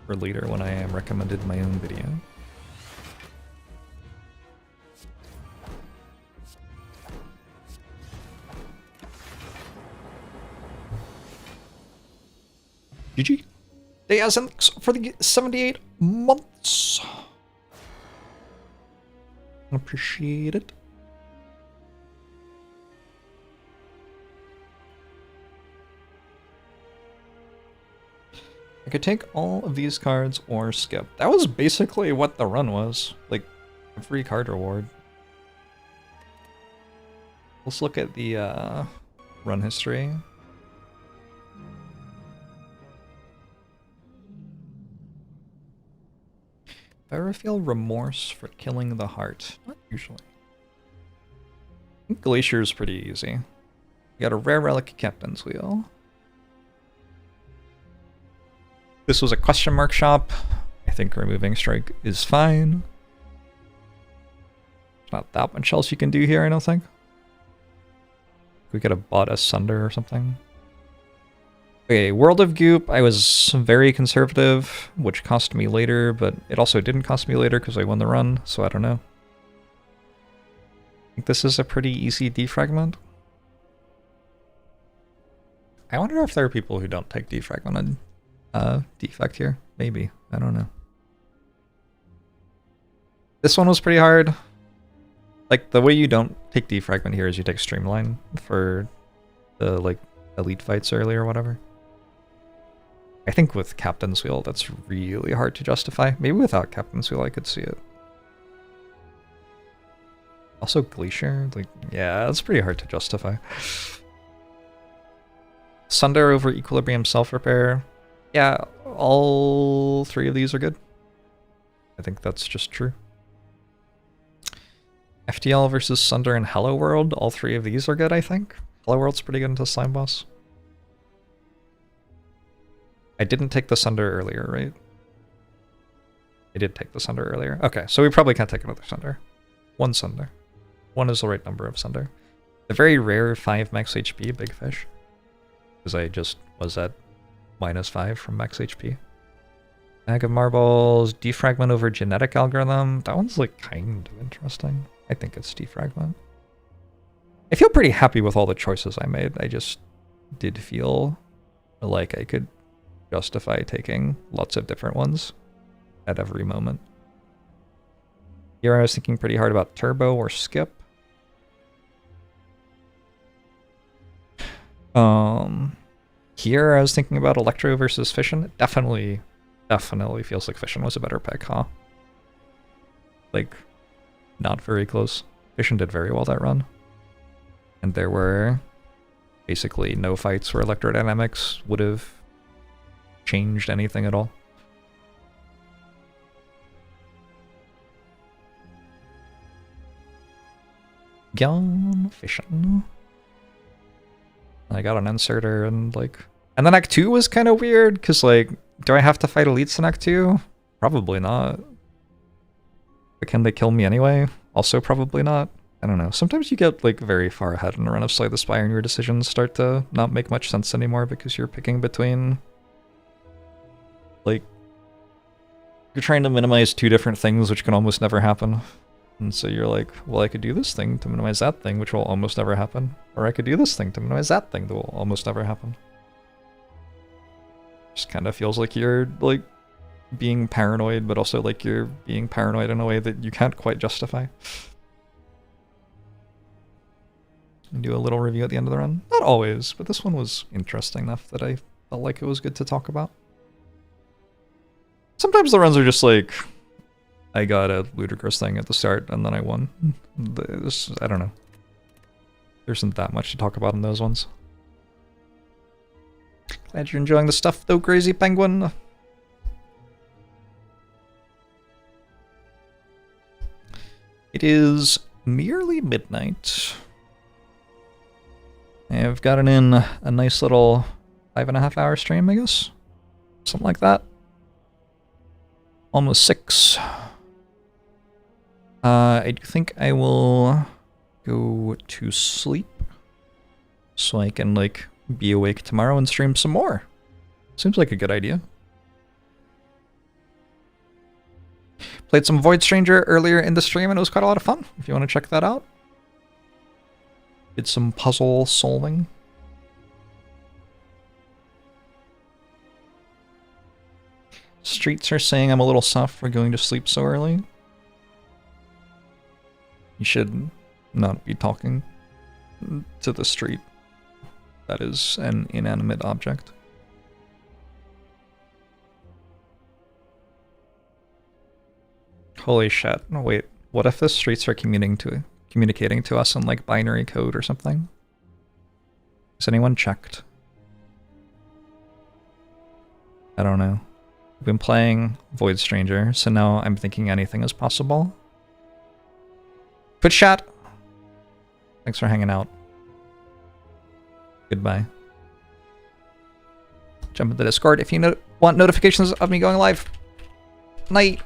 [SPEAKER 1] for later when I am recommended my own video. GG. They thanks for the 78 months. Appreciate it. I could take all of these cards or skip. That was basically what the run was. Like, a free card reward. Let's look at the run history. If I ever feel remorse for killing the heart, not usually. I think Glacier's pretty easy. You got a rare relic Captain's Wheel. This was a question mark shop. I think removing strike is fine. There's not that much else you can do here, I don't think. We could have bought a Sunder or something. Okay, World of Goop, I was very conservative, which cost me later, but it also didn't cost me later because I won the run, so I don't know. I think this is a pretty easy defragment. I wonder if there are people who don't take defragmented defect here. Maybe. I don't know. This one was pretty hard. Like, the way you don't take defragment here is you take Streamline for the, like, elite fights early or whatever. I think with Captain's Wheel, that's really hard to justify. Maybe without Captain's Wheel, I could see it. Also, Glacier, like, yeah, that's pretty hard to justify. Sunder over Equilibrium Self-Repair. Yeah, all three of these are good. I think that's just true. FTL versus Sunder and Hello World. All three of these are good, I think. Hello World's pretty good into Slime Boss. I didn't take the Sunder earlier, right? I did take the Sunder earlier. Okay, so we probably can't take another Sunder. One Sunder. One is the right number of Sunder. The very rare 5 max HP Big Fish. Because I just was at -5 from max HP. Bag of Marbles, Defragment over Genetic Algorithm. That one's like kind of interesting. I think it's Defragment. I feel pretty happy with all the choices I made. I just did feel like I could justify taking lots of different ones at every moment. Here I was thinking pretty hard about Turbo or Skip. Here I was thinking about Electro versus Fission. It definitely feels like Fission was a better pick, huh? Like, not very close. Fission did very well that run. And there were basically no fights where electrodynamics would have changed anything at all. Young Fission. I got an inserter and like... And then Act 2 was kind of weird, because like, do I have to fight elites in Act 2? Probably not. But can they kill me anyway? Also probably not. I don't know. Sometimes you get like very far ahead in a run of Slay the Spire and your decisions start to not make much sense anymore because you're picking between... Like... You're trying to minimize two different things which can almost never happen. And so you're like, well, I could do this thing to minimize that thing, which will almost never happen. Or I could do this thing to minimize that thing that will almost never happen. Just kind of feels like you're, like, being paranoid, but also like you're being paranoid in a way that you can't quite justify. And do a little review at the end of the run. Not always, but this one was interesting enough that I felt like it was good to talk about. Sometimes the runs are just like, I got a ludicrous thing at the start and then I won. I don't know. There isn't that much to talk about in those ones. Glad you're enjoying the stuff though, Crazy Penguin. It is nearly midnight. I've gotten in a nice little 5.5 hour stream, I guess. Something like that. Almost 6. I do think I will go to sleep so I can, like, be awake tomorrow and stream some more. Seems like a good idea. Played some Void Stranger earlier in the stream and it was quite a lot of fun, if you want to check that out. Did some puzzle solving. Streets are saying I'm a little soft for going to sleep so early. You should not be talking to the street. That is an inanimate object. Holy shit. No, wait. What if the streets are communicating to us in like binary code or something? Has anyone checked? I don't know. I've been playing Void Stranger, so now I'm thinking anything is possible. Twitch chat! Thanks for hanging out. Goodbye. Jump into Discord if you want notifications of me going live. Night!